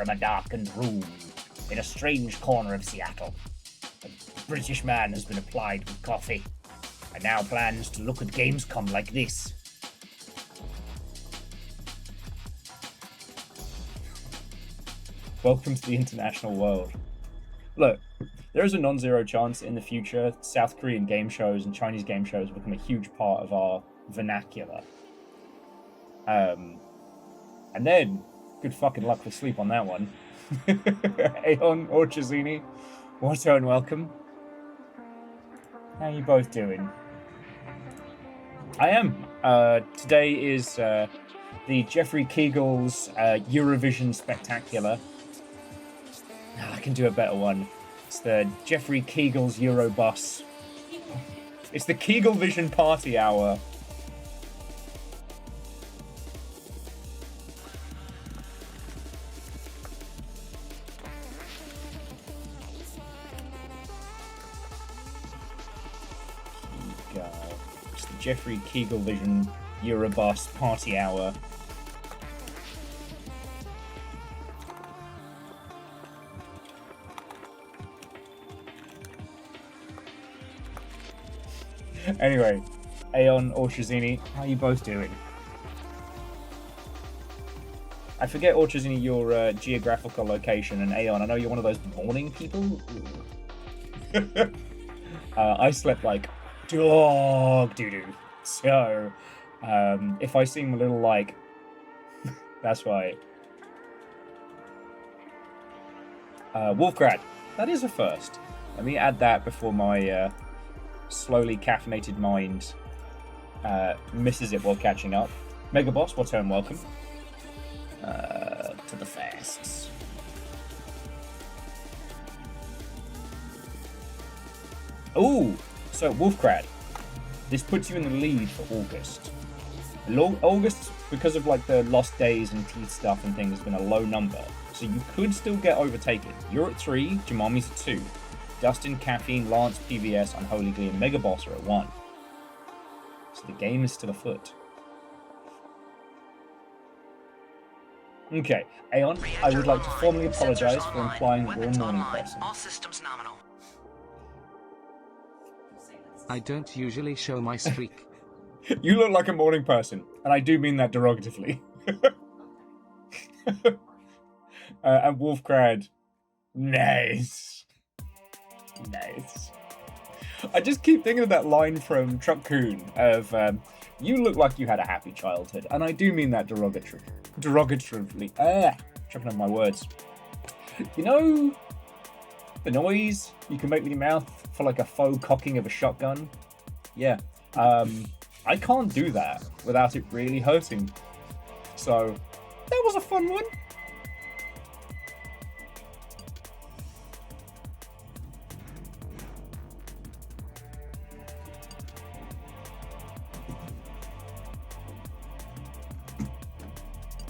from a darkened room in a strange corner of Seattle. A British man has been applied with coffee and now plans to look at Gamescom like this. Welcome to the international world. Look, there is a non-zero chance in the future South Korean game shows and Chinese game shows will become a huge part of our vernacular. And then, good fucking luck with sleep on that one. Aeon or Chazini, Wato and welcome. How you both doing? I am. Today is the Jeffrey Kegel's Eurovision Spectacular. I can do a better one. It's the Jeffrey Kegel's Eurobus. It's the Kegel Vision Party Hour. It's the Jeffrey Kegel Vision Eurobus Party Hour. Anyway, Aeon or Shazini, how are you both doing? I forget, Orchazini, your geographical location, and Aeon, I know you're one of those morning people. I slept like dog doo-doo. So, if I seem a little like... that's why. Wolfgrad, that is a first. Let me add that before my slowly caffeinated mind misses it while catching up. Mega Boss, what's home? Welcome to the fasts. Ooh, so Wolfgrad, this puts you in the lead for August. August, because of like the lost days and teeth stuff and things, has been a low number, so you could still get overtaken. You're at 3, Jamami's at 2. Dustin, Caffeine, Lance, PVS, Unholy Glee, and Mega Boss are at 1. So the game is still afoot. Okay, Aeon, I would like to formally apologize for implying that you're a morning person. All systems nominal. I don't usually show my streak. You look like a morning person, and I do mean that derogatively. And Wolfgrad, nice. Nice. I just keep thinking of that line from Truck Coon of, you look like you had a happy childhood, and I do mean that derogatively. Tripping over my words. You know the noise you can make with your mouth for like a faux cocking of a shotgun? Yeah. I can't do that without it really hurting. So, that was a fun one.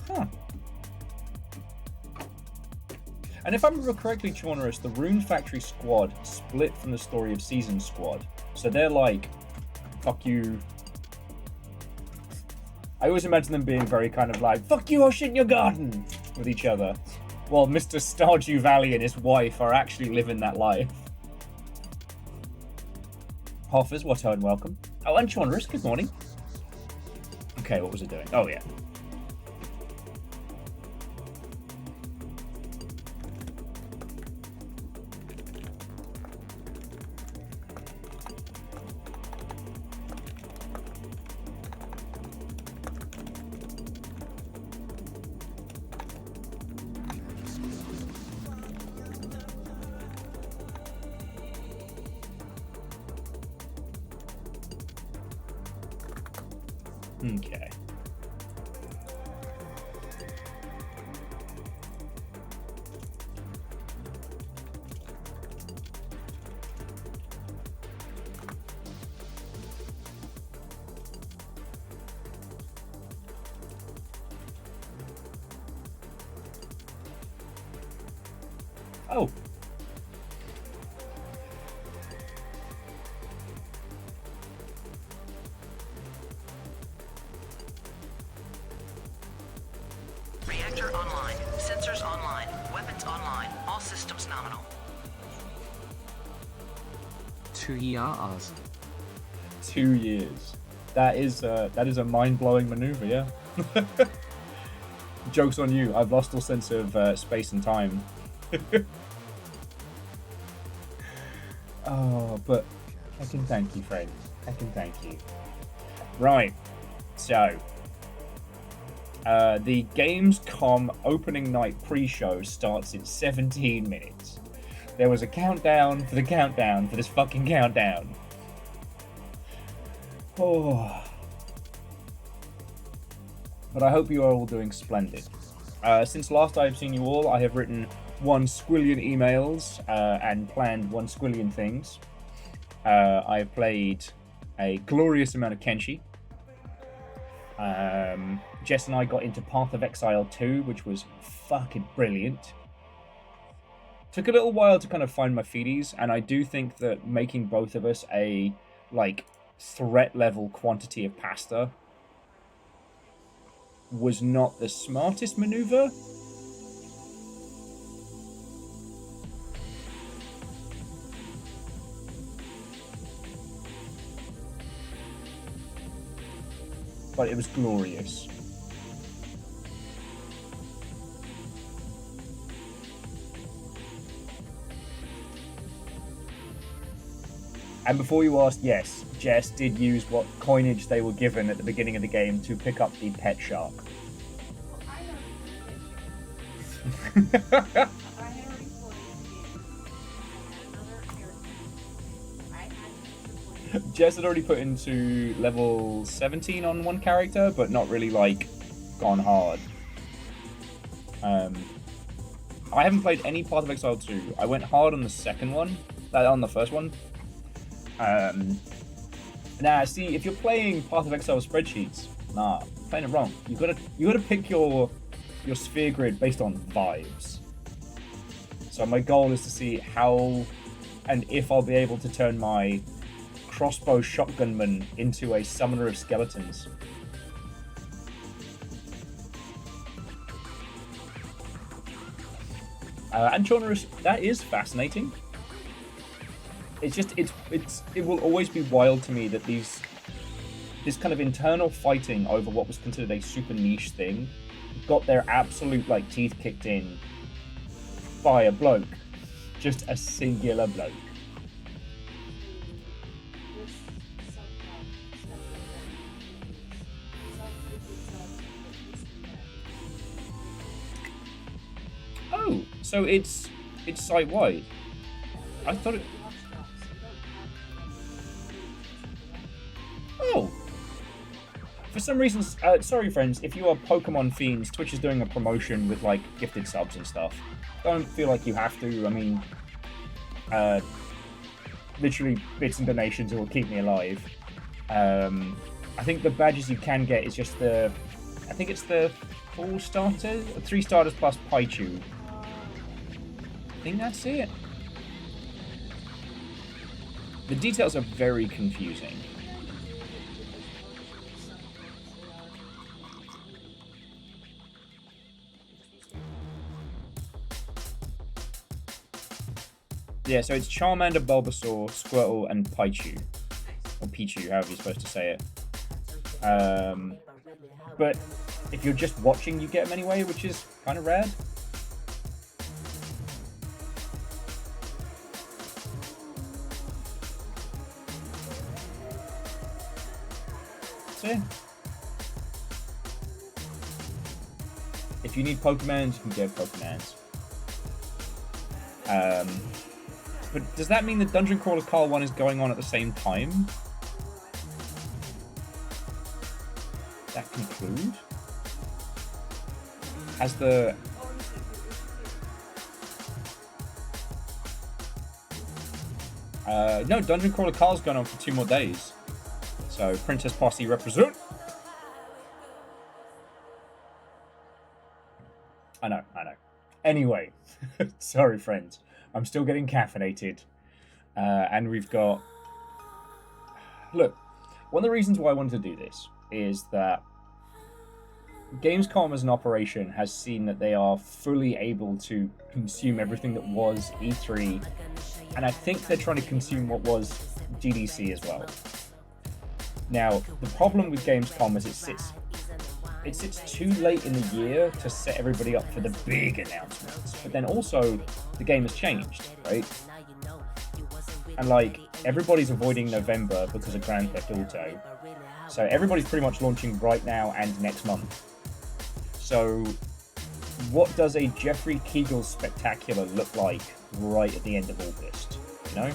Huh. And if I remember correctly, Chaunerus, the Rune Factory squad split from the Story of Seasons squad. So they're like, fuck you. I always imagine them being very kind of like, fuck you or shit in your garden with each other. While Mr. Stardew Valley and his wife are actually living that life. Hoffers, what and welcome. Oh, and Chaunerus, good morning. Okay, what was it doing? Oh, yeah. Okay. Oh. Reactor online. Sensors online. 2 years. 2 years. That is a mind-blowing maneuver, yeah. Joke's on you. I've lost all sense of space and time. Oh, but I can thank you, friend. I can thank you. Right. So, the Gamescom opening night pre-show starts in 17 minutes. There was a countdown for the countdown for this fucking countdown. Oh. But I hope you are all doing splendid. Since last I've seen you all, I have written 1 squillion emails and planned 1 squillion things. I've played a glorious amount of Kenshi. Jess and I got into Path of Exile 2, which was fucking brilliant. Took a little while to kind of find my feeties, and I do think that making both of us a, like, threat level quantity of pasta was not the smartest maneuver. But it was glorious. And before you ask, yes, Jess did use what coinage they were given at the beginning of the game to pick up the pet shark. Jess had already put into level 17 on 1 character, but not really, like, gone hard. I haven't played any Path of Exile 2. I went hard on the second one, on the first one. Now, see, if you're playing Path of Exile spreadsheets, nah, playing it wrong. You gotta pick your sphere grid based on vibes. So my goal is to see how and if I'll be able to turn my crossbow shotgunman into a summoner of skeletons. And Chaunerus, that is fascinating. It's just it will always be wild to me that this kind of internal fighting over what was considered a super niche thing got their absolute like teeth kicked in by a bloke, just a singular bloke. Oh, so it's site-wide. I thought it. Oh. For some reason, sorry friends, if you are Pokemon fiends, Twitch is doing a promotion with like gifted subs and stuff. Don't feel like you have to. I mean, literally bits and donations will keep me alive. I think the badges you can get is just I think it's the 4 starters, 3 starters plus Paichu. I think that's it. The details are very confusing. Yeah, so it's Charmander, Bulbasaur, Squirtle, and Paichu. Or Pichu, however you're supposed to say it. But if you're just watching, you get them anyway, which is kind of rad. So yeah. If you need Pokemons, you can get Pokemons. But does that mean the Dungeon Crawler Carl 1 is going on at the same time? That conclude? Has the... no, Dungeon Crawler Carl's going on for 2 more days. So, Princess Posse represent! I know. Anyway, sorry friends. I'm still getting caffeinated. And we've got... Look, one of the reasons why I wanted to do this is that Gamescom as an operation has seen that they are fully able to consume everything that was E3. And I think they're trying to consume what was GDC as well. Now, the problem with Gamescom is it sits too late in the year to set everybody up for the big announcements. But then also, the game has changed, right? And like, everybody's avoiding November because of Grand Theft Auto. So everybody's pretty much launching right now and next month. So what does a Jeffrey Keighl's Spectacular look like right at the end of August? You know?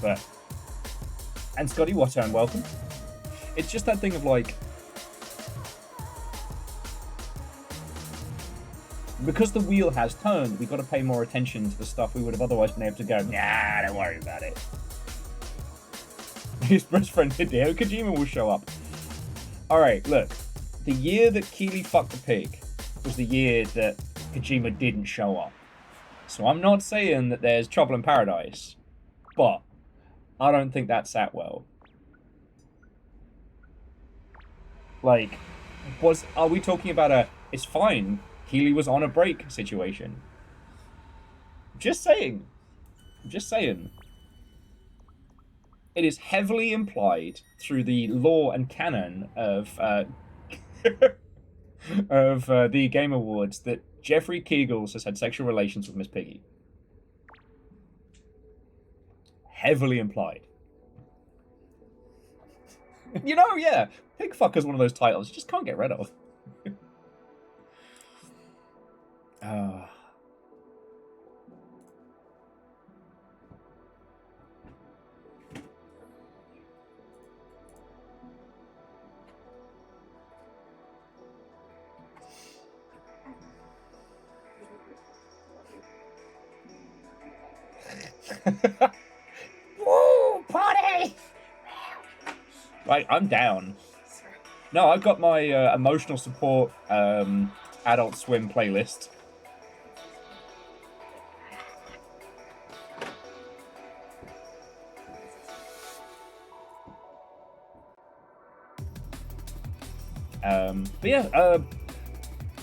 But, and Scotty Water, and welcome. It's just that thing of like, because the wheel has turned, we've got to pay more attention to the stuff we would have otherwise been able to go, nah, don't worry about it. His best friend Hideo Kojima will show up. Alright, look. The year that Keighley fucked the pig was the year that Kojima didn't show up. So I'm not saying that there's trouble in paradise, but I don't think that sat well. Like, are we talking about a, it's fine, Keighley was on a break situation? Just saying. Just saying. It is heavily implied through the lore and canon of the Game Awards that Jeffrey Keighl's has had sexual relations with Miss Piggy. Heavily implied. You know, yeah, Pigfucker's one of those titles you just can't get rid of. Woo, party! Right, I'm down. No, I've got my emotional support Adult Swim playlist. But yeah,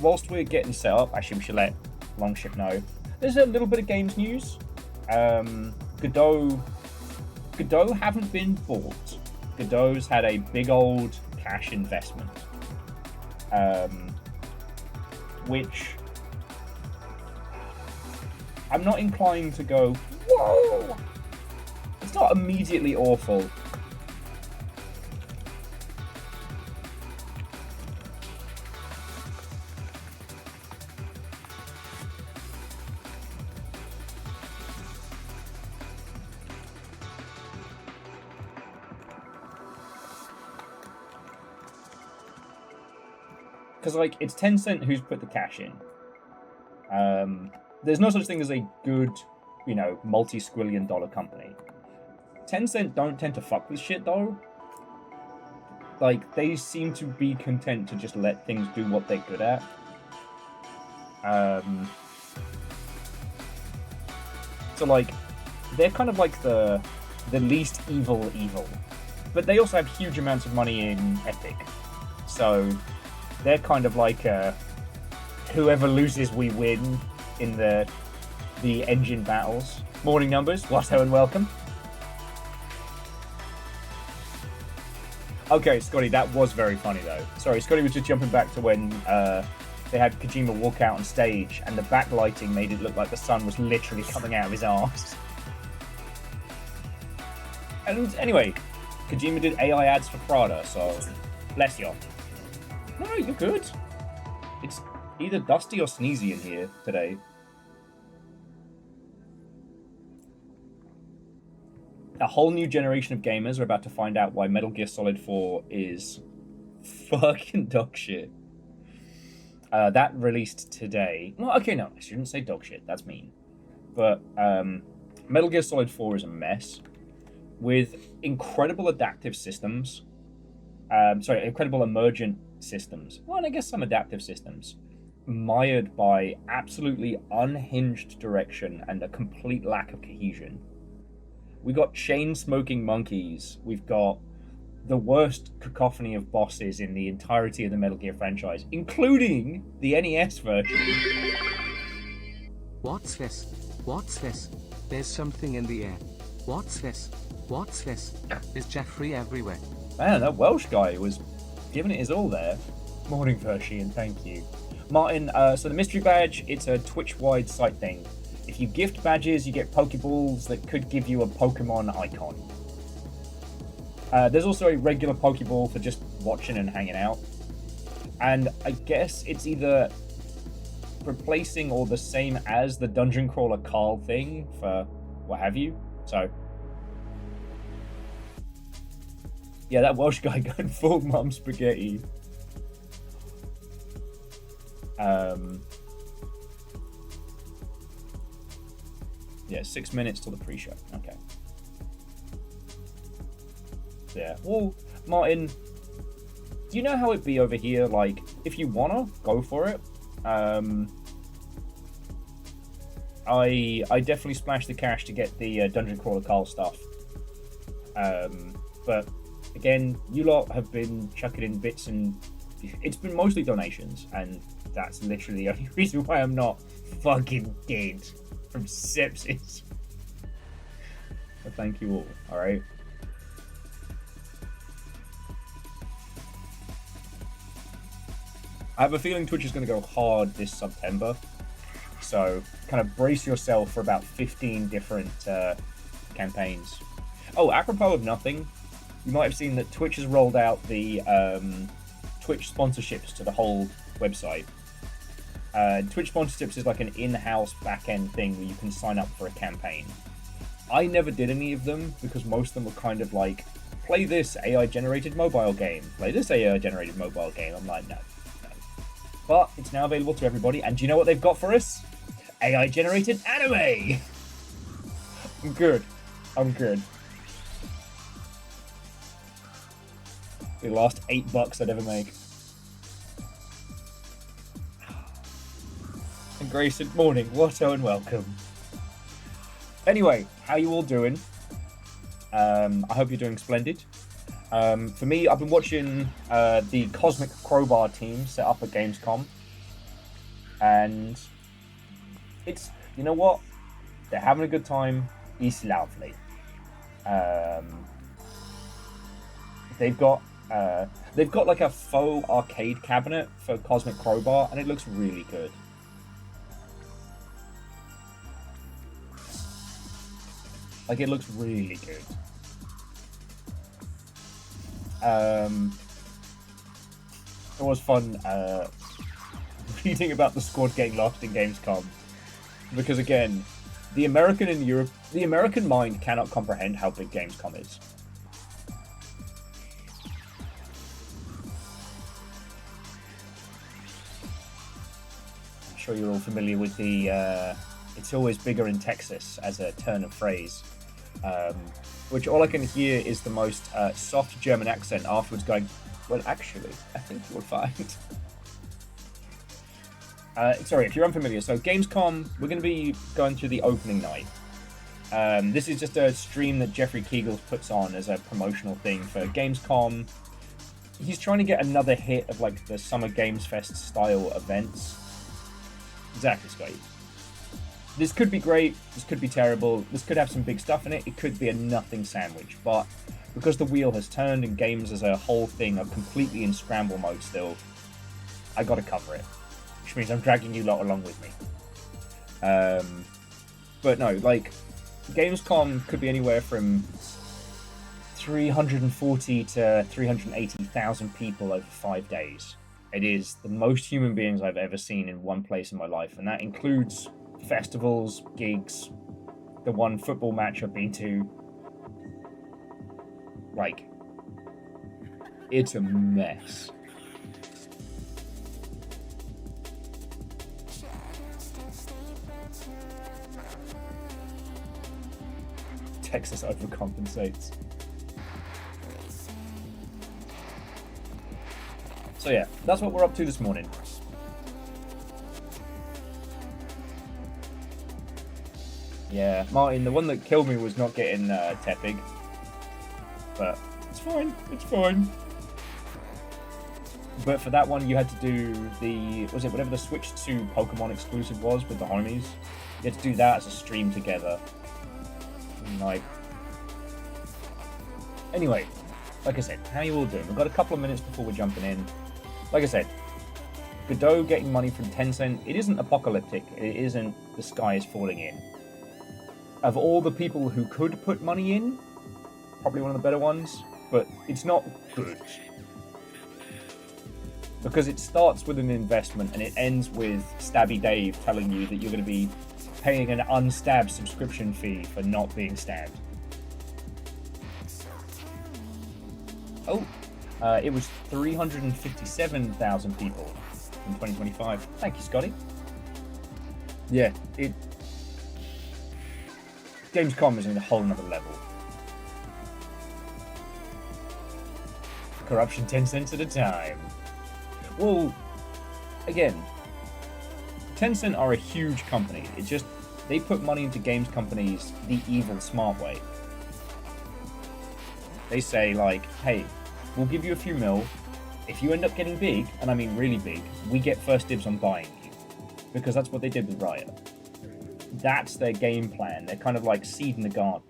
whilst we're getting set up, actually we should let Longship know. There's a little bit of games news. Godot haven't been bought. Godot's had a big old cash investment, which I'm not inclined to go, whoa! It's not immediately awful. Because, like, it's Tencent who's put the cash in. There's no such thing as a good, you know, multi-squillion dollar company. Tencent don't tend to fuck with shit, though. Like, they seem to be content to just let things do what they're good at. So, like, they're kind of like the least evil. But they also have huge amounts of money in Epic. So they're kind of like whoever loses, we win in the engine battles. Morning numbers, Watto and welcome. Okay, Scotty, that was very funny though. Sorry, Scotty was just jumping back to when they had Kojima walk out on stage and the backlighting made it look like the sun was literally coming out of his arse. And anyway, Kojima did AI ads for Prada, so bless you. No, you're good. It's either dusty or sneezy in here today. A whole new generation of gamers are about to find out why Metal Gear Solid 4 is fucking dog shit. That released today. Well, okay, no, I shouldn't say dog shit. That's mean. But Metal Gear Solid 4 is a mess with incredible adaptive systems. Incredible emergent systems. Well, and I guess some adaptive systems. Mired by absolutely unhinged direction and a complete lack of cohesion. We got chain-smoking monkeys. We've got the worst cacophony of bosses in the entirety of the Metal Gear franchise, including the NES version. What's this? What's this? There's something in the air. What's this? What's this? Is Jeffrey everywhere? Man, that Welsh guy was giving it his all there. Morning, Verschian, thank you. Martin, so the mystery badge, it's a Twitch-wide site thing. If you gift badges, you get Pokeballs that could give you a Pokemon icon. There's also a regular Pokeball for just watching and hanging out. And I guess it's either replacing or the same as the Dungeon Crawler Carl thing for what have you. So, yeah, that Welsh guy going full mum spaghetti. Yeah, 6 minutes till the pre-show. Okay. Yeah. Well, Martin, do you know how it be over here? Like, if you wanna, go for it. I definitely splashed the cash to get the Dungeon Crawler Carl stuff. But again, you lot have been chucking in bits, and it's been mostly donations, and that's literally the only reason why I'm not fucking dead from sepsis. But thank you all. All right. I have a feeling Twitch is going to go hard this September, so kind of brace yourself for about 15 different campaigns. Oh, apropos of nothing, you might have seen that Twitch has rolled out the Twitch sponsorships to the whole website. Twitch sponsorships is like an in-house back-end thing where you can sign up for a campaign. I never did any of them because most of them were kind of like, play this AI-generated mobile game, play this AI-generated mobile game. I'm like, no. But it's now available to everybody, and do you know what they've got for us? AI-generated anime! I'm good. I'm good. The last $8 I'd ever make. And Grayson, morning, Watto, and welcome. Anyway, how you all doing? I hope you're doing splendid. For me, I've been watching the Cosmic Crowbar team set up at Gamescom. And it's, you know what? They're having a good time. It's lovely. They've got like a faux arcade cabinet for Cosmic Crowbar, and it looks really good. Like, it looks really good. It was fun reading about the squad getting lost in Gamescom, because again, the American in Europe, the American mind cannot comprehend how big Gamescom is. I'm sure you're all familiar with the "it's always bigger in Texas" as a turn of phrase. Which all I can hear is the most soft German accent afterwards going, well, actually, I think you'll find. Sorry, if you're unfamiliar, so Gamescom, we're going to be going through the opening night. This is just a stream that Jeffrey Keegles puts on as a promotional thing for Gamescom. He's trying to get another hit of like the Summer Games Fest style events. Exactly, Scotty. This could be great, this could be terrible, this could have some big stuff in it, it could be a nothing sandwich, but because the wheel has turned and games as a whole thing are completely in scramble mode still, I gotta cover it, which means I'm dragging you lot along with me. But no, like, Gamescom could be anywhere from 340 to 380,000 people over 5 days. It is the most human beings I've ever seen in one place in my life, and that includes festivals, gigs, the one football match I've been to. Like, it's a mess. Texas overcompensates. So yeah, that's what we're up to this morning. Yeah, Martin, the one that killed me was not getting Tepig. But it's fine, it's fine. But for that one, you had to do the, was it whatever the Switch 2 Pokemon exclusive was with the homies? You had to do that as a stream together. And like, anyway, like I said, how you all doing? We've got a couple of minutes before we're jumping in. Like I said, Godot getting money from Tencent, it isn't apocalyptic. It isn't the sky is falling in. Of all the people who could put money in, probably one of the better ones, but it's not good. Because it starts with an investment and it ends with Stabby Dave telling you that you're going to be paying an unstabbed subscription fee for not being stabbed. Oh, it was 357,000 people in 2025. Thank you, Scotty. Yeah, Gamescom is in a whole nother level. Corruption 10 cents at a time. Well, again, Tencent are a huge company. It's just, they put money into games companies the evil, smart way. They say, like, hey, we'll give you a few mil. If you end up getting big, and I mean really big, we get first dibs on buying you. Because that's what they did with Riot. That's their game plan. They're kind of like seed in the garden.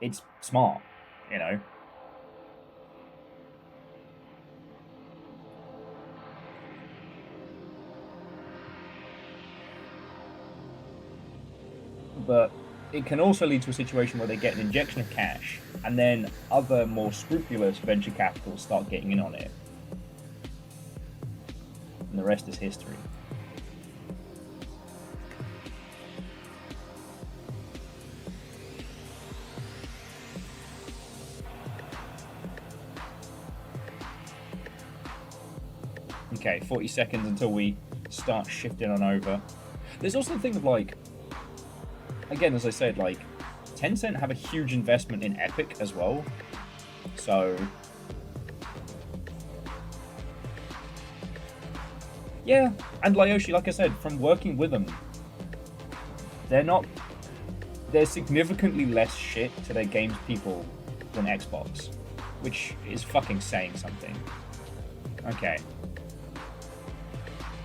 It's smart, you know? But it can also lead to a situation where they get an injection of cash, and then other more scrupulous venture capital start getting in on it. And the rest is history. Okay, 40 seconds until we start shifting on over. There's also the thing of, like, again, as I said, like, Tencent have a huge investment in Epic as well. So, yeah, and Lyoshi, like I said, from working with them, they're significantly less shit to their games people than Xbox, which is fucking saying something. Okay.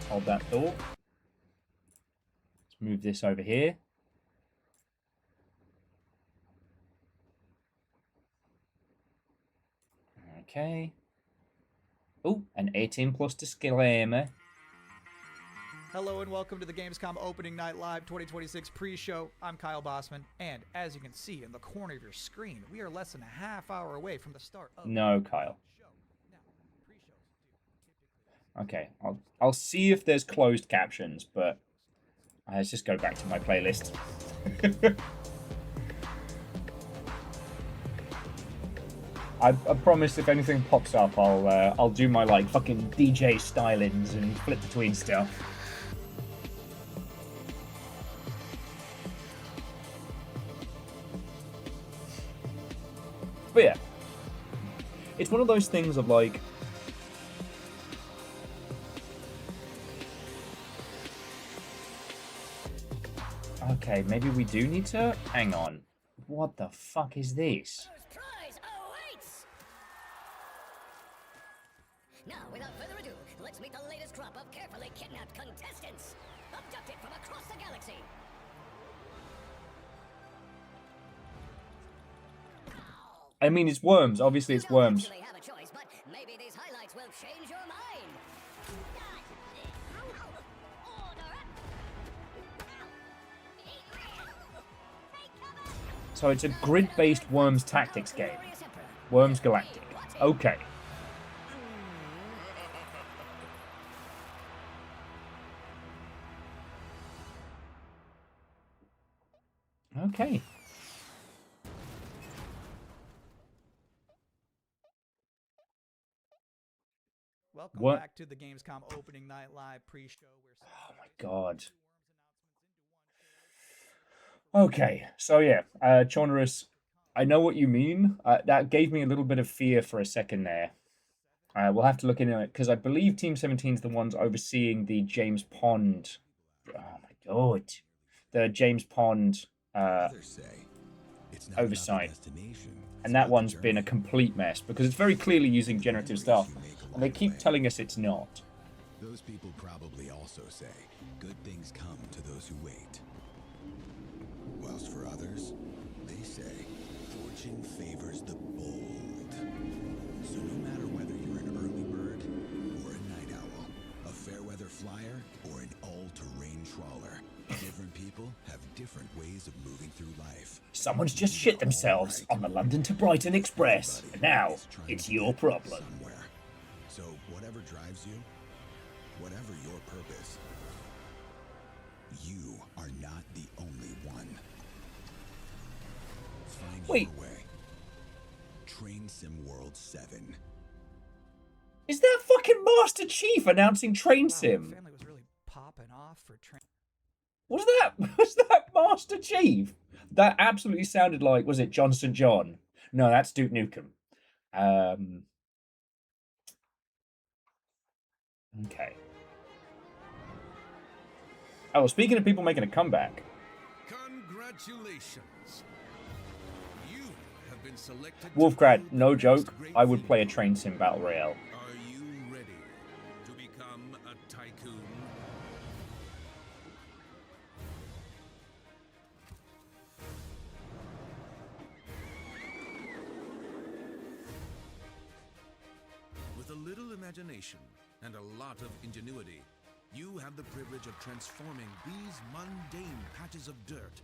Hold that thought. Let's move this over here. Okay. Oh, an 18 plus disclaimer. Hello and welcome to the Gamescom Opening Night Live 2026 pre-show. I'm Kyle Bossman, and as you can see in the corner of your screen, we are less than a half hour away from the start of No, Kyle. Okay, I'll see if there's closed captions, but let's just go back to my playlist. I promise if anything pops up, I'll do my like fucking DJ stylings and flip between stuff. But yeah, it's one of those things of like, okay, maybe we do need to hang on. What the fuck is this? Now, without further ado, let's meet the latest crop of carefully kidnapped contestants, abducted from across the galaxy. I mean, it's worms. Obviously, it's worms. You don't actually have a choice, but maybe these highlights will change your mind. So it's a grid-based Worms tactics game. Worms Galactic. Okay. Okay. Welcome back to the Gamescom Opening Night Live pre-show. Oh my god. Okay, so yeah, Chonrus, I know what you mean. That gave me a little bit of fear for a second there. We'll have to look into it, because I believe Team 17 is the ones overseeing the James Pond... Oh my god. The James Pond oversight. And that one's been a complete mess, because it's very clearly using generative stuff. And they keep telling us it's not. Those people probably also say, good things come to those who wait. Whilst for others, They say fortune favors the bold. So no matter whether you're an early bird or a night owl, a fair weather flyer or an all-terrain trawler, different people have different ways of moving through life. Someone's just shit themselves on the London to Brighton Express. And now, it's your problem. Somewhere. So whatever drives you, whatever your purpose, you are not the only one. Find Wait. your way. Train Sim World 7. Is that fucking Master Chief announcing Train Wow, Sim? the family was really popping off for Was that Master Chief? That absolutely sounded like, was it Johnson John? No, that's Duke Nukem. Okay. Oh, speaking of people making a comeback. Congratulations. You have been selected. Wolfgrad, no joke, I would play a Train Sim Battle Royale. Are you ready to become a tycoon? With a little imagination and a lot of ingenuity, you have the privilege of transforming these mundane patches of dirt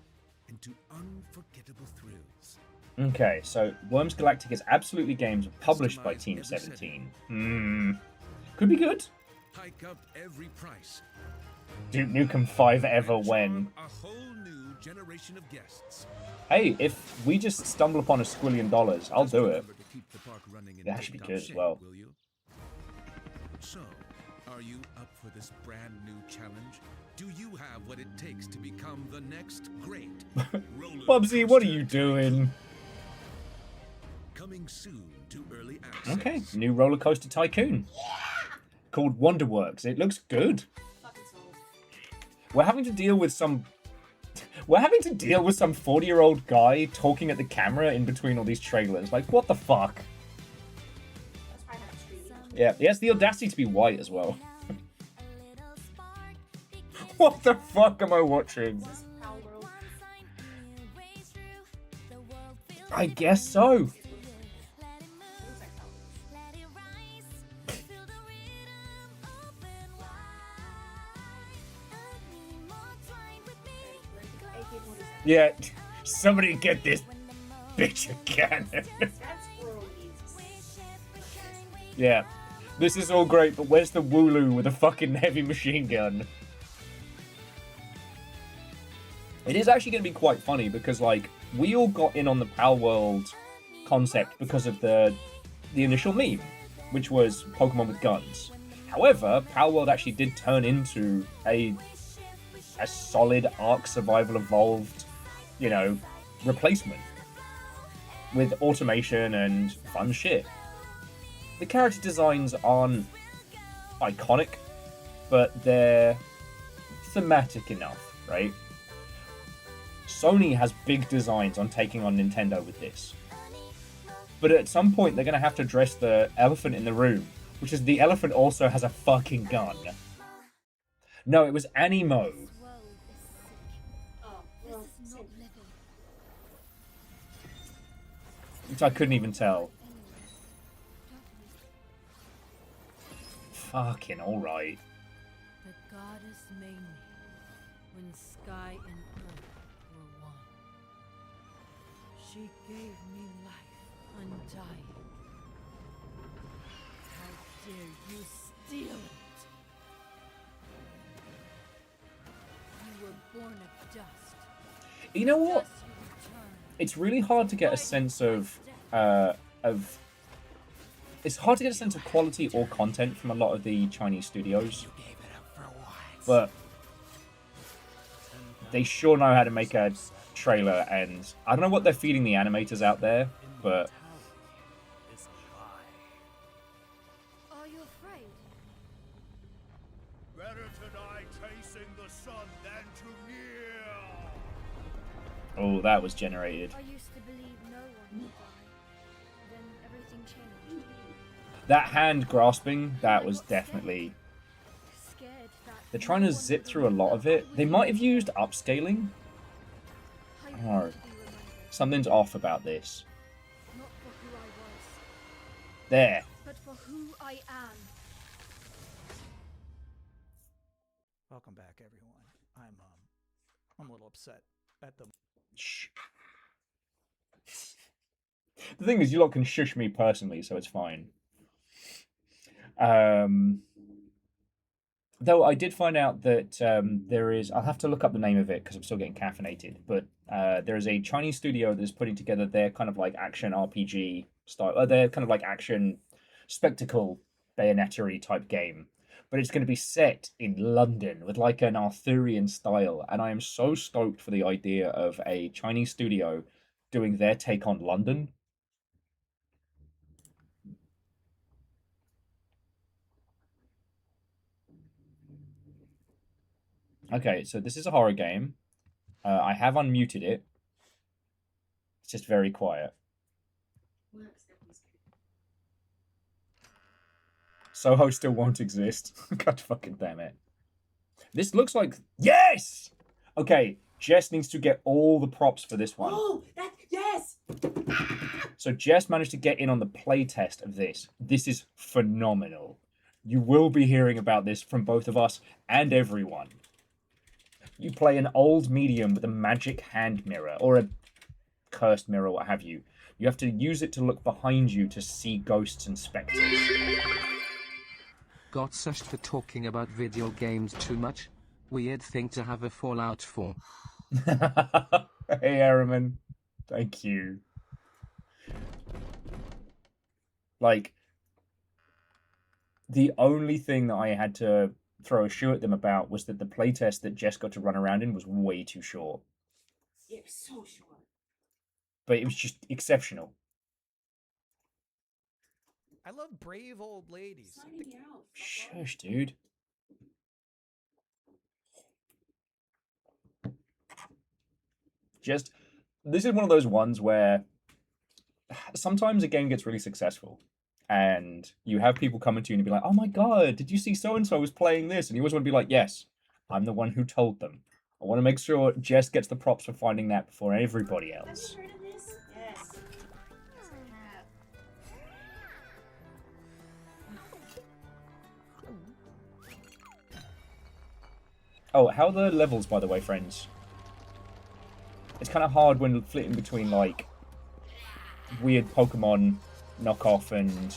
into unforgettable thrills. Okay, so Worms Galactic is absolutely games published by Team 17. Could be good. Hike up every price. Duke Nukem 5 ever when. A whole new generation of guests. Hey, if we just stumble upon $1 squillion, I'll do it. Remember to keep the park running in Yeah, that should be tip-top good as shape, well. will you? So, are you up for this brand new challenge? Do you have what it takes to become the next great roller Bubsy, what are coaster you doing? Coming soon to early access. Okay, new roller coaster tycoon. Called Wonderworks. It looks good. We're having to deal with some 40-year-old guy talking at the camera in between all these trailers. Like, what the fuck? Yeah, he has the audacity to be white as well. What the fuck am I watching? I guess so. Yeah, somebody get this bitch a cannon. Yeah, this is all great, but where's the Wooloo with a fucking heavy machine gun? It is actually going to be quite funny because, like, we all got in on the Power World concept because of the initial meme, which was Pokemon with guns. However, Power World actually did turn into a solid Ark Survival Evolved, you know, replacement with automation and fun shit. The character designs aren't iconic, but they're thematic enough, right? Sony has big designs on taking on Nintendo with this. But at some point, they're going to have to address the elephant in the room, which is the elephant also has a fucking gun. No, it was Animo. Which I couldn't even tell. Fucking alright. The goddess made me when sky and earth were one. She gave me life undying. How dare you steal it? You were born of dust. You know what? Dust you return. It's really hard to get a sense of it's hard to get a sense of quality or content from a lot of the Chinese studios. But they sure know how to make a trailer, and I don't know what they're feeding the animators out there, but Are you afraid? Better to die chasing the sun than to kneel. oh, that was generated. I used to believe no one would die. Then everything changed. That hand grasping, that was definitely... Scared that They're trying to zip through a lot of it. They might have used upscaling. I Oh. want to be remembered. Something's off about this. Not for who I was, There. but for who I am. Welcome back, everyone. I'm a little upset at the. Shh. The thing is, you lot can shush me personally, so it's fine. Though I did find out that there is, I'll have to look up the name of it because I'm still getting caffeinated, but there is a Chinese studio that is putting together their kind of like action RPG style, their kind of like action spectacle Bayonetta type game. But it's going to be set in London with like an Arthurian style, and I am so stoked for the idea of a Chinese studio doing their take on London. Okay, so this is a horror game. I have unmuted it. It's just very quiet. Soho still won't exist. God fucking damn it. This looks like... Yes! Okay, Jess needs to get all the props for this one. Oh, yes! So Jess managed to get in on the playtest of this. This is phenomenal. You will be hearing about this from both of us and everyone. You play an old medium with a magic hand mirror, or a cursed mirror, what have you. You have to use it to look behind you to see ghosts and specters. Got sushed for talking about video games too much? Weird thing to have a fallout for. Hey, Araman. Thank you. Like, the only thing that I had to throw a shoe at them about was that the playtest that Jess got to run around in was way too short. It was so short. But it was just exceptional. I love brave old ladies. Signing me out. Shush, dude. Just, this is one of those ones where sometimes a game gets really successful and you have people coming to you and be like, oh my god, did you see so-and-so was playing this? And you always want to be like, yes, I'm the one who told them. I want to make sure Jess gets the props for finding that before everybody else. Have you heard of this? Yes. Yes, I have. Oh, how are the levels, by the way, friends? It's kind of hard when flitting between, like, weird Pokemon knockoff and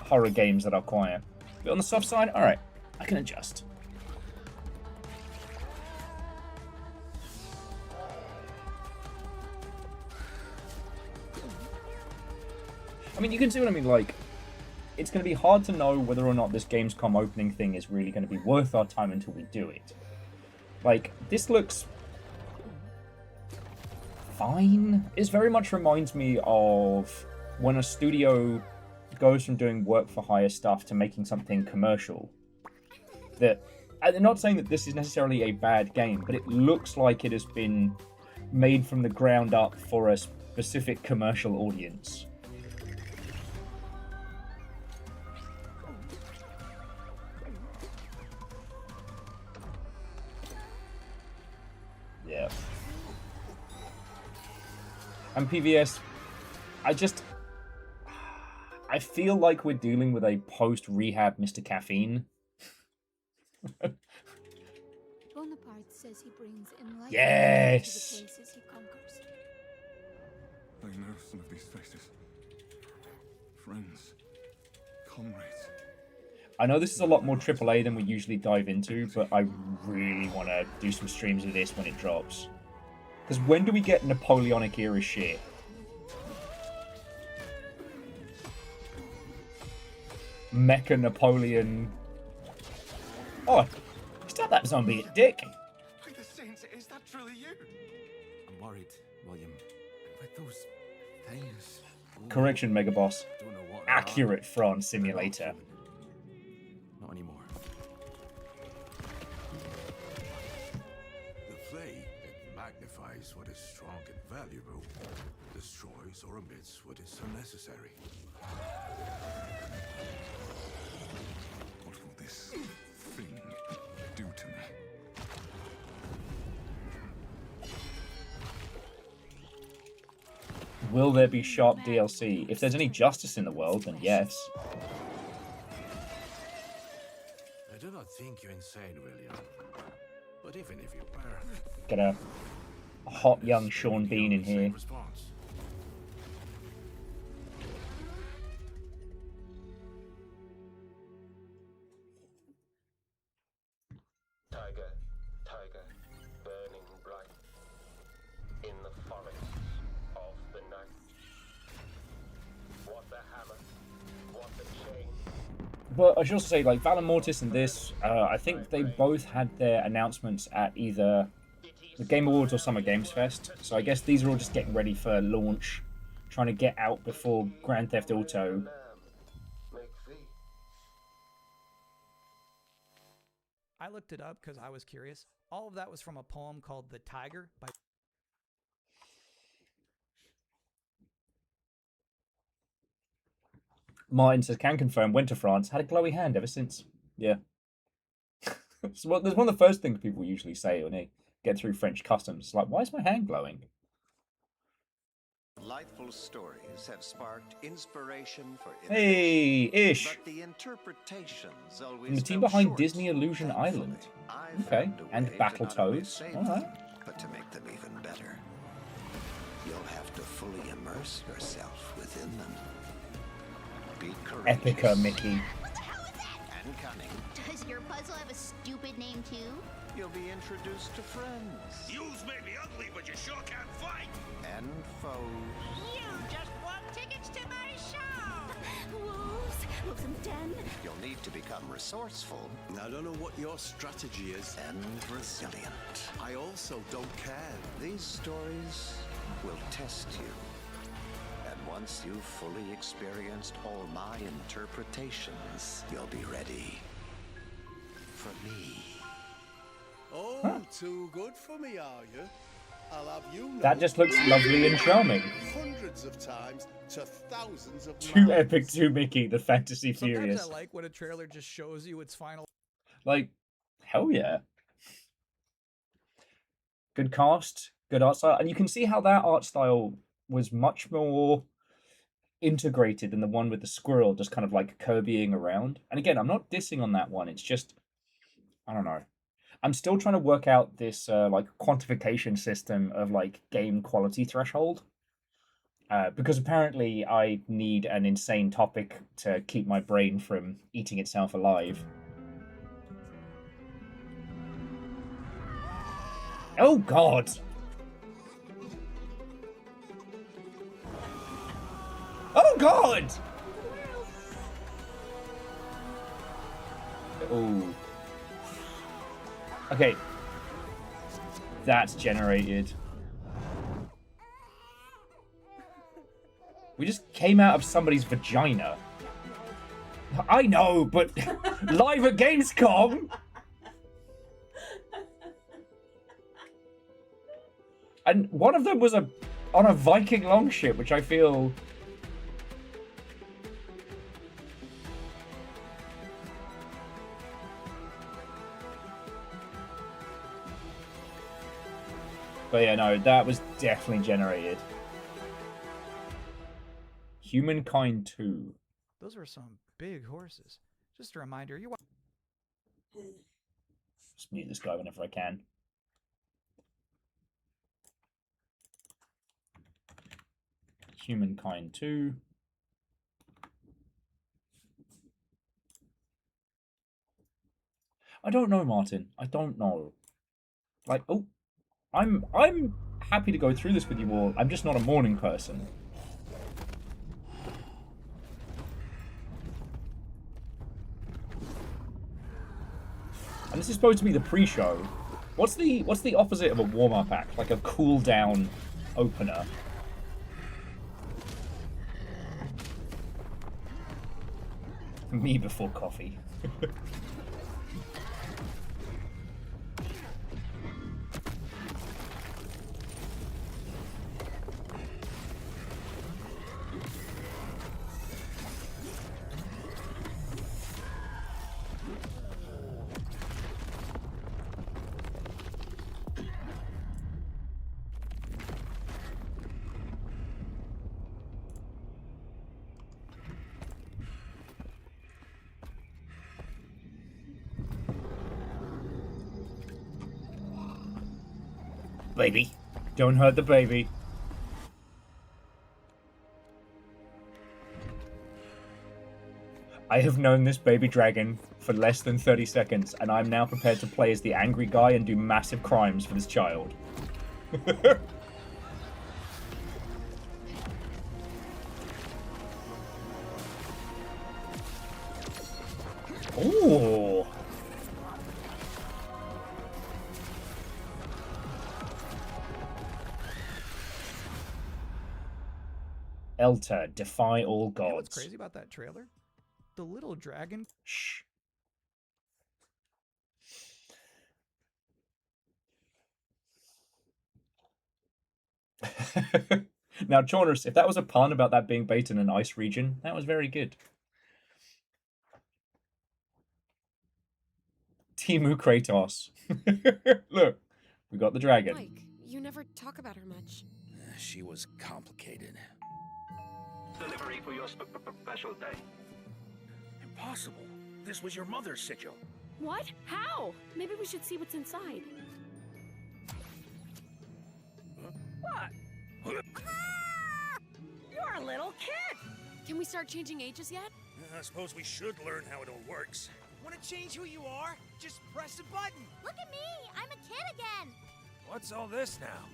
horror games that are quiet. But on the soft side, alright, I can adjust. I mean, you can see what I mean, like, it's going to be hard to know whether or not this Gamescom opening thing is really going to be worth our time until we do it. Like, this looks fine. It very much reminds me of when a studio goes from doing work for hire stuff to making something commercial. That, I'm not saying that this is necessarily a bad game, but it looks like it has been made from the ground up for a specific commercial audience. Yeah. And PVS, I feel like we're dealing with a post-rehab Mr. Caffeine. Bonaparte says he brings enlightenment Yes! to the places he conquers. I know some of these faces. Friends. Comrades. I know this is a lot more AAA than we usually dive into, but I really want to do some streams of this when it drops. Because when do we get Napoleonic era shit? Mecha Napoleon. Oh, stab that zombie, dick. By the saints, is that truly you? I'm worried, William. With those things. Correction, Mega Boss. Don't know what they are. Accurate France simulator. Not anymore. The flame, it magnifies what is strong and valuable, destroys or omits what is unnecessary. What will this thing do to me? Will there be sharp DLC? If there's any justice in the world, then yes. I do not think you're insane, William. But even if you were, Get a hot young Sean Bean in here. response. Tiger, tiger, burning bright in the forests of the night. What the hammer, what the chain. But I should also say, like, Valor Mortis and this, I think they both had their announcements at either the Game Awards or Summer Games Fest. So I guess these are all just getting ready for launch, trying to get out before Grand Theft Auto. I looked it up because I was curious. All of that was from a poem called The Tiger by... Martin says, can confirm, went to France, had a glowy hand ever since. Yeah. There's one of the first things people usually say when they get through French customs. It's like, why is my hand glowing? Delightful stories have sparked inspiration for Hey, Ish. but the interpretations always From the team fell behind short. Disney Illusion Island. I Okay, found a and way to Battletoads. not only save Alright. them, but to make them even better. You'll have to fully immerse yourself within them. Be courageous. Epica, Mickey. And cunning. Does your puzzle have a stupid name too? You'll be introduced to friends. Yous may be ugly, but you sure can fight. And foes. You just want tickets to my show! Wolves and den. You'll need to become resourceful. I don't know what your strategy is. And resilient. I also don't care. These stories will test you. And once you've fully experienced all my interpretations, you'll be ready for me. Oh, too good for me, are you? I'll have you know. That just looks lovely and charming. Hundreds of times to thousands of Too miles. epic, too Mickey, the Fantasy Sometimes Furious. I like when a trailer just shows you its final... Like, hell yeah. Good cast, good art style. And you can see how that art style was much more integrated than the one with the squirrel just kind of like Kirbying around. And again, I'm not dissing on that one. It's just, I don't know. I'm still trying to work out this like quantification system of like game quality threshold. Because apparently I need an insane topic to keep my brain from eating itself alive. Oh god! Oh god! Oh. Okay. That's generated. We just came out of somebody's vagina. I know, but live at Gamescom? And one of them was on a Viking longship, which I feel... But yeah, no, that was definitely generated. Humankind 2. Those were some big horses. Just a reminder, you... Just mute this guy whenever I can. Humankind 2. I don't know, Martin. I don't know. Like, oh, I'm happy to go through this with you all. I'm just not a morning person. And this is supposed to be the pre-show. What's the opposite of a warm-up act? Like a cool-down opener. Me before coffee. Baby. Don't hurt the baby. I have known this baby dragon for less than 30 seconds, and I'm now prepared to play as the angry guy and do massive crimes for this child. Ooh. Elta, defy all gods. You know what's crazy about that trailer? The little dragon. Shh. Now, Chaunus, if that was a pun about that being based in an ice region, that was very good. Timu Kratos. Look, we got the dragon. Mike, you never talk about her much. She was complicated. Delivery for your special day. Impossible. This was your mother's sigil. What? How? Maybe we should see what's inside. What? You're a little kid! Can we start changing ages yet? I suppose we should learn how it all works. Want to change who you are? Just press a button. Look at me! I'm a kid again! What's all this now?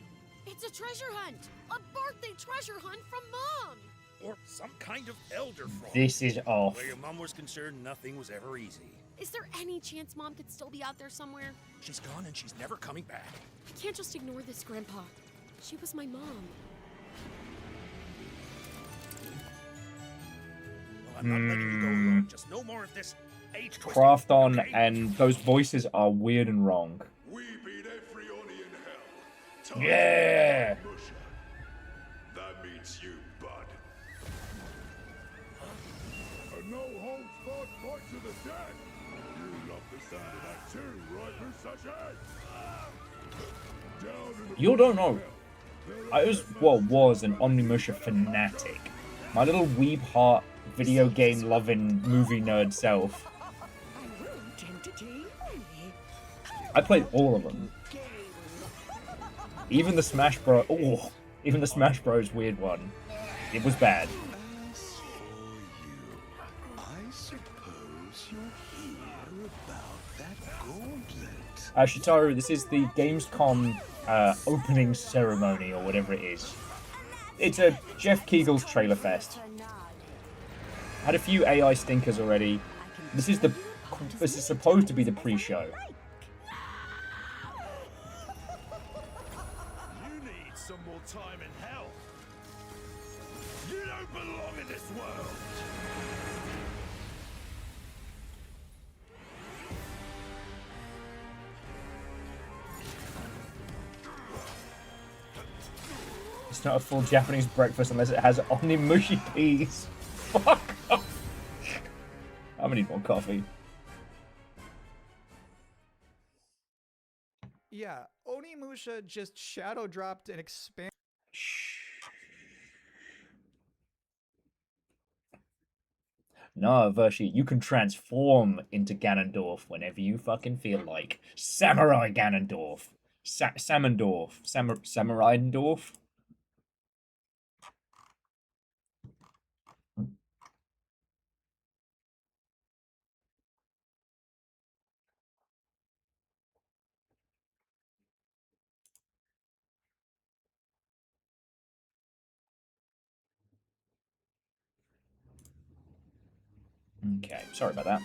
It's a treasure hunt! A birthday treasure hunt from Mom! Or some kind of elder fraud. This is off. Where your mom was concerned, nothing was ever easy. Is there any chance Mom could still be out there somewhere? She's gone and she's never coming back. I can't just ignore this, Grandpa. She was my mom. Well, I'm not letting you go alone. Just no more of this age twisting. Craft on, and those voices are weird and wrong. We beat every Oni in hell. Time Yeah. to Musha. That means you, bud. A no-holds barred fight to the death. You love the sound of that too, right, Musashi? Down in the You don't know. I was an Onimusha fanatic. My little weeb heart, video game loving movie nerd self. I played all of them. Even the Smash Bros. Oh, even the Smash Bros. Weird one. It was bad. I suppose you're here about that gauntlet. Shitaru, this is the Gamescom opening ceremony or whatever it is. It's a Jeff Keighl's trailer fest. Had a few AI stinkers already. This is supposed to be the pre-show. You need some more time in hell. You don't belong in this world. It's not a full Japanese breakfast unless it has onimushi peas. Fuck off. I'm gonna need more coffee. Yeah, Onimusha just shadow dropped and expanded. No, Vershi, you can transform into Ganondorf whenever you fucking feel like. Samurai Ganondorf. Samendorf. Samuraidendorf? Okay, sorry about that.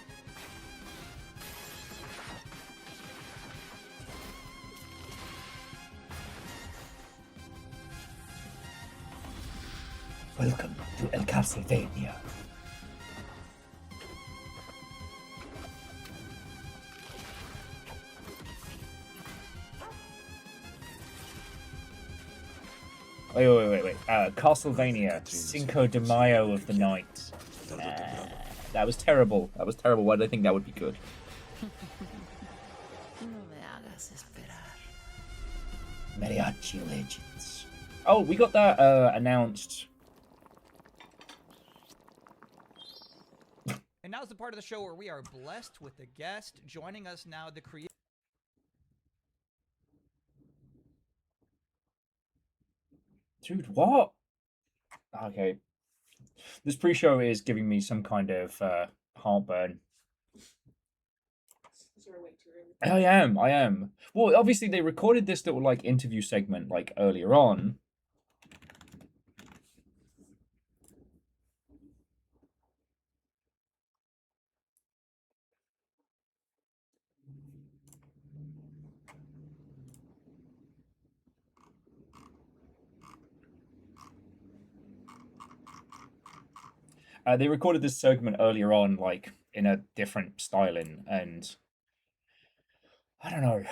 Welcome to El Castlevania. Wait. Castlevania, Cinco de Mayo of the Night. That was terrible. That was terrible. Why did I think that would be good? Mariachi Legends. Oh, we got that announced. And now's the part of the show where we are blessed with a guest joining us now, the creator. Dude, what? Okay. This pre-show is giving me some kind of heartburn. I am. Well, obviously they recorded this little like interview segment like earlier on. They recorded this segment earlier on, like in a different styling, and I don't know.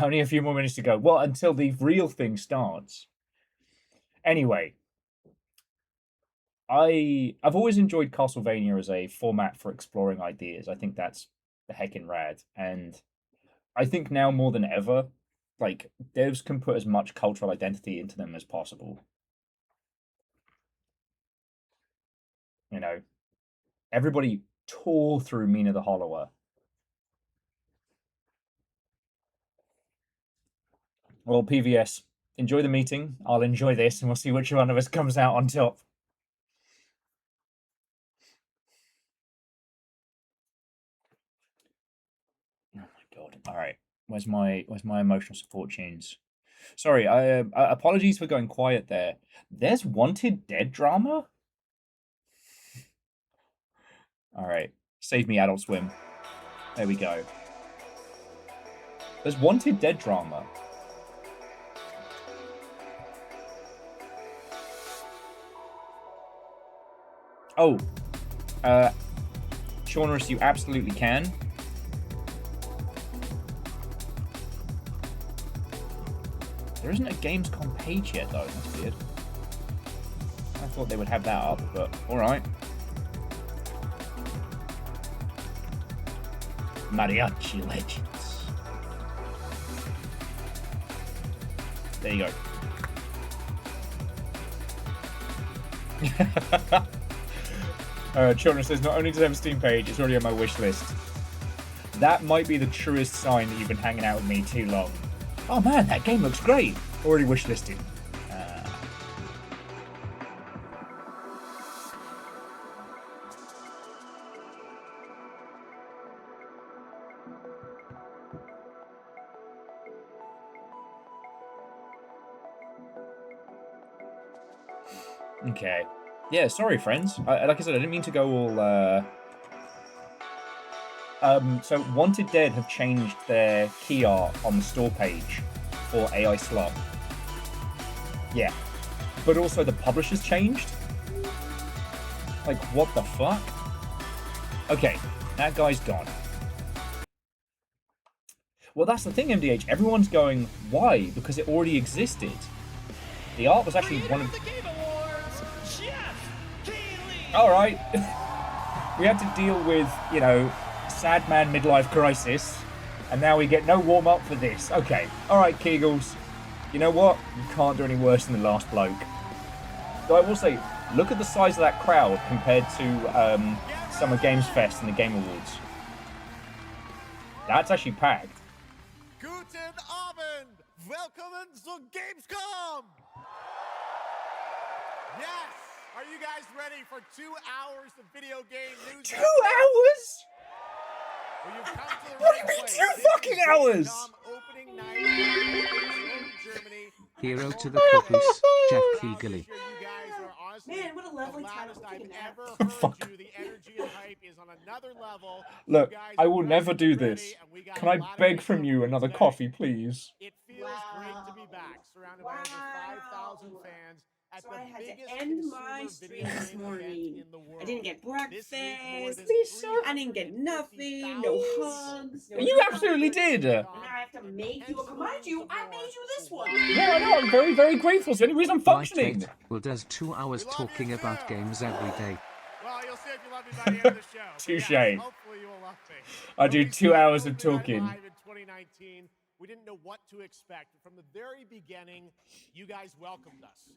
Only a few more minutes to go. Well, until the real thing starts. Anyway, I've always enjoyed Castlevania as a format for exploring ideas. I think that's the heckin' rad, and I think now more than ever, like devs can put as much cultural identity into them as possible. You know, everybody tore through Mina the Hollower. Well, PVS, enjoy the meeting. I'll enjoy this, and we'll see which one of us comes out on top. Oh my god! All right, where's my emotional support tunes? Sorry, I apologies for going quiet there. There's Wanted Dead drama. All right, save me, Adult Swim. There we go. There's Wanted Dead drama. Oh, Shaunus, you absolutely can. There isn't a Gamescom page yet, though. That's weird. I thought they would have that up, but alright. Mariachi Legends. There you go. Children says, not only does it have a Steam page, it's already on my wish list. That might be the truest sign that you've been hanging out with me too long. Oh man, that game looks great. Already wishlisted. Okay. Yeah, sorry, friends. Like I said, I didn't mean to go all... So Wanted Dead have changed their key art on the store page for AI slot. Yeah. But also the publisher's changed? Like, what the fuck? Okay, that guy's gone. Well, that's the thing, MDH. Everyone's going, why? Because it already existed. The art was actually one of... Alright. We had to deal with, you know, sad man midlife crisis, and now we get no warm-up for this. Okay. Alright, Kegels. You know what? You can't do any worse than the last bloke. Though I will say, look at the size of that crowd compared to Summer Games Fest and the Game Awards. That's actually packed. Guten Abend! Welcome to Gamescom! Yes! Are you guys ready for 2 hours of video game news? 2 hours?! Well, you've come to the What do you right mean place. 2 fucking hours?! Opening night in Germany. Hero to the Puppies, Jeff Keighley. Man, what a lovely title. Fuck. Look, I will never do this. Can I beg from you another coffee, please? It feels great to be back, surrounded by over 5,000 fans. So I had to end my stream this morning. I didn't get breakfast. Lisa. I didn't get nothing. No hugs. No You absolutely did. And now I have to make you. Mind you, I made you this one. Yeah, I know. I'm very, very grateful. It's the only reason I'm functioning. Well, does 2 hours talking about games every day. Well, you'll see if you love me by the end of the show. Touche. Yes, hopefully you will love me. I do When we 2 started hours of Opening Night talking. Live in 2019, we didn't know what to expect. From the very beginning, you guys welcomed us.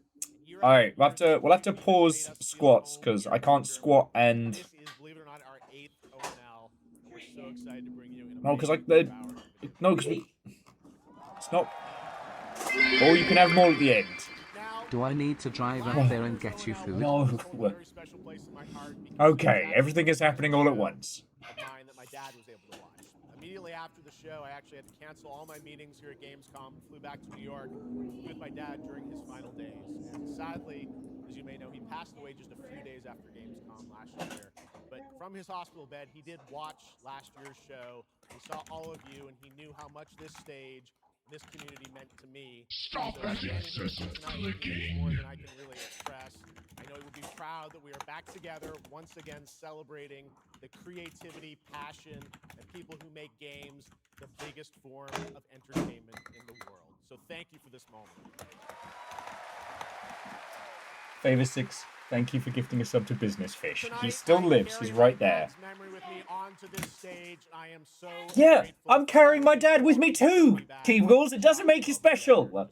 All right, we'll have to pause squats because I can't squat and. This is, believe it or not, our 8th ONL, and we're so excited to bring you in. No, because it's not. Or you can have more at the end. Do I need to drive up there and get you food? No. Okay, everything is happening all at once. Mine that my dad was able to watch. Immediately after the show, I actually had to cancel all my meetings here at Gamescom, flew back to New York to be with my dad during his final days. And sadly, as you may know, he passed away just a few days after Gamescom last year. But from his hospital bed, he did watch last year's show. He saw all of you, and he knew how much this stage, this community meant to me. Stop so that incessant clicking. More than I can really express. I know he would be proud that we are back together once again, celebrating the creativity, passion, and people who make games the biggest form of entertainment in the world. So thank you for this moment. Favor 6, thank you for gifting a sub to Business Fish. He still lives. He's right there. Yeah, I'm carrying my dad with me too. Keebles, it doesn't make you special.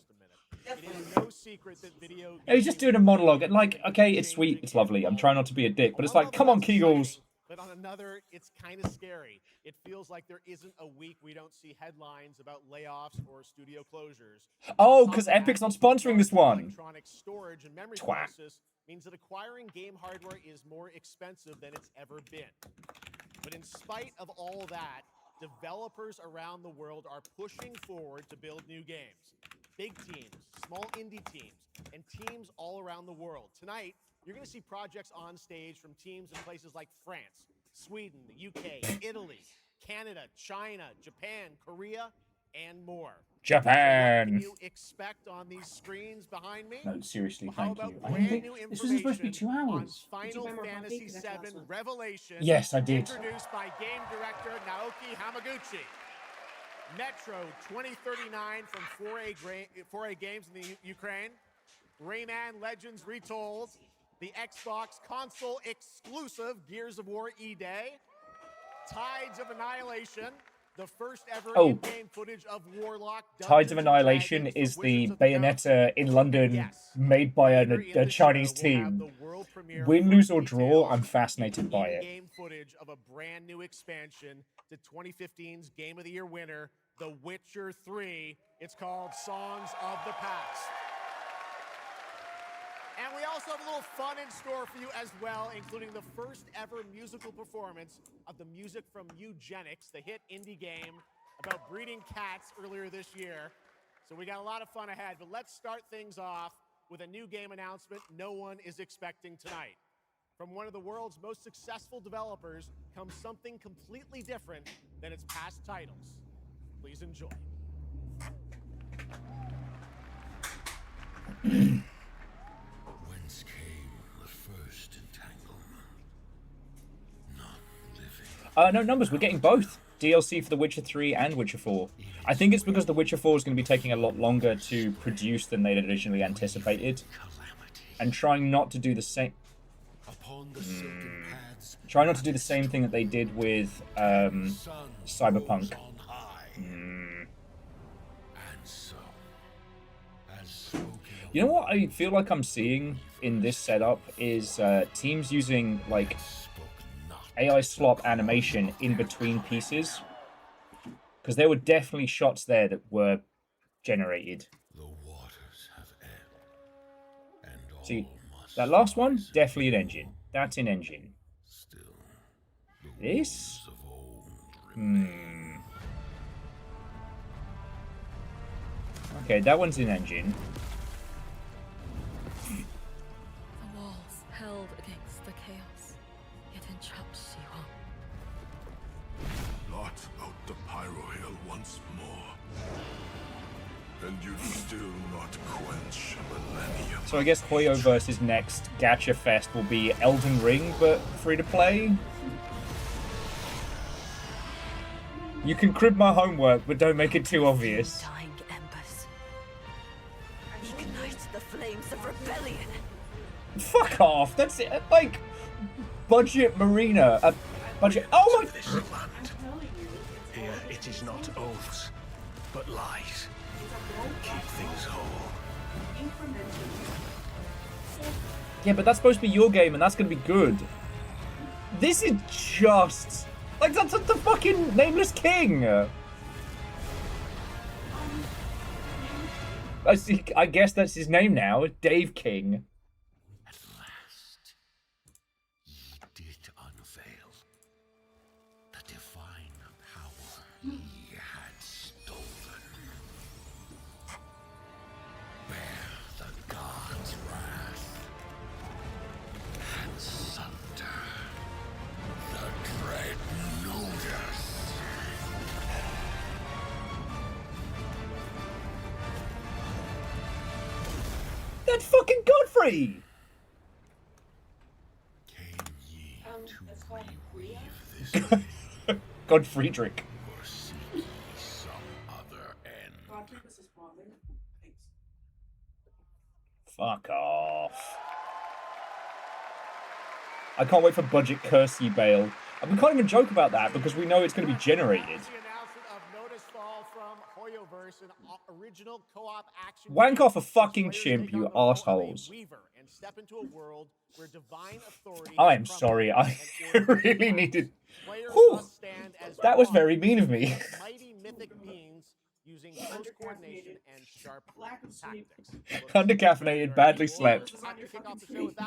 He's just doing a monologue, and like, okay, it's sweet, it's lovely. I'm trying not to be a dick, but it's like, come on, Kegels. But on another, it's kind of scary. It feels like there isn't a week we don't see headlines about layoffs or studio closures. Oh, because Epic's not sponsoring this one. Electronic storage and memory Twat. process means that acquiring game hardware is more expensive than it's ever been. But in spite of all that, developers around the world are pushing forward to build new games. Big teams, small indie teams, and teams all around the world. Tonight, you're going to see projects on stage from teams in places like France, Sweden, the UK, Italy, Canada, China, Japan, Korea, and more. Japan. So what can you expect on these screens behind me? No, seriously, Well, thank you. I brand didn't new think this was supposed to be 2 information hours. on Final Fantasy VII Revelation. Yes, I did. Introduced by game director Naoki Hamaguchi. Metro 2039 from 4A Games in the Ukraine. Rayman Legends Retold. The Xbox console exclusive Gears of War E-Day. Tides of Annihilation. The first ever in-game footage of Warlock. Tides of Annihilation is the Bayonetta in London made by a Chinese team. Win, lose, or draw, I'm fascinated by it. Game footage of a brand new expansion to 2015's Game of the Year winner, The Witcher 3. It's called Songs of the Past. And we also have a little fun in store for you as well, including the first ever musical performance of the music from Eugenics, the hit indie game about breeding cats earlier this year. So we got a lot of fun ahead, but let's start things off with a new game announcement no one is expecting tonight. From one of the world's most successful developers comes something completely different than its past titles. Please enjoy. Whence came the first entanglement? Not living. No, numbers, we're getting both. DLC for The Witcher 3 and Witcher 4. I think it's because The Witcher 4 is going to be taking a lot longer to produce than they'd originally anticipated. And trying not to do the same... Try not to do the same thing that they did with Cyberpunk. You know what I feel like I'm seeing in this setup is teams using like AI slop animation in between pieces. Because there were definitely shots there that were generated. See, that last one, definitely an engine. That's in engine. This? Okay, that one's in engine. The walls held against the chaos, yet entrapped Shiwan. Blot out the Pyro Hill once more, and you'd still not quench a millennium. So I guess Hoyo versus next Gacha Fest will be Elden Ring, but free to play. You can crib my homework, but don't make it too obvious. Dying embers. Ignite the flames of rebellion. Fuck off! That's it. Like, budget marina. A budget. Oh my. This land. Here it is not oaths, but lies. Keep things whole. Yeah, but that's supposed to be your game, and that's gonna be good. This is just like that's the fucking Nameless King. I see. I guess that's his name now, Dave King. At last, ye did unveil the divine power ye had stolen. Bear the god's wrath and sunder the dread Ludus. That's fucking Godfrey! Came ye to weave this day, Godfriedrich. or seek ye some other end? Fuck off. I can't wait for Budget Curse You Bale. And we can't even joke about that because we know it's going to be generated. Wank off a fucking chimp, you assholes. I'm sorry, I really needed... Whew. That was very mean of me. Using close coordination and sharp tactics. Undercaffeinated, badly slept.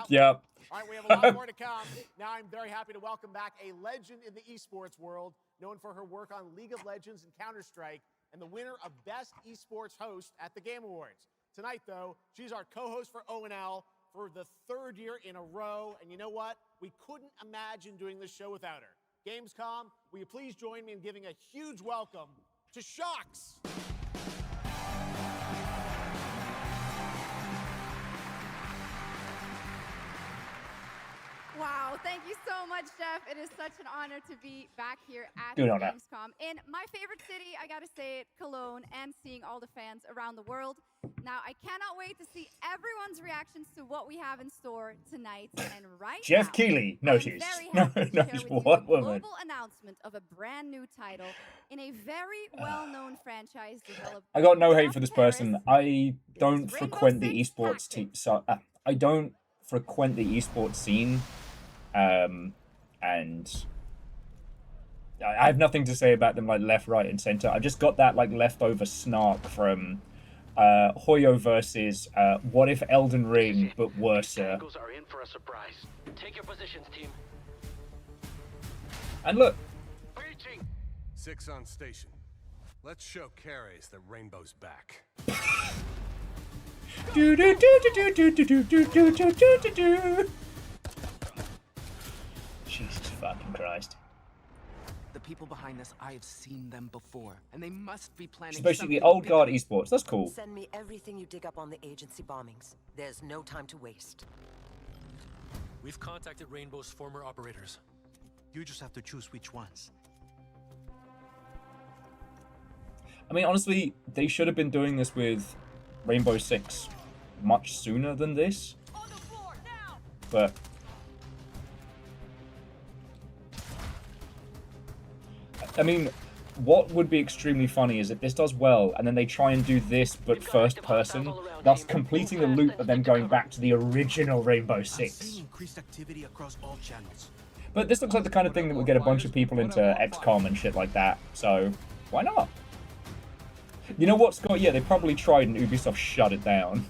Yep. All right, we have a lot more to come. Now I'm very happy to welcome back a legend in the esports world, known for her work on League of Legends and Counter-Strike, and the winner of Best Esports Host at the Game Awards. Tonight, though, she's our co-host for ONL for the 3rd year in a row, and you know what? We couldn't imagine doing this show without her. Gamescom, will you please join me in giving a huge welcome to Shocks? Wow, thank you so much, Jeff. It is such an honor to be back here at Good honor. Gamescom. In my favorite city, I gotta say it, Cologne, and seeing all the fans around the world. Now, I cannot wait to see everyone's reactions to what we have in store tonight. And right Jeff now, Keighley I'm noticed. very happy to share with you What the woman? global announcement of a brand new title in a very well-known franchise developed I got no by hate for this person. I don't frequent the esports team, so I don't frequent the esports scene, and I have nothing to say about them like left, right, and center. I just got that like leftover snark from Hoyo versus What If Elden Ring, but worse. Tangles are in for a surprise. Take your positions, team. And look. 6 on station. Let's show Cares that Rainbow's back. Do do do do do do do do do do do do do. Jesus fucking Christ. The people behind this, I've seen them before, and they must be planning. It's basically old guard esports. That's cool. Send me everything you dig up on the agency bombings. There's no time to waste. We've contacted Rainbow's former operators. You just have to choose which ones. I mean, honestly, they should have been doing this with Rainbow Six much sooner than this. But I mean, what would be extremely funny is if this does well, and then they try and do this but first person, thus completing the loop of them going back to the original Rainbow Six. Increased activity across all channels. But this looks like the kind of thing that would get a bunch of people into XCOM and shit like that, so why not? You know what, Scott? Yeah, they probably tried and Ubisoft shut it down.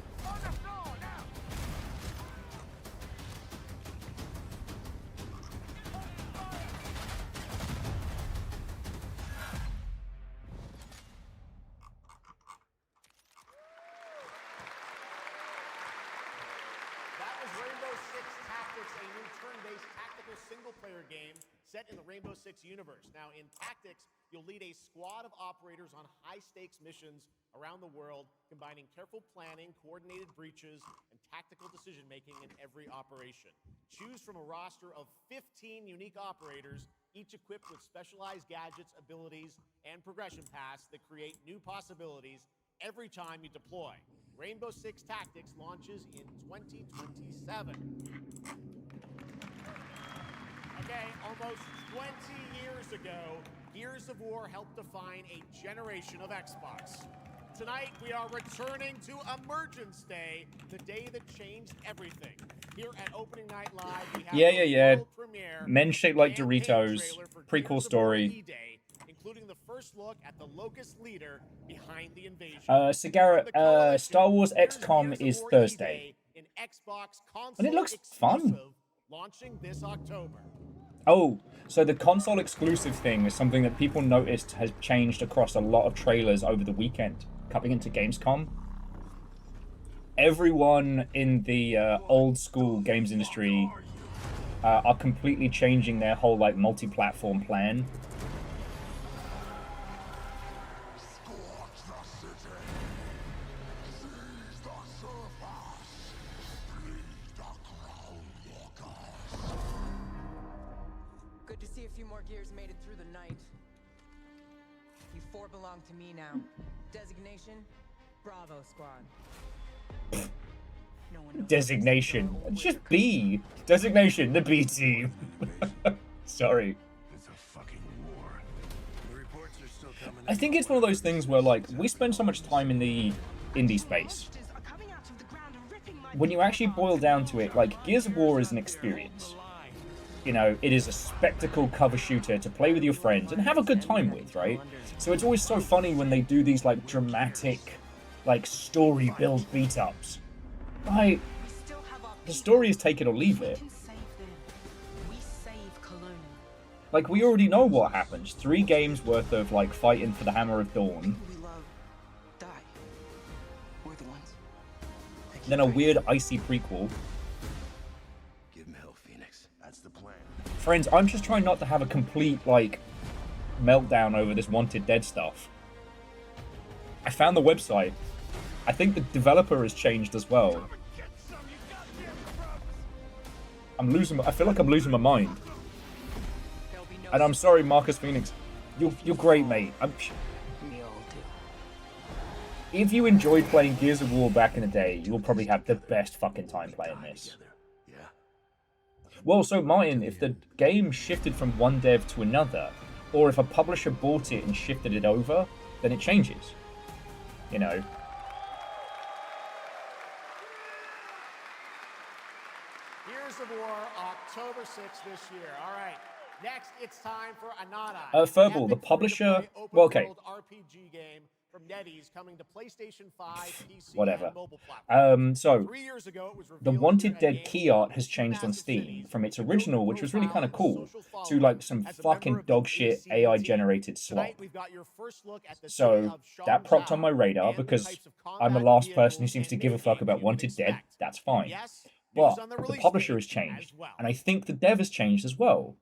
Set in the Rainbow Six universe. Now, in Tactics, you'll lead a squad of operators on high-stakes missions around the world, combining careful planning, coordinated breaches, and tactical decision-making in every operation. Choose from a roster of 15 unique operators, each equipped with specialized gadgets, abilities, and progression paths that create new possibilities every time you deploy. Rainbow Six Tactics launches in 2027. Almost 20 years ago, Gears of War helped define a generation of Xbox. Tonight, we are returning to Emergence Day, the day that changed everything. Here at Opening Night Live, we have the world premiere Men shaped like campaign Doritos. trailer for Pretty cool Gears of War story. E-Day, including the first look at the Locust leader behind the invasion. Sagara, Star Wars XCOM is Thursday. An Xbox console And it looks fun. Launching this October. Oh, so the console exclusive thing is something that people noticed has changed across a lot of trailers over the weekend, coming into Gamescom. Everyone in the old school games industry are completely changing their whole like multi-platform plan. Good to see a few more gears made it through the night. You four belong to me now. Designation, Bravo Squad. No one knows. Designation. It's just B. Designation, the B team. Sorry. It's a fucking war. The reports are still coming. I think it's one of those things where, like, we spend so much time in the indie space. When you actually boil down to it, like, Gears of War is an experience. You know, it is a spectacle cover shooter to play with your friends and have a good time with, right? So it's always so funny when they do these, like, dramatic, like, story build beat-ups. Like, the story is take it or leave it. Like, we already know what happens. 3 games worth of, like, fighting for the Hammer of Dawn. Then a weird, icy prequel. Give him hell, Phoenix. That's the plan. Friends, I'm just trying not to have a complete, like, meltdown over this Wanted Dead stuff. I found the website. I think the developer has changed as well. I feel like I'm losing my mind. And I'm sorry, Marcus Phoenix. You're great, mate. If you enjoyed playing Gears of War back in the day, you will probably have the best fucking time playing this. Well, so Martin, if the game shifted from one dev to another, or if a publisher bought it and shifted it over, then it changes. You know. Gears of War, October 6th this year. All right. Next, it's time for Anana. Furball, the publisher. Well, okay. RPG game from NetEase coming to PlayStation 5, PC, Whatever. and mobile platforms. So 3 years ago, it was the revealed Wanted here at Dead key art has changed on Steam from its original, which was really kind of cool, to like some fucking dog shit AI generated slop. So that propped on my radar because I'm the last person who seems to give a fuck about Wanted Dead. That's fine. But the publisher has changed, and I think the dev has changed as well.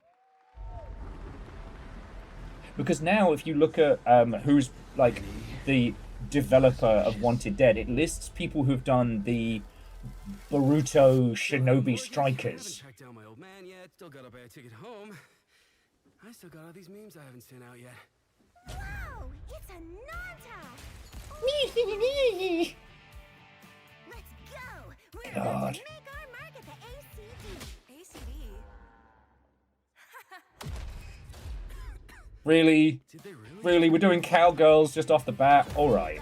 Because now, if you look at who's like the developer of Wanted Dead, it lists people who've done the Boruto Shinobi Strikers. Tracked down my old man yet. Still gotta buy a ticket home. I still got all these memes I haven't sent out yet. Whoa! It's a Nanta! Let's go! We're about to make our mark at the ACD. ACD? Really? Really? We're doing cowgirls just off the bat? Alright.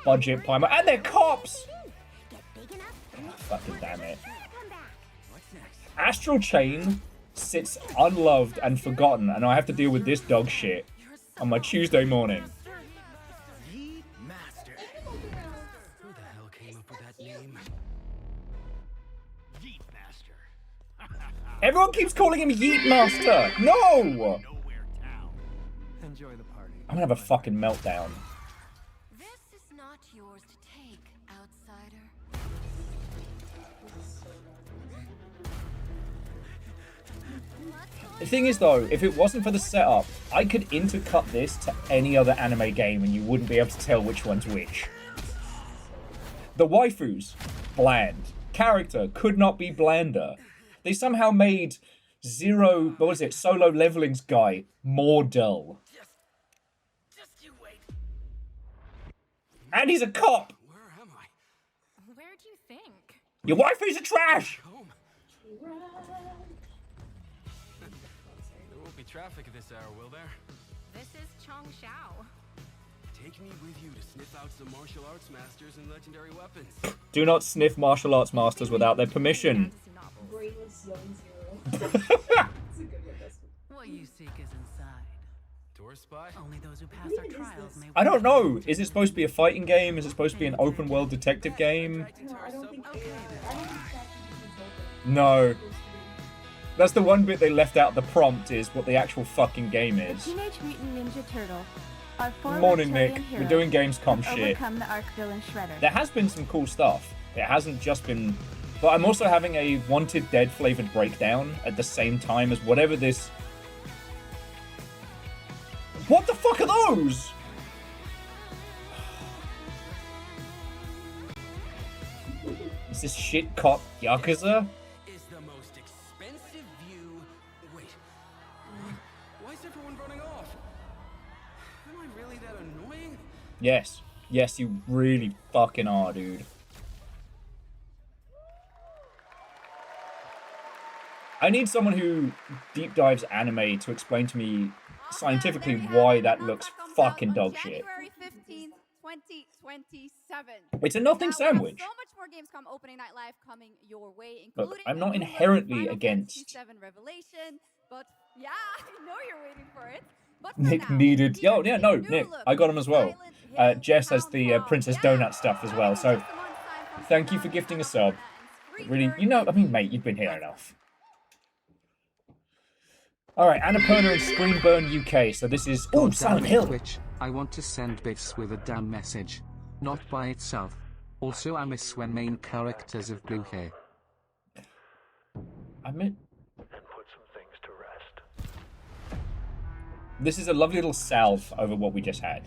Budget Primer. And they're cops! Oh, fucking damn it. Astral Chain sits unloved and forgotten, and I have to deal with this dog shit on my Tuesday morning. Master. Who the hell came up with that name? Yeet Master. Everyone keeps calling him Yeet Master! No! Enjoy the party. I'm gonna have a fucking meltdown. This is not yours to take, outsider. The thing is though, if it wasn't for the setup, I could intercut this to any other anime game and you wouldn't be able to tell which one's which. The waifus, bland. Character could not be blander. They somehow made Solo Leveling's guy more dull. Just you wait. And he's a cop! Where am I? Where do you think? Your waifus are trash! traffic at this hour, will there? This is Chong Shao. Take me with you to sniff out some martial arts masters and legendary weapons. Do not sniff martial arts masters without their permission. Brainless Young Zero. That's a good one. What you seek is inside. Tourist spy? Only those who pass our trials may. I don't know. Is it supposed to be a fighting game? Is it supposed to be an open world detective game? No, I don't think they are. I don't think No. That's the one bit they left out the prompt is what the actual fucking game is. Teenage Mutant Ninja Turtle. Our four Morning, Victorian Nick. heroes We're doing Gamescom have shit. overcome the Arc-villain Shredder. There has been some cool stuff. It hasn't just been... But I'm also having a Wanted Dead flavored breakdown at the same time as whatever this... What the fuck are those? Is this shit cop Yakuza? Is the most expensive view. Wait. Why is everyone running off? Am I really that annoying? Yes. Yes, you really fucking are, dude. I need someone who deep dives anime to explain to me scientifically why that looks fucking dog shit. January 15th, 2027. It's a nothing Now, we have sandwich. so much more Gamescom Opening Night Live coming your way, But including I'm not a new inherently Final against Fantasy VII Revelation. But yeah, I know you're waiting for it. But for Nick now, needed... here Oh, yeah, is no, a new Nick. look I got him as well. Silent Jess Hill has the Town Princess Hall. Donut stuff as well, so... Thank you for gifting a sub. Really, you know, I mean, mate, you've been here enough. Alright, Annapurna and Screenburn UK, so this is... Oh, God Silent damn it, Hill! Twitch, I want to send bits with a damn message. Not by itself. Also, I miss when main characters have blue hair. I meant... This is a lovely little salve over what we just had.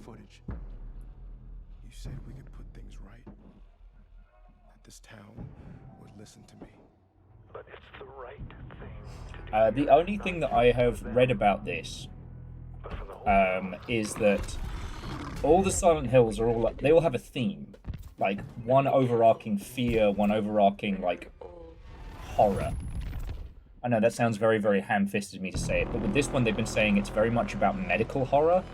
Footage. You said we could put things right. That this town would listen to me. But it's the right thing. The only thing that I have read about this is that all the Silent Hills are all... They all have a theme. Like, one overarching fear, one overarching, like, horror. I know that sounds very, very ham-fisted of me to say it, but with this one they've been saying it's very much about medical horror.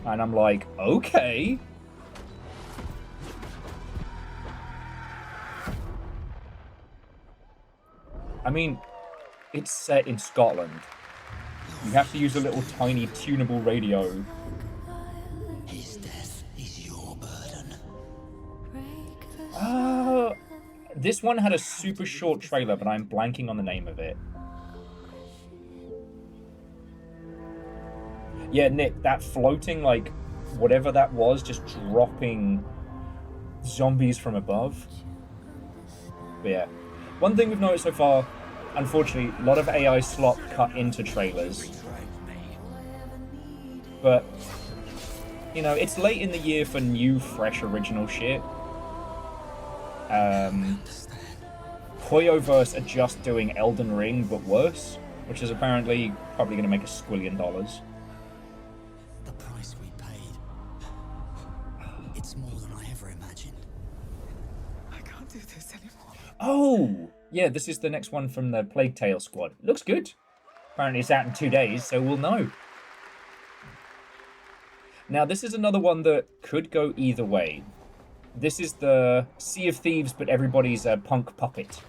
And I'm like, okay. I mean, it's set in Scotland. You have to use a little tiny tunable radio. His death is your burden. This one had a super short trailer, but I'm blanking on the name of it. Yeah, Nick, that floating, like, whatever that was, just dropping zombies from above. But yeah. One thing we've noticed so far, unfortunately, a lot of AI slop cut into trailers. But, you know, it's late in the year for new, fresh, original shit. Hoyoverse are just doing Elden Ring, but worse, which is apparently probably going to make $1 squillion. The price we paid. It's more than I ever imagined. I can't do this anymore. Oh! Yeah, this is the next one from the Plague Tale squad. Looks good. Apparently it's out in 2 days, so we'll know. Now, this is another one that could go either way. This is the Sea of Thieves, but everybody's a punk puppet.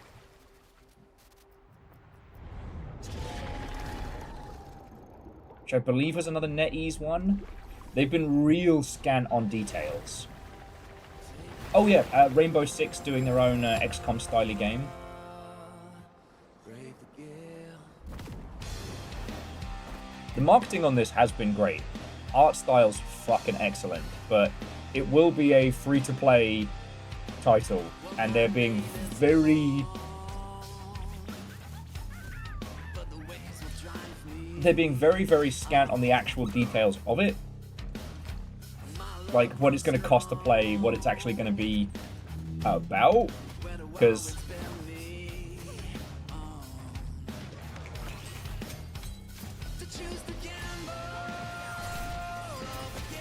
Which I believe was another NetEase one. They've been real scant on details. Oh yeah, Rainbow Six doing their own XCOM style game. The marketing on this has been great. Art style's fucking excellent, but it will be a free-to-play title, and they're being very... They're being very, very scant on the actual details of it. Like, what it's going to cost to play, what it's actually going to be about. Because...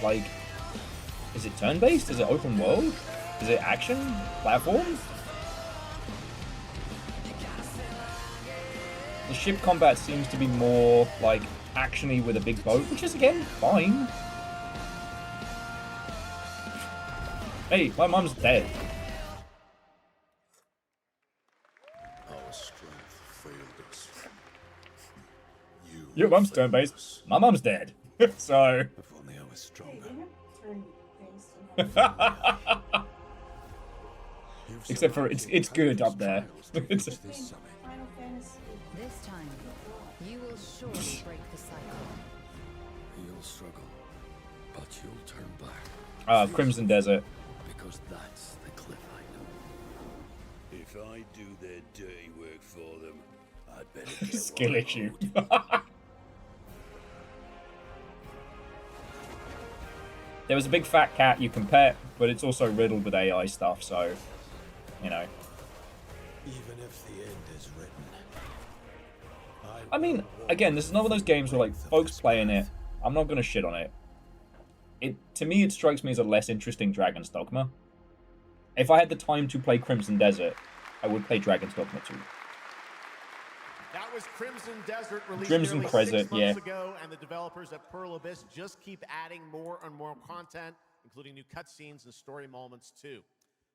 like, is it turn-based? Is it open world? Is it action? Platform? The ship combat seems to be more, like, actiony with a big boat, which is, again, fine. Hey, my mum's dead. Our strength failed us. Your mum's turn-based. My mum's dead. So... If only I was stronger. Except for it's good up there. This time, you will surely break the cycle. You'll struggle, but you'll turn back. Crimson Desert. Because that's the cliff I know. If I do their dirty work for them, I'd better get Skill issue. There was a big fat cat you can pet, but it's also riddled with AI stuff, so, you know. Even if the end is written. I mean, again, this is not one of those games where, like, folks playing it, I'm not going to shit on it. To me, it strikes me as a less interesting Dragon's Dogma. If I had the time to play Crimson Desert, I would play Dragon's Dogma 2. That was Crimson Desert, released Crimson nearly Crescent, 6 months yeah. ago, and the developers at Pearl Abyss just keep adding more and more content, including new cutscenes and story moments too.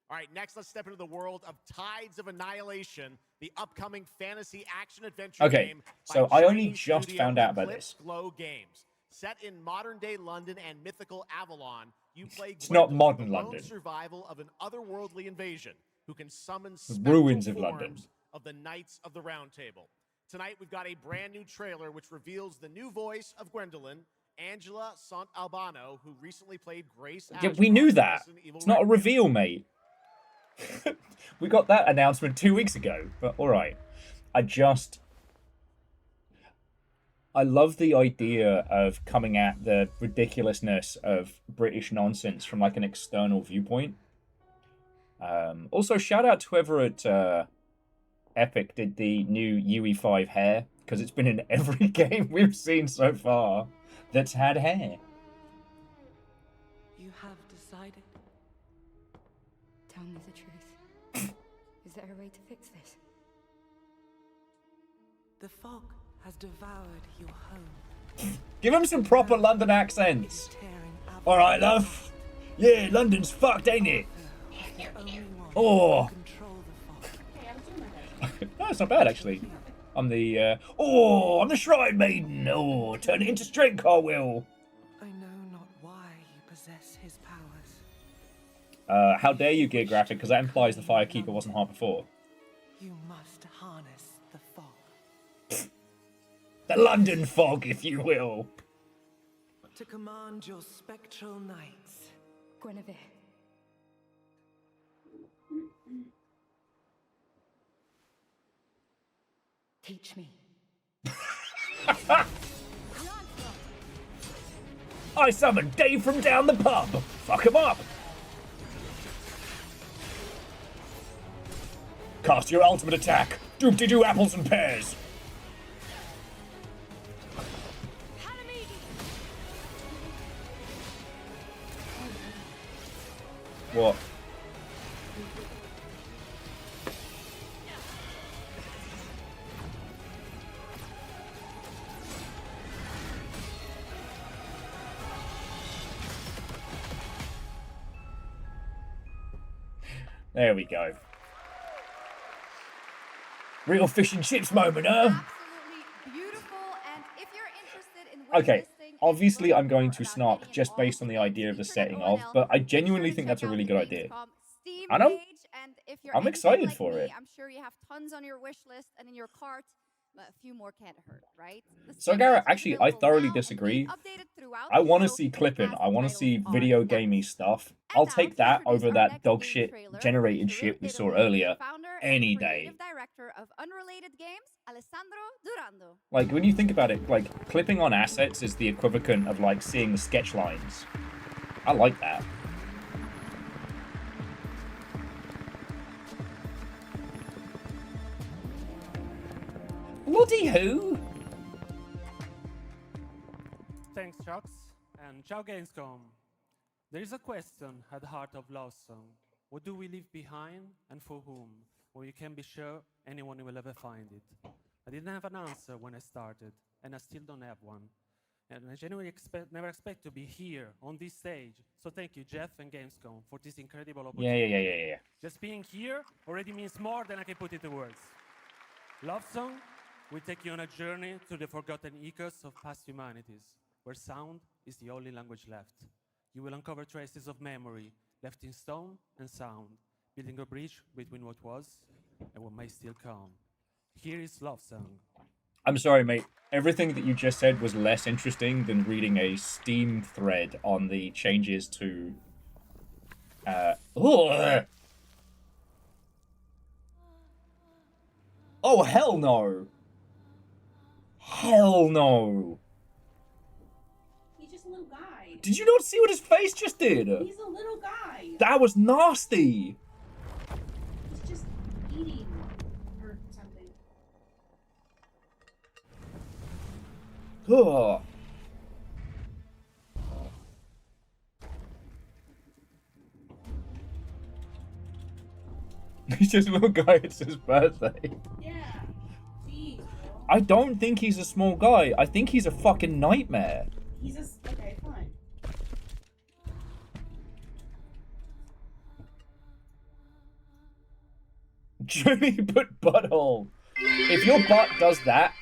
All right, next let's step into the world of Tides of Annihilation, the upcoming fantasy action-adventure game. So I only just found out about this. Glow Games. Set in modern-day London and mythical Avalon, you play It's not Gwendolyn, modern the lone London. survival of an otherworldly invasion who can summon Ruins spectral of London. forms of the Knights of the Round Table. Tonight, we've got a brand new trailer which reveals the new voice of Gwendolyn, Angela Sant Albano, who recently played Grace. Yeah, we knew that. It's not a reveal, mate. We got that announcement 2 weeks ago, but alright. I love the idea of coming at the ridiculousness of British nonsense from, like, an external viewpoint. Also, shout out to whoever at Epic did the new UE5 hair, because it's been in every game we've seen so far that's had hair. You have decided. Tell me the truth. Is there a way to fix this? The fog has devoured your home. Give him some proper London accents. Alright, love. Yeah, London's fucked, ain't it? Oh. No, it's not bad, actually. I'm the, I'm the Shrine Maiden. Oh, turn it into strength, Carwill. I know not why you possess his powers. How dare you, Gear Graphic, because that implies the Firekeeper wasn't hard before. You must harness the fog. The London fog, if you will. To command your spectral knights. Guinevere. Teach me. I summoned Dave from down the pub. Fuck him up. Cast your ultimate attack. Doop-de-doo apples and pears. What? There we go. Real fish and chips moment, huh? Absolutely beautiful, and if you're interested in Okay, obviously I'm going to snark just based on the idea of the setting of, but I genuinely think that's a really good idea. Steam And page, and if you're I'm anything excited like for me, it. I'm sure you have tons on your wish list and in your cart, but a few more can't hurt, right? The So Steam Garrett, page is actually, I available thoroughly now and being disagree. updated throughout I the want to show, see and it clipping. has I want to titles see are video next. gamey stuff. I'll take that over that dog shit generated shit we saw earlier any day. Creative director of Unrelated Games, Alessandro Durando. Like, when you think about it, like, clipping on assets is the equivalent of, like, seeing the sketch lines. I like that. Bloody who? Thanks, Chucks, and ciao Gamescom. There is a question at the heart of Lost Song. What do we leave behind and for whom? Or you can be sure anyone will ever find it. I didn't have an answer when I started, and I still don't have one. And I genuinely never expect to be here on this stage. So thank you, Jeff and Gamescom, for this incredible opportunity. Yeah. Just being here already means more than I can put into words. Love Song will take you on a journey through the forgotten echoes of past humanities, where sound is the only language left. You will uncover traces of memory left in stone and sound, building a bridge between what was and what may still come. Here is Love Song. I'm sorry, mate. Everything that you just said was less interesting than reading a Steam thread on the changes to... Oh, hell no! Hell no! He's just a little guy. Did you not see what his face just did? He's a little guy. That was nasty! He's just eating or something. Ugh. He's just a little guy, it's his birthday. Yeah. Jeez, bro. I don't think he's a small guy. I think he's a fucking nightmare. He's a... Okay, fine. Jimmy put butthole. If your butt does that,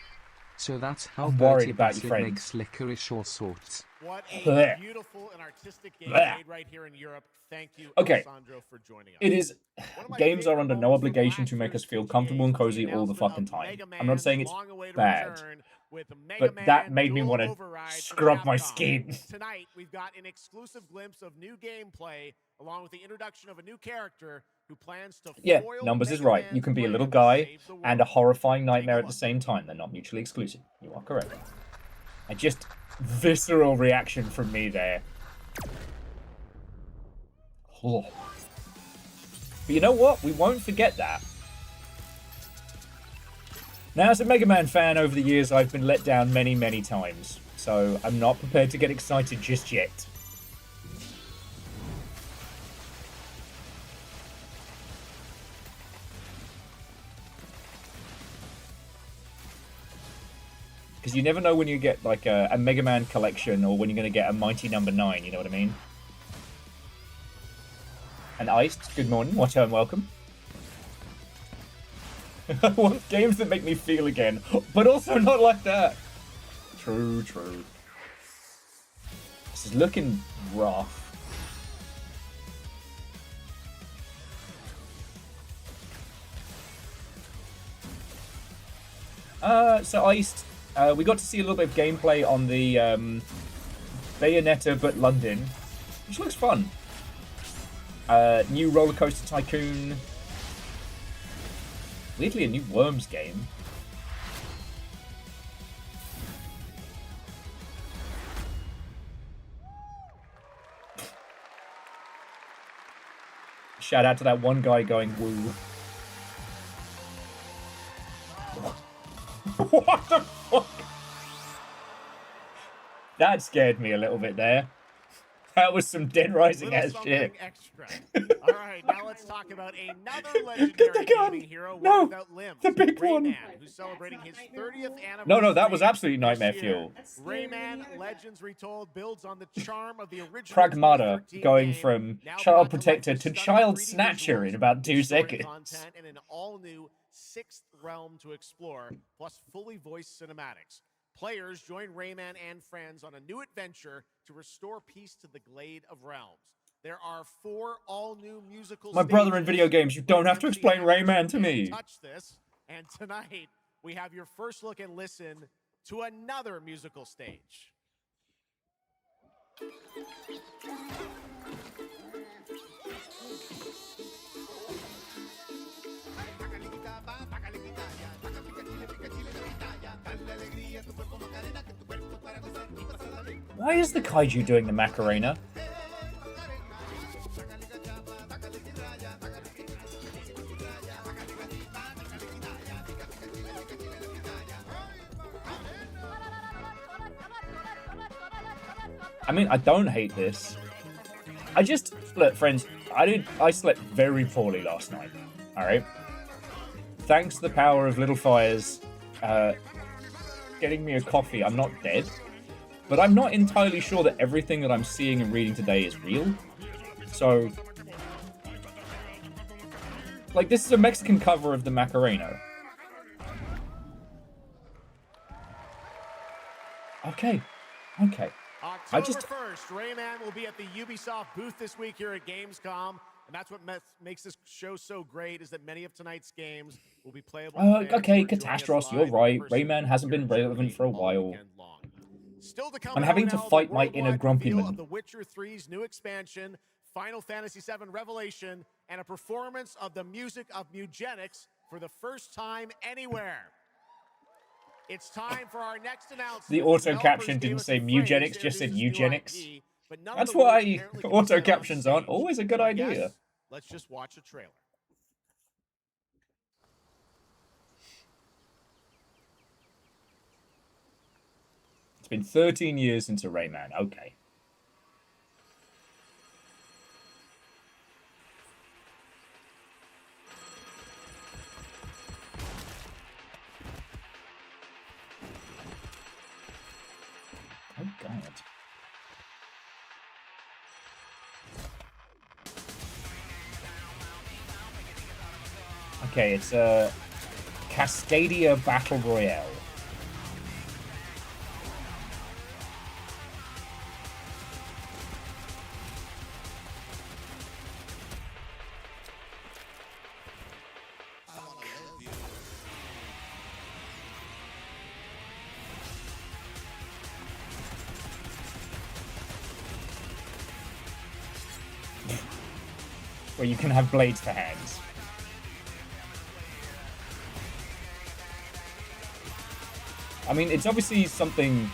so that's how I'm worried Bertie about your Bassett friends. makes licorice all sorts. What a Blech. beautiful and artistic game Blech. made right here in Europe. Thank you, Okay. Alessandro, for joining us. It is. One of my Games are favorite under no moments from obligation last to make year's us feel PGA comfortable and was the cozy all the announcement fucking of time. Mega I'm not Man's saying it's long-awaited bad, return with the Mega but that Man made me Dual want to Override from scrub my Capcom. skin. Tonight, we've got an exclusive glimpse of new gameplay, along with the introduction of a new character who plans to Yeah, foil Numbers is Mega right. Man's You can be a plan little to guy save the and a world. horrifying nightmare at the same time. They're not mutually exclusive. You are correct. And just visceral reaction from me there. Oh. But you know what? We won't forget that. Now, as a Mega Man fan over the years, I've been let down many, many times. So I'm not prepared to get excited just yet. Because you never know when you get like a Mega Man collection or when you're going to get a Mighty Number 9, you know what I mean? And Iced, good morning, watch and welcome. I want games that make me feel again, but also not like that. True. This is looking rough. So Iced, we got to see a little bit of gameplay on the Bayonetta but London, which looks fun. New Roller Coaster Tycoon. Weirdly, a new Worms game. Shout out to that one guy going woo. What the fuck? That scared me a little bit there. That was some Dead Rising ass shit. Extra. All right, now let's talk about another legendary gaming hero, one without limbs. The big one. Rayman, who's celebrating his 30th anniversary. No, that was absolutely Nightmare Fuel. Rayman Legends Retold builds on the charm of the original Pragmata 2013 going game, from now child brought to life protector with to stunning child 3D snatcher visuals, in about 2 new story seconds. content, and an all-new 6th realm to explore, plus fully voiced cinematics. Players join Rayman and friends on a new adventure to restore peace to the Glade of Realms. There are 4 all-new musical My brother in stages video games, you don't have to MC explain Hammers Rayman to can't me. Touch this, and tonight we have your first look and listen to another musical stage. Why is the kaiju doing the Macarena? I mean, I don't hate this. I just look, friends. I slept very poorly last night. All right. Thanks to the power of little fires getting me a coffee. I'm not dead. But I'm not entirely sure that everything that I'm seeing and reading today is real. So, like, this is a Mexican cover of the Macarena. Okay. October 1st, Rayman will be at the Ubisoft booth this week here at Gamescom, and that's what makes this show so great, is that many of tonight's games will be playable. Okay, Catastros, you're right. Rayman hasn't been relevant for a while. Still to come, I'm having to fight my inner grumpy reveal man. of The Witcher 3's new expansion, Final Fantasy VII Revelation, and a performance of the music of Mugenics for the first time anywhere. It's time for our next announcement. The auto caption didn't say Mugenics, just said eugenics. That's why auto captions aren't always a good idea. Let's just watch a trailer. It's been 13 years since a Rayman. Okay. Oh, God. Okay, it's a Cascadia Battle Royale. Where you can have blades for hands. I mean, it's obviously something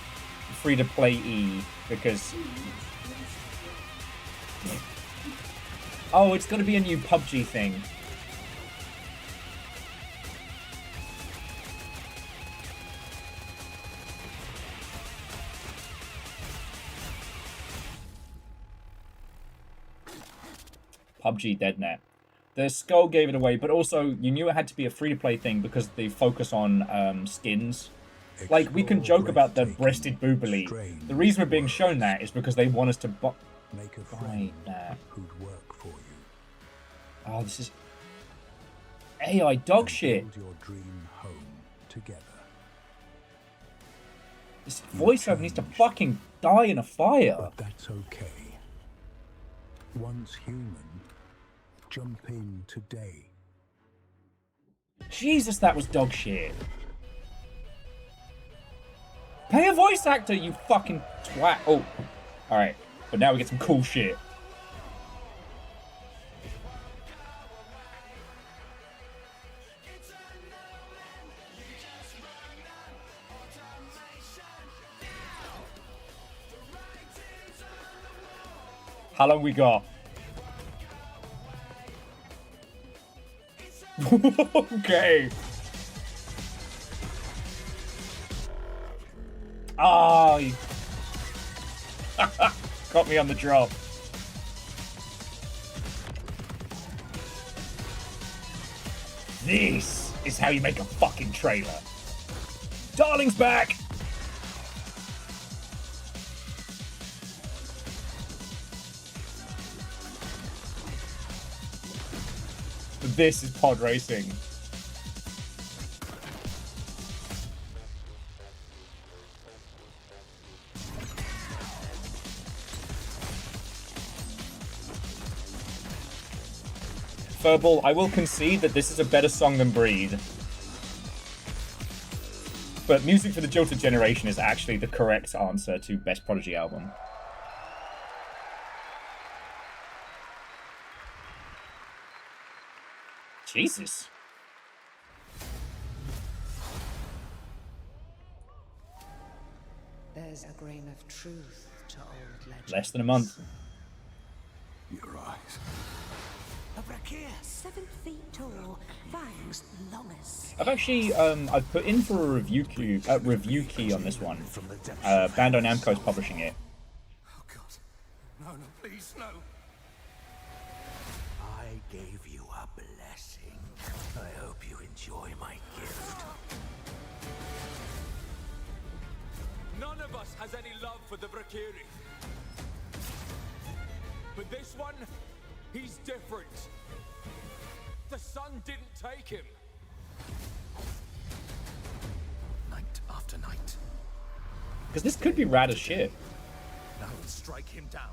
free-to-play-y, because... Oh, it's gonna be a new PUBG thing. PUBG DeadNet. The Skull gave it away, but also you knew it had to be a free-to-play thing because they focus on skins. Like, we can joke about the breasted boobily. The reason we're being shown that is because they want us to buy that. Oh, this is AI dog shit. This voiceover needs to fucking die in a fire. But that's okay. Once human, jump in today. Jesus, that was dog shit. Pay a voice actor, you fucking twat. Oh, alright. But now we get some cool shit. How long we got? Okay. Oh, you... got me on the drop. This is how you make a fucking trailer. Darling's back! This is pod racing. Furball, I will concede that this is a better song than Breed. But Music for the Jilted Generation is actually the correct answer to Best Prodigy album. Jesus. There's a grain of truth to old legends. Less than a month. Your eyes. A brachia, 7 feet tall, fangs longest. I've actually I've put in for a review key on this one. Bandai Namco's publishing it. Oh God. No, please, no. I gave you a blessing. I hope you enjoy my gift. of us has any love for the Valkyrie. But this one, he's different. The sun didn't take him. Night after night. Because this could be rad as shit. Now strike him down.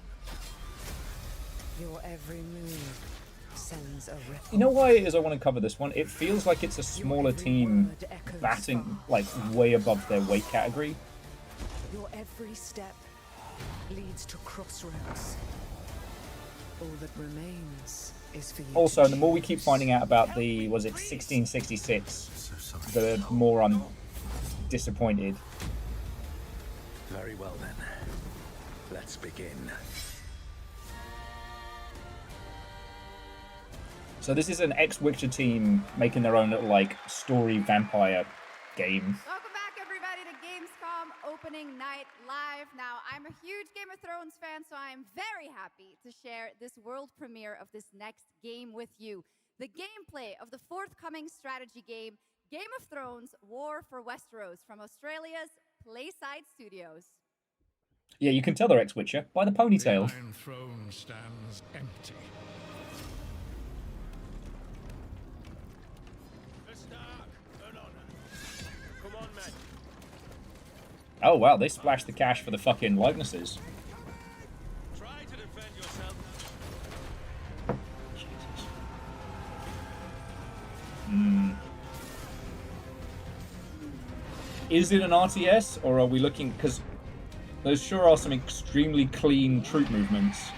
Your every move sends a ripple. You know why it is I want to cover this one? It feels like it's a smaller team batting like way above their weight category. Your every step leads to crossroads. All that remains is for you. Also, the more we keep finding out about the, was it 1666, the more I'm disappointed. Very well then. Let's begin. So this is an ex-Witcher team making their own little like story vampire game. Welcome back, everybody, to Gamescom opening night live. Now, I'm a huge Game of Thrones fan, so I am very happy to share this world premiere of this next game with you. The gameplay of the forthcoming strategy game, Game of Thrones: War for Westeros, from Australia's Playside Studios. Yeah, you can tell they're ex-Witcher by the ponytail. The Iron Throne stands empty. Come on, man. Oh wow, they splashed the cash for the fucking likenesses. Try to defend yourself. Is it an RTS, or are we looking... Because those sure are some extremely clean troop movements.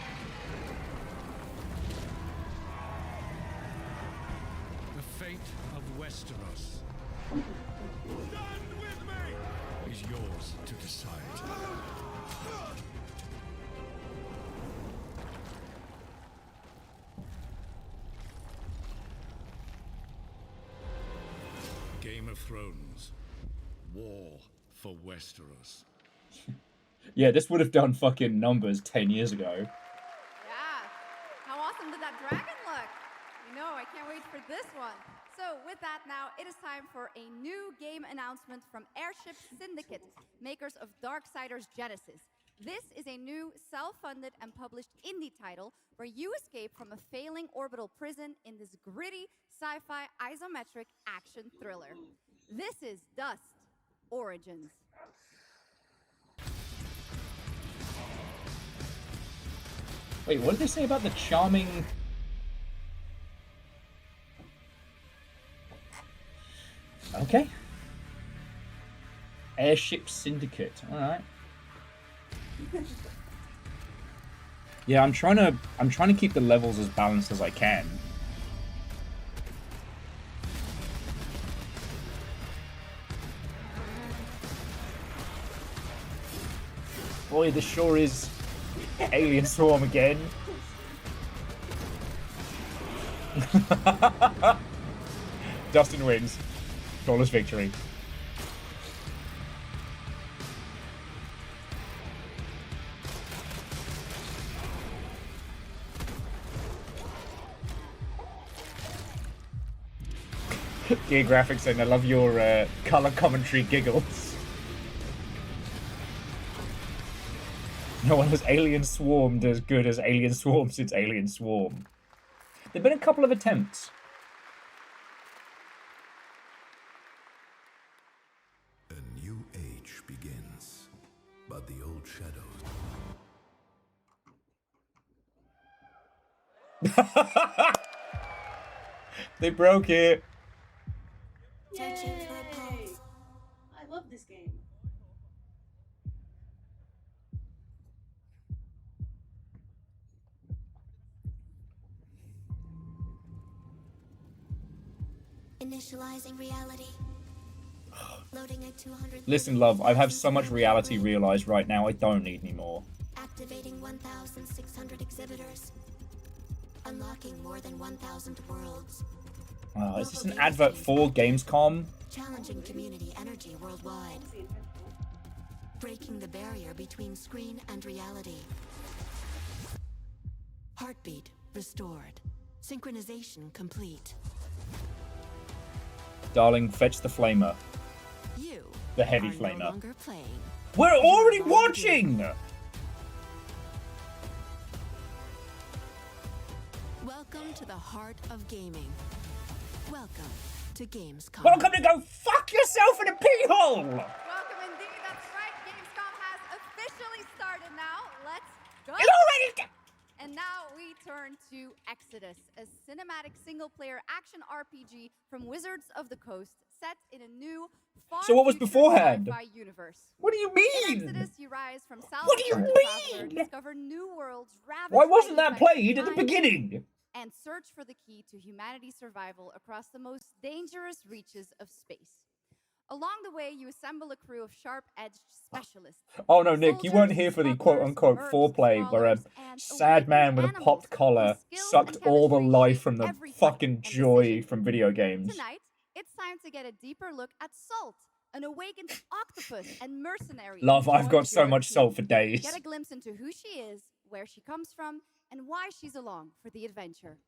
The fate of Westeros is yours to decide. Game of Thrones. War for Westeros. Yeah, this would have done fucking numbers 10 years ago. Yeah. How awesome did that dragon look? You know, I can't wait for this one. So with that now, it is time for a new game announcement from Airship Syndicate, makers of Darksiders Genesis. This is a new self-funded and published indie title where you escape from a failing orbital prison in this gritty sci-fi isometric action thriller. This is Dust Origins. Wait, what did they say about the charming... Okay. Airship Syndicate. Alright. Yeah, I'm trying to keep the levels as balanced as I can. Boy, this sure is Alien Swarm again. Dustin wins. Flawless victory. Geographics saying I love your color commentary giggles. No one has Alien Swarmed as good as Alien Swarm since Alien Swarm. There've been a couple of attempts. A new age begins, but the old shadows. They broke it. Yay! I love this game. Initializing reality. Loading at 200. Listen, love, I have so much reality realized right now, I don't need any more. Activating 1,600 exhibitors. Unlocking more than 1,000 worlds. Is this an advert for Gamescom? Challenging community energy worldwide. Breaking the barrier between screen and reality. Heartbeat restored. Synchronization complete. Darling, fetch the flamer. You the heavy are flamer. No longer playing. We're already watching! Welcome to the heart of gaming. Welcome to Gamescom. Welcome to go fuck yourself in a pee hole! Welcome indeed, that's right. Gamescom has officially started now. Let's go. It's already... And now we turn to Exodus, a cinematic single-player action RPG from Wizards of the Coast, set in a new, far So what was beforehand? sci-fi universe. What do you mean? In Exodus, you rise from south What do you to mean? discover new worlds ravaged Why by wasn't the that effects of played at the time, beginning? and search for the key to humanity's survival across the most dangerous reaches of space. Along the way, you assemble a crew of sharp-edged specialists. Oh no, Nick, you weren't here for the quote-unquote foreplay where a sad man with a popped collar sucked all the life from the fucking joy from video games. Tonight, it's time to get a deeper look at Salt, an awakened octopus and mercenary. Love, I've got so much salt for days. Get a glimpse into who she is, where she comes from, and why she's along for the adventure.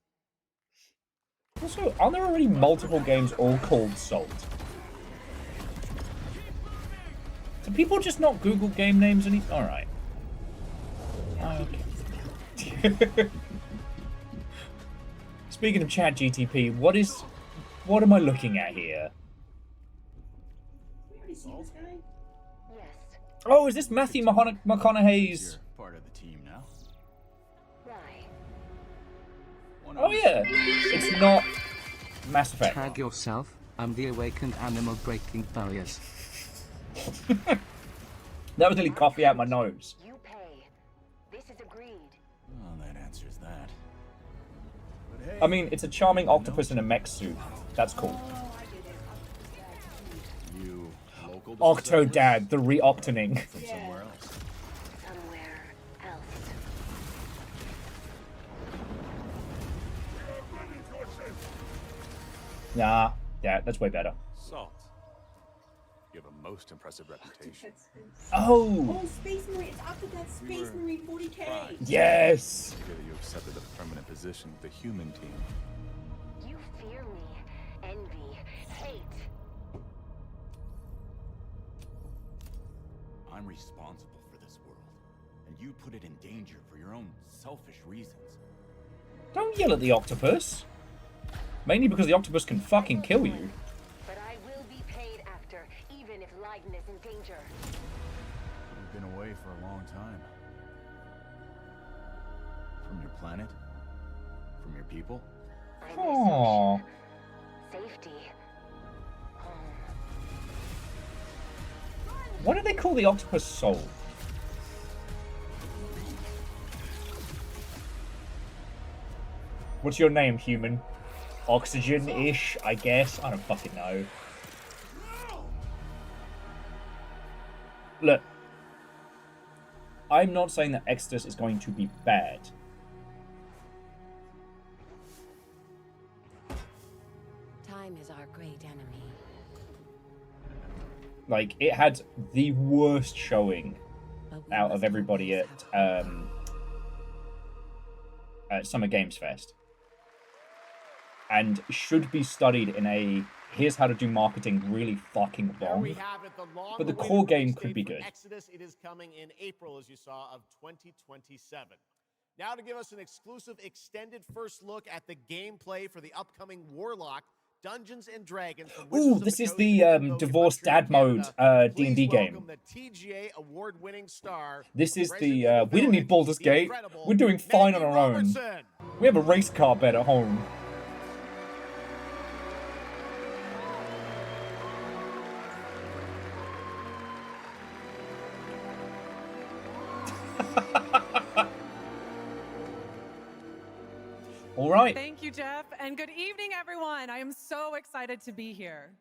Also, aren't there already multiple games all called Salt? Do people just not Google game names any? All right. Okay. Speaking of ChatGTP, what am I looking at here? Oh, is this Matthew McConaughey's? Part of the team now. Oh yeah, it's not Mass Effect. Tag yourself. I'm the awakened animal breaking barriers. That was nearly coffee out my nose. You pay. This is agreed. Well, that answers that. But hey, I mean, it's a charming octopus in a mech suit. That's cool. You local to Octodad, the reoctoning. from somewhere else. Somewhere else. Nah, yeah, that's way better. Salt. You have a most impressive reputation. Oh! Oh, Space Marine. It's Octodad Space Marine 40K. Yes! Together you accepted a permanent position with the human team. You fear me, envy, hate. I'm responsible for this world, and you put it in danger for your own selfish reasons. Don't yell at the octopus. Mainly because the octopus can fucking kill you. But I will be paid after, even if Leiden is in danger. You've been away for a long time. From your planet? From your people? Aww. Safety. Why do they call the octopus Soul? What's your name, human? Oxygen-ish, I guess. I don't fucking know. Look. I'm not saying that Exodus is going to be bad. Time is our great enemy. Like, it had the worst showing out of everybody at Summer Games Fest. And should be studied in a here's how to do marketing really fucking wrong. But the core game could be good. Exodus, it is coming in April, as you saw, of 2027. Now to give us an exclusive extended first look at the gameplay for the upcoming Warlock Dungeons and Dragons. Ooh, this is the divorced dad mode D&D game. The TGA award-winning star. This is the we didn't need Baldur's Gate. We're doing fine on our own. We have a race car bed at home. All right. Thank you, Jeff, and good evening, everyone. I am so excited to be here.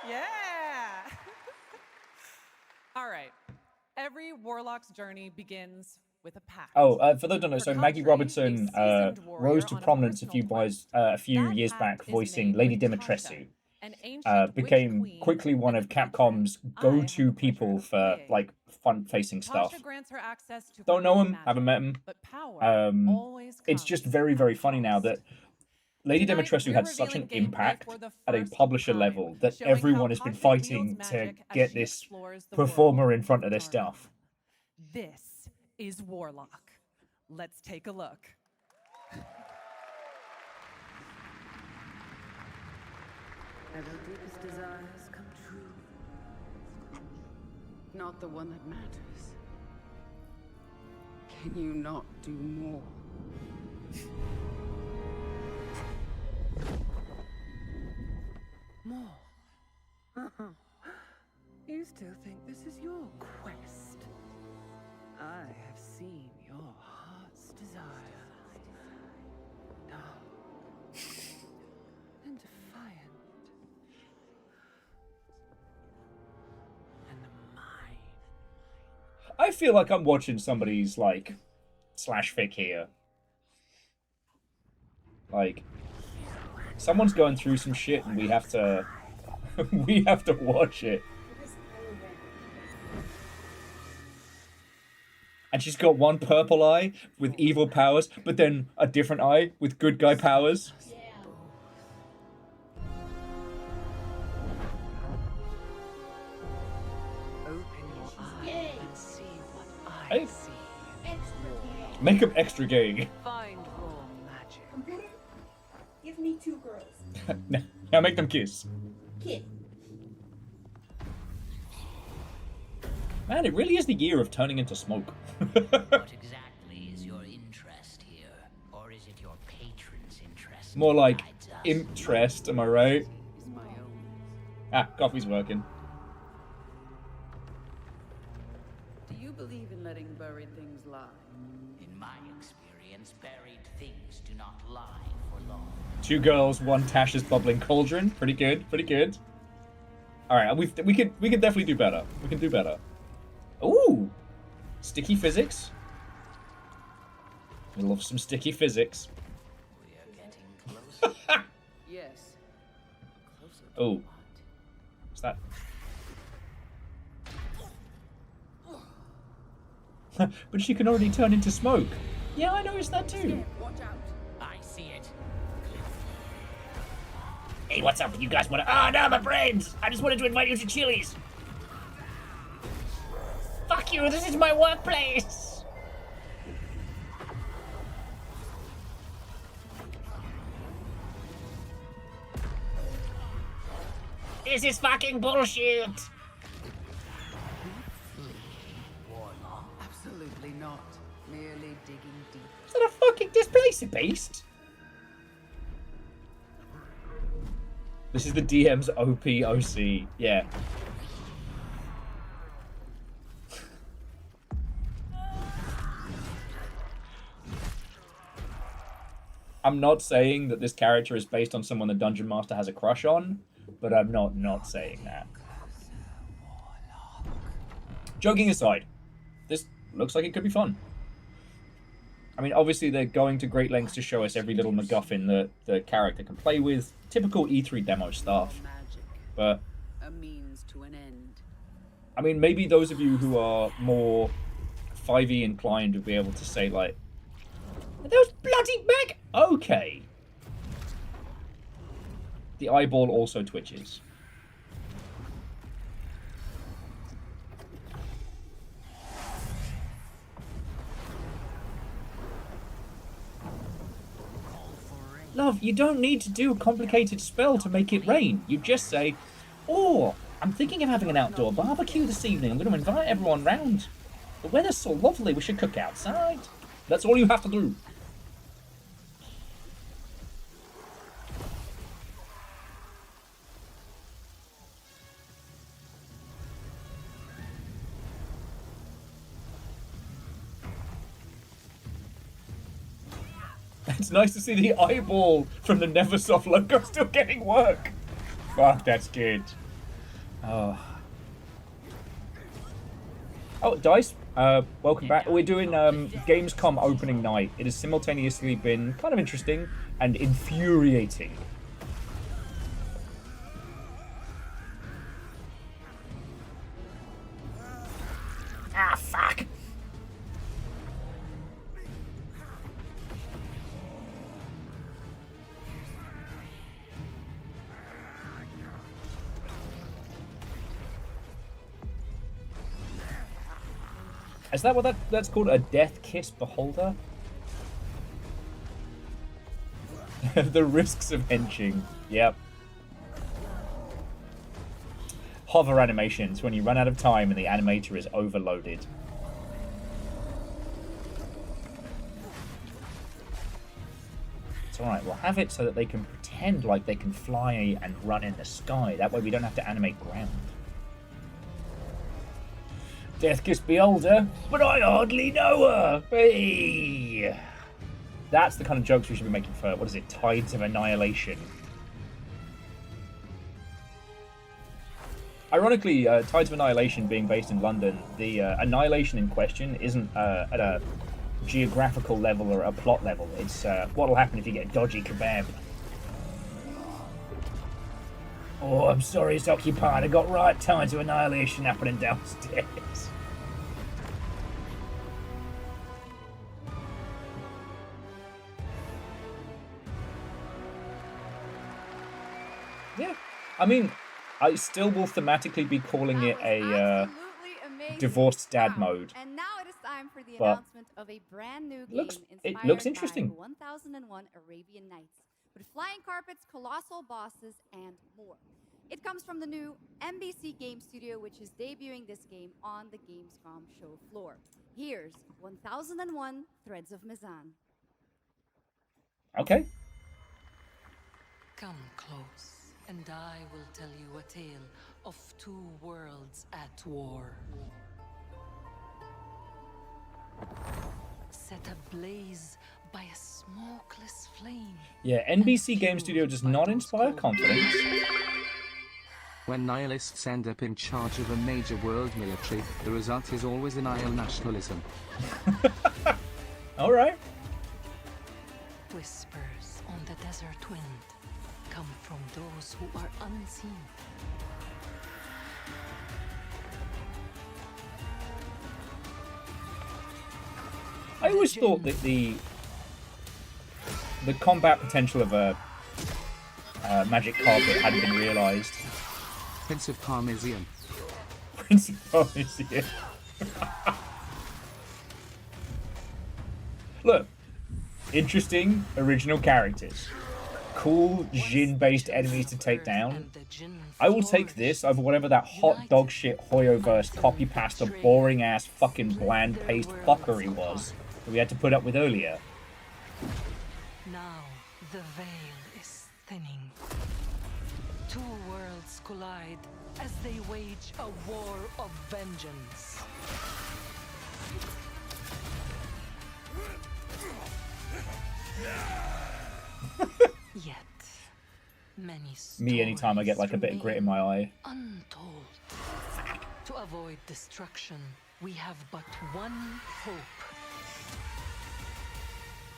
Yeah. All right. Every warlock's journey begins with a pact. Oh, for those who don't know, so Maggie Robertson rose to prominence a few years back, voicing Lady Dimitrescu. Became quickly one of Capcom's go-to people for like front-facing stuff. Don't know him, haven't met him. It's just very, very funny now that Lady Tonight, Dimitrescu we're had such revealing an gameplay impact for the at a first publisher time, level that showing how everyone has been Cosmic fighting wields to magic as get she this explores the performer world in front of their Targon. stuff. This is Warlock. Let's take a look. Have your deepest desires come true? Not the one that matters. Can you not do more? More? You still think this is your quest? I have seen your heart's desire. Dark and defiant. And mine. I feel like I'm watching somebody's like slash fic here. Like someone's going through some shit and we have to we have to watch it. And she's got one purple eye with evil powers, but then a different eye with good guy powers. Open your eyes and see what I Hey. see. Make him extra gay. Find raw magic. Give me 2 girls. Now make them kiss. Kid. Man, it really is the year of turning into smoke. What exactly is your interest here? Or is it your patron's interest? More like guides us? interest, am I right? Is my own. Ah, coffee's working. Do you believe in letting buried things lie? In my experience, buried things do not lie for long. 2 girls, 1 Tasha's bubbling cauldron. Pretty good, pretty good. All right, we can definitely do better. We can do better. Ooh, sticky physics. We love some sticky physics. We are getting closer. Yes. Closer to Oh, what? what's that? But she can already turn into smoke. Yeah, I noticed that too. Watch out. I see it. Hey, what's up? You guys wanna... Oh, no, my brains! I just wanted to invite you to Chili's. Fuck you, this is my workplace! This is fucking bullshit! Absolutely not. Merely digging deep. Is that a fucking displacer beast? This is the DM's OPOC. Yeah. I'm not saying that this character is based on someone the Dungeon Master has a crush on, but I'm not saying that. Joking aside, this looks like it could be fun. I mean, obviously they're going to great lengths to show us every little MacGuffin that the character can play with. Typical E3 demo stuff. But, A means to an end. I mean, maybe those of you who are more 5e inclined would be able to say, like, those bloody mag... Okay. The eyeball also twitches. Love, you don't need to do a complicated spell to make it rain. You just say, oh, I'm thinking of having an outdoor barbecue this evening. I'm going to invite everyone round. The weather's so lovely, we should cook outside. That's all you have to do. It's nice to see the eyeball from the Neversoft logo still getting work. Fuck, that's good. Oh, Dice, welcome back. We're doing Gamescom opening night. It has simultaneously been kind of interesting and infuriating. Ah, fuck. Is that what that's called? A death kiss beholder? The risks of henching. Yep. Hover animations when you run out of time and the animator is overloaded. It's alright, we'll have it so that they can pretend like they can fly and run in the sky. That way we don't have to animate ground. Death kiss beholder, but I hardly know her. Hey! That's the kind of jokes we should be making for, what is it, Tides of Annihilation. Ironically, Tides of Annihilation being based in London, the annihilation in question isn't at a geographical level or a plot level. It's what'll happen if you get dodgy kebab. Oh, I'm sorry it's occupied. I got right Tides of Annihilation happening downstairs. Yeah, I mean, I still will thematically be calling it a divorced dad mode. And now it is time for the But announcement of a brand new game it inspired looks by interesting. 1001 Arabian Nights, with flying carpets, colossal bosses, and more. It comes from the new NBC Game Studio, which is debuting this game on the Gamescom show floor. Here's 1001 Threads of Mizan. Okay. Come close, and I will tell you a tale of two worlds at war. Set ablaze by a smokeless flame. Yeah, NBC Game Studio does not inspire confidence. When nihilists end up in charge of a major world military, the result is always nihil nationalism. Alright. Whispers on the desert wind come from those who are unseen. I always thought that the combat potential of a magic carpet hadn't been realised. Prince of Parmesan. Prince of Parmesan. Look, interesting original characters. Cool Jin-based enemies to take down. I will take this over whatever that hot dog shit Hoyoverse copy-pasta boring-ass fucking bland-paced fuckery was that we had to put up with earlier. Now the veil is thinning. Two worlds collide as they wage a war of vengeance. Yet, many Me anytime I get like a bit of grit in my eye. untold. To avoid destruction, we have but one hope.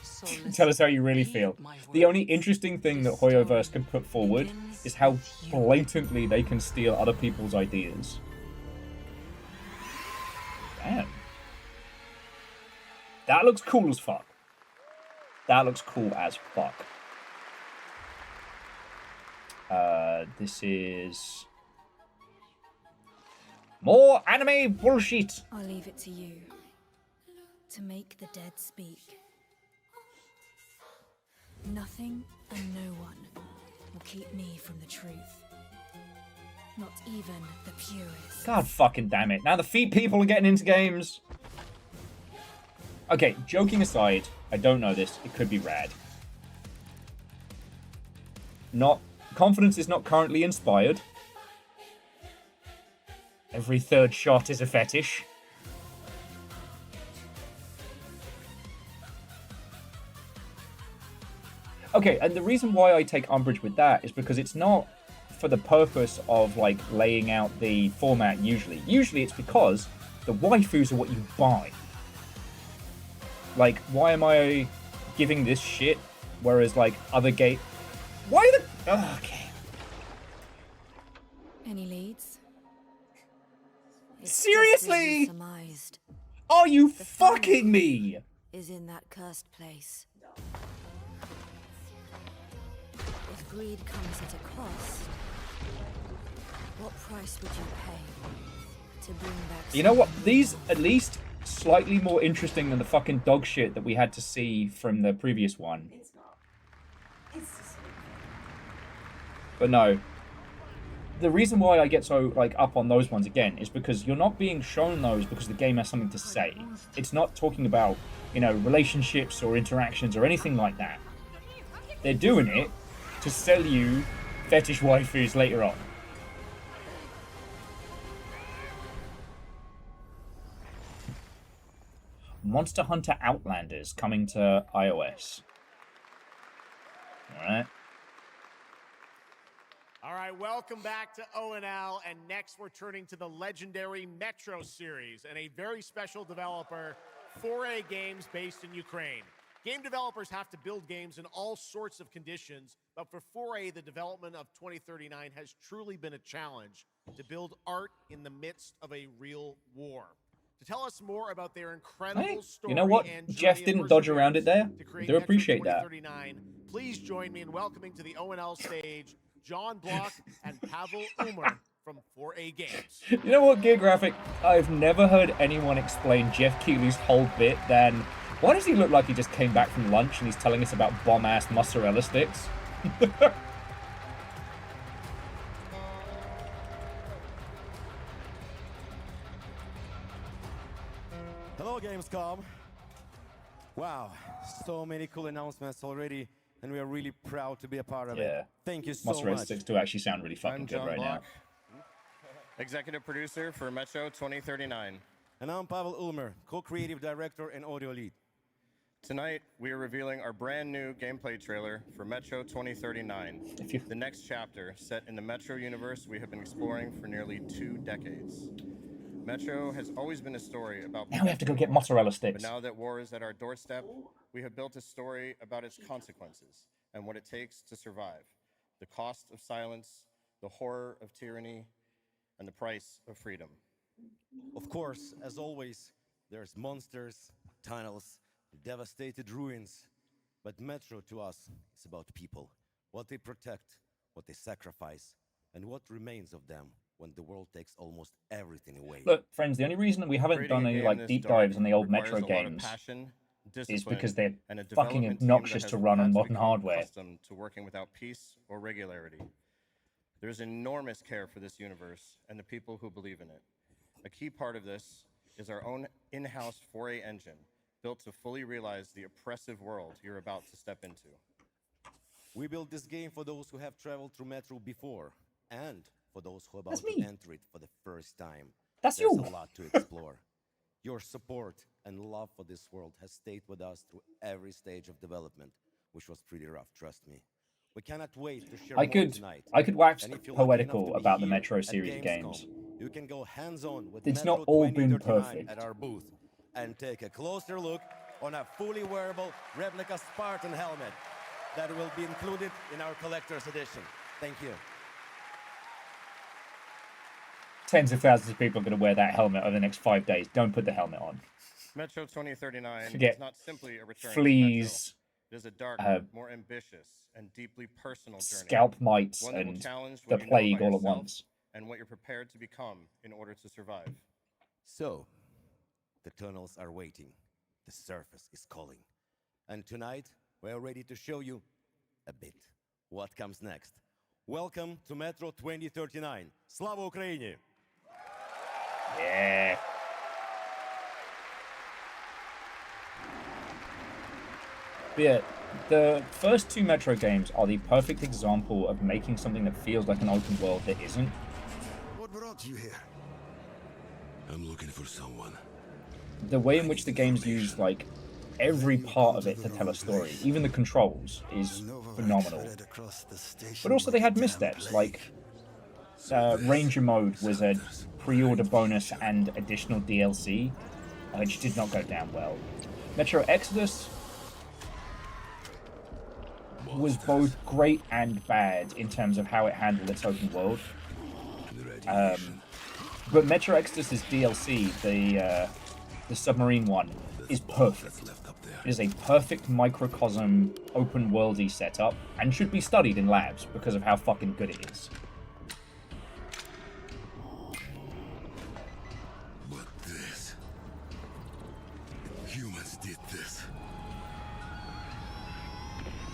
So Tell us how you really feel. The only interesting thing that Hoyoverse can put forward is how blatantly they can steal other people's ideas. Damn. That looks cool as fuck. That looks cool as fuck. This is more anime bullshit. I'll leave it to you to make the dead speak. Nothing and no one will keep me from the truth. Not even the purest. God fucking damn it. Now the feet people are getting into games. Okay, joking aside, I don't know this. It could be rad. Confidence is not currently inspired. Every third shot is a fetish. Okay, and the reason why I take umbrage with that is because it's not for the purpose of, like, laying out the format usually. Usually it's because the waifus are what you buy. Like, why am I giving this shit, whereas, like, other game... Why the... Oh, okay. Any leads? Seriously? Are you fucking me? Is in that cursed place. If greed comes at a cost, what price would you pay to bring back? You know what? These, at least, slightly more interesting than the fucking dog shit that we had to see from the previous one. It's not. It's just. But no. The reason why I get so like up on those ones again is because you're not being shown those because the game has something to say. It's not talking about, you know, relationships or interactions or anything like that. They're doing it to sell you fetish waifus later on. Monster Hunter Outlanders coming to iOS. Alright. All right, welcome back to ONL, and next we're turning to the legendary Metro series and a very special developer, 4A Games, based in Ukraine. Game developers have to build games in all sorts of conditions, but for 4A, the development of 2039 has truly been a challenge to build art in the midst of a real war. To tell us more about their incredible story, you know what? and Jeff didn't dodge around it there. I do appreciate that. Please join me in welcoming to the ONL stage John Block and Pavel Umer from 4A Games. You know what, Gear Graphic? I've never heard anyone explain Jeff Keighley's whole bit than, why does he look like he just came back from lunch and he's telling us about bomb-ass mozzarella sticks? Hello, Gamescom. Wow, so many cool announcements already, and we are really proud to be a part of it. Thank you so Mozzarella much. sticks do actually sound really fucking I'm good John right Block, Executive producer for Metro 2039. And I'm Pavel Ulmer, co-creative director and audio lead. Tonight, we are revealing our brand new gameplay trailer for Metro 2039, the next chapter set in the Metro universe we have been exploring for nearly 2 decades. Metro has always been a story about... Now we have to go get mozzarella sticks. But now that war is at our doorstep, we have built a story about its consequences and what it takes to survive. The cost of silence, the horror of tyranny, and the price of freedom. Of course, as always, there's monsters, tunnels, devastated ruins. But Metro to us is about people, what they protect, what they sacrifice, and what remains of them when the world takes almost everything away. Look, friends, the only reason that we haven't done any like deep dives on the old Metro games is because they're fucking obnoxious to run on modern hardware. Accustomed to working without peace or regularity. There's enormous care for this universe and the people who believe in it. A key part of this is our own in-house 4A engine, built to fully realize the oppressive world you're about to step into. We built this game for those who have traveled through Metro before, and for those who are about to enter it for the first time. There's a lot to explore. Your support and love for this world has stayed with us through every stage of development, which was pretty rough, trust me. We cannot wait to share more tonight. I could wax And if you're poetical lucky enough to be about the here Metro at series Gamescom, games. You can go hands-on with It's Metro not all been 2039 perfect. at our booth and take a closer look on a fully wearable replica Spartan helmet that will be included in our collector's edition. Thank you. Tens of thousands of people are going to wear that helmet over the next 5 days. Don't put the helmet on. Metro 2039 Forget is not simply a return fleas, to Metro. It is a dark, more ambitious, and deeply personal journey. scalp mites, One that will and challenge the what you know plague about all at yourself once. and what you're prepared to become in order to survive. So, the tunnels are waiting. The surface is calling. And tonight, we're ready to show you a bit what comes next. Welcome to Metro 2039. Slava Ukraini! Yeah. But yeah, the first 2 Metro games are the perfect example of making something that feels like an open world that isn't. What brought you here? I'm looking for someone. The way in which the games use like every part of it to tell a story, even the controls, is phenomenal. But also they had missteps, like Ranger mode was a pre-order bonus and additional DLC, which did not go down well. Metro Exodus was both great and bad in terms of how it handled its open world. But Metro Exodus's DLC, the submarine one, is perfect. It is a perfect microcosm, open worldy setup, and should be studied in labs because of how fucking good it is.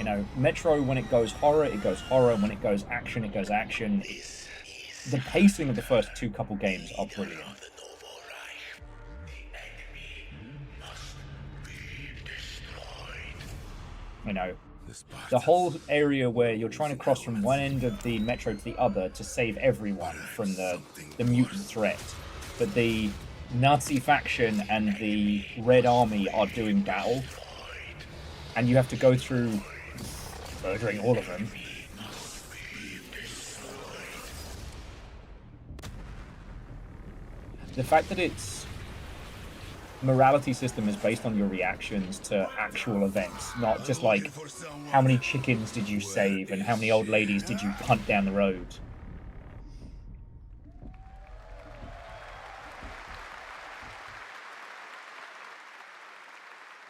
know, Metro, when it goes horror, it goes horror. When it goes action, it goes action. The pacing of the first two couple games are brilliant. You know, the whole area where you're trying to cross from one end of the Metro to the other to save everyone from the mutant threat. But the Nazi faction and the Red Army are doing battle. And you have to go through murdering all of them. The fact that its morality system is based on your reactions to actual events, not just like how many chickens did you save and how many old ladies did you punt down the road.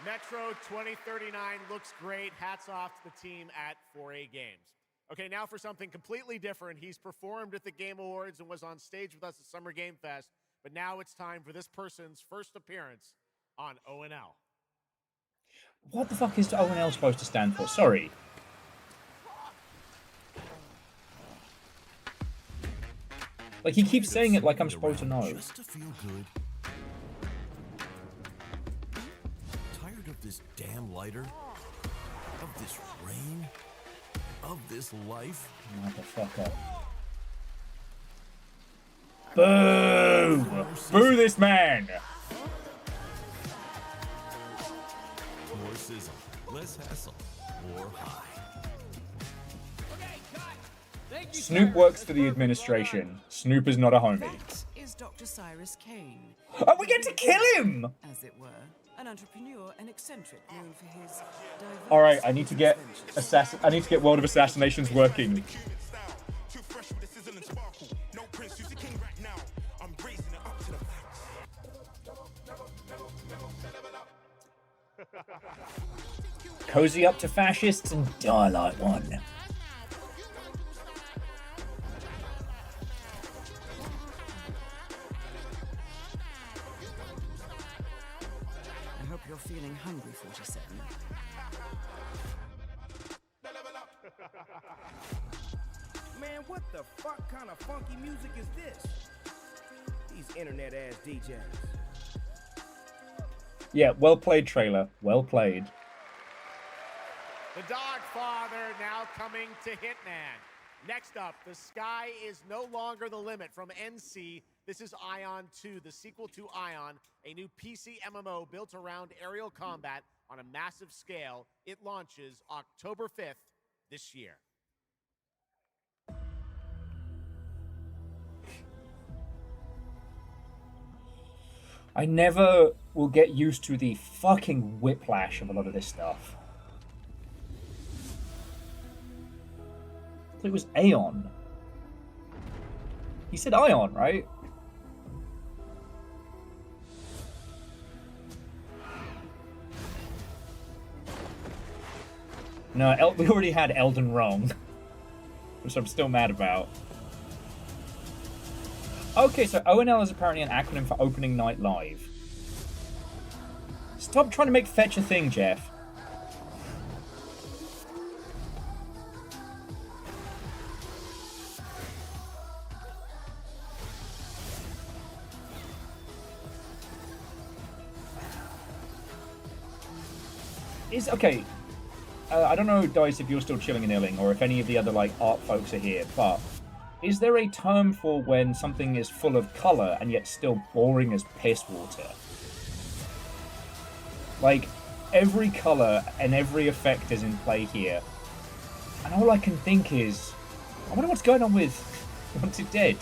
Metro 2039 looks great. Hats off to the team at 4A Games. Okay, now for something completely different. He's performed at the Game Awards and was on stage with us at Summer Game Fest, but now it's time for this person's first appearance on O&L. What the fuck is O&L supposed to stand for? Sorry. Like, he keeps saying it like I'm supposed to know. Just to feel good. Tired of this damn lighter? Of this rain? Of this life? Motherfucker. Boo! Boo this man! More sizzle, less hassle, more high. Snoop works for the administration. Snoop is not a homie. That is Dr. Cyrus Kane. Oh, we get to kill him! As it were, an entrepreneur and eccentric known for his diverse Alright, I need to get World of Assassinations working. Cozy up to fascists and die like one. I hope you're feeling hungry, 47. Man, what the fuck kind of funky music is this? These internet ass DJs. Yeah, well played, trailer. Well played. The Dogfather now coming to Hitman. Next up, The Sky is No Longer the Limit from NC. This is Ion 2, the sequel to Ion, a new PC MMO built around aerial combat on a massive scale. It launches October 5th this year. I never will get used to the fucking whiplash of a lot of this stuff. I thought it was Aeon. He said Ion, right? No, we already had Elden Wrong, which I'm still mad about. Okay, so ONL is apparently an acronym for Opening Night Live. Stop trying to make fetch a thing, Jeff. Okay. I don't know, Dice, if you're still chilling and illing, or if any of the other like art folks are here, but is there a term for when something is full of color and yet still boring as piss water? Like, every color and every effect is in play here, and all I can think is, I wonder what's going on with Wanted Dead.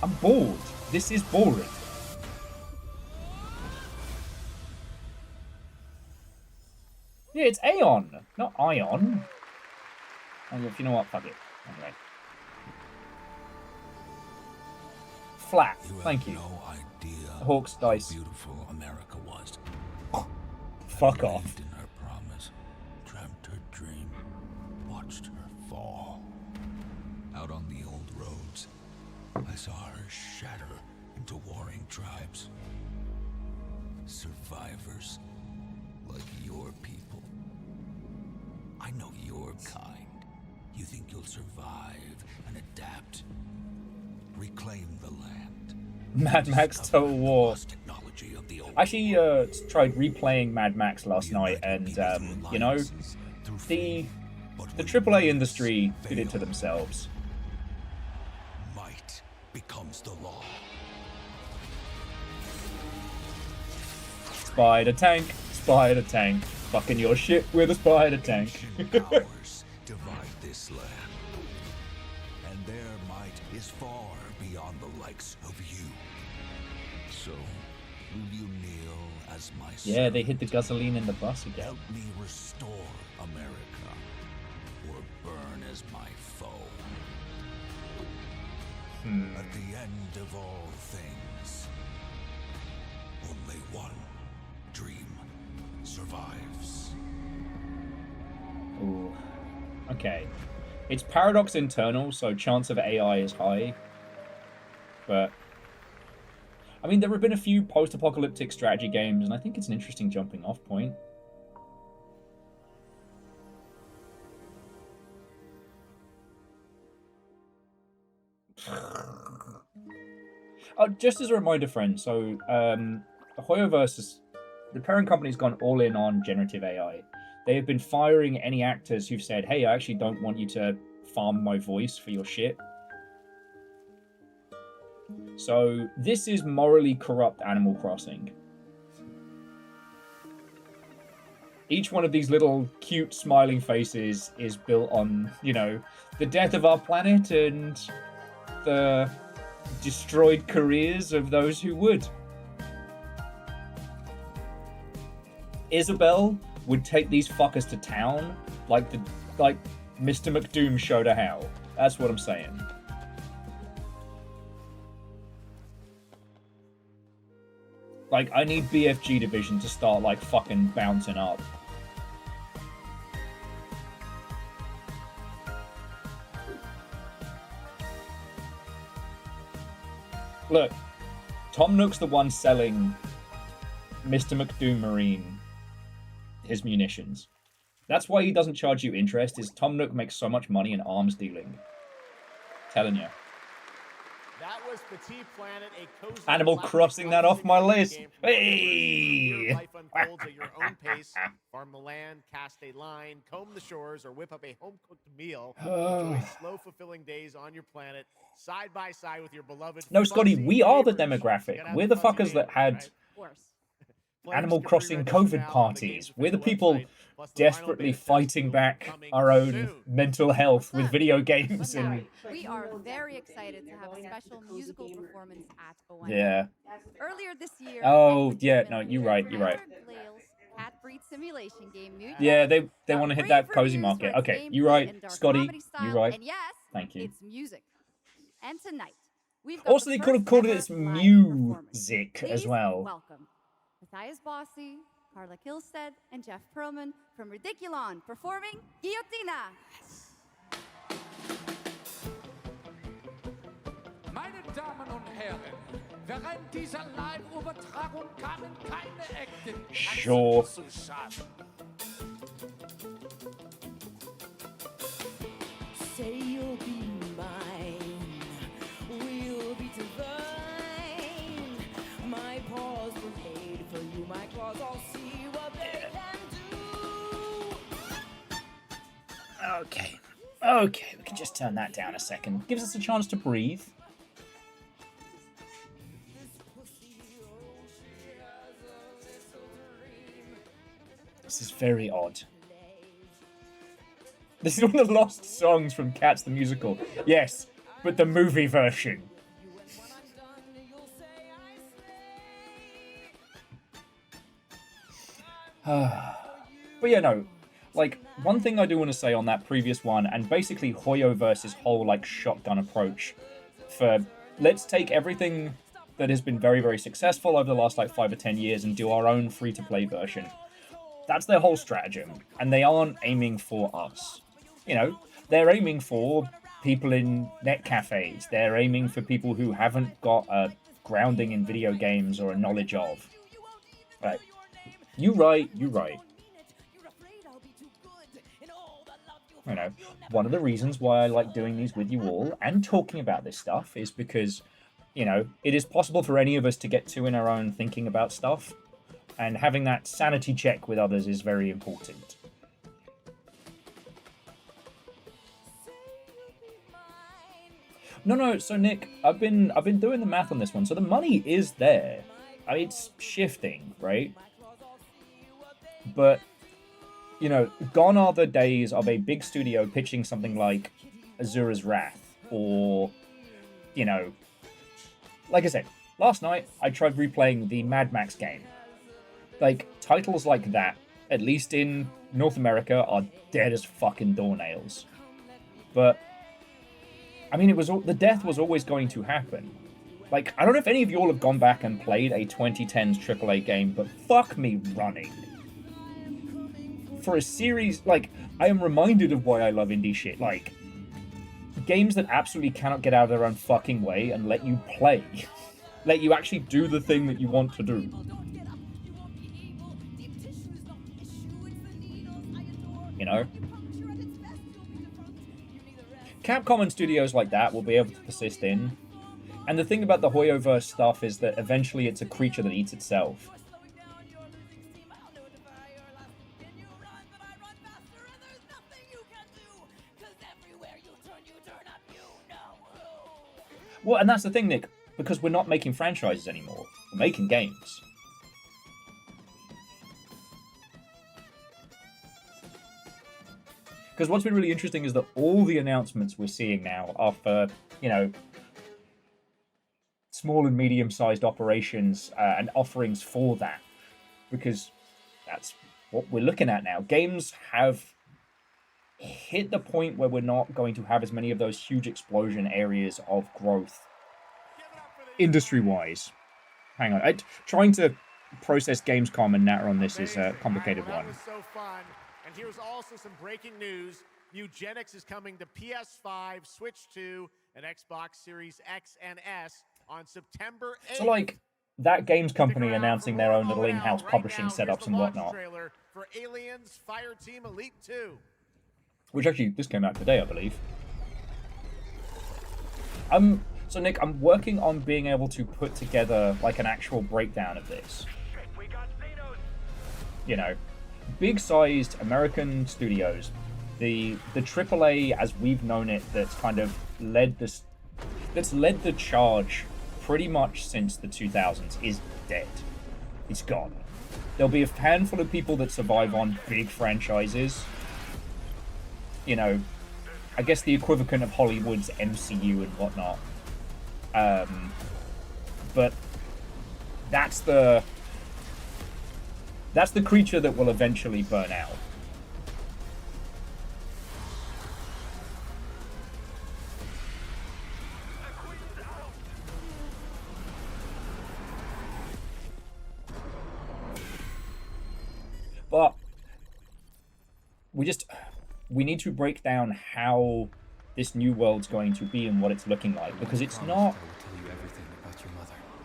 I'm bored. This is boring. Yeah, it's Aeon, not Ion. And if you know what, fuck it. Anyway. Flat. Thank you. No idea Hawks dice. how beautiful America was. Fuck off. Believed in her promise, dreamt her dream, watched her fall. Out on the old roads, I saw her shatter into warring tribes. Survivors like your people. I know your kind. You think you'll survive and adapt? Reclaim the land. Mad Max Total War. I actually tried replaying Mad Max last night, and you know, the AAA industry did it to themselves. Might becomes the law. Spider tank, fucking your shit with a spider tank. Powers divide this land, and their might is far beyond the likes of you. So, will you kneel as my Yeah, they hit the gasoline in the bus again. Help me restore America, or burn as my foe. At the end of all things, only one dream survives. Ooh. Okay. It's paradox internal, so chance of AI is high. But I mean, there have been a few post-apocalyptic strategy games, and I think it's an interesting jumping off point. Oh, just as a reminder, friends, so Hoyoverse, the parent company's gone all in on generative AI. They have been firing any actors who've said, hey, I actually don't want you to farm my voice for your shit. So this is morally corrupt Animal Crossing. Each one of these little cute smiling faces is built on, you know, the death of our planet and the destroyed careers of those who would. Isabel would take these fuckers to town like Mr. McDoom showed her how. That's what I'm saying. Like, I need BFG Division to start, like, fucking bouncing up. Look, Tom Nook's the one selling Mr. McDoom Marine his munitions. That's why he doesn't charge you interest, is Tom Nook makes so much money in arms dealing. Telling you. That was Petit Planet, a cozy Animal Crossing that off my list. Hey! Your life unfolds at your own pace. Farm the land, cast a line, comb the shores, or whip up a home-cooked meal. Enjoy slow, fulfilling days on your planet, side by side with your beloved. No, Scotty, fuzzy we are the neighbors. demographic. We're the fuckers that had Animal Crossing COVID parties. We're the people desperately fighting back our own mental health with video games and We are very excited to have a special musical performance at ON. yeah. Earlier this year, Oh yeah, no, you're right. Glale's cat breed simulation game. Yeah, they want to hit that cozy market. Okay, you're right, Scotty. You're right. And yes, Thank you. it's music. And tonight, we've got Also, the they could have first called it ever its live performance. music as Please well. welcome Matthias Bossi, Carla Kilstead, and Jeff Perlman from Ridiculon performing Guillotina. Meine Damen und Herren, während dieser Live-Übertragung kamen keine Acten Sure. zu Schaden. Say you'll be mine, we'll be divine. My paws were made for you, my claws all see what they can do. Okay. Okay, we can just turn that down a second. Gives us a chance to breathe. This is very odd. This is one of the lost songs from Cats the Musical. Yes, but the movie version. But yeah, no. Like, one thing I do want to say on that previous one, and basically Hoyoverse's whole, like, shotgun approach for, let's take everything that has been very, very successful over the last, like, 5 or 10 years and do our own free-to-play version. That's their whole stratagem, and they aren't aiming for us. You know, they're aiming for people in net cafes. They're aiming for people who haven't got a grounding in video games or a knowledge of. Right. You right. You know, one of the reasons why I like doing these with you all and talking about this stuff is because, you know, it is possible for any of us to get to in our own thinking about stuff, and having that sanity check with others is very important. No, so Nick, I've been doing the math on this one. So the money is there. It's shifting, right? But you know, gone are the days of a big studio pitching something like Azura's Wrath, or, you know, like I said, last night I tried replaying the Mad Max game. Like, titles like that, at least in North America, are dead as fucking doornails. But, I mean, the death was always going to happen. Like, I don't know if any of you all have gone back and played a 2010s AAA game, but fuck me running. For a series, like, I am reminded of why I love indie shit. Like, games that absolutely cannot get out of their own fucking way and let you play. Let you actually do the thing that you want to do. You know? Capcom and studios like that will be able to persist in. And the thing about the Hoyoverse stuff is that eventually it's a creature that eats itself. Well, and that's the thing, Nick, because we're not making franchises anymore. We're making games. Because what's been really interesting is that all the announcements we're seeing now are for, you know, small and medium-sized operations and offerings for that. Because that's what we're looking at now. Games have hit the point where we're not going to have as many of those huge explosion areas of growth industry-wise. Hang on. Trying to process Gamescom and Natter on this is a complicated one. That was so fun. And here's also some breaking news. Eugenics is coming to PS5, Switch 2, and Xbox Series X and S on September 8th. So, like, that games company announcing their own little in-house publishing setups and whatnot. Trailer for Aliens Fireteam Elite 2. Which actually, this came out today, I believe. So Nick, I'm working on being able to put together, like, an actual breakdown of this. You know, big-sized American studios. The AAA, as we've known it, that's kind of led the charge pretty much since the 2000s, is dead. It's gone. There'll be a handful of people that survive on big franchises. You know, I guess the equivalent of Hollywood's MCU and whatnot. But that's the creature that will eventually burn out. But we need to break down how this new world's going to be and what it's looking like, because it's not.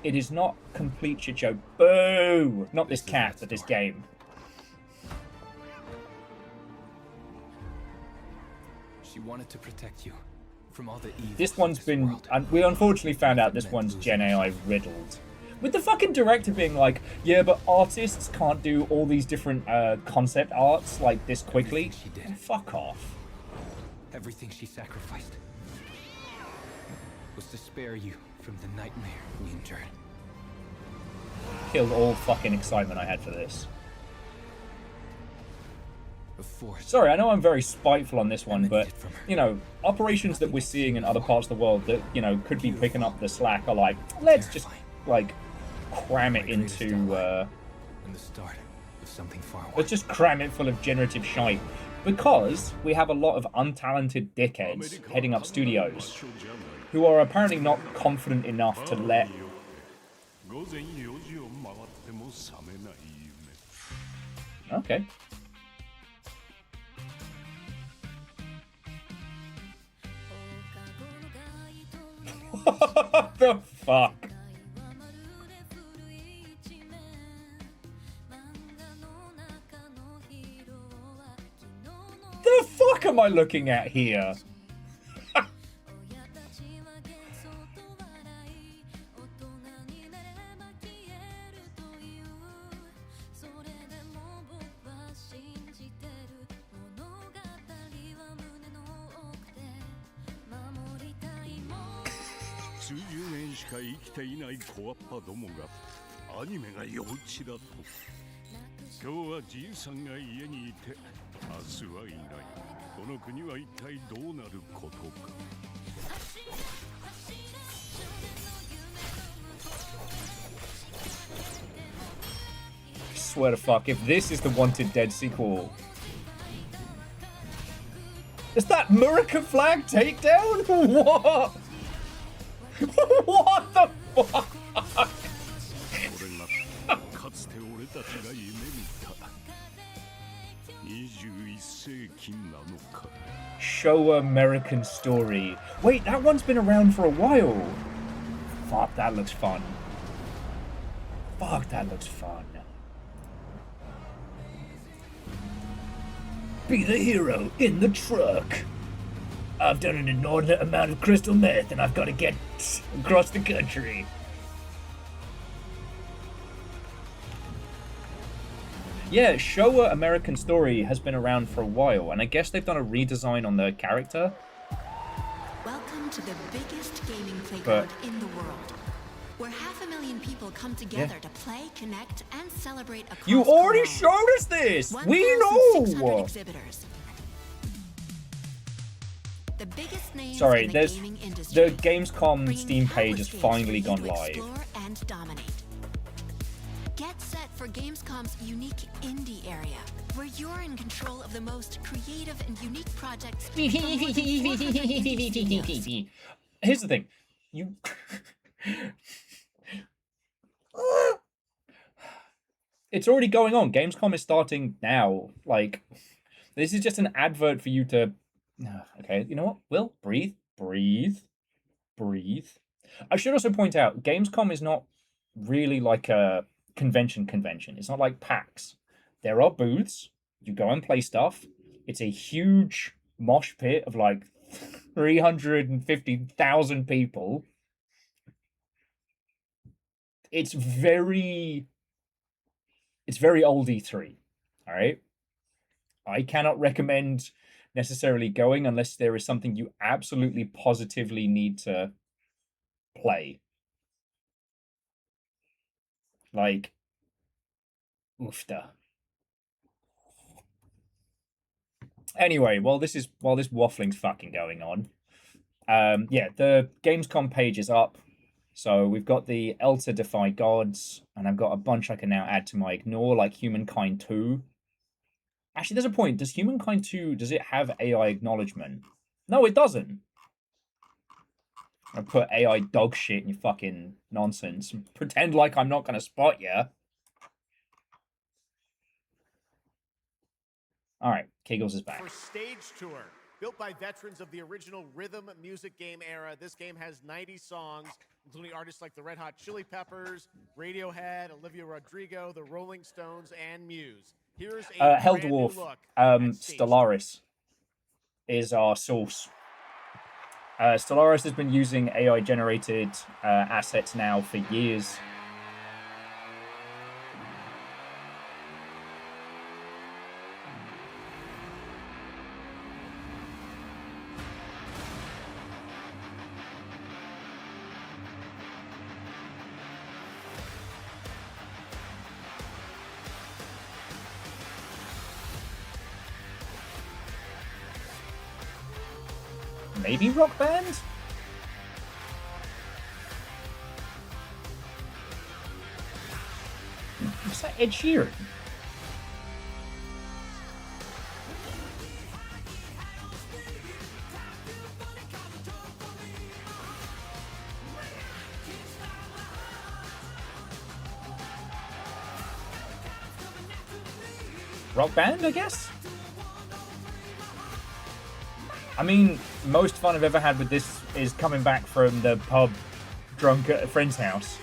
It is not complete shit show. Boo! Not this cat, but this game. She wanted to protect you from all the evil. This one's been. We unfortunately found out this one's Gen AI riddled. With the fucking director being like, yeah, but artists can't do all these different concept arts like this quickly. She did. Oh, fuck off. Everything she sacrificed was to spare you from the nightmare we endured. Killed all fucking excitement I had for this. Sorry, I know I'm very spiteful on this one, but, you know, operations that we're seeing in other parts of the world that, you know, could be picking up the slack are like, let's just, like, cram it into, And the start of something far worse. let's just cram it full of generative shite. Because we have a lot of untalented dickheads heading up studios who are apparently not confident enough to let... Okay. What the fuck? The the fuck am I looking at here? Swear to fuck, if this is the Wanted Dead sequel. Is that Murica flag takedown? What? What the fuck? Show American Story. Wait, that one's been around for a while. Fuck, that looks fun. Fuck, that looks fun. Be the hero in the truck. I've done an inordinate amount of crystal meth and I've got to get across the country. Yeah, Showa American Story has been around for a while, and I guess they've done a redesign on the character. Welcome to the biggest gaming playground in the world, where 500,000 people come together to play, connect, and celebrate across You already Cologne. showed us this! We know! Exhibitors. The biggest names Sorry, in the there's gaming industry, the Gamescom Steam page has finally gone live. explore and dominate. Get set for Gamescom's unique indie area, where you're in control of the most creative and unique projects. from more than 400 indie studios. Here's the thing. You... It's already going on. Gamescom is starting now. Like, this is just an advert for you to... Okay, you know what? Will, breathe. I should also point out, Gamescom is not really like a convention. It's not like PAX. There are booths. You go and play stuff. It's a huge mosh pit of like 350,000 people. It's very old E3. All right. I cannot recommend necessarily going unless there is something you absolutely positively need to play. Like, oofta. Anyway, while this waffling's fucking going on, yeah, the Gamescom page is up. So we've got the Elta Defy Gods, and I've got a bunch I can now add to my ignore, like Humankind 2. Actually, there's a point. Does Humankind 2, does it have AI acknowledgement? No, it doesn't. I put AI dog shit in your fucking nonsense. Pretend like I'm not going to spot you. All right, Kegels is back. For Stage Tour, built by veterans of the original rhythm music game era, this game has 90 songs, including artists like the Red Hot Chili Peppers, Radiohead, Olivia Rodrigo, the Rolling Stones, and Muse. Here's a Hell brand new Dwarf, look at Stage Stellaris is our source. Stellaris has been using AI-generated assets now for years. Maybe Rock Band? What's that, Ed Sheeran? Rock Band, I guess? I mean, most fun I've ever had with this is coming back from the pub drunk at a friend's house.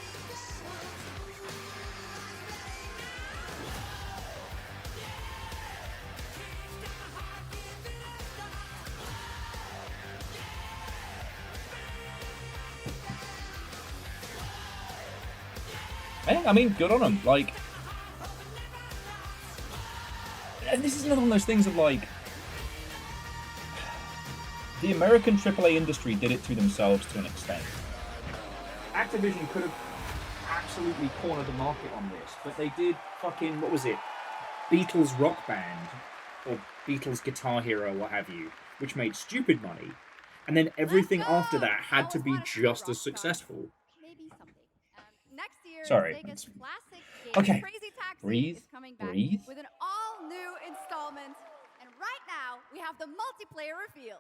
I mean, good on them. Like, and this is another one of those things of like, the American AAA industry did it to themselves to an extent. Activision could have absolutely cornered the market on this, but they did fucking, what was it? Beatles Rock Band, or Beatles Guitar Hero, what have you, which made stupid money, and then everything after that had to be just as successful. Maybe someday. Next year, Sorry. Sega's classic game Okay. Crazy Taxi Breathe. is coming back Breathe. with an all-new installment. And right now, we have the multiplayer reveal.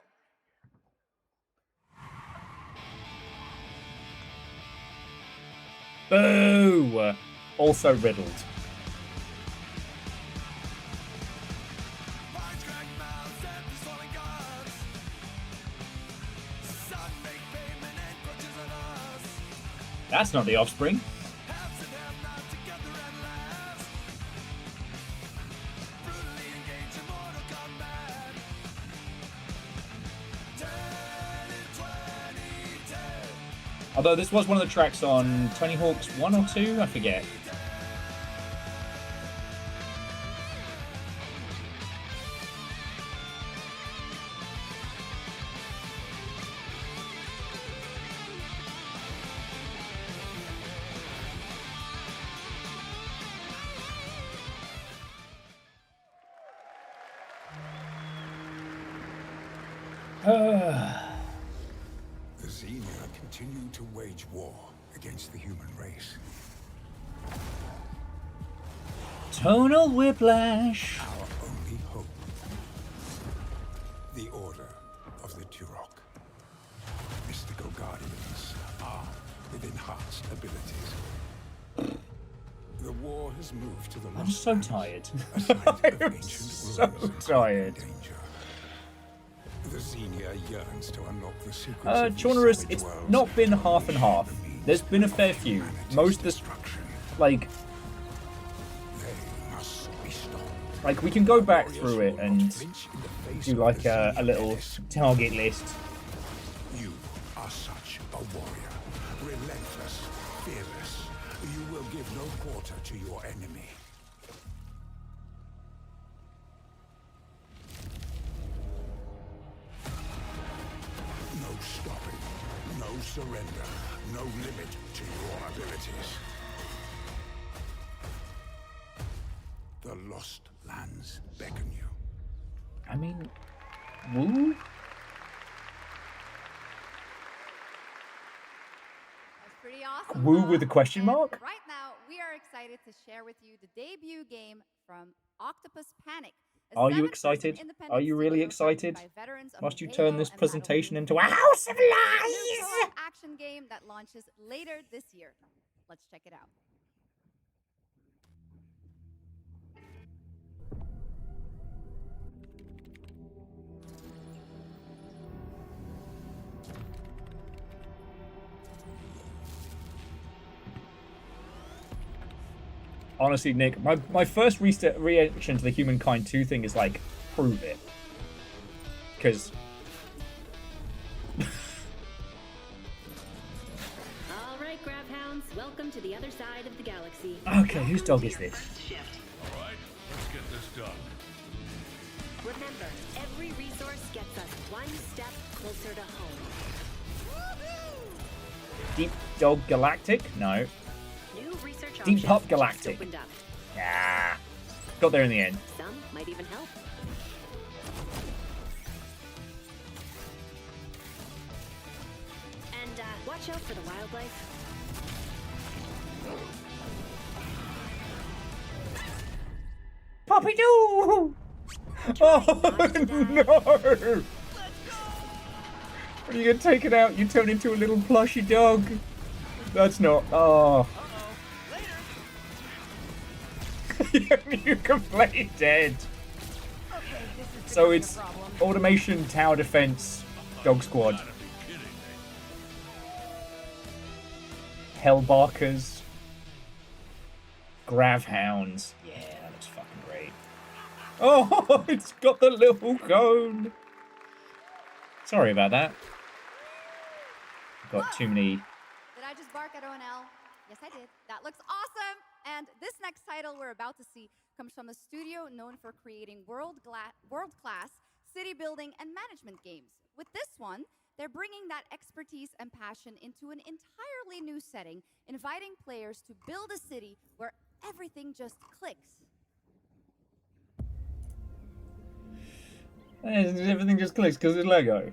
Boo! Also riddled. That's not the Offspring. Although this was one of the tracks on Tony Hawk's 1 or 2, I forget. The Xenia continue to wage war against the human race. Tonal whiplash. Our only hope. The Order of the Turok. Mystical guardians armed with enhanced abilities. The war has moved to the I'm so tired. I'm so tired. The Xenia yearns to unlock the secrets of Chaunerus, it's not been half and half. There's been a fair few. Most of the, like, we can go back through it and do like a little target list. You are such a warrior, relentless, fearless. You will give no quarter to your enemy. No stopping, no surrender, no limit to your abilities. The Lost Lands beckon you. I mean, woo? That's pretty awesome. Woo with a question And mark? right now, we are excited to share with you the debut game from Octopus Panic. Are you excited? Are you really excited? Must you turn this presentation into a house of lies? Action game that launches later this year. Let's check it out. Honestly, Nick, my first reaction to the Humankind 2 thing is like, prove it. Because... All right, Grabhounds, welcome to the other side of the galaxy. Okay, whose dog is this? All right, let's get this done. Remember, every resource gets us one step closer to home. Deep Dog Galactic? No. New research Deep options Pup Galactic. opened up. Yeah. Got there in the end. Some might even help. And watch out for the wildlife. Poppy Doo! Oh no! When you get taken out, you turn into a little plushy dog. That's not. Oh. You can play dead. So it's Automation Tower Defense Dog Squad. Hellbarkers. Gravhounds. Yeah, that looks fucking great. Oh, it's got the little cone. Sorry about that. Got too many. Did I just bark at ONL? Yes, I did. That looks awesome! And this next title we're about to see comes from a studio known for creating world-class city building and management games. With this one, they're bringing that expertise and passion into an entirely new setting, inviting players to build a city where everything just clicks. Everything just clicks because it's Lego.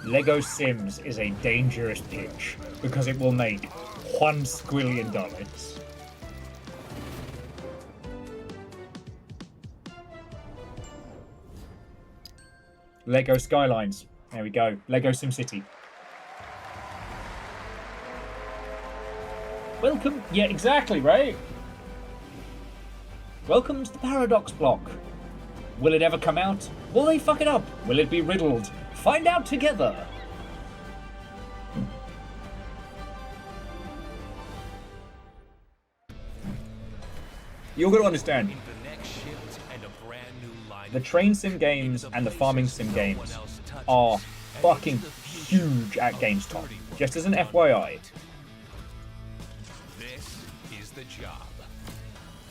Lego Sims is a dangerous pitch because it will make $1 squillion. Lego Skylines. There we go. Lego SimCity. Welcome. Yeah, exactly, right? Welcome to the Paradox block. Will it ever come out? Will they fuck it up? Will it be riddled? Find out together. You're going to understand. The train sim games and the farming sim games are fucking huge at Gamescom. Just as an FYI. This is the job.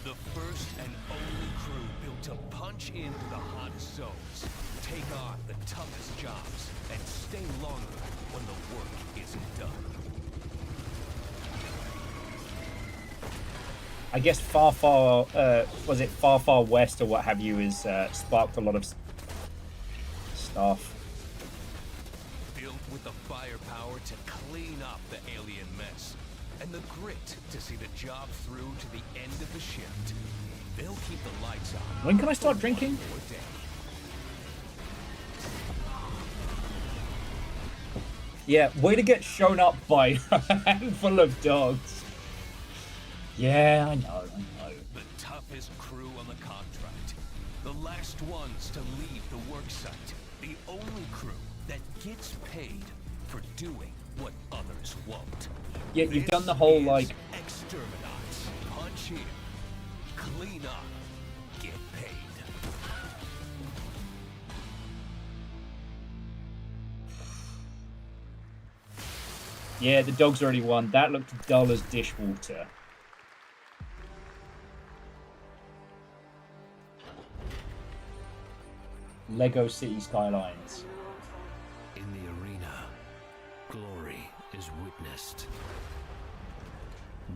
The first and only crew built to punch into the hot zones, take on the toughest jobs, and stay longer when the work isn't done. I guess Far West or what have you has sparked a lot of stuff. Built with the firepower to clean up the alien mess, and the grit to see the job through to the end of the shift. They'll keep the lights on. When can I start drinking? Yeah, way to get shown up by a handful of dogs. Yeah, I know. The toughest crew on the contract. The last ones to leave the work site. The only crew that gets paid for doing what others won't. Yeah, you've done the whole, like... Exterminate, punch in, clean up, get paid. Yeah, the dog's already won. That looked dull as dishwater. Lego City Skylines. In the arena, glory is witnessed.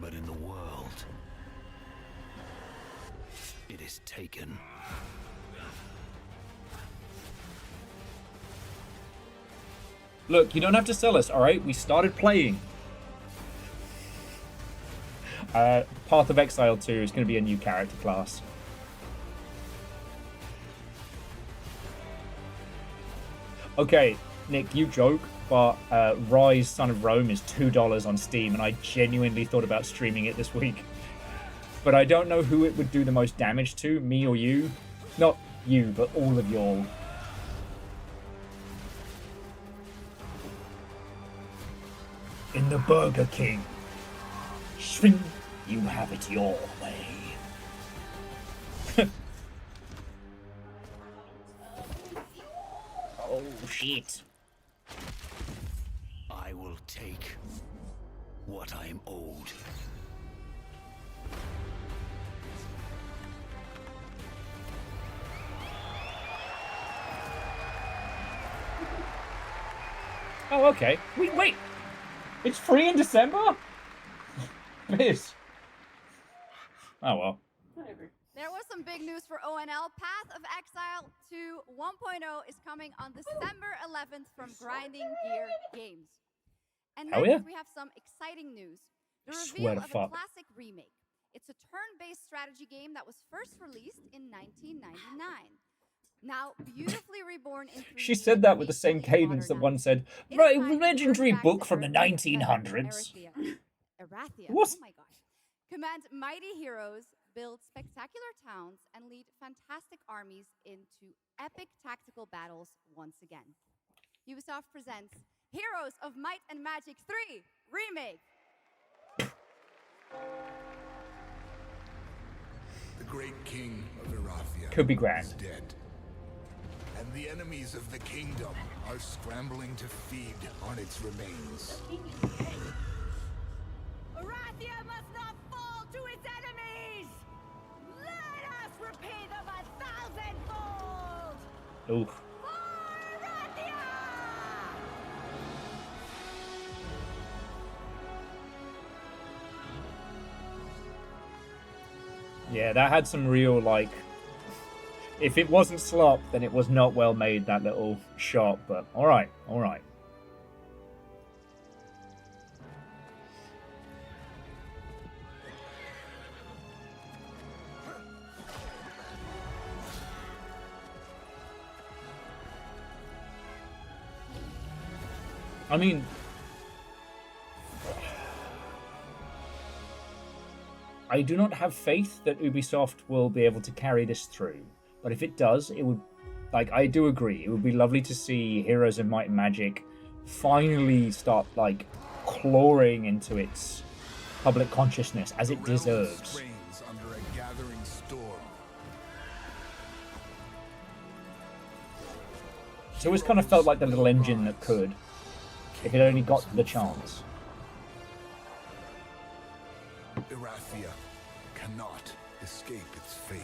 But in the world, it is taken. Look, you don't have to sell us, alright? We started playing. Path of Exile 2 is going to be a new character class. Okay, Nick, you joke, but Rise, Son of Rome is $2 on Steam, and I genuinely thought about streaming it this week. But I don't know who it would do the most damage to, me or you. Not you, but all of y'all. In the Burger King. Swing, you have it your way. Oh, shit. I will take what I am owed. Oh, okay. Wait. It's free in December? Biz. Oh, well. Whatever. There was some big news for ONL. Path of Exile 2 1.0 is coming on December 11th from Grinding Gear Games. And Hell next yeah. we have some exciting news. The Swear reveal to of fuck. a classic remake. It's a turn-based strategy game that was first released in 1999. Now, beautifully reborn in 3D. She said that with the same cadence that one said, right, time to legendary turn back book to from the Earth- 1900s. Erathia. What? Oh my god. Command mighty heroes, build spectacular towns, and lead fantastic armies into epic tactical battles once again. Ubisoft presents Heroes of Might and Magic 3 Remake. The great king of Erathia Could be grand. is dead. And the enemies of the kingdom are scrambling to feed on its remains. Arathia must not fall to its enemies! Let us repay them 1,000-fold! Oof. Yeah, that had some real, like... If it wasn't slop, then it was not well made, that little shot, but alright, alright. I mean... I do not have faith that Ubisoft will be able to carry this through. But if it does, it would... Like, I do agree. It would be lovely to see Heroes of Might and Magic finally start, like, clawing into its public consciousness as it deserves. Under a gathering storm. It's always kind of felt like the little engine that could, if it only got the chance. Erathia cannot escape its fate.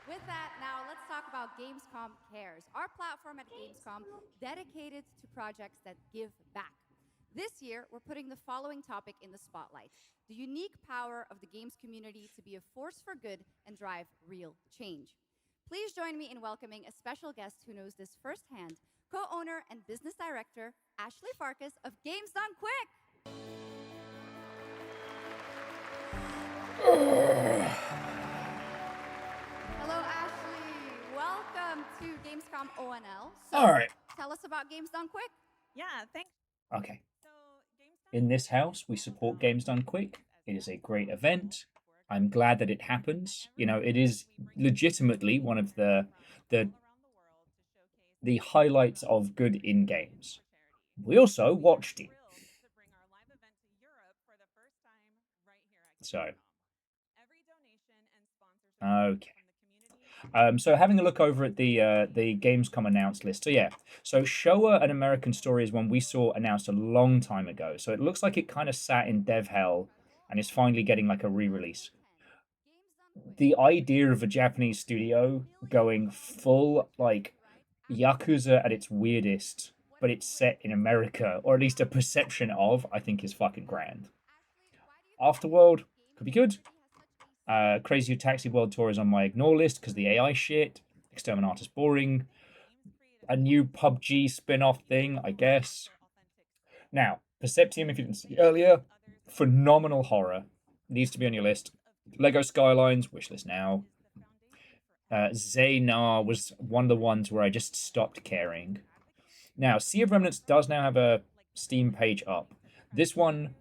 With that, now let's talk about Gamescom Cares, our platform at Gamescom dedicated to projects that give back. This year, we're putting the following topic in the spotlight: the unique power of the games community to be a force for good and drive real change. Please join me in welcoming a special guest who knows this firsthand, co-owner and business director, Ashley Farkas of Games Done Quick. Hello, Ashley. Welcome to Gamescom ONL. So, all right. Tell us about Games Done Quick. Yeah, thanks. Okay. In this house, we support Games Done Quick. It is a great event. I'm glad that it happens. You know, it is legitimately one of the highlights of good in games. We also watched it. So, okay. So having a look over at the Gamescom announced list. So yeah, so Showa: An American Story is one we saw announced a long time ago. So it looks like it kind of sat in dev hell and is finally getting like a re-release. The idea of a Japanese studio going full like Yakuza at its weirdest, but it's set in America, or at least a perception of, I think is fucking grand. Afterworld could be good. Crazy Taxi World Tour is on my ignore list because the AI shit. Exterminatus boring. A new PUBG spin-off thing, I guess. Now, Perceptium, if you didn't see earlier, phenomenal horror. Needs to be on your list. Lego Skylines, wishlist now. Zaynar was one of the ones where I just stopped caring. Now, Sea of Remnants does now have a Steam page up. This one,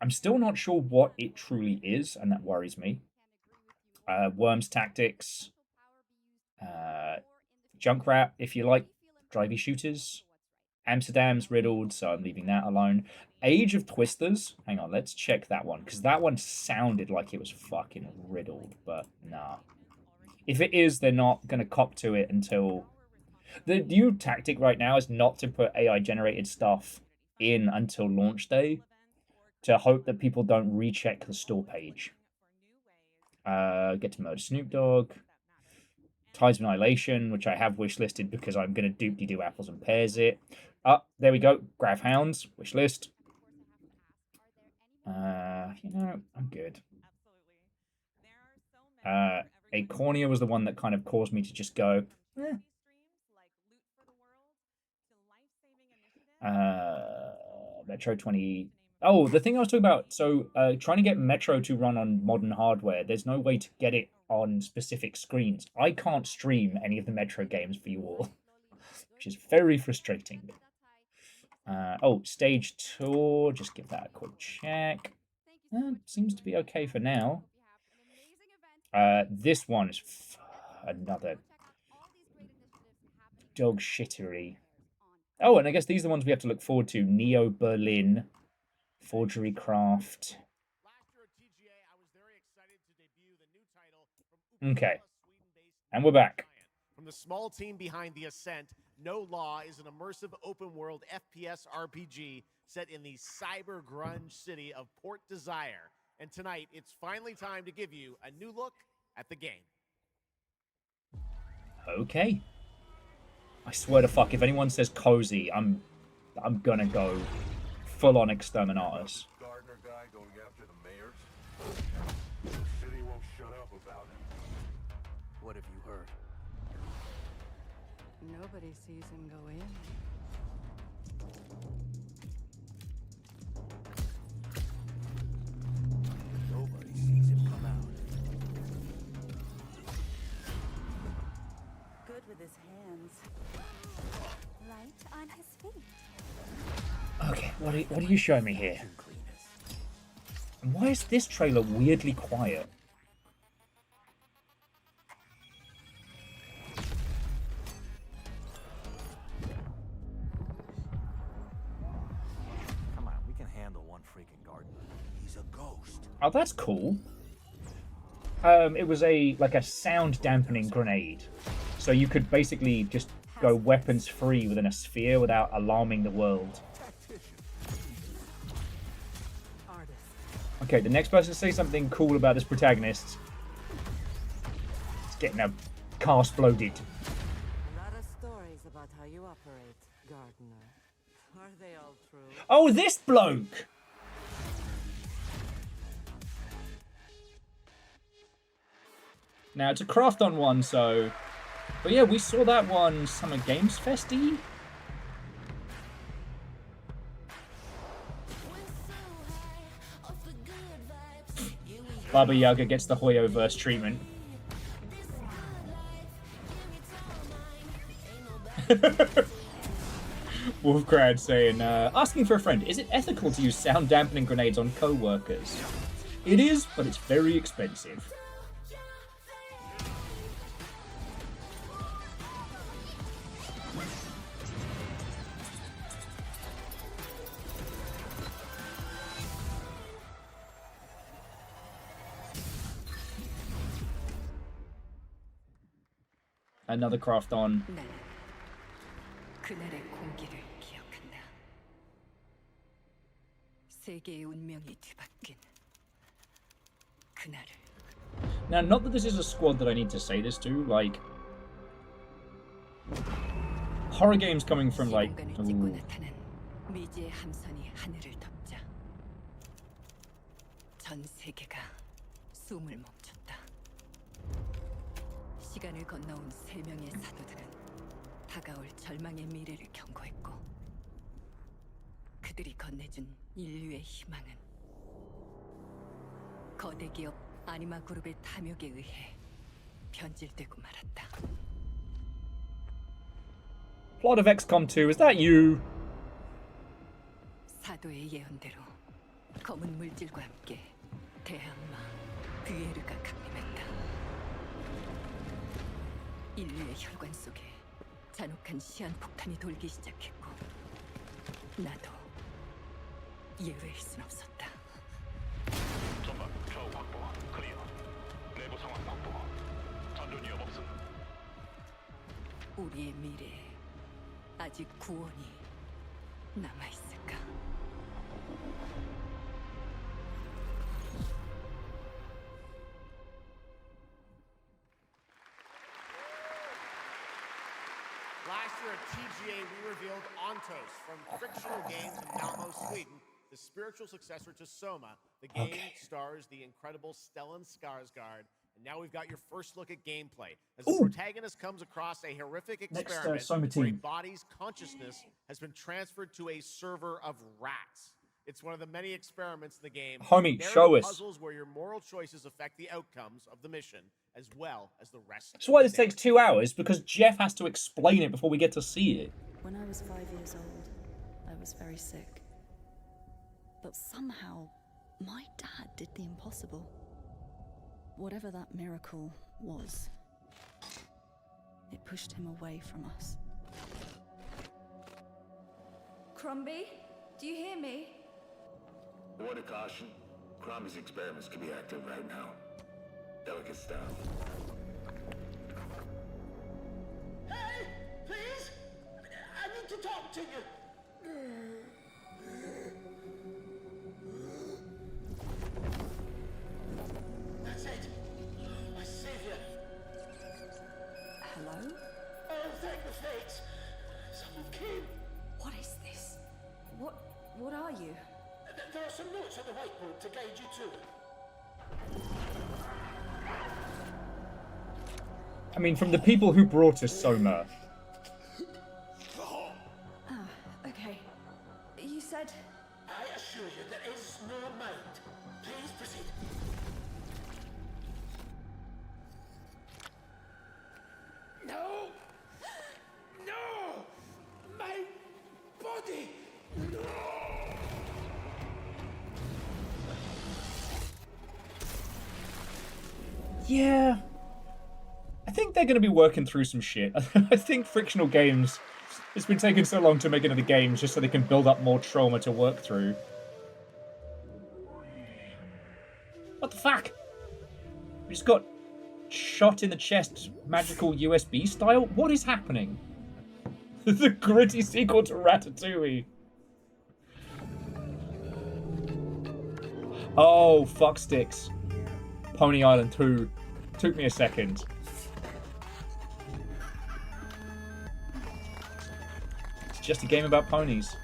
I'm still not sure what it truly is, and that worries me. Worms Tactics, Junkrat, if you like drivey shooters. Amsterdam's riddled, so I'm leaving that alone. Age of Twisters, hang on, let's check that one, because that one sounded like it was fucking riddled, but nah. If it is, they're not going to cop to it until... The new tactic right now is not to put AI-generated stuff in until launch day, to hope that people don't recheck the store page. Get to Murder Snoop Dogg. Tides of Annihilation, which I have wishlisted because I'm going to doop-de-doo apples and pears it. There we go. Grav Hounds, wishlist. You know, I'm good. Acornia was the one that kind of caused me to just go, eh. Metro 20... Oh, the thing I was talking about, so trying to get Metro to run on modern hardware, there's no way to get it on specific screens. I can't stream any of the Metro games for you all, which is very frustrating. Oh, stage tour. Just give that a quick check. Seems to be okay for now. This one is another dog shittery. Oh, and I guess these are the ones we have to look forward to. Neo Berlin, Forgery Craft. Okay. And we're back. From the small team behind The Ascent, No Law is an immersive open-world FPS RPG set in the cyber grunge city of Port Desire. And tonight, it's finally time to give you a new look at the game. Okay. I swear to fuck, if anyone says cozy, I'm gonna go full-on exterminatus. Gardner guy going after the mayors? The city won't shut up about it. What have you heard? Nobody sees him go in. Nobody sees him come out. Good with his hands. Light on his feet. Okay, what are you showing me here? And why is this trailer weirdly quiet? Come on, we can handle one freaking gardener. He's a ghost. Oh, that's cool. It was like a sound dampening grenade. So you could basically just go weapons free within a sphere without alarming the world. Okay, the next person to say something cool about this protagonist is getting a car exploded. A lot of stories about how you operate, Gardener. Are they all true? Oh, this bloke! Now, it's a craft on one, so... But yeah, we saw that one Summer Games Festy. Baba Yaga gets the Hoyoverse treatment. Wolfcrad saying, asking for a friend, is it ethical to use sound dampening grenades on co-workers? It is, but it's very expensive. Another craft on. 그날의 공기를 기억한다. 세계의 운명이 뒤바뀐 그날을. Now, not that this is a squad that I need to say this to, like... Horror games coming from, like... Ooh. 미지의 함선이 하늘을 덮자. 전 세계가 숨을 멈췄다. 시간을 건너온 세 명의 사도들은 다가올 절망의 미래를 경고했고 그들이 건네준 인류의 희망은 거대 기업 아니마 그룹의 탐욕에 의해 변질되고 말았다. Plot of XCOM 2, is that you? 사도의 예언대로 검은 물질과 함께 대항마 뷰에르가 강림했다. 인류의 혈관 속에 잔혹한 시한폭탄이 돌기 시작했고 나도 예외일 순 없었다. 전방 좌우 확보 클리어. 내부 상황 확보. 전전 위협 없음. 우리의 미래에 아직 구원이 남아있을까? Last year at TGA, we revealed Ontos from Frictional Games in Malmo, Sweden, the spiritual successor to Soma. The game stars the incredible Stellan Skarsgård. And now we've got your first look at gameplay. As the protagonist comes across a horrific experiment where a body's consciousness has been transferred to a server of rats. It's one of the many experiments in the game. Homie, there show are us. puzzles where your moral choices affect the outcomes of the mission, as well as the rest. That's why this takes 2 hours, because Jeff has to explain it before we get to see it. When I was 5 years old, I was very sick. But somehow, my dad did the impossible. Whatever that miracle was, it pushed him away from us. Crumby, do you hear me? Word of caution. Crombie's experiments can be active right now. Delicate stuff. Hey! Please! I need to talk to you! That's it! My savior! Hello? Oh, thank the fates! Someone came! What is this? What are you? There are some notes on the whiteboard to guide you to it. I mean, from the people who brought us Soma. Ah, okay. You said... I assure you there is no mind. Please proceed. No! No! My body! No! Yeah. I think they're going to be working through some shit. I think Frictional Games, it's been taking so long to make another game just so they can build up more trauma to work through. What the fuck? We just got shot in the chest, magical USB style? What is happening? The gritty sequel to Ratatouille. Oh, fuck sticks. Pony Island 2. Took me a second. It's just a game about ponies.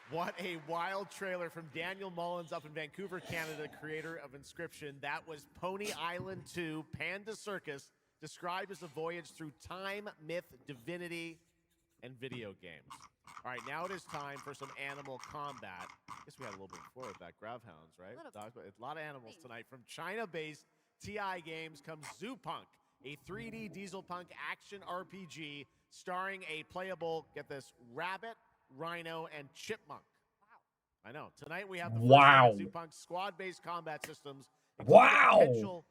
What a wild trailer from Daniel Mullins up in Vancouver, Canada, creator of Inscription. That was Pony Island 2, Panda Circus, described as a voyage through time, myth, divinity, and video games. All right, now it is time for some animal combat. I guess we had a little bit before with that. Gravhounds, right? Dogs, but a lot of animals tonight. From China-based TI Games comes Zoopunk, a 3D diesel punk action RPG starring a playable, get this, rabbit, rhino, and chipmunk. Wow. I know. Tonight we have the first Zoopunk's squad-based combat systems. Wow. Potential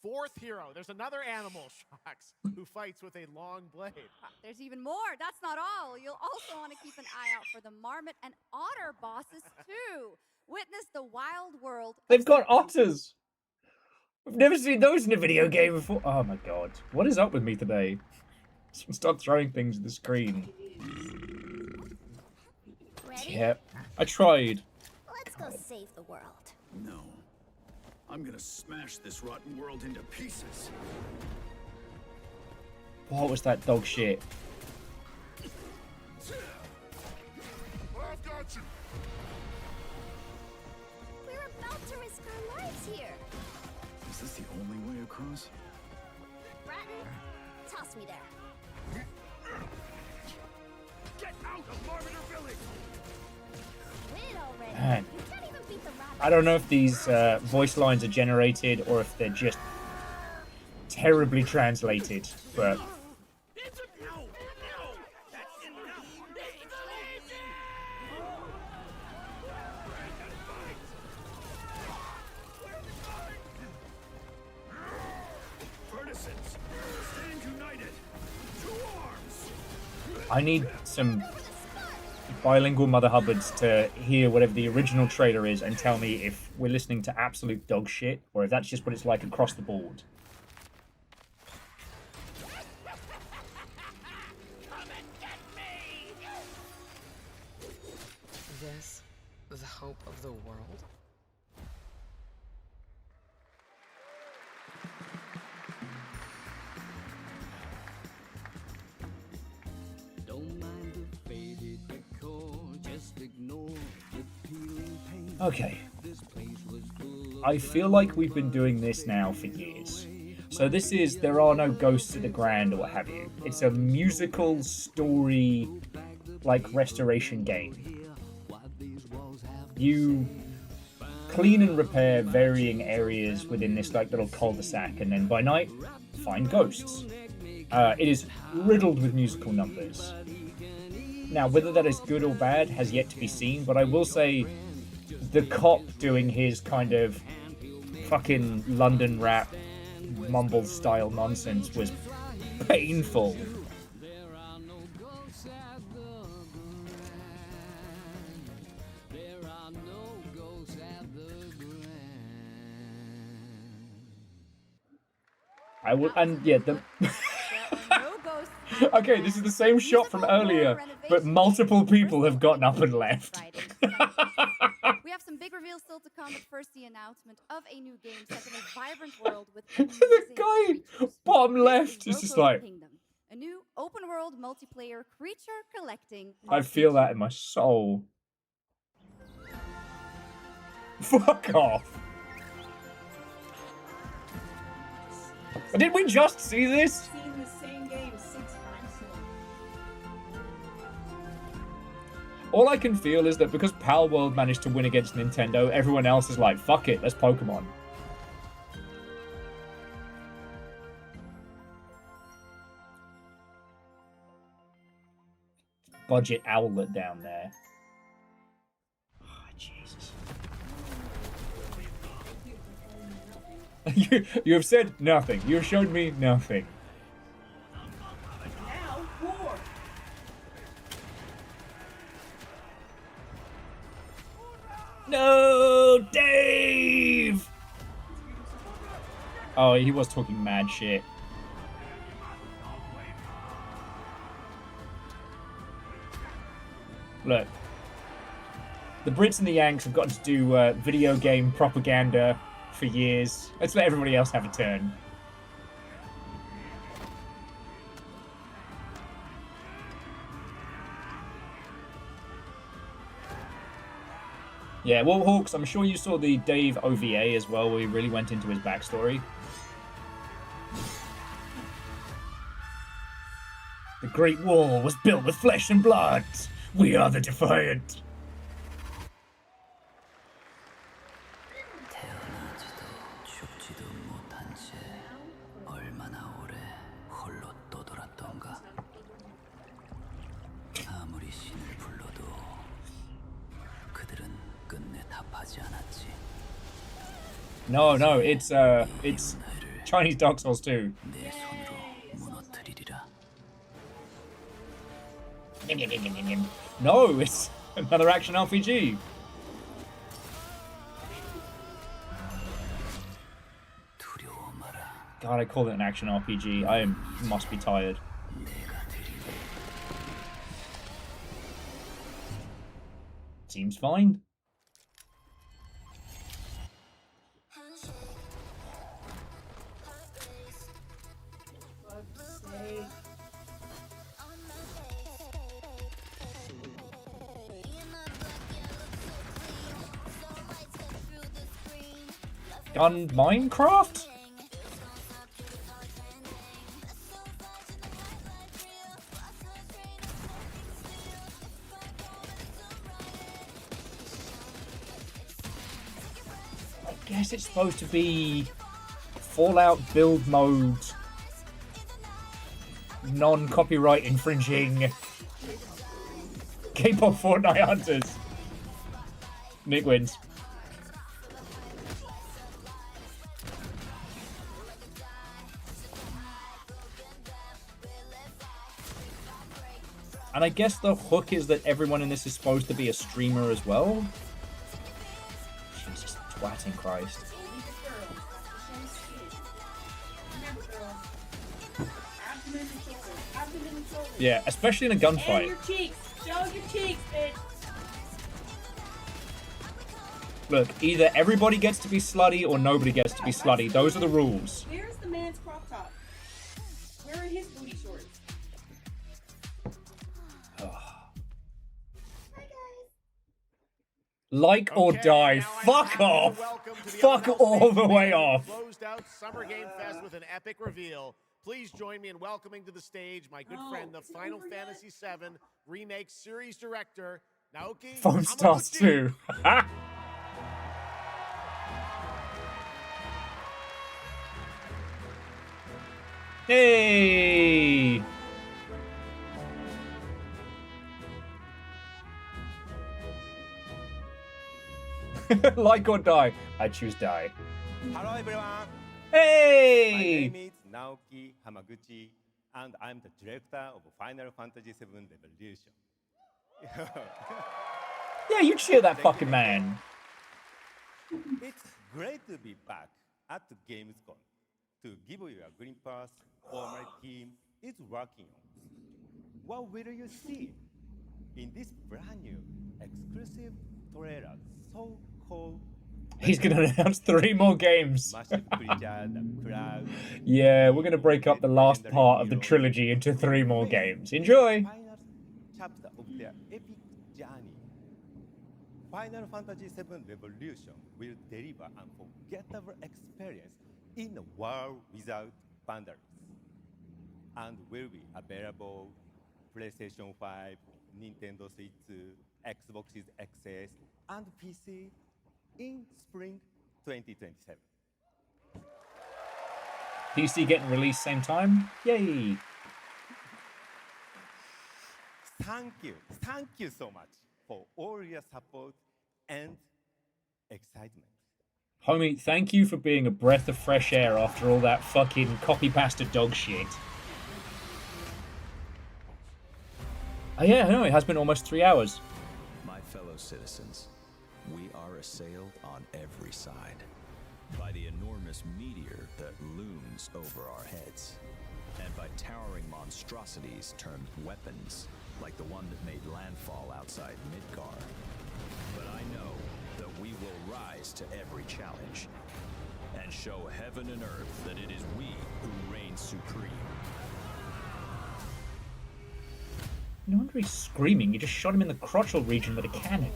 fourth hero. There's another animal, Shocks, who fights with a long blade. There's even more. That's not all. You'll also want to keep an eye out for the marmot and otter bosses too. Witness the wild world. They've got otters. We've never seen those in a video game before. Oh my god. What is up with me today? Stop throwing things at the screen. Ready? Yep. I tried. Let's go save the world. No. I'm gonna smash this rotten world into pieces. What was that dog shit? I've got you. We're about to risk our lives here. Is this the only way across? Bratton, toss me there. Get out of Marmiter Village! Quit already. Man. You can't even beat the rabbit. I don't know if these voice lines are generated or if they're just terribly translated, but... I need some bilingual Mother Hubbards to hear whatever the original trailer is and tell me if we're listening to absolute dog shit or if that's just what it's like across the board. This, the hope of the world? Don't mind the faded decor, just ignore Okay. I feel like we've been doing this now for years. So this is There Are No Ghosts at the Grand or what have you. It's a musical story, like, restoration game. You clean and repair varying areas within this, like, little cul-de-sac, and then by night, find ghosts. It is riddled with musical numbers. Now, whether that is good or bad has yet to be seen, but I will say the cop doing his kind of fucking London rap mumble style nonsense was painful. I will, and yeah, the okay, this is the same shot from earlier, but multiple people have gotten up and left. We have some big reveals still to come, but first the announcement of a new game set in a vibrant world with The guy bottom left is just like, Kingdom, a new open-world multiplayer creature collecting. I feel that in my soul. Fuck off. Did we just see this? Seen the same game 6 times. All I can feel is that because Pal World managed to win against Nintendo, everyone else is like, fuck it, let's Pokemon. Budget owlet down there. Oh, Jesus. You have said nothing. You have showed me nothing. Now, war. No, Dave! Oh, he was talking mad shit. Look. The Brits and the Yanks have gotten to do video game propaganda for years. Let's let everybody else have a turn. Yeah, well, Hawks, I'm sure you saw the Dave OVA as well, where he really went into his backstory. The Great Wall was built with flesh and blood. We are the Defiant. No, it's Chinese Dark Souls 2. No, it's another action RPG. God, I call it an action RPG. I must be tired. Seems fine. On Minecraft? I guess it's supposed to be Fallout build mode, non-copyright infringing K-pop Fortnite hunters. Nick wins. And I guess the hook is that everyone in this is supposed to be a streamer as well? Jesus twatting Christ. Yeah, especially in a gunfight. And your cheeks. Show your cheeks, bitch. Look, either everybody gets to be slutty or nobody gets to be slutty. Those are the rules. Where's the man's crop top? Where are his booty shorts? Like or die. Fuck off. Fuck all the way off. Closed out Summer Game Fest with an epic reveal. Please join me in welcoming to the stage my good friend, the Final Fantasy VII Remake Series Director, Naoki Phone starts too. Hey! Like or die? I choose die. Hello everyone. Hey! My name is Naoki Hamaguchi, and I'm the director of Final Fantasy VII Revolution. Yeah, you cheer that fucking man. It's great to be back at Gamescom to give you a glimpse of what my team is working on. What will you see in this brand new exclusive trailer so-called He's gonna announce 3 more games. Massive creature, the crowd, Yeah, we're gonna break up the last part of the trilogy into 3 more games. Enjoy! final chapter of their epic journey. Final Fantasy VII Revolution will deliver an unforgettable experience in a world without boundaries, and will be available PlayStation 5, Nintendo Switch 2, Xbox XS, and PC in spring 2027. PC getting released same time? Yay! Thank you so much for all your support and excitement. Homie, thank you for being a breath of fresh air after all that fucking copy-pasta dog shit. Oh yeah, I know, it has been almost 3 hours. My fellow citizens, we are assailed on every side by the enormous meteor that looms over our heads, and by towering monstrosities termed weapons, like the one that made landfall outside Midgar. But I know that we will rise to every challenge and show heaven and earth that it is we who reign supreme. No wonder he's screaming, you just shot him in the crotchal region with a cannon.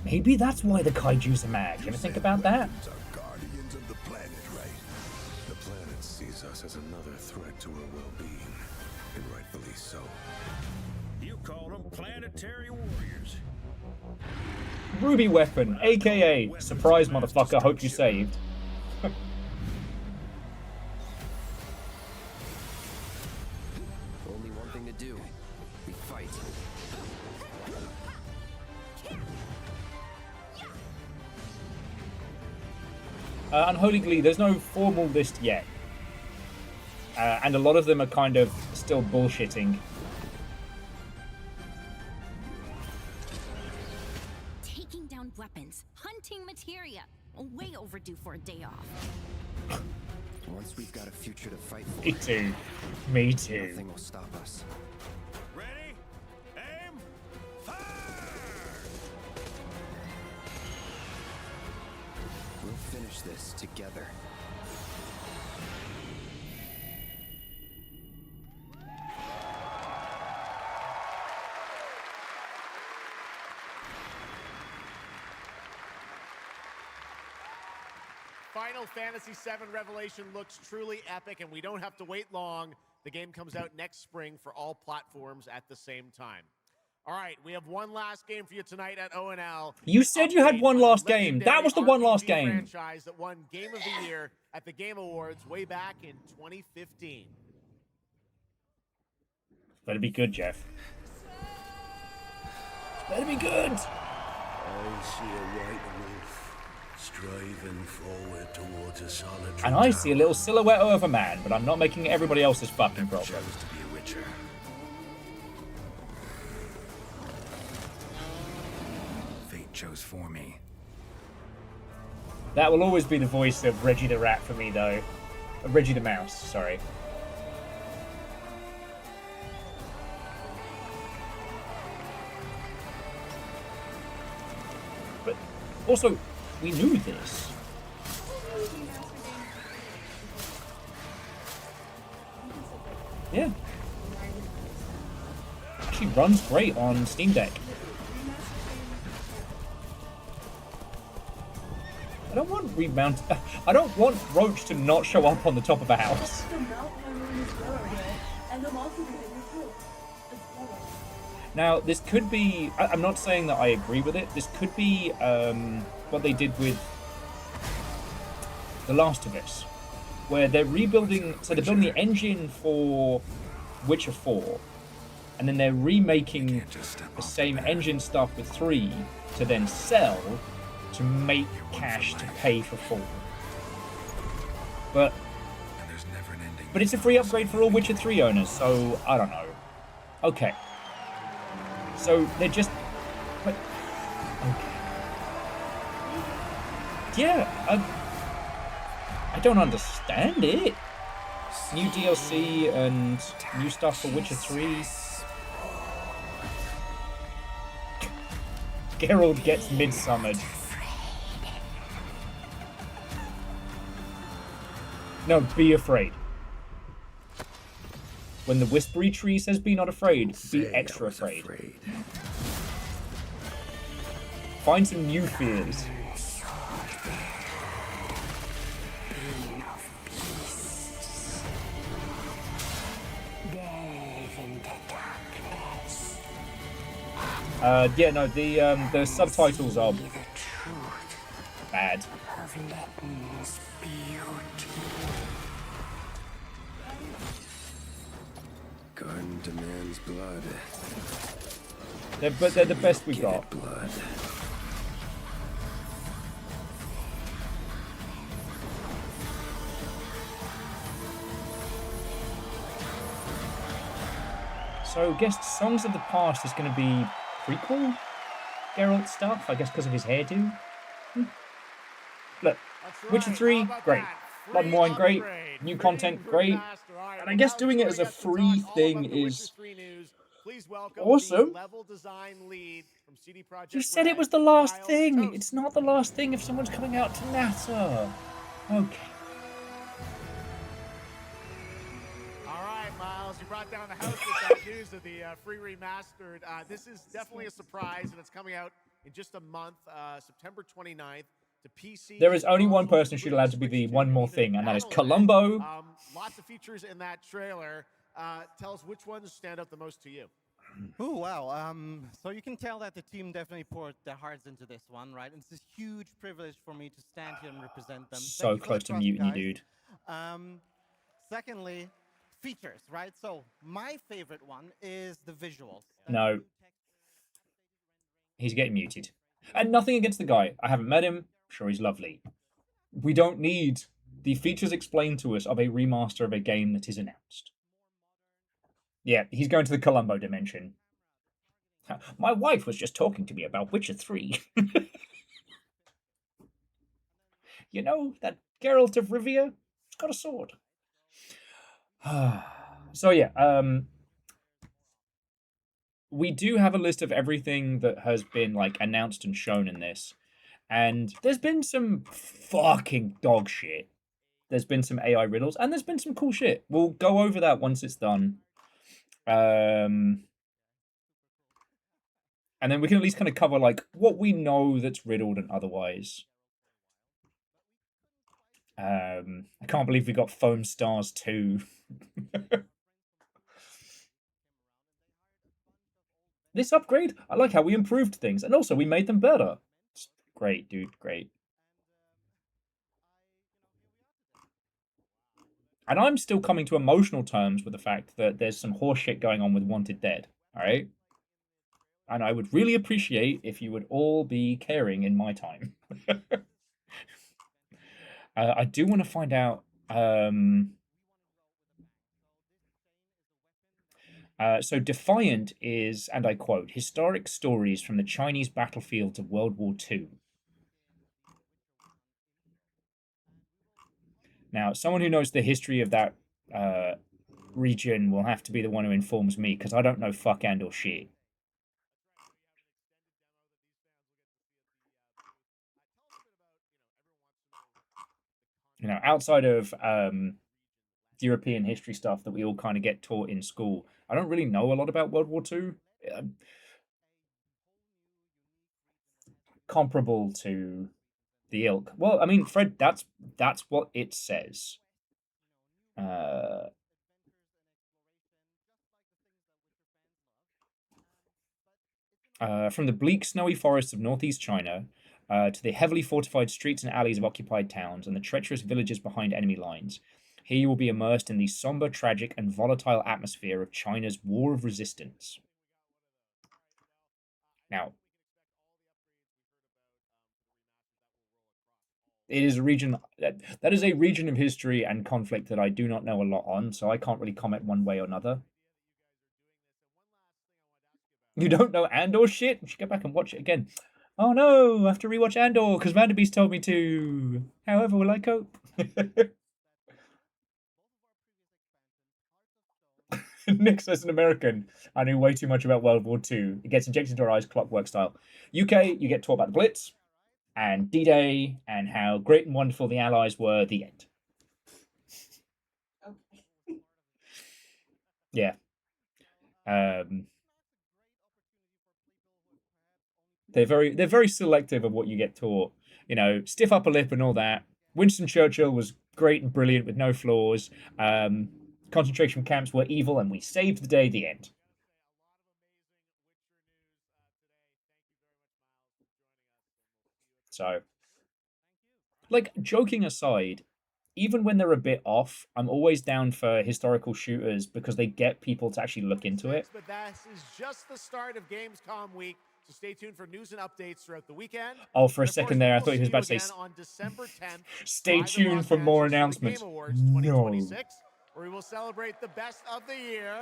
Maybe that's why the kaijus are mad. You ever think about that? Are guardians of the planet, right? The planet sees us as another threat to her well-being, and rightfully so. You call them planetary warriors. Ruby Weapon, aka surprise motherfucker, hope you saved. Only one thing to do. We fight. Unholy Glee, there's no formal list yet. And a lot of them are kind of still bullshitting. Taking down weapons, hunting materia. Way overdue for a day off. Once we've got a future to fight for. Me too. Me too. Nothing will stop us. Ready? Aim! Fire! We'll finish this together. Final Fantasy VII Revelation looks truly epic, and we don't have to wait long. The game comes out next spring for all platforms at the same time. All right, we have one last game for you tonight at ONL. You said you had one last game. That was the one last game. Franchise that won Game of the Year at the Game Awards way back in 2015. Better be good, Jeff. Better be good. I see a white wolf striving forward towards a solitary And I see a little silhouette of a man, but I'm not making it everybody else's fucking problem. chose to be a witcher. Fate chose for me. That will always be the voice of Reggie the Rat for me, though. Reggie the Mouse, sorry. But also, we knew this. Yeah. Actually runs great on Steam Deck. I don't want remount. I don't want Roach to not show up on the top of a house. Now, this could be... I'm not saying that I agree with it. This could be what they did with The Last of Us, where they're rebuilding... So they're building the engine for Witcher 4, and then they're remaking the same engine stuff with 3 to then sell to make cash to pay for 4. But it's a free upgrade for all Witcher 3 owners, so I don't know. Okay. So they're just... But, okay. Yeah, I don't understand it. New DLC and new stuff for Witcher 3. Geralt gets midsummered. No, be afraid. When the whispery tree says be not afraid, be extra afraid. Find some new fears. Yeah, no, the subtitles are bad. Garden demands blood. But they're the best we got. Blood. So, I guess Songs of the Past is going to be prequel Geralt stuff, I guess because of his hairdo. Look, Witcher 3, great. Blood and Wine, great. New content, great. And I guess doing it as a free thing is awesome. You said it was the last thing. It's not the last thing if someone's coming out to Natter. Okay. Miles, you brought down the house with that news of the free remastered. This is definitely a surprise, and it's coming out in just a month, September 29th, to PC. There is only one person who's allowed to be the one more thing, and that is Columbo. Lots of features in that trailer. Tell us which ones stand out the most to you. Oh, wow. So you can tell that the team definitely poured their hearts into this one, right? And it's a huge privilege for me to stand here and represent them. So close to muting you, dude. Secondly, features, right? So my favorite one is the visuals. No. He's getting muted. And nothing against the guy. I haven't met him. I'm sure he's lovely. We don't need the features explained to us of a remaster of a game that is announced. Yeah, he's going to the Columbo dimension. My wife was just talking to me about Witcher 3. You know, that Geralt of Rivia? He's got a sword. So yeah, we do have a list of everything that has been like announced and shown in this, and there's been some fucking dog shit. There's been some AI riddles, and there's been some cool shit. We'll go over that once it's done, and then we can at least kind of cover like what we know that's riddled and otherwise. I can't believe we got Foam Stars 2. This upgrade, I like how we improved things, and also we made them better. It's great, dude, great. And I'm still coming to emotional terms with the fact that there's some horseshit going on with Wanted Dead, alright? And I would really appreciate if you would all be caring in my time. I do want to find out... So Defiant is, and I quote, historic stories from the Chinese battlefields of World War II. Now, someone who knows the history of that region will have to be the one who informs me, because I don't know fuck and or shit. You know, outside of European history stuff that we all kind of get taught in school, I don't really know a lot about World War II. Comparable to The ilk. Well, I mean, Fred, that's what it says. From the bleak, snowy forests of northeast China to the heavily fortified streets and alleys of occupied towns and the treacherous villages behind enemy lines, here you will be immersed in the somber, tragic, and volatile atmosphere of China's War of Resistance. Now, it is a region that is a region of history and conflict that I do not know a lot on, so I can't really comment one way or another. You don't know Andor shit? You should go back and watch it again. Oh no, I have to rewatch Andor because Vanderbeest told me to. However, will I cope? Nick says an American. I knew way too much about World War II. It gets injected into our eyes, clockwork style. UK, you get taught about the Blitz and D-Day and how great and wonderful the Allies were. The end. Yeah. They're very selective of what you get taught. You know, stiff upper lip and all that. Winston Churchill was great and brilliant with no flaws. Concentration camps were evil and we saved the day. The end. So, like, joking aside, even when they're a bit off, I'm always down for historical shooters because they get people to actually look into it. But this is just the start of Gamescom week, so stay tuned for news and updates throughout the weekend. Oh, for a second there, I thought he was about to say, on December 10th, stay tuned for more announcements. No. Where we will celebrate the best of the year,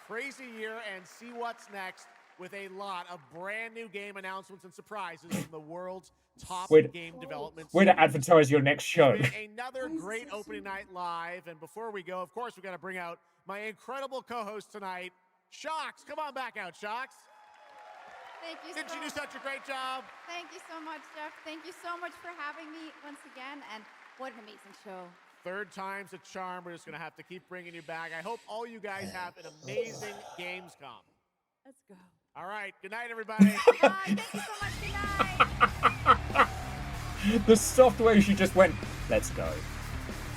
crazy year, and see what's next with a lot of brand new game announcements and surprises from the world's top game development. Way to advertise your next show. Another great opening night live. And before we go, of course, we've got to bring out my incredible co-host tonight, Shocks. Come on back out, Shocks. Thank you. Didn't you do such a great job? Thank you so much, Jeff. Thank you so much for having me once again. And what an amazing show. Third time's a charm. We're just going to have to keep bringing you back. I hope all you guys have an amazing Gamescom. Let's go. All right. Good night, everybody. Thank you so much. Good night. The soft way she just went, let's go.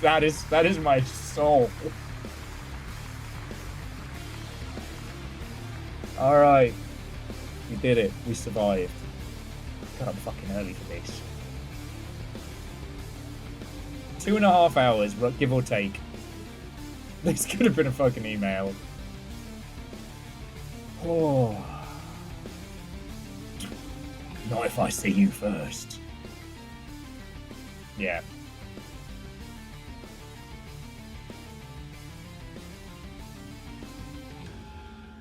That is my soul. All right. We did it. We survived. God, I'm fucking early for this. 2.5 hours, give or take. This could have been a fucking email. Oh. Not if I see you first. Yeah.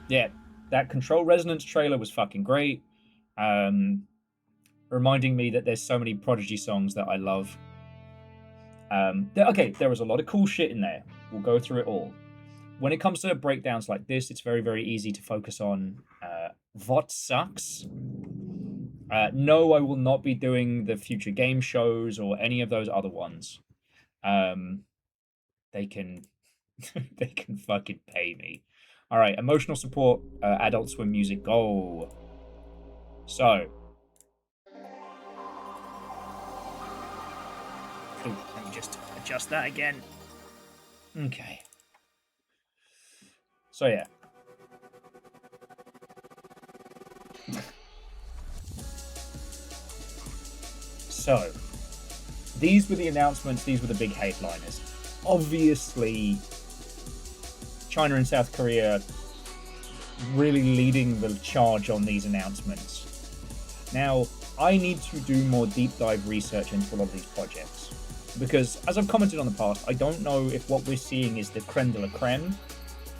Yeah, that Control Resonance trailer was fucking great. Reminding me that there's so many Prodigy songs that I love. There was a lot of cool shit in there. We'll go through it all. When it comes to breakdowns like this, it's very, very easy to focus on what sucks. No, I will not be doing the future game shows or any of those other ones. They can they can fucking pay me. All right, emotional support, Adult Swim music, go. So, let me just adjust that again. Okay. So yeah. So, these were the announcements, these were the big headliners. Obviously, China and South Korea really leading the charge on these announcements. Now, I need to do more deep dive research into a lot of these projects. Because, as I've commented on the past, I don't know if what we're seeing is the creme de la creme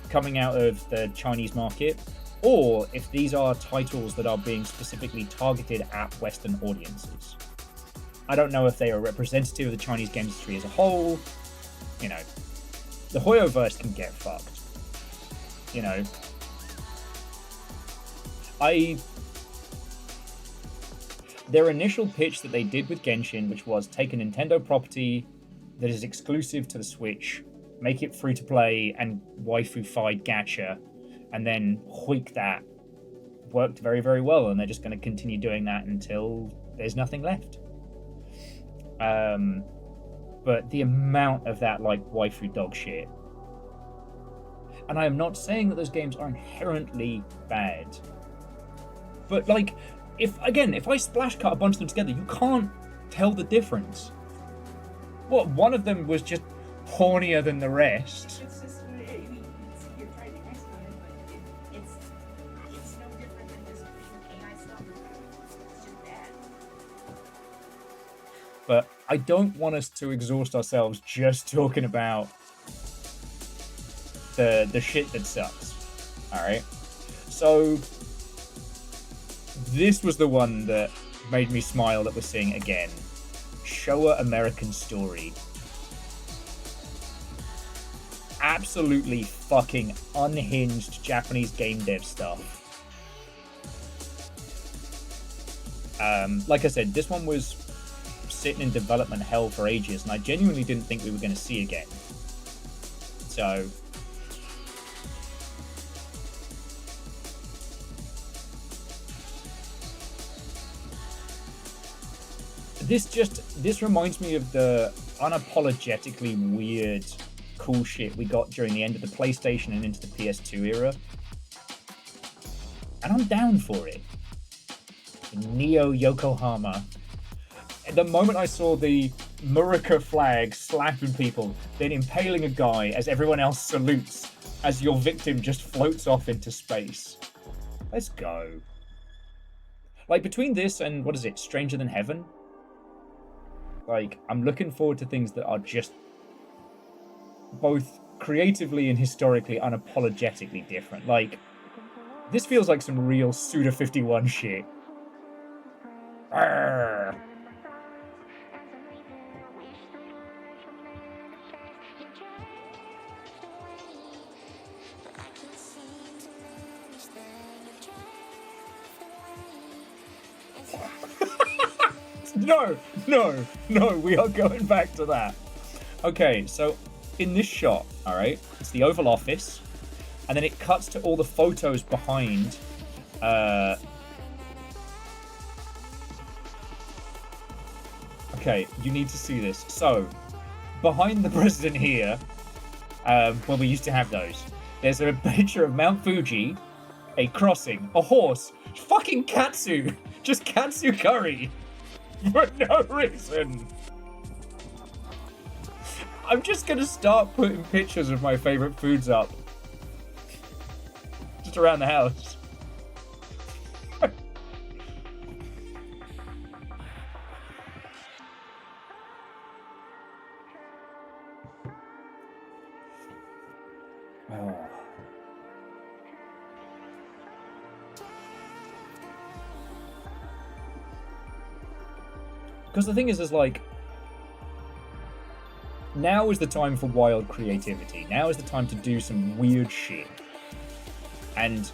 coming out of the Chinese market, or if these are titles that are being specifically targeted at Western audiences. I don't know if they are representative of the Chinese game industry as a whole. You know, the Hoyoverse can get fucked. You know, their initial pitch that they did with Genshin, which was take a Nintendo property that is exclusive to the Switch, make it free to play and waifu-fied gacha, and then hoik that, worked very, very well, and they're just going to continue doing that until there's nothing left. But the amount of that, like, waifu dog shit. And I am not saying that those games are inherently bad. But, like, if I splash cut a bunch of them together, you can't tell the difference. What, one of them was just hornier than the rest. It's just, I mean, you're trying to export it, but it's no different than just AI stuff. It's just bad. But I don't want us to exhaust ourselves just talking about the shit that sucks. Alright? So this was the one that made me smile that we're seeing again. Showa American Story. Absolutely fucking unhinged Japanese game dev stuff. Like I said, this one was sitting in development hell for ages, and I genuinely didn't think we were going to see again. So this reminds me of the unapologetically weird cool shit we got during the end of the PlayStation and into the PS2 era. And I'm down for it. Neo Yokohama. The moment I saw the Murica flag slapping people, then impaling a guy as everyone else salutes as your victim just floats off into space. Let's go. Like, between this and, what is it, Stranger Than Heaven? Like, I'm looking forward to things that are just both creatively and historically unapologetically different. Like, this feels like some real Suda51 shit. Arrgh. No, we are going back to that. Okay, so in this shot, all right, it's the Oval Office, and then it cuts to all the photos behind. Okay, you need to see this. So, behind the president here, where we used to have those, there's a picture of Mount Fuji, a crossing, a horse, fucking katsu, just katsu curry. For no reason. I'm just gonna start putting pictures of my favorite foods up. Just around the house. Because the thing is like, now is the time for wild creativity. Now is the time to do some weird shit. And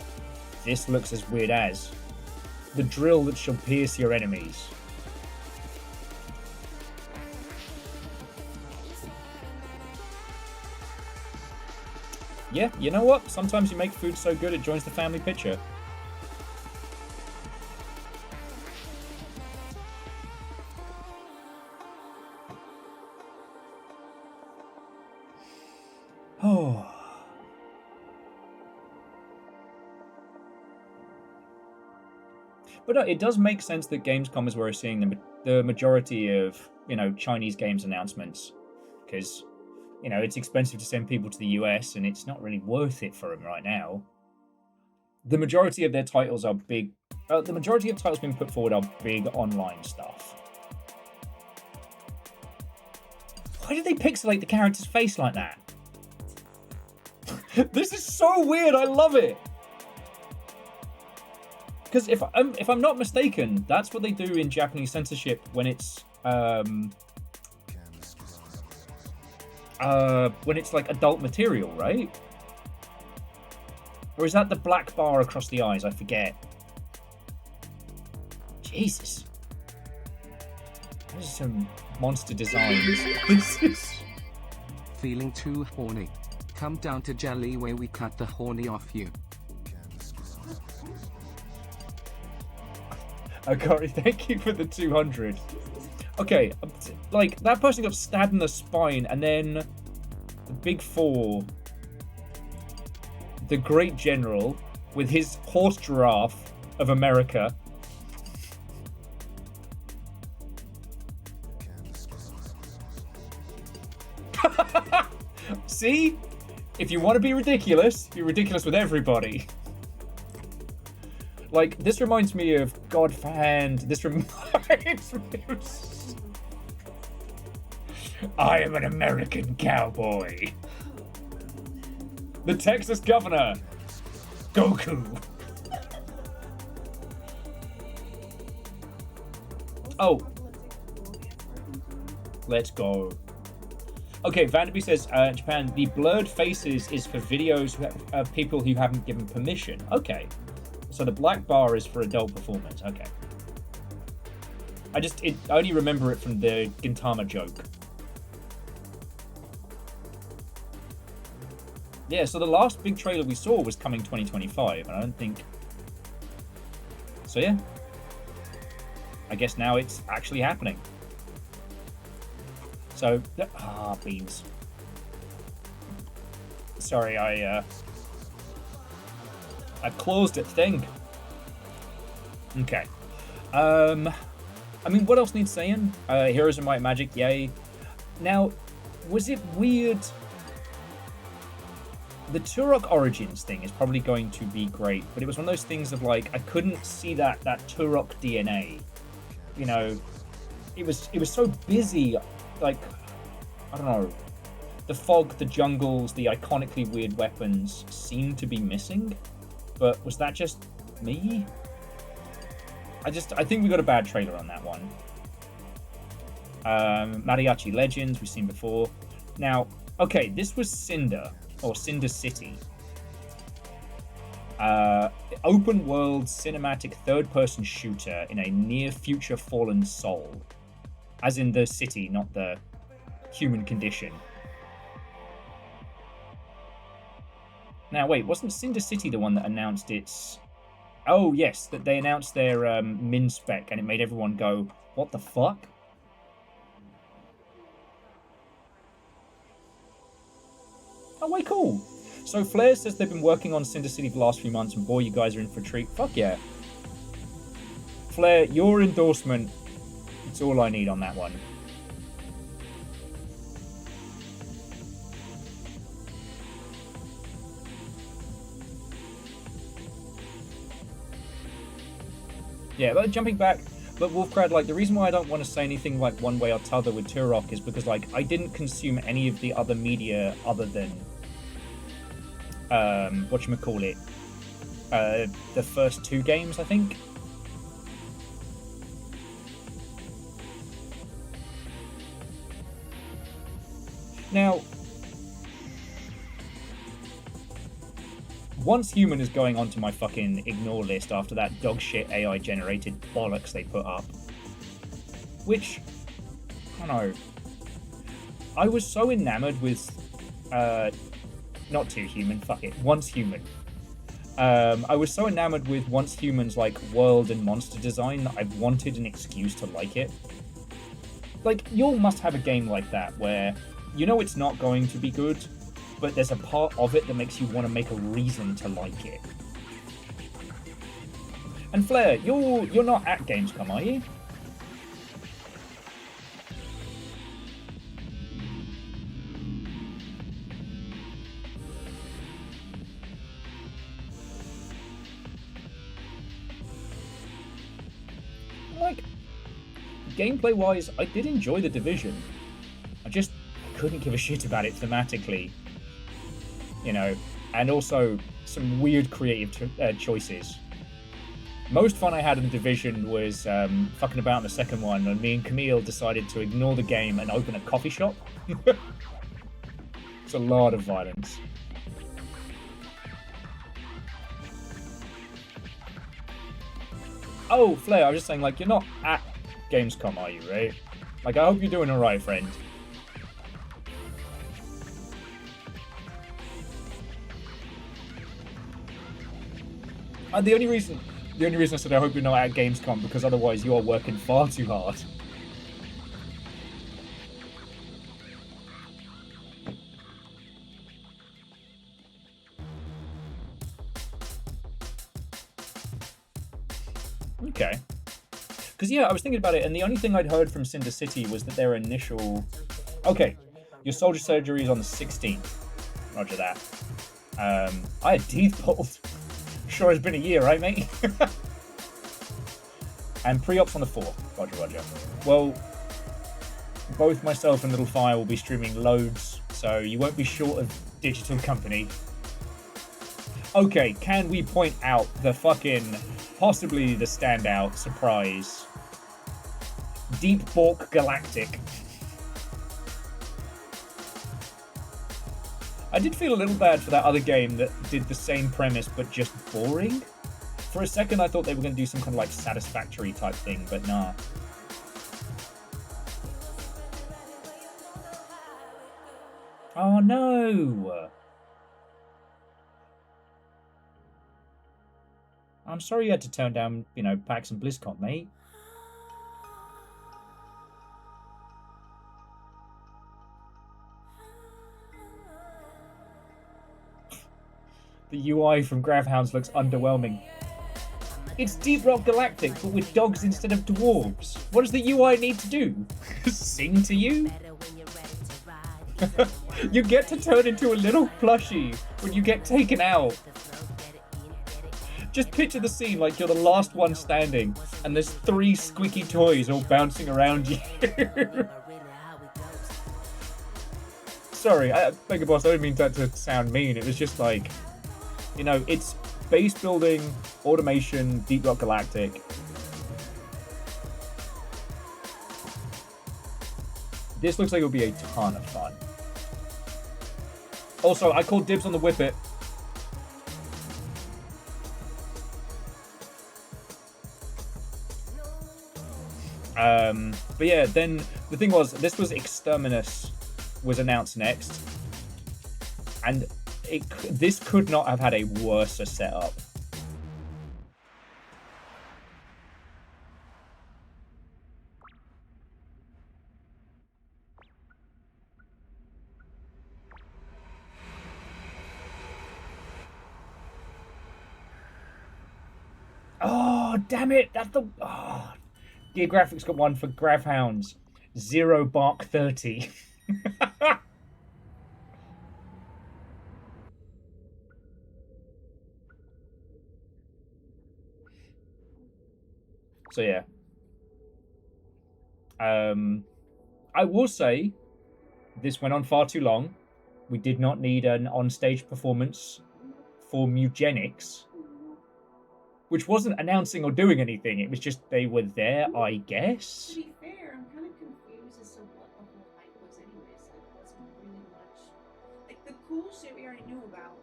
this looks as weird as the drill that shall pierce your enemies. Yeah, you know what? Sometimes you make food so good it joins the family picture. Oh. But it does make sense that Gamescom is where we're seeing the majority of, you know, Chinese games announcements. Because, you know, it's expensive to send people to the US and it's not really worth it for them right now. The majority of their titles are big. The majority of titles being put forward are big online stuff. Why did they pixelate the character's face like that? This is so weird. I love it. Because if I'm not mistaken, that's what they do in Japanese censorship when it's like adult material, right? Or is that the black bar across the eyes? I forget. Jesus. There's some monster designs. This is... Feeling too horny? Come down to Jelly where we cut the horny off you. Akari, thank you for the 200. Okay, Like, that person got stabbed in the spine, and then the Big Four, the Great General, with his horse giraffe of America. See? If you want to be ridiculous, be ridiculous with everybody. Like, this reminds me of Godhand. This reminds me of... I am an American cowboy. The Texas governor. Goku. Oh. Let's go. Okay, Vanderby says, Japan, the blurred faces is for videos of people who haven't given permission. Okay. So the black bar is for adult performance. Okay. I only remember it from the Gintama joke. Yeah, so the last big trailer we saw was coming 2025, and I don't think... So yeah. I guess now it's actually happening. So, beans. Sorry, I closed it thing. Okay. I mean, what else needs saying? Heroes of Might and Magic, yay. Now, was it weird? The Turok Origins thing is probably going to be great, but it was one of those things of like, I couldn't see that Turok DNA. You know, it was so busy, like, I don't know. The fog, the jungles, the iconically weird weapons seem to be missing, but was that just me? I think we got a bad trailer on that one. Mariachi Legends, we've seen before. Now, okay, this was Cinder, or Cinder City. Open world cinematic third-person shooter in a near-future fallen soul. As in the city, not the human condition. Now, wait, wasn't Cinder City the one that announced its... Oh, yes, that they announced their min spec, and it made everyone go, what the fuck? Oh, wait, cool. So Flair says they've been working on Cinder City for the last few months, and boy, you guys are in for a treat. Fuck yeah. Flair, your endorsement, it's all I need on that one. Yeah, but jumping back, but Wolfcrad, like, the reason why I don't want to say anything like one way or t'other with Turok is because, like, I didn't consume any of the other media other than, whatchamacallit, the first two games, I think. Now, Once Human is going onto my fucking ignore list after that dogshit AI-generated bollocks they put up. Which, I don't know. I was so enamored with, not Too Human, fuck it, Once Human. I was so enamored with Once Human's, like, world and monster design that I wanted an excuse to like it. Like, you all must have a game like that, where you know it's not going to be good, but there's a part of it that makes you want to make a reason to like it. And Flair, you're not at Gamescom, are you? Like, gameplay-wise, I did enjoy The Division. I just couldn't give a shit about it thematically. You know, and also some weird creative choices. Most fun I had in Division was fucking about in the second one when me and Camille decided to ignore the game and open a coffee shop. It's a lot of violence. Oh, Flair, I was just saying, like, you're not at Gamescom, are you, right? Like, I hope you're doing alright, friend. The only reason I said I hope you're not at Gamescom because otherwise you are working far too hard. Okay. Because, yeah, I was thinking about it, and the only thing I'd heard from Cinder City was that their initial... Okay, your soldier surgery is on the 16th. Roger that. I had teeth pulled. Sure has been a year, right, mate? And pre-ops on the 4th. Roger, roger. Well, both myself and Little Fire will be streaming loads, so you won't be short of digital company. Okay, can we point out the fucking... possibly the standout surprise. Deep Bork Galactic. I did feel a little bad for that other game that did the same premise but just boring. For a second I thought they were going to do some kind of like Satisfactory type thing, but nah. Oh no! I'm sorry you had to turn down, you know, PAX and BlizzCon, mate. The UI from Gravhounds looks underwhelming. It's Deep Rock Galactic, but with dogs instead of dwarves. What does the UI need to do? Sing to you? You get to turn into a little plushie when you get taken out. Just picture the scene like you're the last one standing, and there's 3 squeaky toys all bouncing around you. Sorry, Mega Boss, I didn't mean that to sound mean. It was just like, you know, it's base building, automation, Deep Rock Galactic. This looks like it'll be a ton of fun. Also, I called dibs on the Whippet. But yeah, then the thing was, this was Exterminus was announced next, and this could not have had a worse setup. Oh, damn it! That's the... Oh. Gear Graphics got one for Gravhounds. 0 Bark 30. So yeah. I will say, this went on far too long. We did not need an on-stage performance for Mugenics, which wasn't announcing or doing anything. It was just they were there, I guess. To be fair, I'm kind of confused as to what the whole hype was anyways. Like, it wasn't really much. Like, the cool shit we already knew about.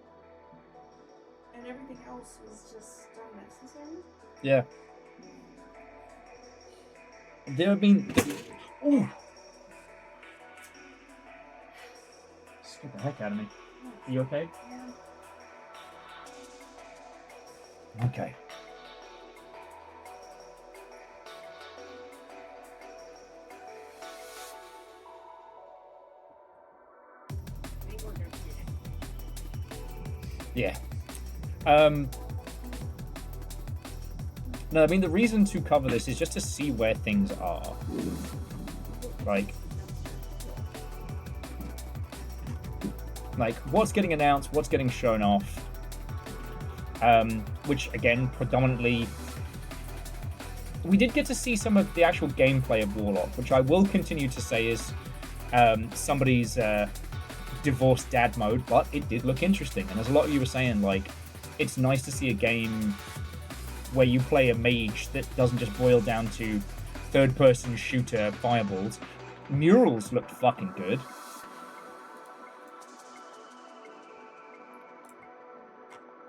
And everything else was just unnecessary. Yeah. There have been... Ooh! Scared the heck out of me. Are you okay? Yeah. Okay. Yeah. No, I mean, the reason to cover this is just to see where things are. Like what's getting announced, what's getting shown off. Which, again, predominantly... We did get to see some of the actual gameplay of Warlock, which I will continue to say is somebody's divorced dad mode, but it did look interesting. And as a lot of you were saying, like, it's nice to see a game where you play a mage that doesn't just boil down to third-person shooter fireballs. Murals looked fucking good.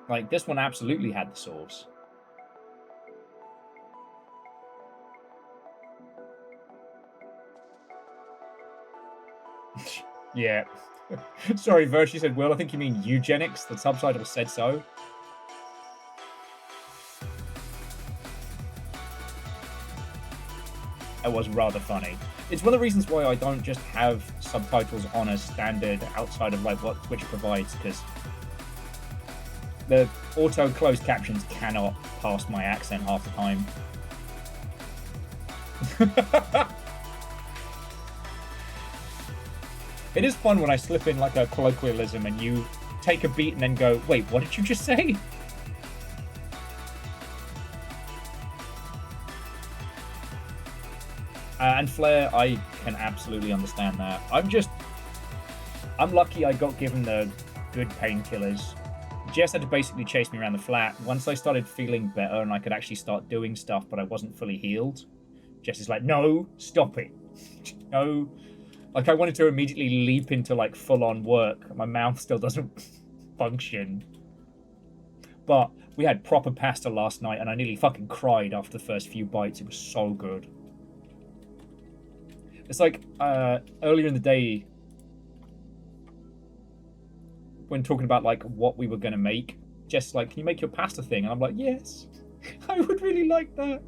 Like, this one absolutely had the source. Yeah. Sorry, Virtue said, Will, I think you mean eugenics. The subtitle said so. It was rather funny. It's one of the reasons why I don't just have subtitles on as standard outside of like what Twitch provides, because the auto closed captions cannot pass my accent half the time. It is fun when I slip in like a colloquialism and you take a beat and then go, wait, what did you just say? And Flair, I can absolutely understand that. I'm lucky I got given the good painkillers. Jess had to basically chase me around the flat. Once I started feeling better and I could actually start doing stuff, but I wasn't fully healed, Jess is like, no, stop it. No. Like, I wanted to immediately leap into, like, full-on work. My mouth still doesn't function. But we had proper pasta last night, and I nearly fucking cried after the first few bites. It was so good. It's like, earlier in the day, when talking about, like, what we were going to make, Jess like, can you make your pasta thing? And I'm like, yes, I would really like that.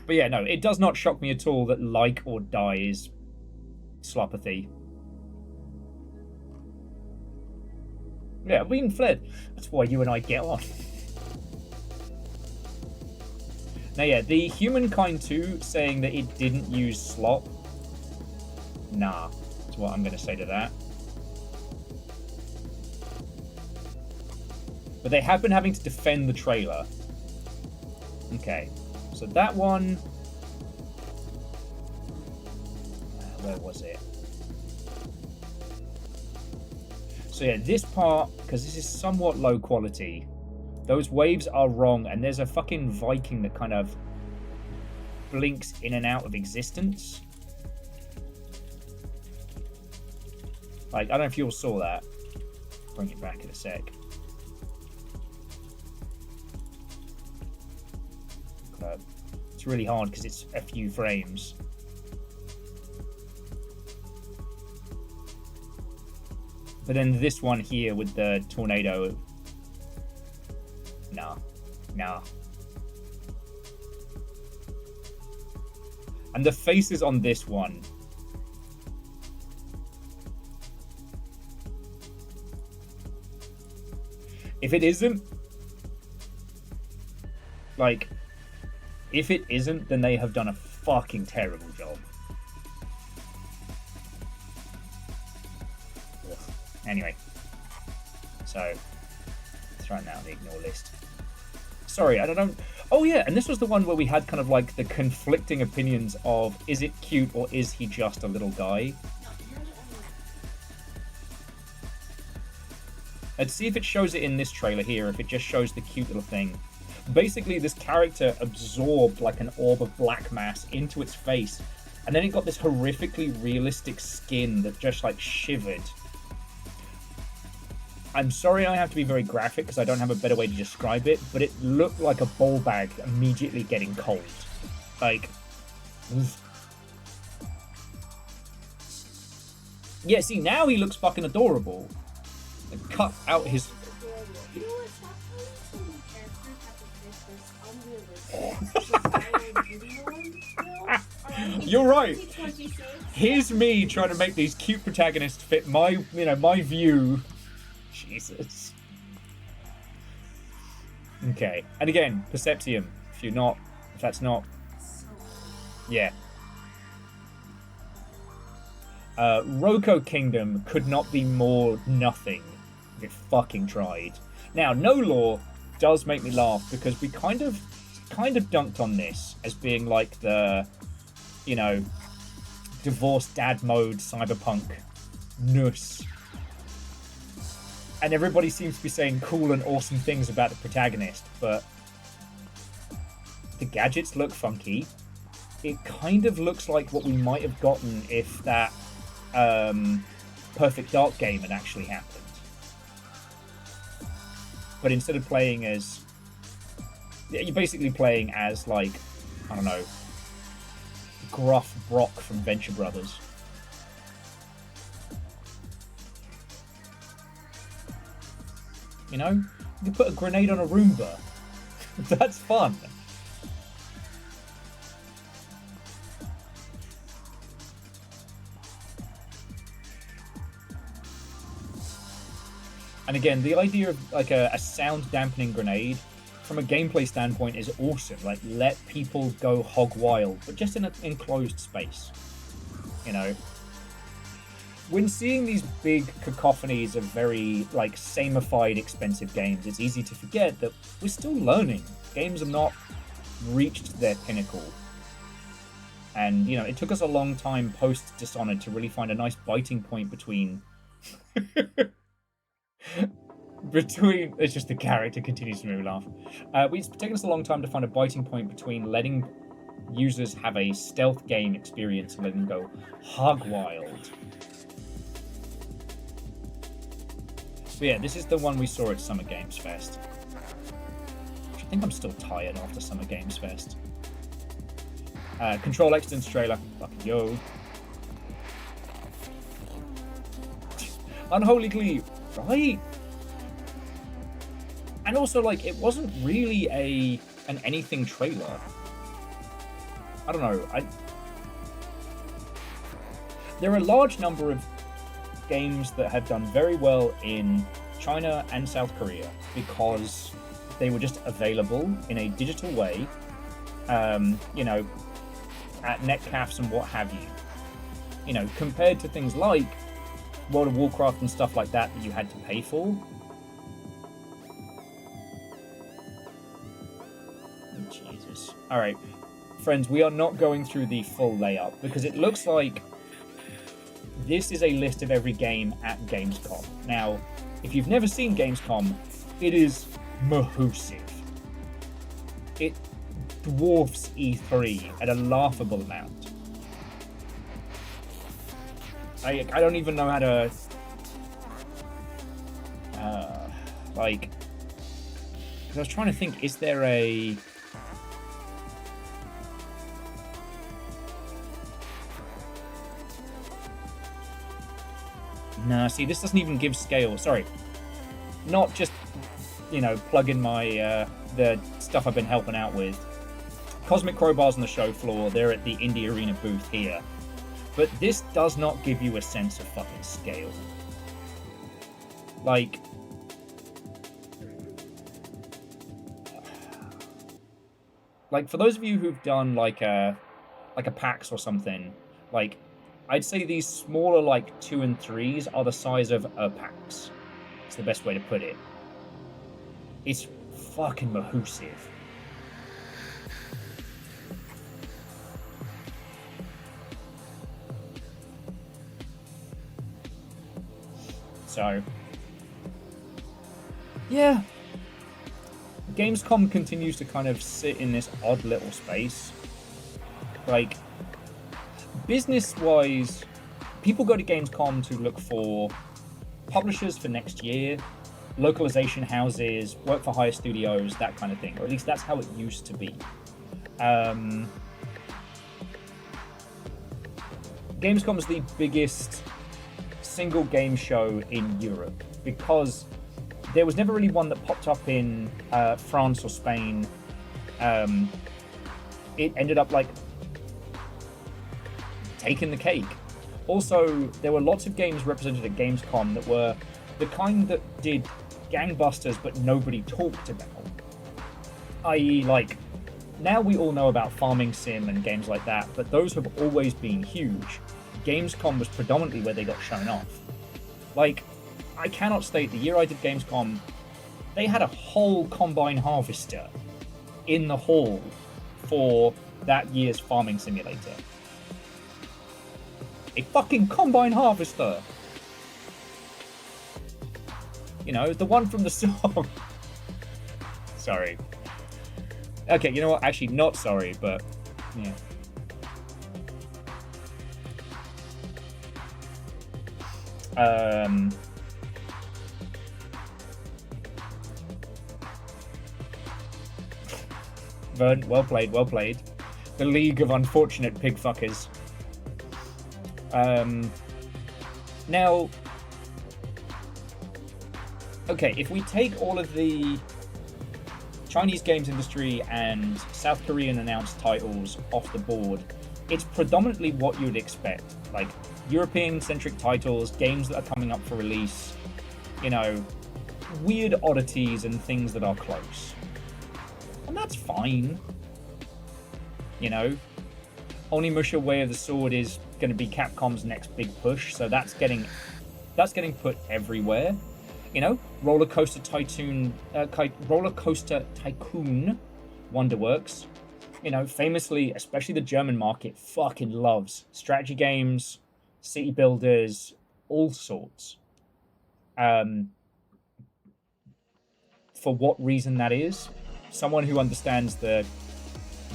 But yeah, no, it does not shock me at all that Like or Die is slopathy. Yeah, we even fled. That's why you and I get on. Now yeah, the Humankind 2 saying that it didn't use slop. Nah, that's what I'm going to say to that. But they have been having to defend the trailer. Okay. So that one, where was it? So yeah, this part, because this is somewhat low quality, those waves are wrong, and there's a fucking Viking that kind of blinks in and out of existence. Like, I don't know if you all saw that. Bring it back in a sec. It's really hard because it's a few frames. But then this one here with the tornado. Nah. And the faces on this one. If it isn't, like, if it isn't, then they have done a fucking terrible job. Ugh. Anyway. So, throwing that on the ignore list. Sorry, I don't know. Oh yeah, and this was the one where we had kind of like the conflicting opinions of, is it cute or is he just a little guy? Let's see if it shows it in this trailer here, if it just shows the cute little thing. Basically, this character absorbed like an orb of black mass into its face, and then it got this horrifically realistic skin that just like shivered. I'm sorry I have to be very graphic because I don't have a better way to describe it, but it looked like a ball bag immediately getting cold. Like, yeah, see, now he looks fucking adorable. Cut out his... You're right. Here's me trying to make these cute protagonists fit my, my view. Jesus. Okay. And again, Perceptium. If that's not. Yeah. Roko Kingdom could not be more nothing if it fucking tried. Now, No Law does make me laugh because we kind of dunked on this as being like the, divorced dad mode cyberpunk-ness. And everybody seems to be saying cool and awesome things about the protagonist, but the gadgets look funky. It kind of looks like what we might have gotten if that Perfect Dark game had actually happened. But instead of playing as... You're basically playing as, like, I don't know, Gruff Brock from Venture Brothers. You know? You can put a grenade on a Roomba. That's fun. And again, the idea of like a sound dampening grenade from a gameplay standpoint is awesome. Like, let people go hog wild, but just in an enclosed space. You know? When seeing these big cacophonies of very, like, sameified, expensive games, it's easy to forget that we're still learning. Games have not reached their pinnacle. And, you know, it took us a long time post-Dishonored to really find a nice biting point between... It's just the character continues to make me laugh. It's taken us a long time to find a biting point between letting users have a stealth game experience and letting them go hog wild. But yeah, this is the one we saw at Summer Games Fest. I think I'm still tired after Summer Games Fest. Control Extents trailer. Fuck yo. Unholy Cleave, right? And also, like, it wasn't really an anything trailer. I don't know. There are a large number of games that have done very well in China and South Korea because they were just available in a digital way, you know, at netcafes and what have you. You know, compared to things like World of Warcraft and stuff like that you had to pay for. Jesus. Alright, friends, we are not going through the full layout because it looks like this is a list of every game at Gamescom. Now, if you've never seen Gamescom, it is massive. It dwarfs E3 at a laughable amount. I don't even know how to... like... Because I was trying to think, is there a... Nah, see, this doesn't even give scale. Sorry. Not just, you know, plug in my, the stuff I've been helping out with. Cosmic Crowbar's on the show floor. They're at the Indie Arena booth here. But this does not give you a sense of fucking scale. Like... Like, for those of you who've done, like a PAX or something, like... I'd say these smaller, like, 2 and 3s are the size of a PAX. It's the best way to put it. It's fucking massive. So, yeah. Gamescom continues to kind of sit in this odd little space. Like... Business-wise, people go to Gamescom to look for publishers for next year, localization houses, work-for-hire studios, that kind of thing. Or at least that's how it used to be. Gamescom is the biggest single game show in Europe because there was never really one that popped up in France or Spain. It ended up, like, taking the cake. Also, there were lots of games represented at Gamescom that were the kind that did gangbusters but nobody talked about. I.e., like, now we all know about Farming Sim and games like that, but those have always been huge. Gamescom was predominantly where they got shown off. Like, I cannot state, the year I did Gamescom, they had a whole Combine Harvester in the hall for that year's Farming Simulator. A fucking Combine Harvester! You know, the one from the song. Sorry. Okay, you know what? Actually, not sorry, but... yeah. Vern, well played, well played. The League of Unfortunate Pig Fuckers. Now, okay, if we take all of the Chinese games industry and South Korean announced titles off the board, it's predominantly what you'd expect. Like, European-centric titles, games that are coming up for release, you know, weird oddities and things that are close. And that's fine. You know, Onimusha Way of the Sword is going to be Capcom's next big push, so that's getting put everywhere. You know, Roller Coaster Tycoon Wonderworks. You know, famously, especially the German market, fucking loves strategy games, city builders, all sorts. For what reason that is, someone who understands the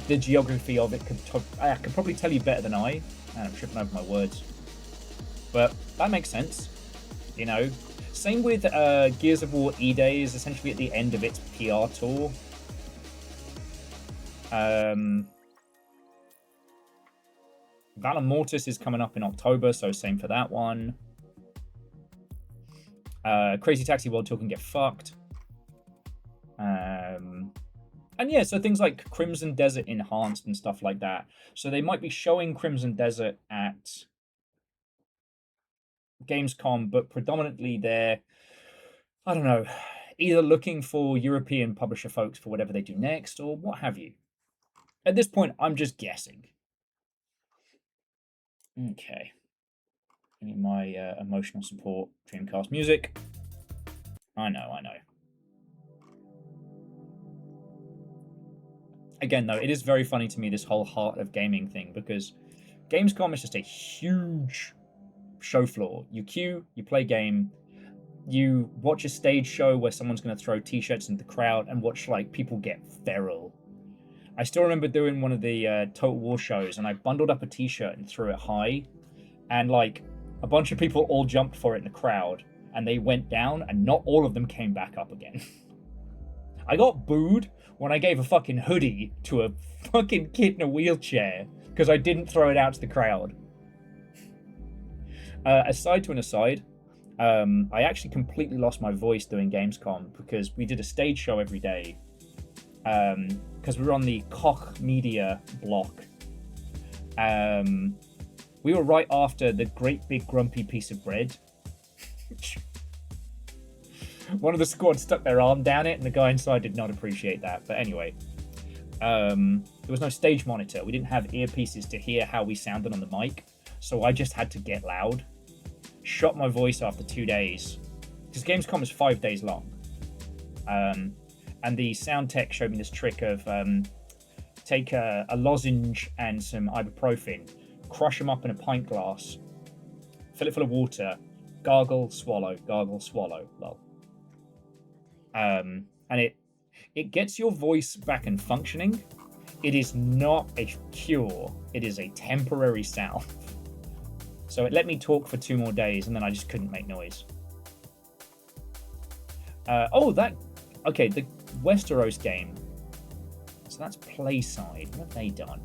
geography of it could probably tell you better than I. And I'm tripping over my words. But that makes sense. You know, same with Gears of War E-Day is essentially at the end of its PR tour. Valor Mortis is coming up in October, so same for that one. Crazy Taxi World Tour can get fucked. And yeah, so things like Crimson Desert Enhanced and stuff like that. So they might be showing Crimson Desert at Gamescom, but predominantly they're, I don't know, either looking for European publisher folks for whatever they do next or what have you. At this point, I'm just guessing. Okay. I need my emotional support Dreamcast music. I know. Again, though, it is very funny to me, this whole heart of gaming thing, because Gamescom is just a huge show floor. You queue, you play game, you watch a stage show where someone's going to throw t-shirts into the crowd and watch, like, people get feral. I still remember doing one of the Total War shows, and I bundled up a t-shirt and threw it high, and, like, a bunch of people all jumped for it in the crowd, and they went down, and not all of them came back up again. I got booed when I gave a fucking hoodie to a fucking kid in a wheelchair because I didn't throw it out to the crowd. Aside to an aside, I actually completely lost my voice doing Gamescom because we did a stage show every day because we were on the Koch Media block. We were right after the Great Big Grumpy Piece of Bread. One of the squad stuck their arm down it, and the guy inside did not appreciate that. But anyway, there was no stage monitor. We didn't have earpieces to hear how we sounded on the mic, so I just had to get loud. Shot my voice after 2 days, because Gamescom is 5 days long. And the sound tech showed me this trick of take a lozenge and some ibuprofen, crush them up in a pint glass, fill it full of water, gargle, swallow, lol. And it gets your voice back and functioning. It is not a cure. It is a temporary salve. So it let me talk for 2 more days, and then I just couldn't make noise. Okay, the Westeros game. So that's Playside. What have they done?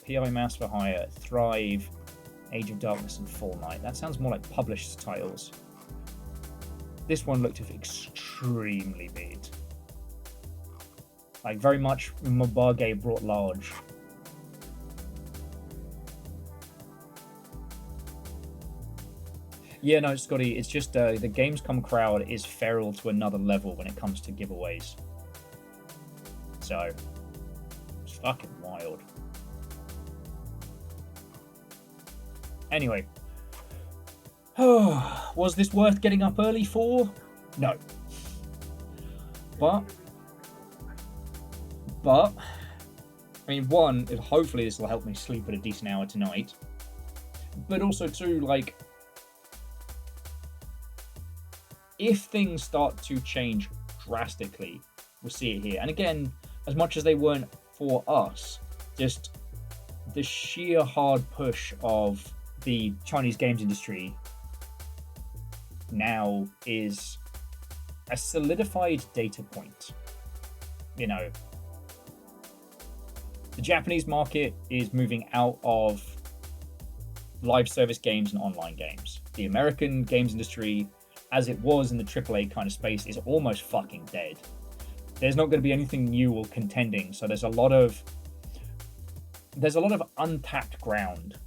PI Mouse for Hire, Thrive, Age of Darkness, and Fortnite. That sounds more like published titles. This one looked extremely mid. Like, very much Mabage brought large. Yeah, no, Scotty, it's just the Gamescom crowd is feral to another level when it comes to giveaways. So, it's fucking wild. Anyway, was this worth getting up early for? No. But, I mean, one, hopefully this will help me sleep at a decent hour tonight. But also, two, like, if things start to change drastically, we'll see it here. And again, as much as they weren't for us, just the sheer hard push of the Chinese games industry now is a solidified data point. You know, the Japanese market is moving out of live service games and online games. The American games industry, as it was in the AAA kind of space, is almost fucking dead. There's not going to be anything new or contending, so there's a lot of untapped ground.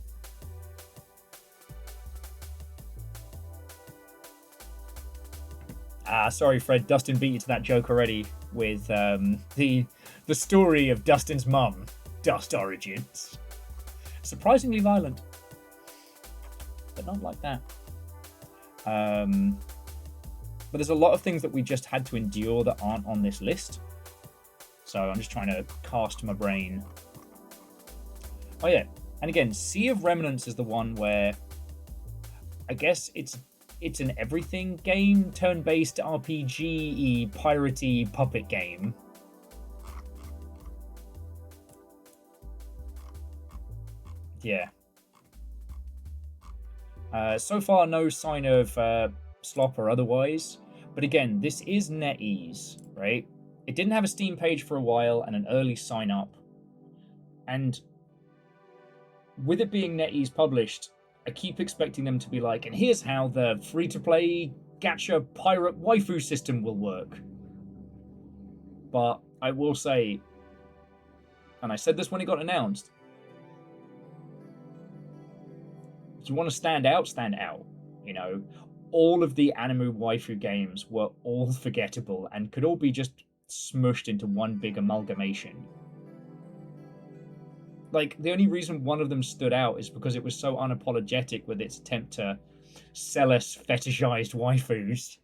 Sorry, Fred. Dustin beat you to that joke already with the story of Dustin's mum, Dust Origins. Surprisingly violent, but not like that. But there's a lot of things that we just had to endure that aren't on this list. So I'm just trying to cast my brain. Oh yeah, and again, Sea of Remnants is the one where I guess it's an everything game, turn-based RPG-y, piratey puppet game. Yeah. So far, no sign of slop or otherwise. But again, this is NetEase, right? It didn't have a Steam page for a while and an early sign-up. And with it being NetEase published, I keep expecting them to be like, and here's how the free-to-play gacha pirate waifu system will work. But I will say, and I said this when it got announced, if you want to stand out, stand out. You know, all of the anime waifu games were all forgettable and could all be just smushed into one big amalgamation. Like, the only reason one of them stood out is because it was so unapologetic with its attempt to sell us fetishized waifus,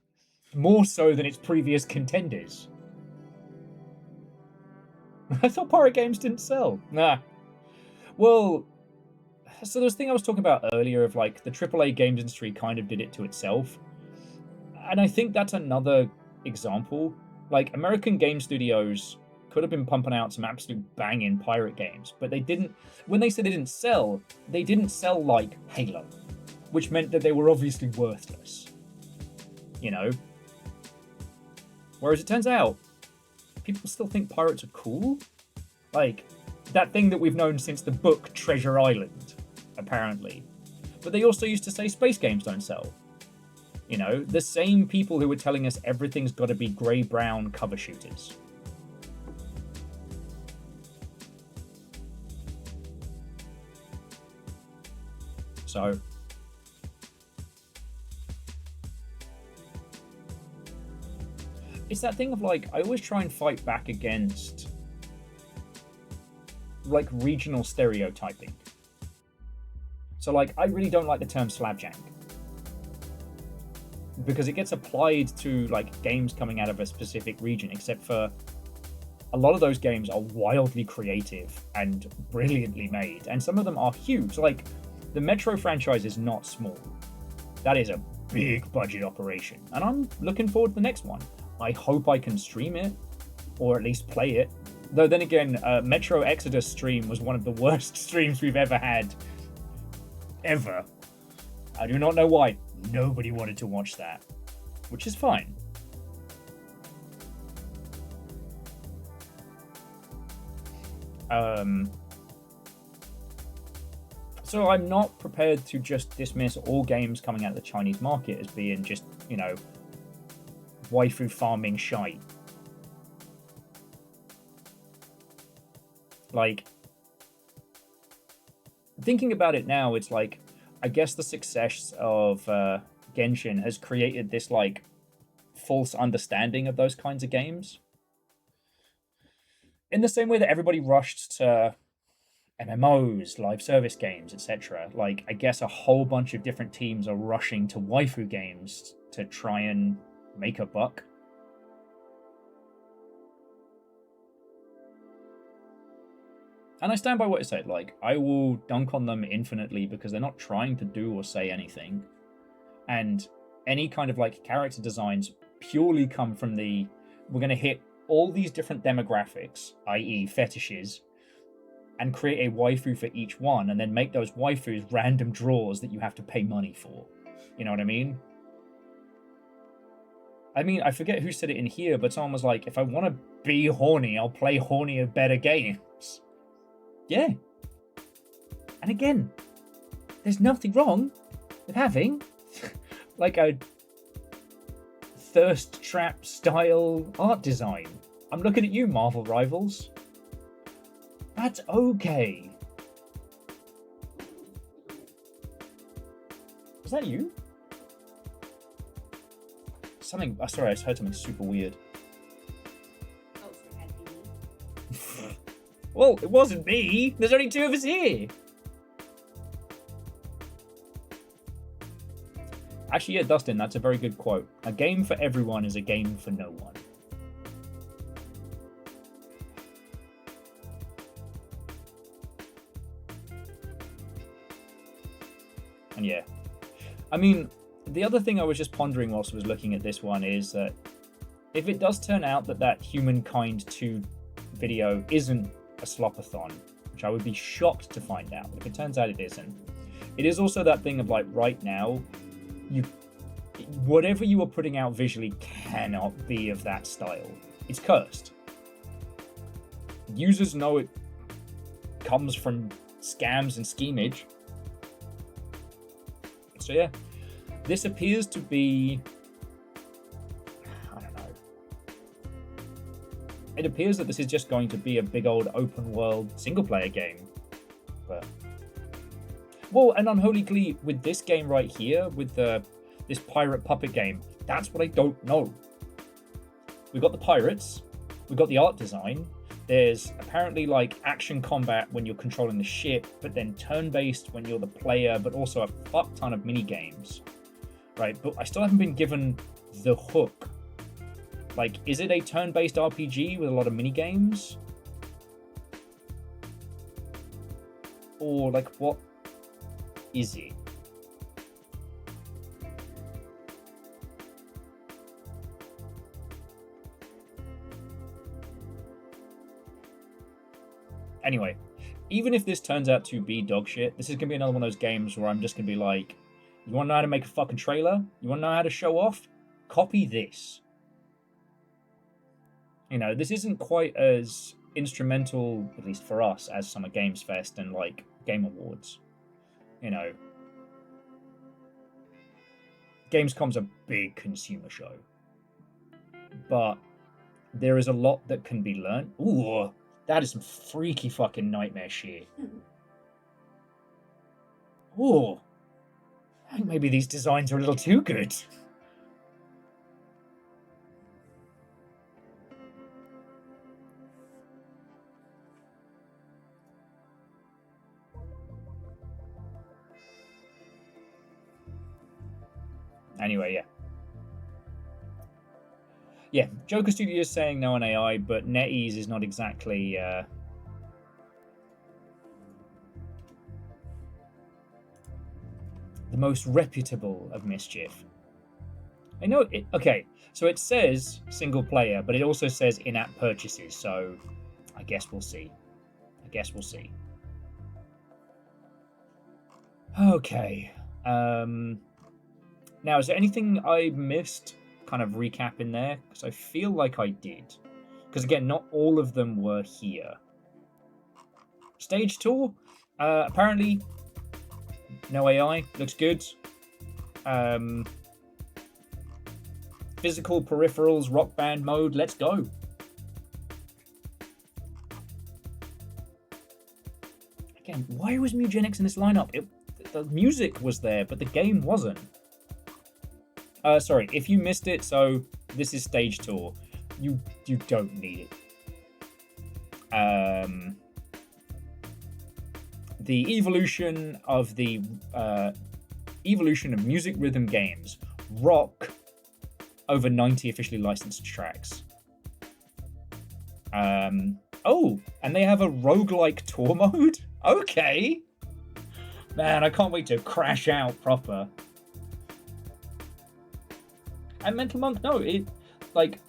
more so than its previous contenders. I thought pirate games didn't sell. Nah. Well, so this thing I was talking about earlier of like the AAA games industry kind of did it to itself. And I think that's another example. Like, American game studios could have been pumping out some absolute banging pirate games, but they didn't. When they said they didn't sell like Halo, which meant that they were obviously worthless. You know? Whereas it turns out, people still think pirates are cool. Like, that thing that we've known since the book Treasure Island, apparently. But they also used to say space games don't sell. You know, the same people who were telling us everything's got to be grey-brown cover shooters. So, it's that thing of like, I always try and fight back against like regional stereotyping. So like, I really don't like the term slabjank because it gets applied to like games coming out of a specific region, except for a lot of those games are wildly creative and brilliantly made, and some of them are huge. Like, the Metro franchise is not small. That is a big budget operation, and I'm looking forward to the next one. I hope I can stream it, or at least play it. Though then again, Metro Exodus stream was one of the worst streams we've ever had. Ever. I do not know why. Nobody wanted to watch that. Which is fine. So I'm not prepared to just dismiss all games coming out of the Chinese market as being just, you know, waifu farming shite. Like, thinking about it now, it's like, I guess the success of Genshin has created this, like, false understanding of those kinds of games. In the same way that everybody rushed to MMOs, live service games, etc. Like, I guess a whole bunch of different teams are rushing to waifu games to try and make a buck. And I stand by what I said. Like, I will dunk on them infinitely because they're not trying to do or say anything. And any kind of, like, character designs purely come from the, we're going to hit all these different demographics, i.e. fetishes, and create a waifu for each one, and then make those waifus random draws that you have to pay money for. You know what I mean? I forget who said it in here, but someone was like, if I want to be horny, I'll play hornier, better games. Yeah. And again, there's nothing wrong with having, like, a thirst trap style art design. I'm looking at you, Marvel Rivals. That's okay. Was that you? something. Sorry, I just heard something super weird. Oh, so it had to be me. Well, it wasn't me. There's only 2 of us here. Actually, yeah, Dustin, that's a very good quote. A game for everyone is a game for no one. And yeah. I mean, the other thing I was just pondering whilst I was looking at this one is that if it does turn out that that Humankind 2 video isn't a slopathon, which I would be shocked to find out, if it turns out it isn't, it is also that thing of like, right now, whatever you are putting out visually cannot be of that style. It's cursed. Users know it comes from scams and schemage. So yeah, this appears to be, I don't know. It appears that this is just going to be a big old open world single player game. But well, and Unholy Glee with this game right here, with this pirate puppet game, that's what I don't know. We've got the pirates, we've got the art design, there's apparently like action combat when you're controlling the ship, but then turn-based when you're the player, but also a fuck ton of mini games, right? But I still haven't been given the hook. Like, is it a turn-based RPG with a lot of mini games? Or like, what is it? Anyway, even if this turns out to be dog shit, this is going to be another one of those games where I'm just going to be like, you want to know how to make a fucking trailer? You want to know how to show off? Copy this. You know, this isn't quite as instrumental, at least for us, as Summer Games Fest and, like, Game Awards. You know, Gamescom's a big consumer show. But there is a lot that can be learned. Ooh, that is some freaky fucking nightmare shit. Ooh. I think maybe these designs are a little too good. Anyway, yeah. Yeah, Joker Studio is saying no on AI, but NetEase is not exactly the most reputable of mischief. I know it. Okay, so it says single player, but it also says in-app purchases. So I guess we'll see. Okay. Now, is there anything I missed? Kind of recap in there, because I feel like I did. Because again, not all of them were here. Stage tour, apparently no AI, looks good. Physical peripherals, rock band mode, let's go. Again, why was Mugenics in this lineup? The music was there, but the game wasn't. Sorry, if you missed it, so this is stage tour. You don't need it. The evolution of music rhythm games. Rock over 90 officially licensed tracks. Oh, and they have a roguelike tour mode? Okay. Man, I can't wait to crash out proper. And Mental Monk, no,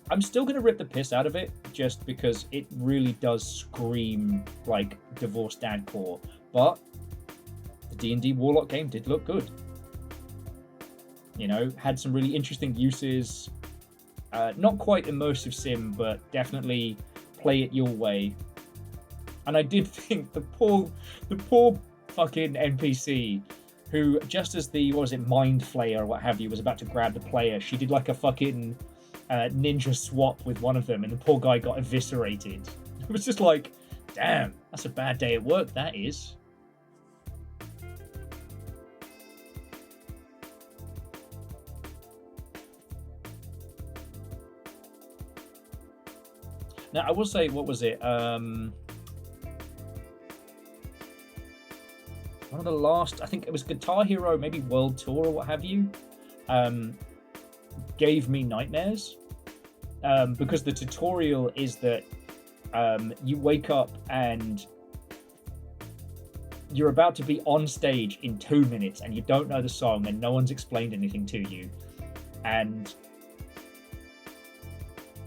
I'm still going to rip the piss out of it just because it really does scream like divorced dad core. But the D&D Warlock game did look good. You know, had some really interesting uses. Not quite immersive sim, but definitely play it your way. And I did think the poor fucking NPC who, just as the, mind flayer or what have you, was about to grab the player, she did like a fucking ninja swap with one of them, and the poor guy got eviscerated. It was just like, damn, that's a bad day at work, that is. Now, I will say, what was it? One of the last, I think it was Guitar Hero, maybe World Tour or what have you, gave me nightmares. Because the tutorial is that you wake up and you're about to be on stage in 2 minutes and you don't know the song and no one's explained anything to you. And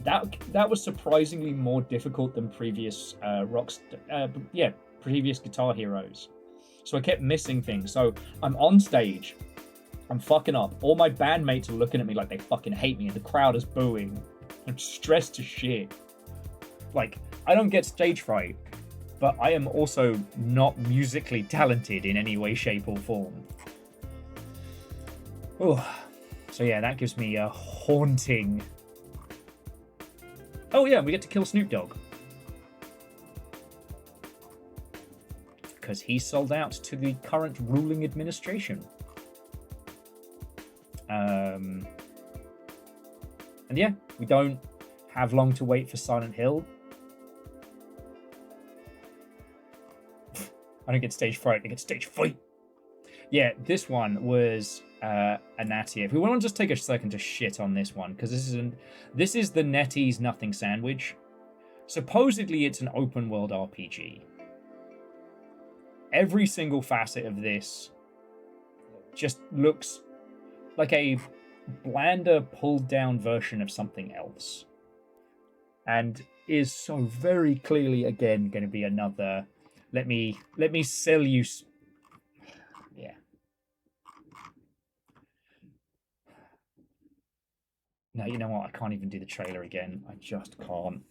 that was surprisingly more difficult than previous previous Guitar Heroes. So I kept missing things. So I'm on stage, I'm fucking up. All my bandmates are looking at me like they fucking hate me, and the crowd is booing. I'm stressed to shit. Like, I don't get stage fright, but I am also not musically talented in any way, shape, or form. Oh, so yeah, that gives me a haunting. Oh yeah, we get to kill Snoop Dogg. Because he sold out to the current ruling administration. And yeah, we don't have long to wait for Silent Hill. I don't get stage fright, I get stage fright. Yeah, this one was a natty. If we want to just take a second to shit on this one, because this is the NetEase Nothing Sandwich. Supposedly it's an open world RPG. Every single facet of this just looks like a blander, pulled down version of something else. And is so very clearly, again, going to be another, let me sell you... Yeah. No, you know what? I can't even do the trailer again. I just can't.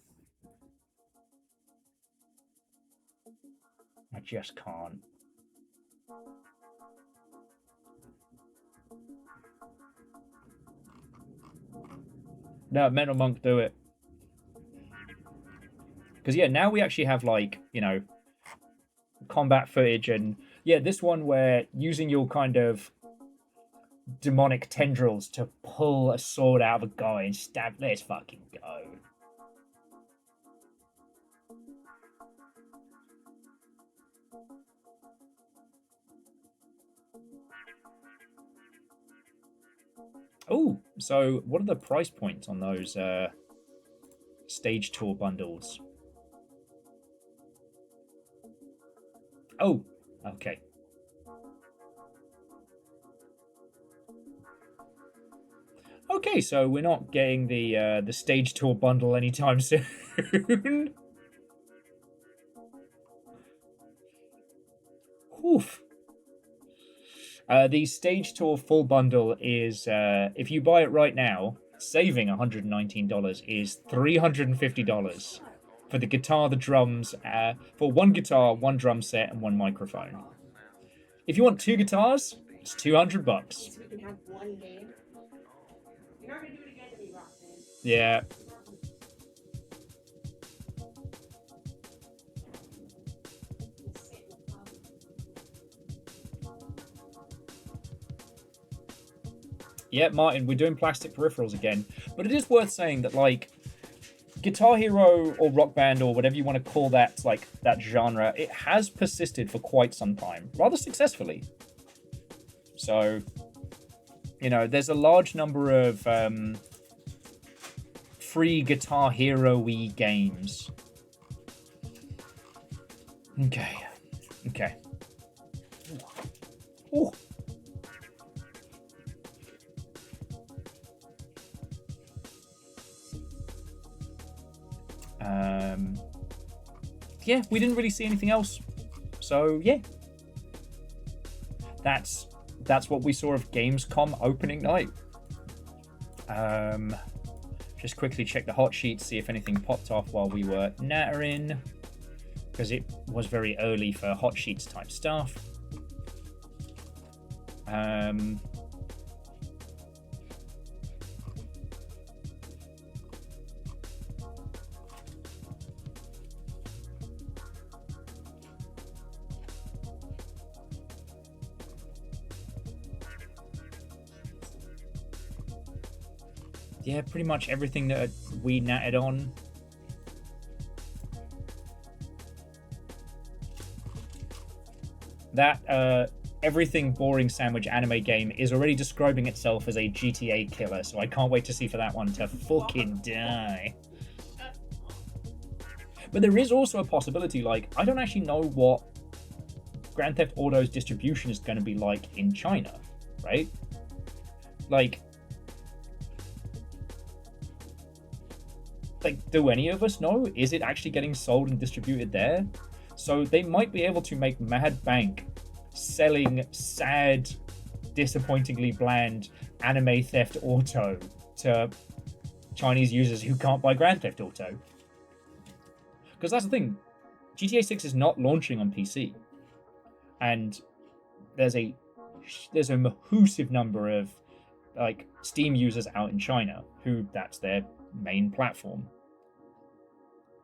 I just can't. No, Mental Monk, do it. Because, yeah, now we actually have, like, you know, combat footage. And, yeah, this one where using your kind of demonic tendrils to pull a sword out of a guy and stab. Let's fucking go. Oh, so what are the price points on those stage tour bundles? Oh, okay. Okay, so we're not getting the stage tour bundle anytime soon. Oof. The stage tour full bundle is, if you buy it right now, saving $119 is $350 for the guitar, the drums, for one guitar, one drum set, and one microphone. If you want two guitars, it's $200. So we can have one game. You're not gonna do it again to me, Roxanne. Yeah. Yeah, Martin, we're doing plastic peripherals again. But it is worth saying that, like, Guitar Hero or Rock Band or whatever you want to call that, like, that genre, it has persisted for quite some time, rather successfully. So, you know, there's a large number of free Guitar Hero-y games. Okay. Okay. Ooh. Yeah, we didn't really see anything else. So, yeah. That's what we saw of Gamescom opening night. Just quickly check the hot sheet, see if anything popped off while we were nattering. Because it was very early for hot sheets type stuff. Yeah, pretty much everything that we natted on. That everything boring sandwich anime game is already describing itself as a GTA killer, so I can't wait to see for that one to fucking die. But there is also a possibility, like, I don't actually know what Grand Theft Auto's distribution is going to be like in China, right? Like, do any of us know? Is it actually getting sold and distributed there? So they might be able to make mad bank selling sad, disappointingly bland anime Theft Auto to Chinese users who can't buy Grand Theft Auto. Because that's the thing, GTA 6 is not launching on PC, and there's a massive number of like Steam users out in China who that's their main platform.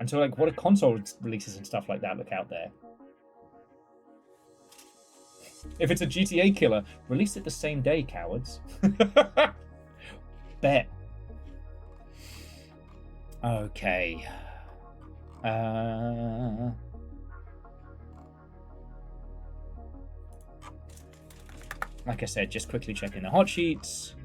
And so, like, what do console releases and stuff like that look out there? If it's a GTA killer, release it the same day, cowards. Bet. Okay. Like I said, just quickly checking the hot sheets.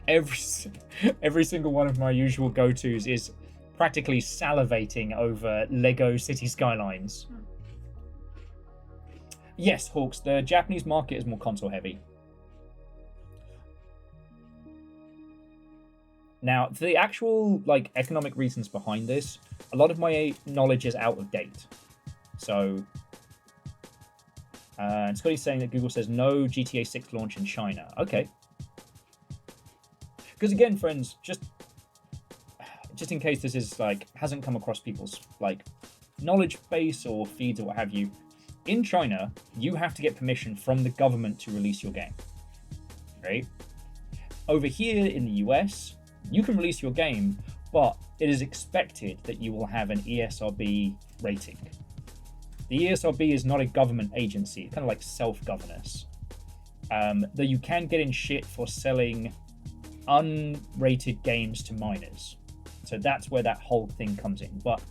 Every single one of my usual go-tos is practically salivating over Lego City Skylines. Yes, Hawks, the Japanese market is more console heavy. Now, the actual like economic reasons behind this, a lot of my knowledge is out of date. So, and Scotty's saying that Google says no GTA 6 launch in China. Okay. Because again, friends, just in case this is like hasn't come across people's like knowledge base or feeds or what have you, in China you have to get permission from the government to release your game. Right? Over here in the US, you can release your game, but it is expected that you will have an ESRB rating. The ESRB is not a government agency, it's kind of like self-governance. Though you can get in shit for selling unrated games to minors. So that's where that whole thing comes in. But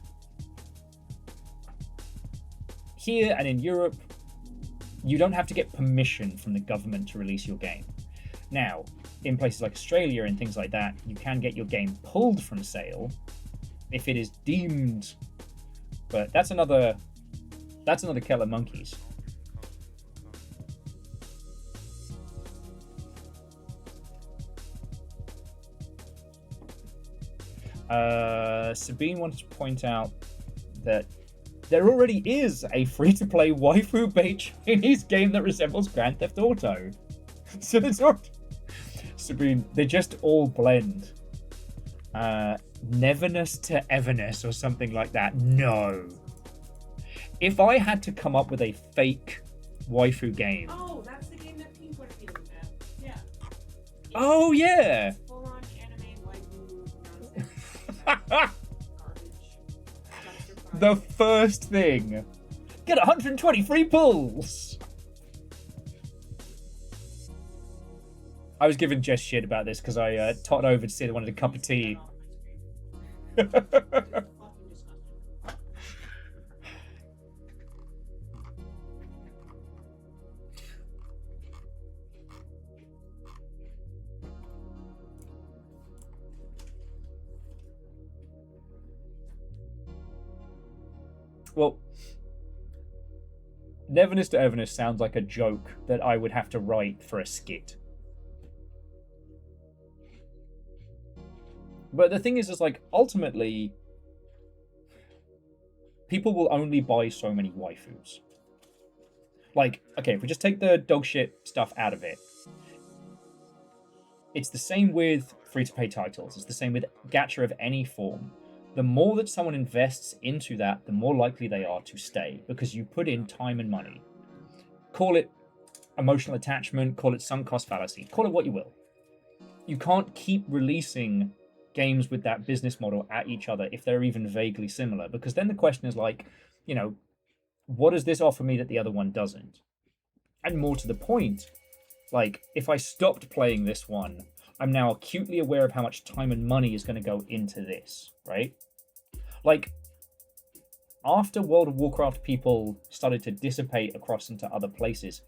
here and in Europe, you don't have to get permission from the government to release your game. Now, in places like Australia and things like that, you can get your game pulled from sale if it is deemed. But that's another kettle of monkeys. Sabine wanted to point out that there already is a free-to-play waifu bait Chinese game that resembles Grand Theft Auto. So it's already... Sabine, they just all blend. Neverness to Everness or something like that. No. If I had to come up with a fake waifu game... Oh, that's the game that Pink was getting at. Yeah. Oh, yeah! Full-on anime waifu nonsense. The first thing. Get 120 free pulls! I was giving Jess shit about this because I totted over to see if they wanted a cup of tea. Well, Neverness to Everness sounds like a joke that I would have to write for a skit. But the thing is like, ultimately, people will only buy so many waifus. Like, okay, if we just take the dog shit stuff out of it, it's the same with free-to-play titles. It's the same with gacha of any form. The more that someone invests into that, the more likely they are to stay, because you put in time and money. Call it emotional attachment, call it sunk cost fallacy, call it what you will. You can't keep releasing games with that business model at each other if they're even vaguely similar, because then the question is like, you know, what does this offer me that the other one doesn't? And more to the point, like, if I stopped playing this one, I'm now acutely aware of how much time and money is going to go into this, right? Like, after World of Warcraft people started to dissipate across into other places,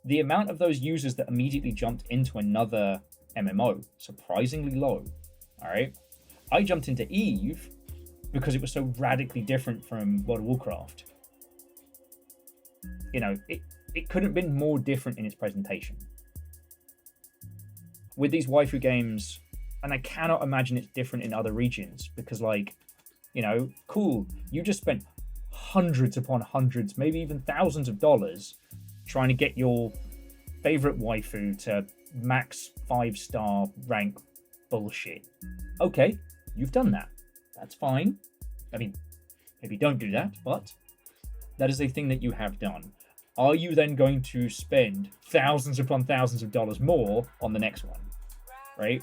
the amount of those users that immediately jumped into another MMO, surprisingly low, all right? I jumped into EVE because it was so radically different from World of Warcraft. You know, it couldn't have been more different in its presentation. With these waifu games, and I cannot imagine it's different in other regions, because, like, you know, cool, you just spent hundreds upon hundreds, maybe even thousands of dollars trying to get your favorite waifu to max 5-star rank bullshit. Okay, you've done that. That's fine. I mean, maybe don't do that, but that is a thing that you have done. Are you then going to spend thousands upon thousands of dollars more on the next one? Right?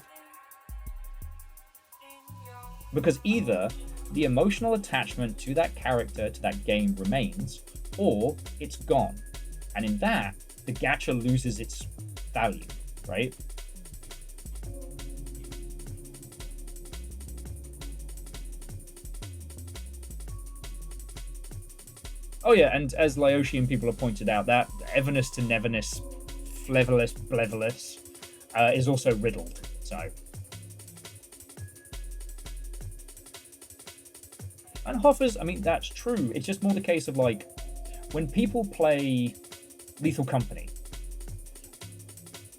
Because either the emotional attachment to that character, to that game remains, or it's gone. And in that, the gacha loses its value, right? Oh yeah, and as Laoshi and people have pointed out, that Everness to Neverness, Flevolous, Blevolous is also riddled, so. And Hoffers, I mean, that's true. It's just more the case of, like, when people play Lethal Company,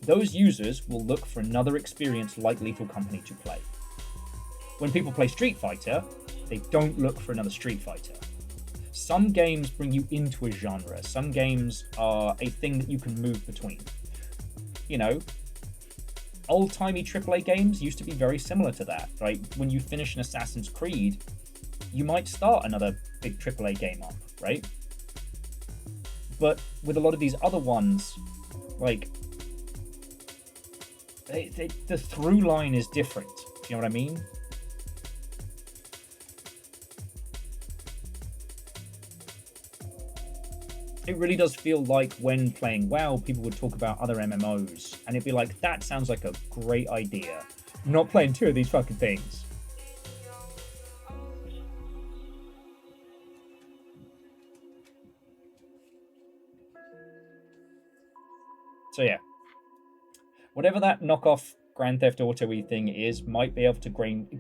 those users will look for another experience like Lethal Company to play. When people play Street Fighter, they don't look for another Street Fighter. Some games bring you into a genre. Some games are a thing that you can move between. You know, old-timey AAA games used to be very similar to that, right? When you finish an Assassin's Creed, you might start another big AAA game up, right? But with a lot of these other ones, like, the through line is different. Do you know what I mean? It really does feel like when playing WoW, people would talk about other MMOs, and it'd be like, that sounds like a great idea. I'm not playing two of these fucking things. So yeah, whatever that knockoff Grand Theft Auto-y thing is, might be able to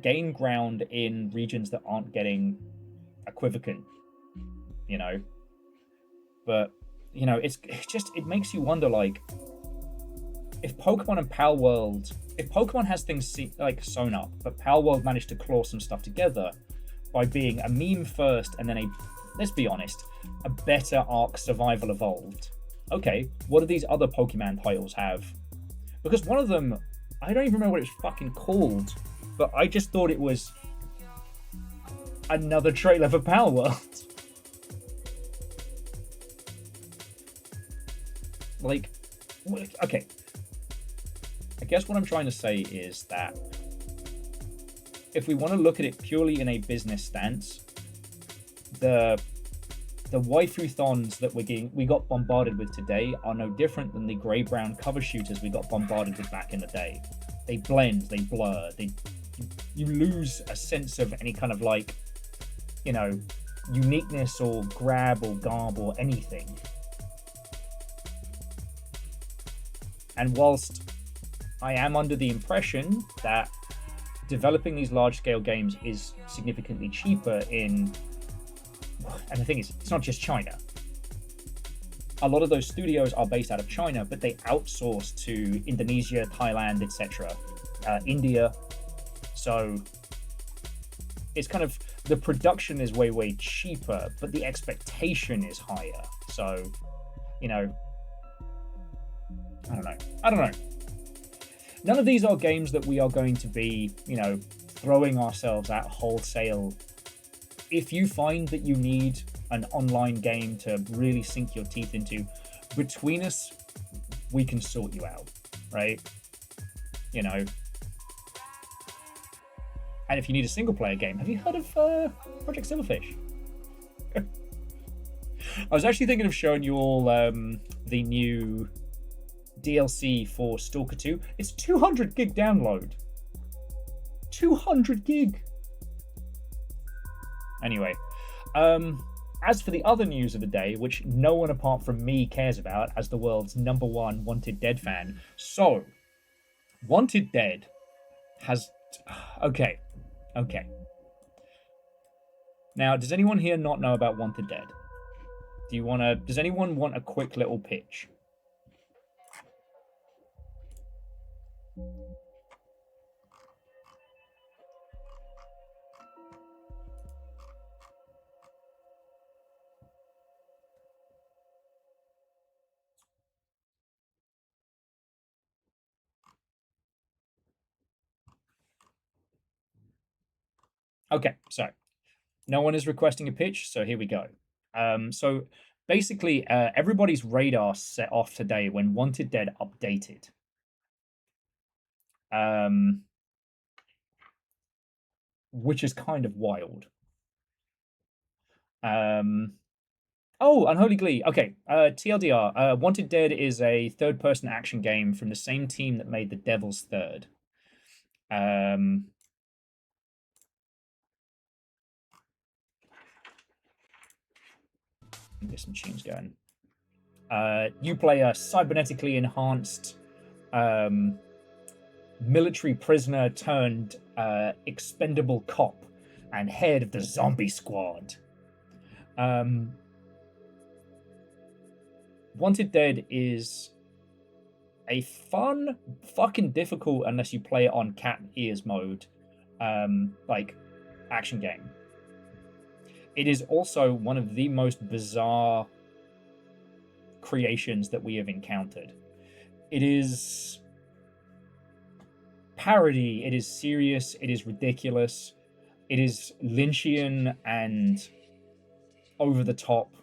gain ground in regions that aren't getting equivocal, you know? But, you know, it makes you wonder, like, if Pokemon and Palworld, if Pokemon has things like sewn up, but Palworld managed to claw some stuff together by being a meme first and then let's be honest, a better Ark Survival Evolved. Okay, what do these other Pokemon titles have? Because one of them, I don't even remember what it's fucking called, but I just thought it was another trailer for Palworld. Like, okay. I guess what I'm trying to say is that if we want to look at it purely in a business stance, the waifu-thons that we got bombarded with today are no different than the grey-brown cover shooters we got bombarded with back in the day. They blend, they blur, you lose a sense of any kind of, like, you know, uniqueness or grab or garb or anything. And whilst I am under the impression that developing these large-scale games is significantly cheaper and the thing is, it's not just China. A lot of those studios are based out of China, but they outsource to Indonesia, Thailand, etc., India. So it's kind of, the production is way, way cheaper, but the expectation is higher. So, you know, I don't know. None of these are games that we are going to be, you know, throwing ourselves at wholesale. If you find that you need an online game to really sink your teeth into, between us, we can sort you out, right? You know. And if you need a single-player game, have you heard of Project Silverfish? I was actually thinking of showing you all the new DLC for Stalker 2. It's 200 gig download. 200 gig. Anyway, as for the other news of the day, which no one apart from me cares about as the world's #1 Wanted Dead fan. So, Wanted Dead has... Okay. Now, does anyone here not know about Wanted Dead? Does anyone want a quick little pitch? Okay, so no one is requesting a pitch, so here we go. So basically, everybody's radar set off today when Wanted Dead updated. Which is kind of wild. Oh, Unholy Glee. Okay, TLDR. Wanted Dead is a third-person action game from the same team that made The Devil's Third. Get some tunes going. You play a cybernetically enhanced military prisoner turned expendable cop and head of the zombie squad. Wanted Dead is a fun, fucking difficult unless you play it on cat ears mode, like action game. It is also one of the most bizarre creations that we have encountered. It is parody, it is serious, it is ridiculous, it is Lynchian and over the top.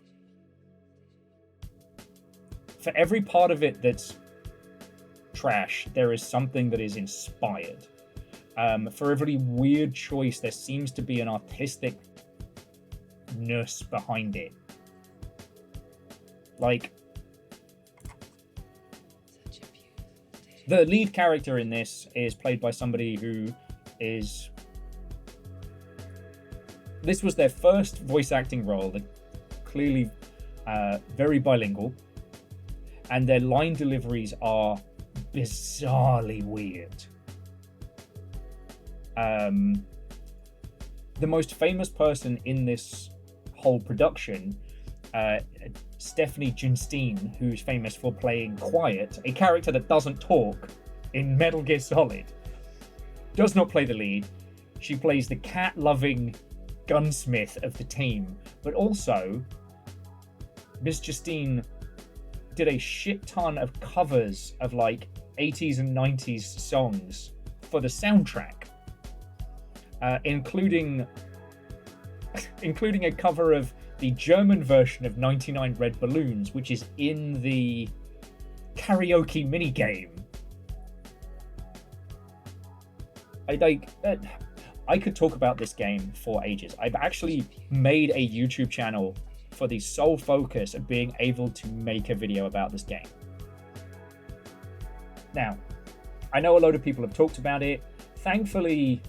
For every part of it that's trash, there is something that is inspired. For every weird choice, there seems to be an artisticness behind it. Like, the lead character in this is played by somebody who is... This was their first voice acting role. They're clearly very bilingual. And their line deliveries are bizarrely weird. The most famous person in this whole production, Stephanie Junstein, who's famous for playing Quiet, a character that doesn't talk in Metal Gear Solid, does not play the lead. She plays the cat-loving gunsmith of the team, but also Miss Justine did a shit ton of covers of like 80s and 90s songs for the soundtrack, including a cover of the German version of 99 Red Balloons, which is in the karaoke minigame. I could talk about this game for ages. I've actually made a YouTube channel for the sole focus of being able to make a video about this game. Now, I know a load of people have talked about it. Thankfully,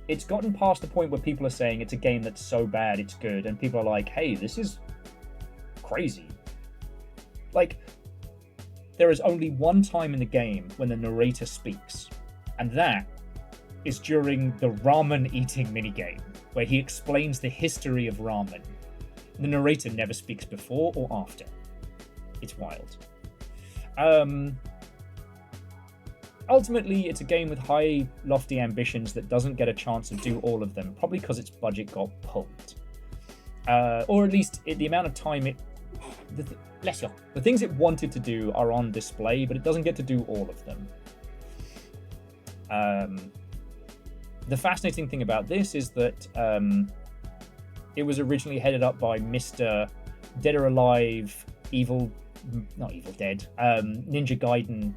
it's gotten past the point where people are saying it's a game that's so bad it's good, and people are like, hey, this is crazy. Like, there is only one time in the game when the narrator speaks, and that is during the ramen eating minigame, where he explains the history of ramen. The narrator never speaks before or after. It's wild. Ultimately, it's a game with high, lofty ambitions that doesn't get a chance to do all of them, probably because its budget got pulled. Or at least the amount of time it... Bless you. The things it wanted to do are on display, but it doesn't get to do all of them. The fascinating thing about this is that it was originally headed up by Mr. Dead or Alive, not Evil Dead, Ninja Gaiden.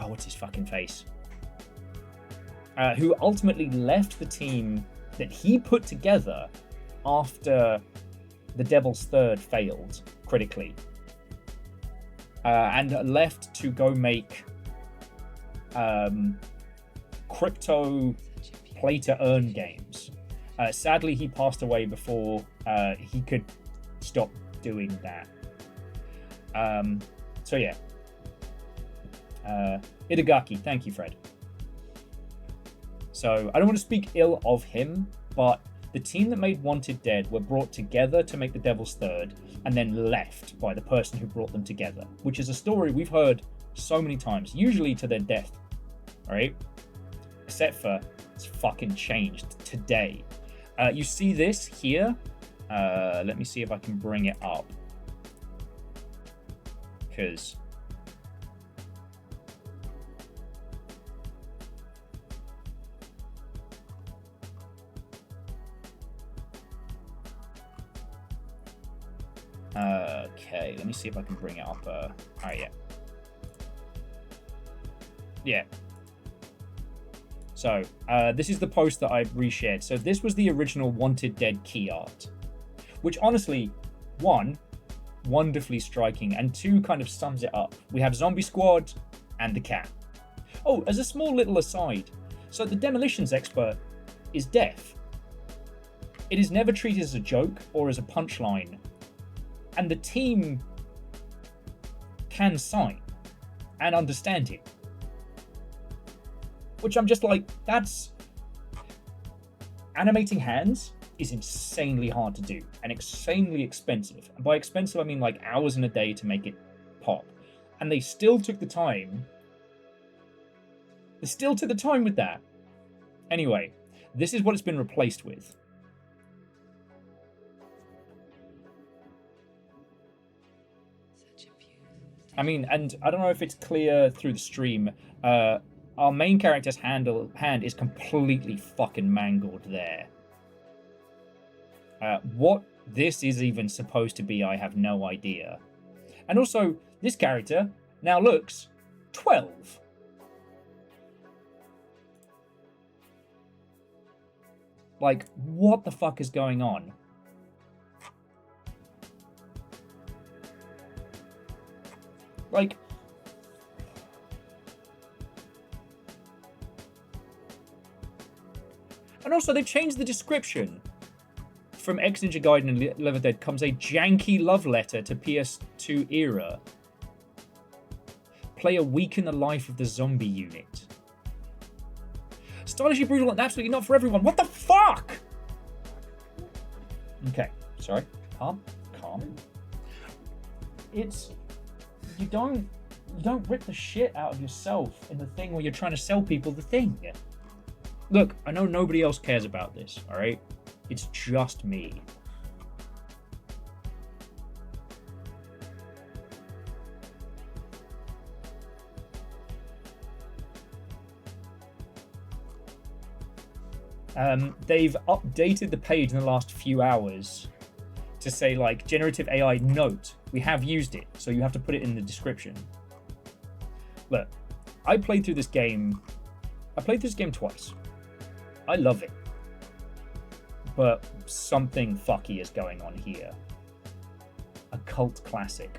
What's his fucking face? Who ultimately left the team that he put together after The Devil's Third failed critically, and left to go make crypto play-to-earn games. Sadly, he passed away before he could stop doing that. So yeah. Itagaki, thank you, Fred. So, I don't want to speak ill of him, but the team that made Wanted Dead were brought together to make The Devil's Third, and then left by the person who brought them together, which is a story we've heard so many times, usually to their death, right? Except for it's fucking changed today. You see this here. Let me see if I can bring it up. Because... okay, let me see if I can bring it up. Alright, yeah. Yeah. So, this is the post that I reshared. So this was the original Wanted Dead key art. Which honestly, one, wonderfully striking, and two, kind of sums it up. We have Zombie Squad and the cat. Oh, as a small little aside, so the demolitions expert is deaf. It is never treated as a joke or as a punchline. And the team can sign and understand him. Which I'm just like, that's... Animating hands is insanely hard to do and insanely expensive. And by expensive, I mean like hours in a day to make it pop. And they still took the time. They still took the time with that. Anyway, this is what it's been replaced with. I mean, and I don't know if it's clear through the stream. Our main character's hand is completely fucking mangled there. What this is even supposed to be, I have no idea. And also, this character now looks 12. Like, what the fuck is going on? Like, and also they've changed the description. From X Ninja Gaiden and Left 4 Dead comes a janky love letter to PS2 era. Play a week in the life of the zombie unit. Stylishly brutal and absolutely not for everyone. What the fuck? Okay, sorry. Calm. It's... You don't rip the shit out of yourself in the thing where you're trying to sell people the thing. Look, I know nobody else cares about this, alright? It's just me. They've updated the page in the last few hours to say, like, generative AI note, we have used it, so you have to put it in the description. Look, I played through this game twice. I love it. But something fucky is going on here. A cult classic.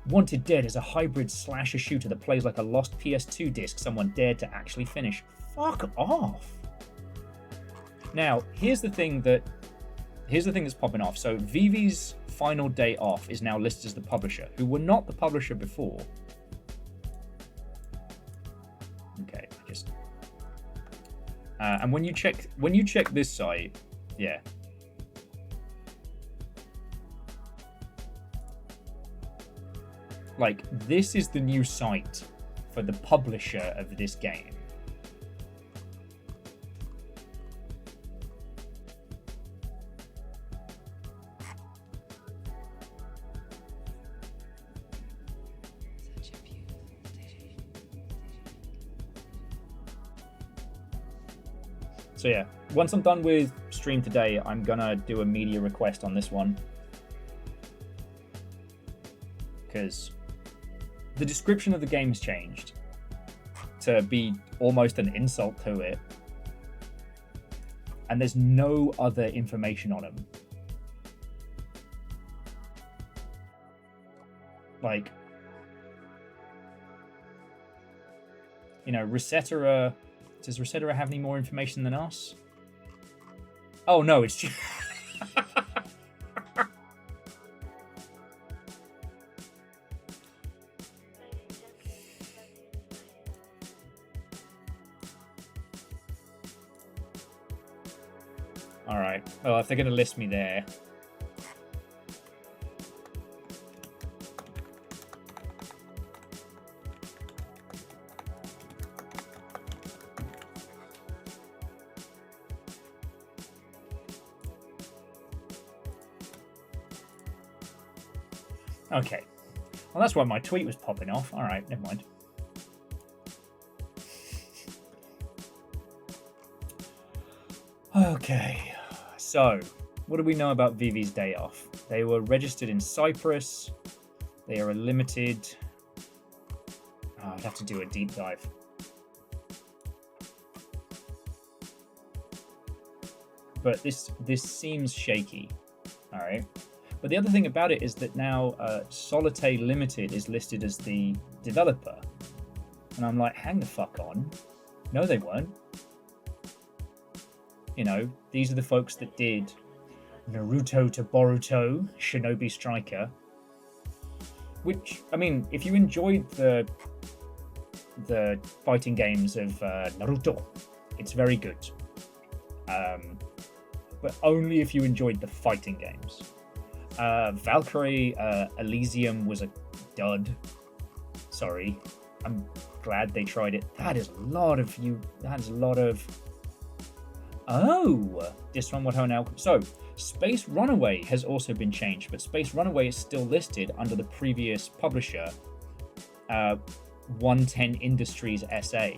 Wanted Dead is a hybrid slasher shooter that plays like a lost PS2 disc someone dared to actually finish. Fuck off! Now, here's the thing that's popping off. So Vivi's Final Day Off is now listed as the publisher, who were not the publisher before. Okay, just... and when you check this site, yeah. Like, this is the new site for the publisher of this game. So yeah, once I'm done with stream today, I'm gonna do a media request on this one. Because the description of the game's changed to be almost an insult to it. and there's no other information on them. Like, you know, Resetera. Does Resetera have any more information than us? Oh no, it's just. All right. Well, if they're going to list me there. Okay. Well, that's why my tweet was popping off. All right, never mind. Okay. So, what do we know about Vivi's Day Off? They were registered in Cyprus. They are a limited... Oh, I'd have to do a deep dive. But this seems shaky. All right. But the other thing about it is that now Solitaire Limited is listed as the developer. And I'm like, hang the fuck on. No, they weren't. You know, these are the folks that did Naruto to Boruto, Shinobi Striker. Which, I mean, if you enjoyed the fighting games of Naruto, it's very good. But only if you enjoyed the fighting games. Valkyrie Elysium was a dud. Sorry. I'm glad they tried it. That is a lot of you. That is a lot of... Oh! This one, what now? So, Space Runaway has also been changed, but Space Runaway is still listed under the previous publisher, 110 Industries SA.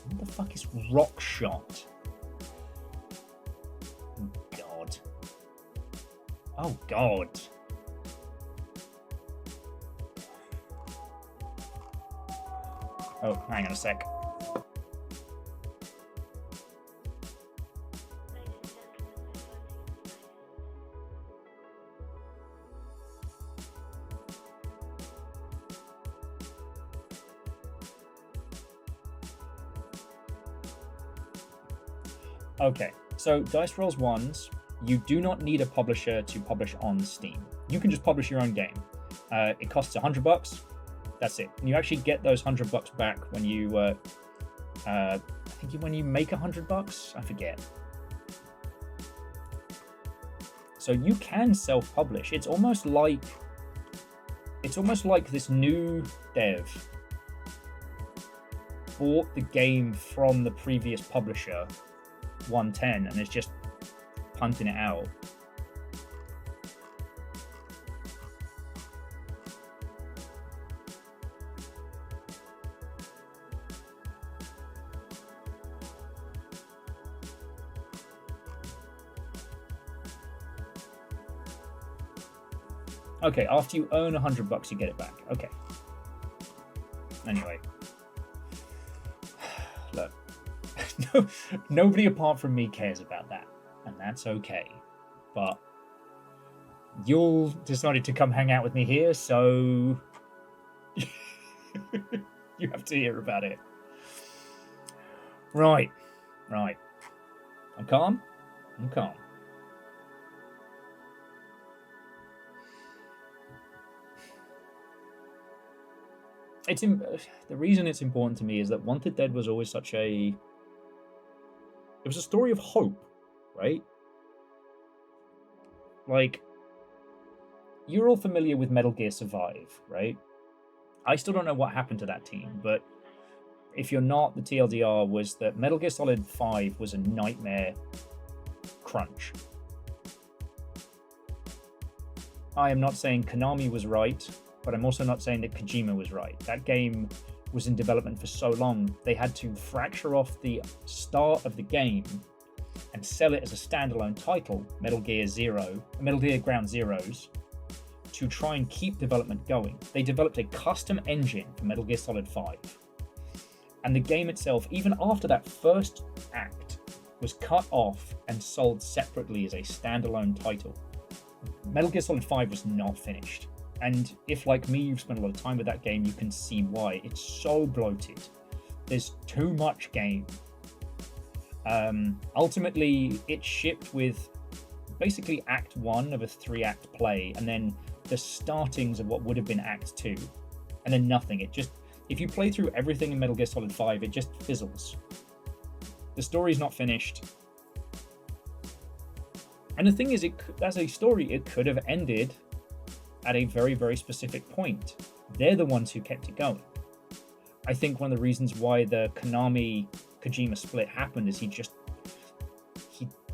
What the fuck is Rock Shot? Oh, God. Oh, God. Oh, hang on a sec. Okay, so Dice Rolls 1s, you do not need a publisher to publish on Steam. You can just publish your own game. It costs $100. That's it. And you actually get those $100 back when you, I think when you make $100. I forget. So you can self-publish. It's almost like this new dev bought the game from the previous publisher, 110, and is just punting it out. Okay, after you earn $100, you get it back. Okay. Anyway. Look. Nobody apart from me cares about that. And that's okay. But you decided to come hang out with me here, so you have to hear about it. Right. Right. I'm calm? I'm calm. The reason it's important to me is that Wanted Dead was always such a... It was a story of hope, right? Like, you're all familiar with Metal Gear Survive, right? I still don't know what happened to that team, but if you're not, the TLDR was that Metal Gear Solid 5 was a nightmare crunch. I am not saying Konami was right, but I'm also not saying that Kojima was right. That game was in development for so long, they had to fracture off the start of the game and sell it as a standalone title, Metal Gear Ground Zeroes, to try and keep development going, they developed a custom engine for Metal Gear Solid 5. And the game itself, even after that first act, was cut off and sold separately as a standalone title. Metal Gear Solid 5 was not finished. And if, like me, you've spent a lot of time with that game, you can see why. It's so bloated. There's too much game. Ultimately, it shipped with basically Act 1 of a 3-act play, and then the startings of what would have been Act 2, and then nothing. It just, if you play through everything in Metal Gear Solid 5, it just fizzles. The story's not finished. And the thing is, as a story, it could have ended at a very, very specific point. They're the ones who kept it going. I think one of the reasons why the Konami-Kojima split happened is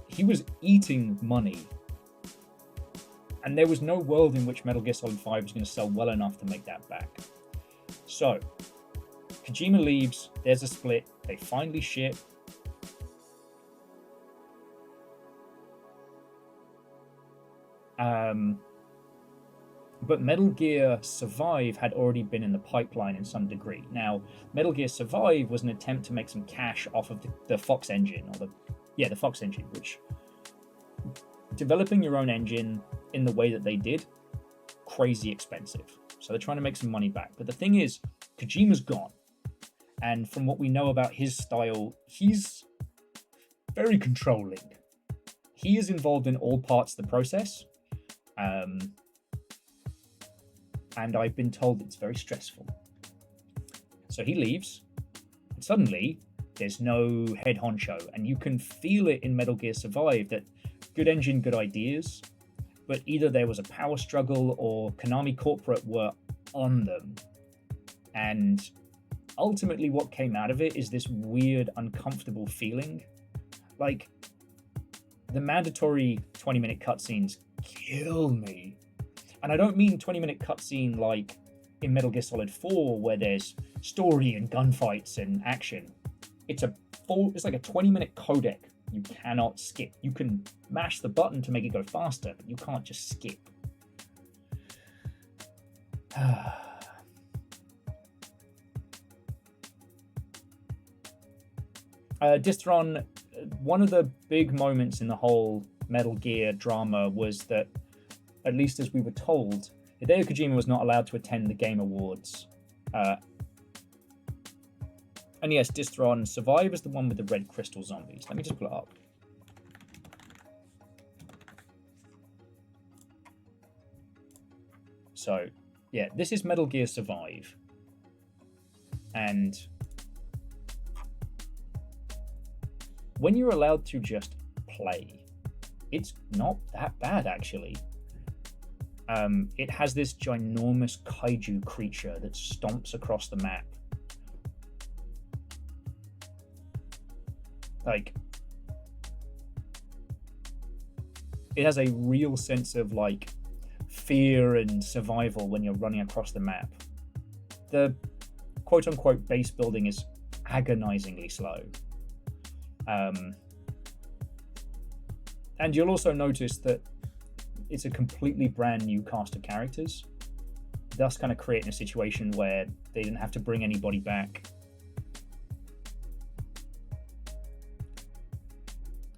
he was eating money. And there was no world in which Metal Gear Solid 5 was going to sell well enough to make that back. So, Kojima leaves, there's a split, they finally ship. But Metal Gear Survive had already been in the pipeline in some degree. Now, Metal Gear Survive was an attempt to make some cash off of the Fox engine, or the Fox engine, which developing your own engine in the way that they did, crazy expensive. So they're trying to make some money back. But the thing is, Kojima's gone. And from what we know about his style, he's very controlling. He is involved in all parts of the process. And I've been told it's very stressful. So he leaves, and suddenly there's no head honcho, and you can feel it in Metal Gear Survive that good engine, good ideas, but either there was a power struggle or Konami Corporate were on them. And ultimately what came out of it is this weird, uncomfortable feeling. Like, the mandatory 20-minute cutscenes kill me. And I don't mean 20-minute cutscene like in Metal Gear Solid 4 where there's story and gunfights and action. It's like a 20-minute codec you cannot skip. You can mash the button to make it go faster, but you can't just skip. Distron, one of the big moments in the whole Metal Gear drama was that, at least as we were told, Hideo Kojima was not allowed to attend the Game Awards. And yes, Distron, Survive is the one with the red crystal zombies. Let me just pull it up. So, yeah, this is Metal Gear Survive. And when you're allowed to just play, it's not that bad, actually. It has this ginormous kaiju creature that stomps across the map. Like, it has a real sense of, like, fear and survival when you're running across the map. The quote-unquote base building is agonizingly slow. And you'll also notice that it's a completely brand new cast of characters, thus kind of creating a situation where they didn't have to bring anybody back.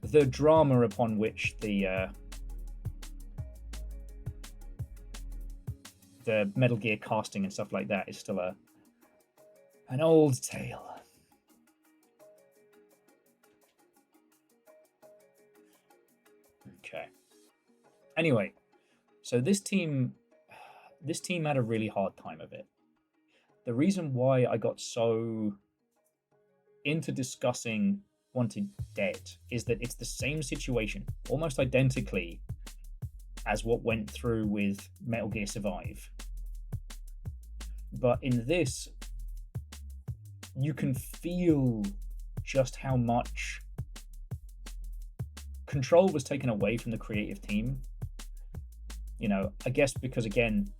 The drama upon which the Metal Gear casting and stuff like that is still an old tale. Okay. Anyway, so this team had a really hard time of it. The reason why I got so into discussing Wanted Dead is that it's the same situation, almost identically, as what went through with Metal Gear Survive. But in this, you can feel just how much control was taken away from the creative team. You know, I guess because, again,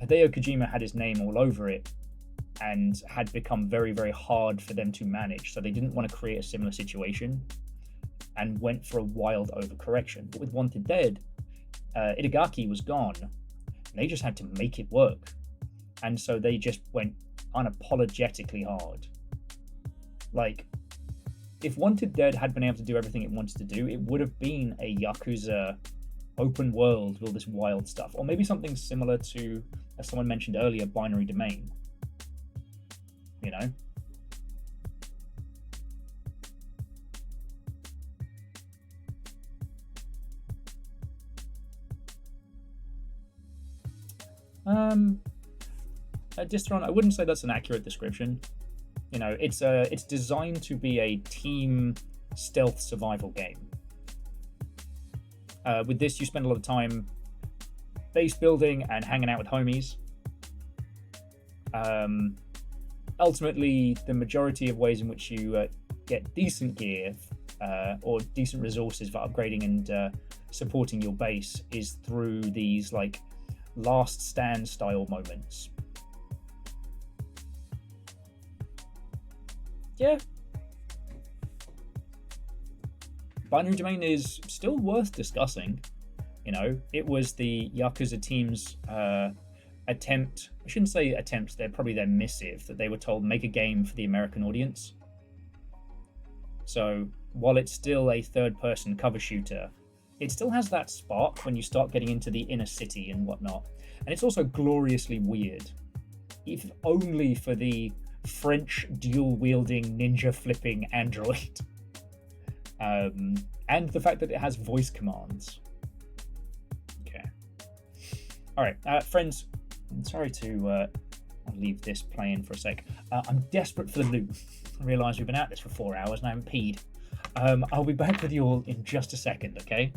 Hideo Kojima had his name all over it and had become very, very hard for them to manage. So they didn't want to create a similar situation and went for a wild overcorrection. But with Wanted Dead, Itagaki was gone. They just had to make it work. And so they just went unapologetically hard. Like, if Wanted Dead had been able to do everything it wanted to do, it would have been a Yakuza open world with all this wild stuff. Or maybe something similar to, as someone mentioned earlier, Binary Domain. You know? Distron, I wouldn't say that's an accurate description. You know, it's designed to be a team stealth survival game. With this, you spend a lot of time base building and hanging out with homies. Ultimately, the majority of ways in which you get decent gear or decent resources for upgrading and supporting your base is through these like last stand style moments. Yeah. Binary Domain is still worth discussing. You know, it was the Yakuza team's attempt, I shouldn't say attempt, they're probably their missive, that they were told make a game for the American audience. So while it's still a third-person cover shooter, it still has that spark when you start getting into the inner city and whatnot. And it's also gloriously weird. If only for the French dual-wielding ninja-flipping android. And the fact that it has voice commands. Okay. Alright, friends, I'm sorry to leave this playing for a sec. I'm desperate for the loot. I realise we've been at this for 4 hours and I haven't peed. I'll be back with you all in just a second, okay?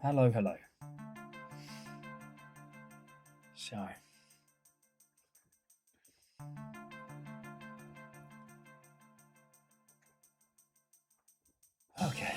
Hello, hello. So. Okay.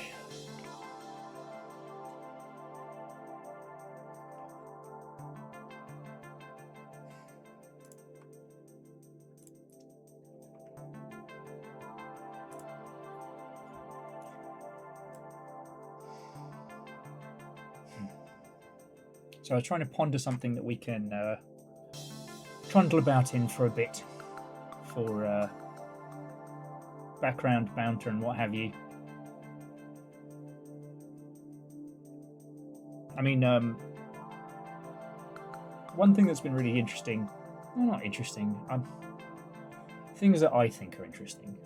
So I was trying to ponder something that we can trundle about in for a bit, for background banter and what have you. I mean, one thing that's been really interesting, well, not interesting, things that I think are interesting,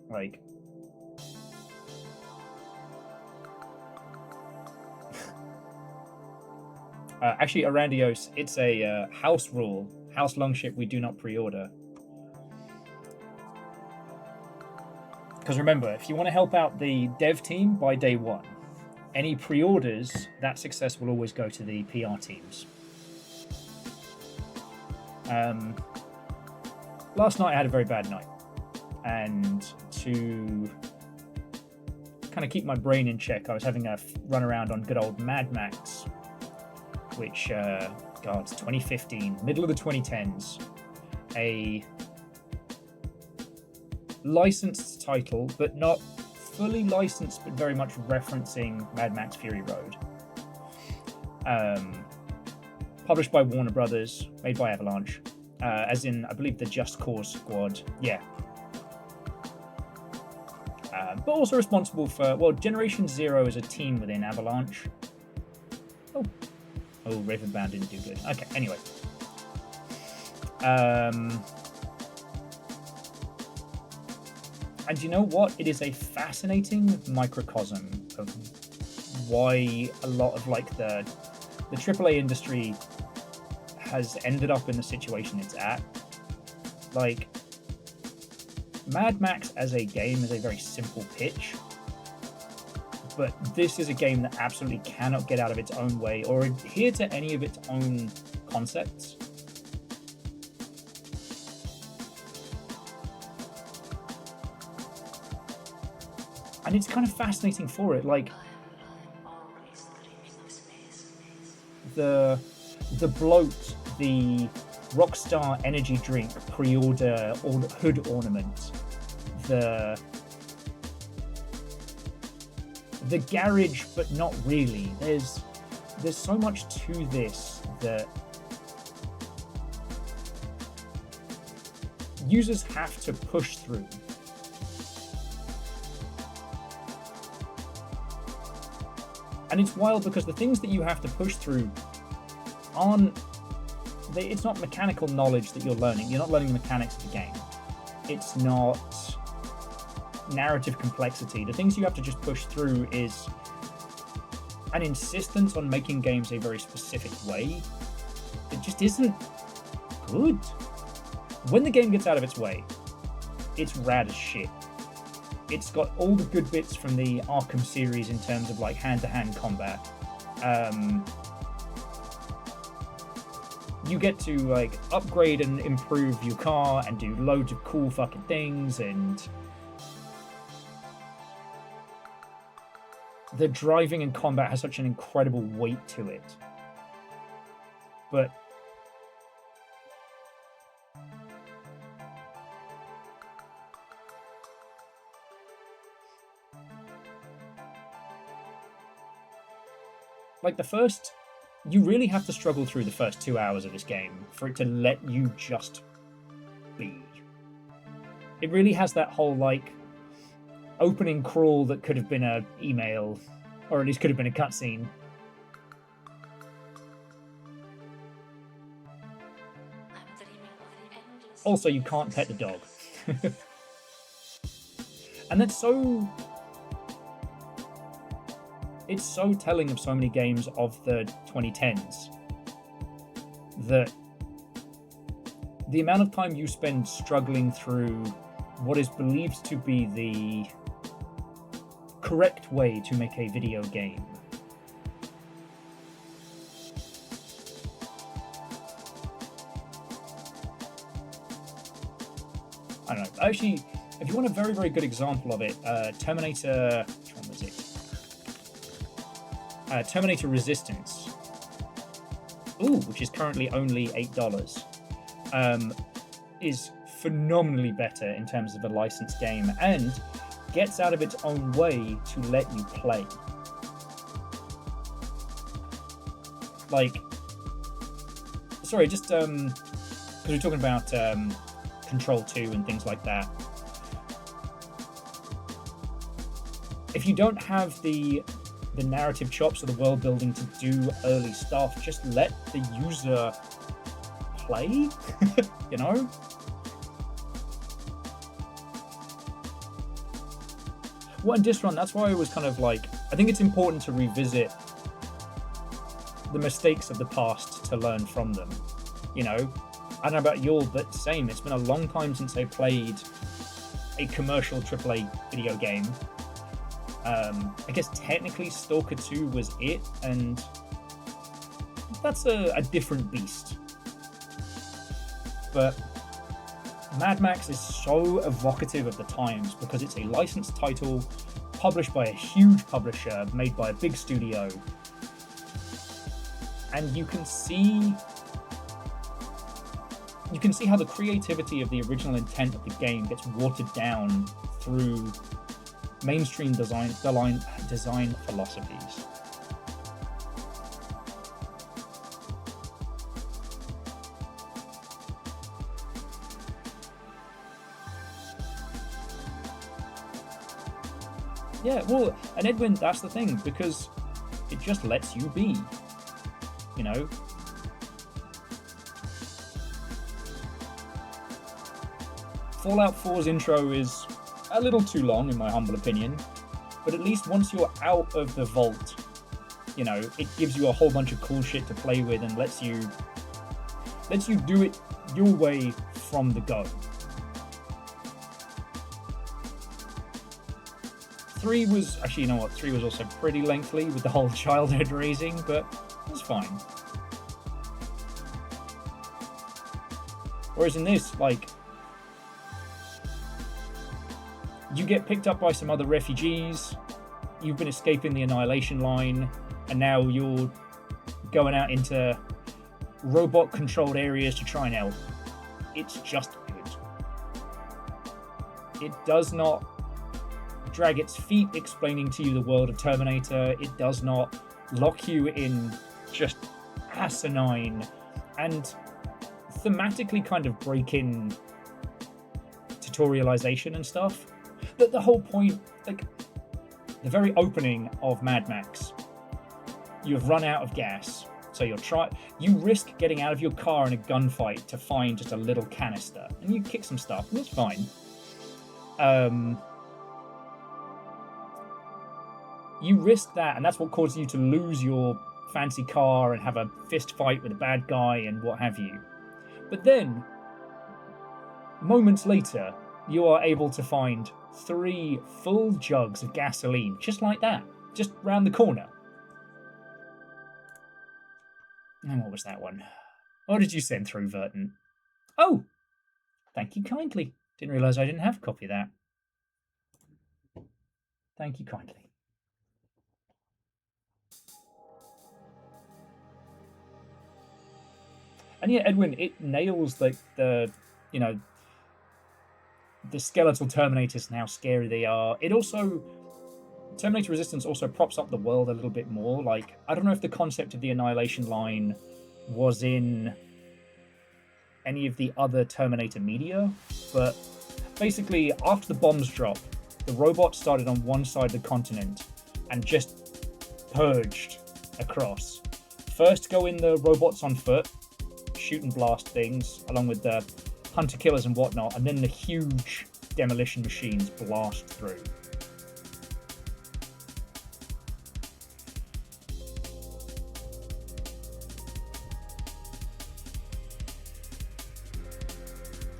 like, actually, Arandios, it's a house rule, house longship we do not pre-order. Because remember, if you want to help out the dev team by day one, any pre-orders, that success will always go to the PR teams. Last night I had a very bad night, and to kind of keep my brain in check, I was having a run around on good old Mad Max, which, God, 2015, middle of the 2010s, a licensed title, but not fully licensed, but very much referencing Mad Max Fury Road. Published by Warner Brothers, made by Avalanche, as in, I believe, the Just Cause squad. Yeah. But also responsible for, well, Generation Zero is a team within Avalanche. Oh, Ravenbound didn't do good. Okay, anyway. And you know what? It is a fascinating microcosm of why a lot of like the AAA industry has ended up in the situation it's at. Like, Mad Max as a game is a very simple pitch, but this is a game that absolutely cannot get out of its own way or adhere to any of its own concepts. And it's kind of fascinating for it, like the bloat, the Rockstar energy drink pre-order hood ornament, the garage, but not really. There's so much to this that users have to push through. And it's wild because the things that you have to push through it's not mechanical knowledge that you're learning. You're not learning the mechanics of the game. It's not narrative complexity. The things you have to just push through is an insistence on making games a very specific way. It just isn't good. When the game gets out of its way, it's rad as shit. It's got all the good bits from the Arkham series in terms of like hand-to-hand combat. You get to like upgrade and improve your car and do loads of cool fucking things, and the driving and combat has such an incredible weight to it. But like you really have to struggle through the first 2 hours of this game for it to let you just be. It really has that whole like opening crawl that could have been an email, or at least could have been a cutscene. Also, you can't pet the dog. And that's so... It's so telling of so many games of the 2010s that the amount of time you spend struggling through what is believed to be the correct way to make a video game I don't know. Actually, if you want a very, very good example of it, Terminator... Which one was it? Terminator Resistance. Ooh, which is currently only $8. Is phenomenally better in terms of a licensed game and gets out of its own way to let you play. Like, sorry, just because we're talking about Control 2 and things like that. If you don't have the narrative chops or the world building to do early stuff, just let the user play, you know? Well, in this run, that's why I was kind of like, I think it's important to revisit the mistakes of the past to learn from them, you know? I don't know about you all, but same, it's been a long time since I played a commercial AAA video game. I guess technically Stalker 2 was it, and that's a different beast. But Mad Max is so evocative of the times because it's a licensed title published by a huge publisher, made by a big studio. And you can see how the creativity of the original intent of the game gets watered down through mainstream design philosophies. Yeah, well, and Edwin, that's the thing, because it just lets you be, you know? Fallout 4's intro is a little too long, in my humble opinion, but at least once you're out of the vault, you know, it gives you a whole bunch of cool shit to play with and lets you do it your way from the go. 3 was, actually, you know what, 3 was also pretty lengthy with the whole childhood raising, but it was fine. Whereas in this, like, you get picked up by some other refugees, you've been escaping the Annihilation Line, and now you're going out into robot-controlled areas to try and help. It's just good. It does not drag its feet explaining to you the world of Terminator. It does not lock you in just asinine and thematically kind of break-in tutorialization and stuff. But the whole point, like, the very opening of Mad Max, you've run out of gas, so you risk getting out of your car in a gunfight to find just a little canister, and you kick some stuff, and it's fine. You risk that, and that's what causes you to lose your fancy car and have a fist fight with a bad guy and what have you. But then, moments later, you are able to find 3 full jugs of gasoline, just like that, just round the corner. And what was that one? What did you send through, Verton? Oh! Thank you kindly. Didn't realise I didn't have a copy of that. Thank you kindly. And yeah, Edwin, it nails like the skeletal Terminators and how scary they are. It also, Terminator Resistance also props up the world a little bit more. Like, I don't know if the concept of the Annihilation Line was in any of the other Terminator media, but basically after the bombs drop, the robots started on one side of the continent and just purged across. First go in the robots on foot, shoot and blast things, along with the hunter-killers and whatnot, and then the huge demolition machines blast through.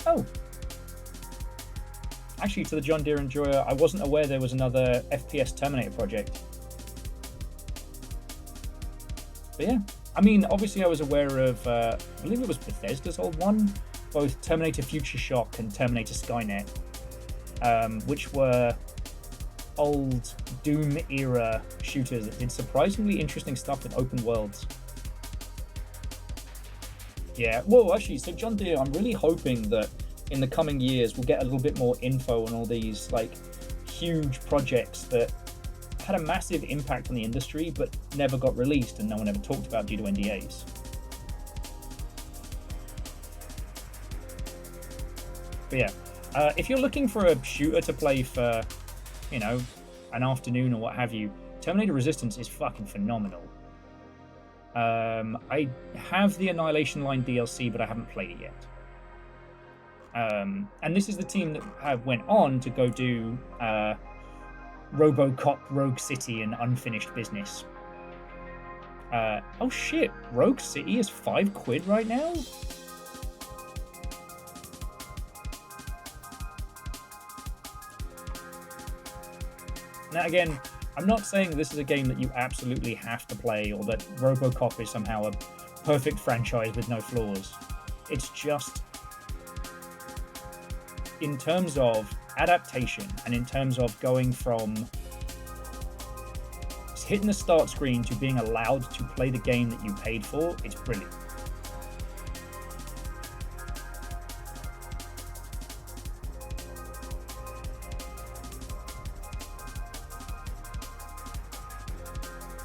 Oh! Actually, to the John Deere Enjoyer, I wasn't aware there was another FPS Terminator project. But yeah. I mean, obviously I was aware of, I believe it was Bethesda's old one, both Terminator Future Shock and Terminator Skynet, which were old Doom era shooters that did surprisingly interesting stuff in open worlds. Yeah, well, actually, so John Deere, I'm really hoping that in the coming years we'll get a little bit more info on all these like huge projects that had a massive impact on the industry but never got released and no one ever talked about due to NDAs. But yeah, if you're looking for a shooter to play for, you know, an afternoon or what have you, Terminator Resistance is fucking phenomenal. I have the Annihilation Line DLC, but I haven't played it yet. And this is the team that went on to go do RoboCop, Rogue City, and Unfinished Business. Oh shit, Rogue City is £5 right now? Now again, I'm not saying this is a game that you absolutely have to play or that RoboCop is somehow a perfect franchise with no flaws. It's just, in terms of adaptation and in terms of going from hitting the start screen to being allowed to play the game that you paid for, it's brilliant.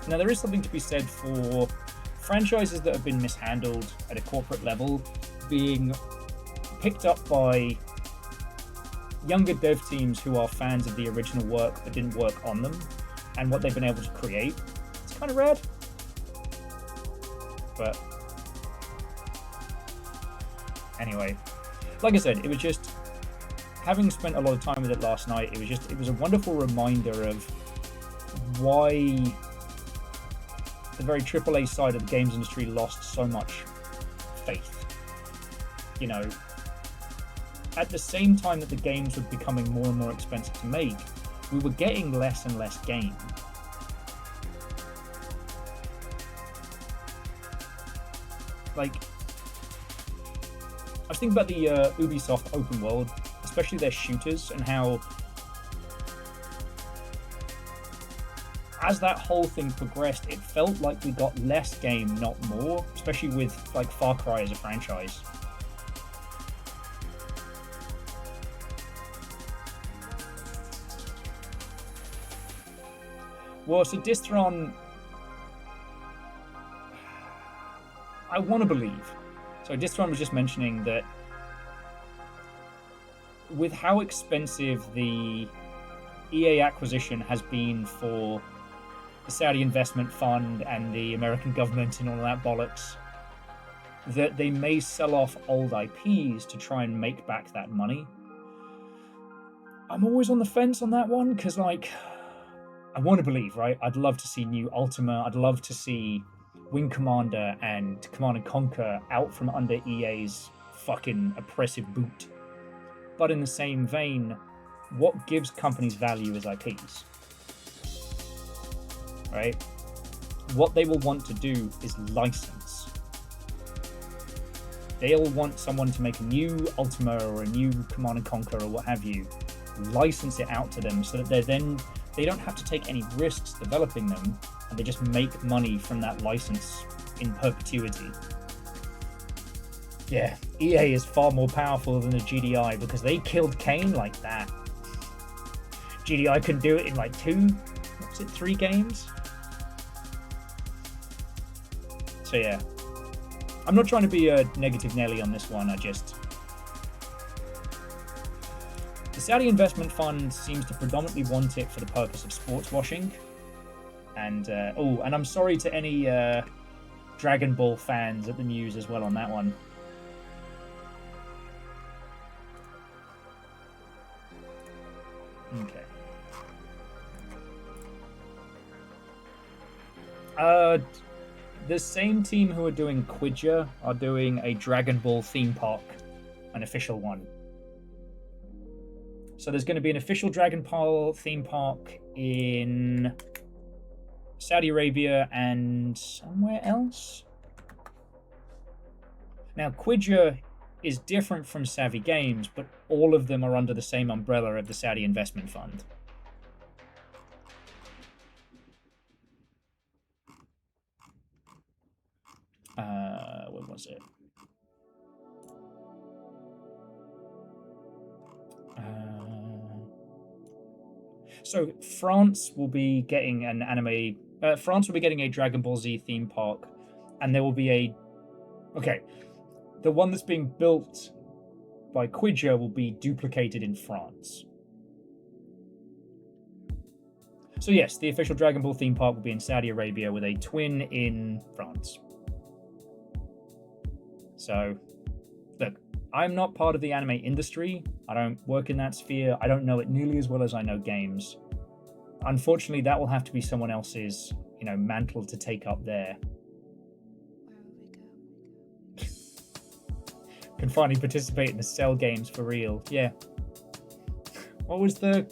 Now, there is something to be said for franchises that have been mishandled at a corporate level being picked up by younger dev teams who are fans of the original work but didn't work on them and what they've been able to create. It's kind of rad. But anyway, like I said, it was just, having spent a lot of time with it last night, it was a wonderful reminder of why the very AAA side of the games industry lost so much faith. You know, at the same time that the games were becoming more and more expensive to make, we were getting less and less game. Like, I was thinking about the Ubisoft open world, especially their shooters, and how as that whole thing progressed, it felt like we got less game, not more, especially with like Far Cry as a franchise. Well, so Distron, I want to believe. So Distron was just mentioning that with how expensive the EA acquisition has been for the Saudi investment fund and the American government and all that bollocks, that they may sell off old IPs to try and make back that money. I'm always on the fence on that one, because, like, I want to believe, right? I'd love to see new Ultima. I'd love to see Wing Commander and Command & Conquer out from under EA's fucking oppressive boot. But in the same vein, what gives companies value is IPs. Right? What they will want to do is license. They'll want someone to make a new Ultima or a new Command & Conquer or what have you, license it out to them so that they don't have to take any risks developing them, and they just make money from that license in perpetuity. Yeah, EA is far more powerful than the GDI because they killed Kane like that. GDI can do it in like 3 games? So yeah, I'm not trying to be a negative Nelly on this one, the Saudi investment fund seems to predominantly want it for the purpose of sports washing. And, and I'm sorry to any Dragon Ball fans at the Muse as well on that one. Okay. The same team who are doing Quidja are doing a Dragon Ball theme park, an official one. So there's going to be an official Dragon Ball theme park in Saudi Arabia and somewhere else. Now, Quidja is different from Savvy Games, but all of them are under the same umbrella of the Saudi Investment Fund. Where was it? So France will be getting an anime. France will be getting a Dragon Ball Z theme park, and there will be a. Okay, the one that's being built by Quidja will be duplicated in France. So yes, the official Dragon Ball theme park will be in Saudi Arabia with a twin in France. So, look, I'm not part of the anime industry. I don't work in that sphere. I don't know it nearly as well as I know games. Unfortunately, that will have to be someone else's, mantle to take up there. Can finally participate in the Cell games for real. Yeah. What was the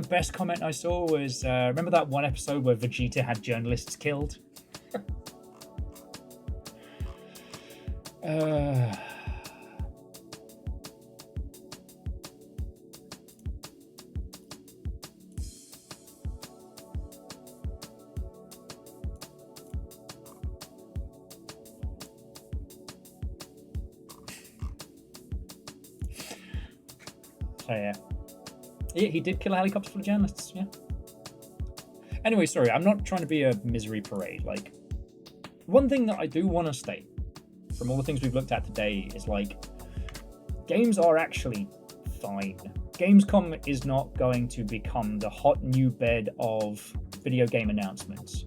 best comment I saw was, remember that one episode where Vegeta had journalists killed? So yeah, he did kill a helicopter full of journalists. Yeah. Anyway, sorry, I'm not trying to be a misery parade. Like, one thing that I do want to state from all the things we've looked at today is games are actually fine. Gamescom is not going to become the hot new bed of video game announcements.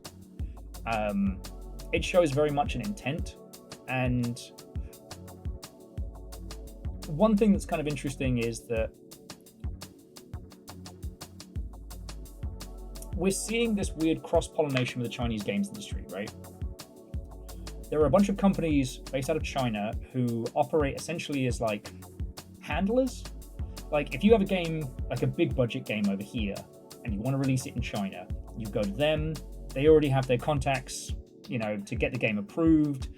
It shows very much an intent, and one thing that's kind of interesting is that we're seeing this weird cross-pollination with the Chinese games industry, right? There are a bunch of companies based out of China who operate essentially as handlers. If you have a game, a big budget game over here, and you want to release it in China, you go to them, they already have their contacts, to get the game approved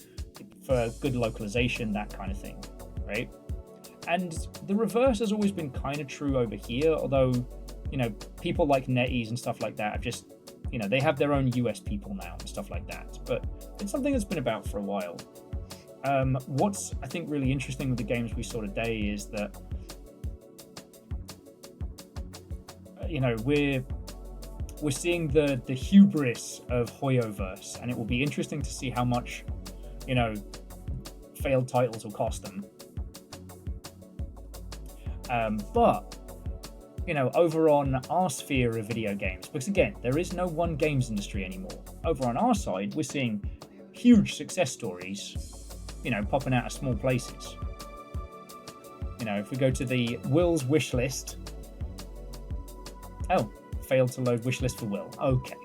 for good localization, that kind of thing, right? And the reverse has always been kind of true over here, although, people like NetEase and stuff like that have just, they have their own US people now and stuff like that. But it's something that's been about for a while. What's, I think, really interesting with the games we saw today is that, we're seeing the hubris of Hoyoverse, and it will be interesting to see how much, failed titles will cost them. But over on our sphere of video games, because again, there is no one games industry anymore. Over on our side, we're seeing huge success stories, popping out of small places. If we go to the Will's wish list. Oh, failed to load wish list for Will. Okay.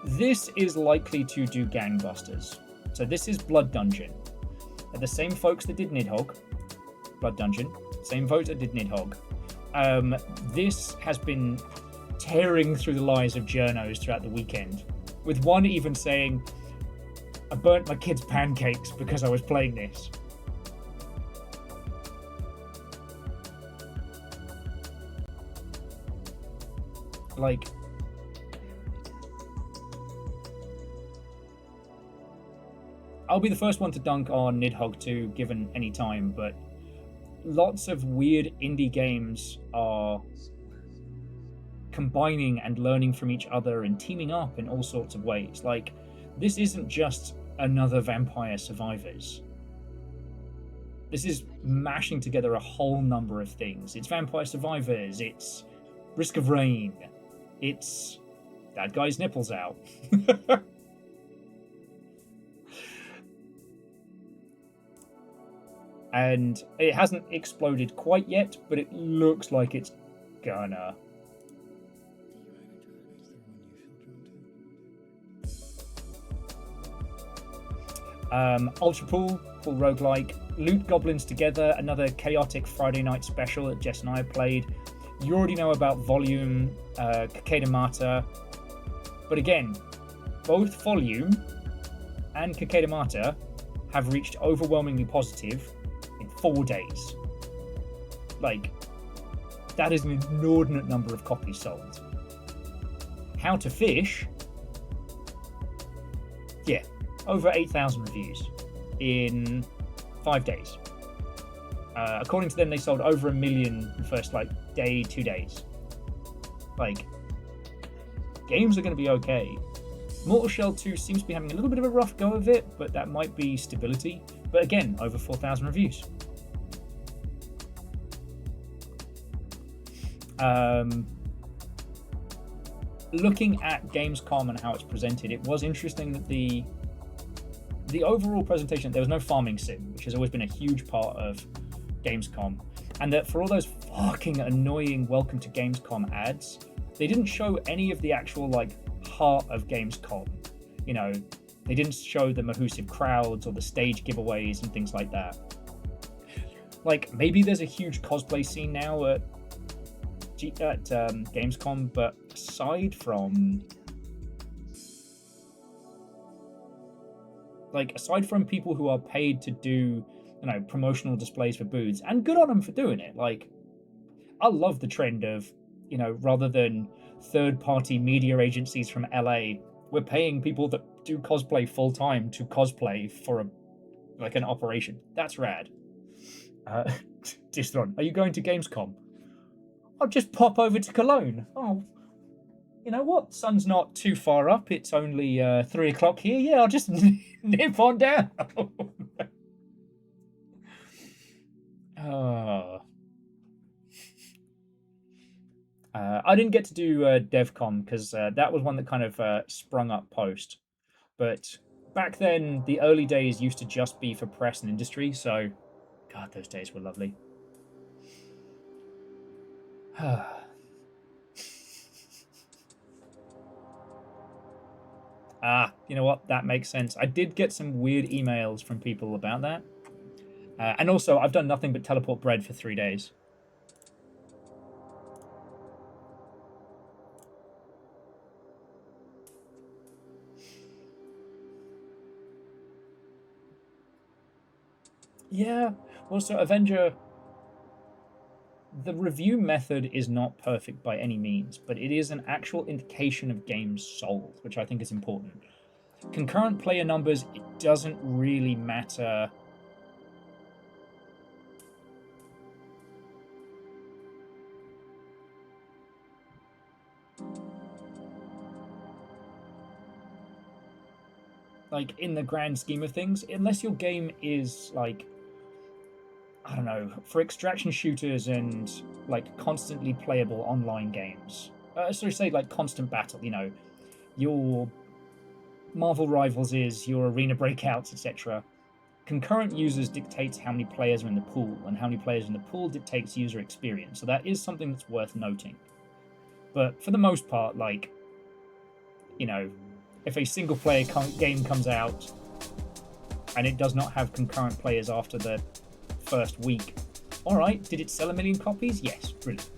This is likely to do gangbusters. So this is Blood Dungeon. They're the same folks that did Nidhogg. Blood Dungeon. Same folks that did Nidhogg. This has been tearing through the lives of journos throughout the weekend, with one even saying, I burnt my kids' pancakes because I was playing this. I'll be the first one to dunk on Nidhogg 2 given any time, but lots of weird indie games are combining and learning from each other and teaming up in all sorts of ways. This isn't just another Vampire Survivors. This is mashing together a whole number of things. It's Vampire Survivors, it's Risk of Rain, it's that guy's nipples out. And it hasn't exploded quite yet, but it looks like it's gonna. Ultra Pool roguelike, Loot Goblins Together, another chaotic Friday night special that Jess and I played. You already know about Volume, Kakeda Mata, but again, both Volume and Kakeda Mata have reached overwhelmingly positive in 4 days. Like, that is an inordinate number of copies sold. How to Fish, yeah, over 8,000 reviews in 5 days. According to them, they sold over 1 million the first day, 2 days. Like, games are going to be okay. Mortal Shell 2 seems to be having a little bit of a rough go of it, but that might be stability. But again, over 4,000 reviews. Looking at Gamescom and how it's presented, it was interesting that the overall presentation, there was no farming sim, which has always been a huge part of Gamescom, and that for all those fucking annoying welcome to Gamescom ads, they didn't show any of the actual heart of Gamescom. You know, they didn't show the mahoosive crowds or the stage giveaways and things like that. Like, maybe there's a huge cosplay scene now at Gamescom, but aside from people who are paid to do, promotional displays for booths, and good on them for doing it. Like, I love the trend of, rather than third-party media agencies from LA, we're paying people that do cosplay full-time to cosplay for an operation. That's rad. Distron, are you going to Gamescom? I'll just pop over to Cologne. Oh, you know what? Sun's not too far up. It's only 3 o'clock here. Yeah, I'll just nip on down. I didn't get to do DevCon because that was one that kind of sprung up post. But back then, the early days used to just be for press and industry. So, God, those days were lovely. You know what? That makes sense. I did get some weird emails from people about that. And also, I've done nothing but teleport bread for 3 days. Yeah. Well, so Avenger, the review method is not perfect by any means, but it is an actual indication of games sold, which I think is important. Concurrent player numbers, it doesn't really matter. Like, in the grand scheme of things, unless your game is I don't know, for extraction shooters and constantly playable online games. Constant battle, your Marvel Rivals is your Arena Breakouts, etc. Concurrent users dictates how many players are in the pool, and how many players in the pool dictates user experience. So that is something that's worth noting. But for the most part, if a single player game comes out and it does not have concurrent players after the first week, all right, did it sell 1 million copies? Yes, brilliant.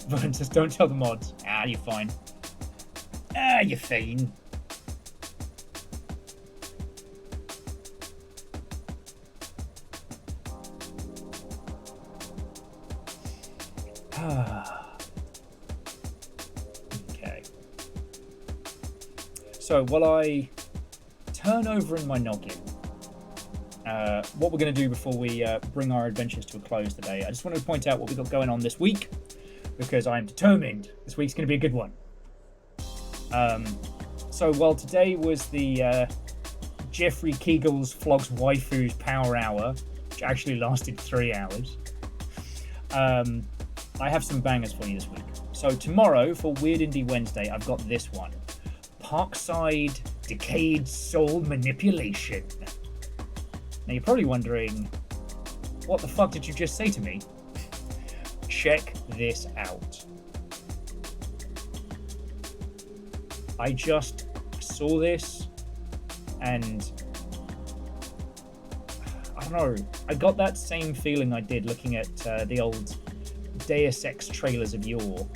Vern says, don't tell the mods. You're fine. You're fine. Okay. So while I turn over in my noggin, what we're going to do before we bring our adventures to a close today, I just wanted to point out what we've got going on this week, because I'm determined this week's going to be a good one. So while today was the Jeffrey Kegel's Flogs Waifus Power Hour, which actually lasted 3 hours, I have some bangers for you this week. So tomorrow, for Weird Indie Wednesday, I've got this one. Parkside Decayed Soul Manipulation. Now you're probably wondering, what the fuck did you just say to me? Check this out. I just saw this and I don't know, I got that same feeling I did looking at the old Deus Ex trailers of yore.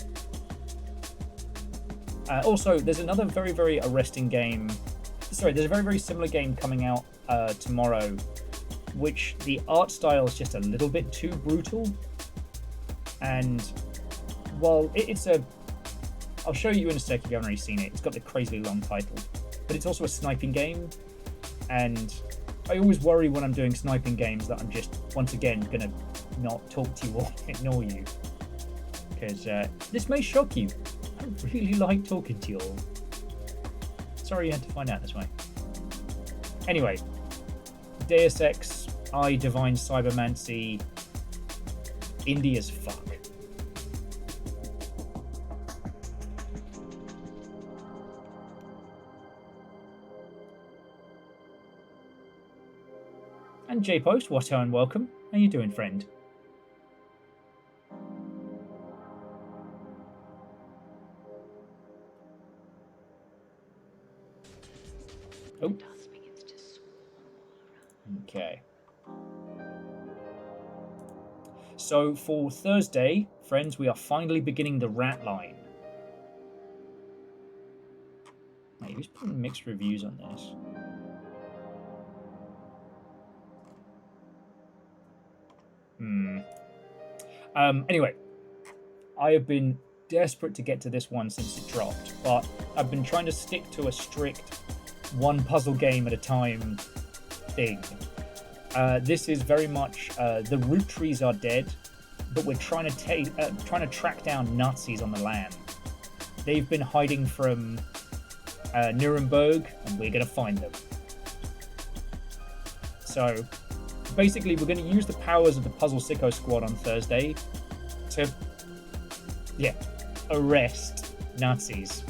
Also, there's another very, very arresting game sorry, there's a very, very similar game coming out tomorrow, which the art style is just a little bit too brutal. And while it's a... I'll show you in a sec if you haven't already seen it. It's got the crazily long title. But it's also a sniping game. And I always worry when I'm doing sniping games that I'm just, once again, going to not talk to you or ignore you. Because this may shock you. I really like talking to you all. Sorry you had to find out this way. Anyway, Deus Ex, I Divine Cybermancy, indie as fuck. And J-Post, Watto and welcome. How you doing, friend? Oh. Okay. So for Thursday, friends, we are finally beginning the rat line. Hey, who's putting mixed reviews on this? Anyway, I have been desperate to get to this one since it dropped, but I've been trying to stick to a strict one puzzle game at a time thing. This is very much the root trees are dead, but we're trying to track down Nazis on the land. They've been hiding from Nuremberg, and we're going to find them. So basically, we're going to use the powers of the Puzzle Sicko Squad on Thursday to, arrest Nazis.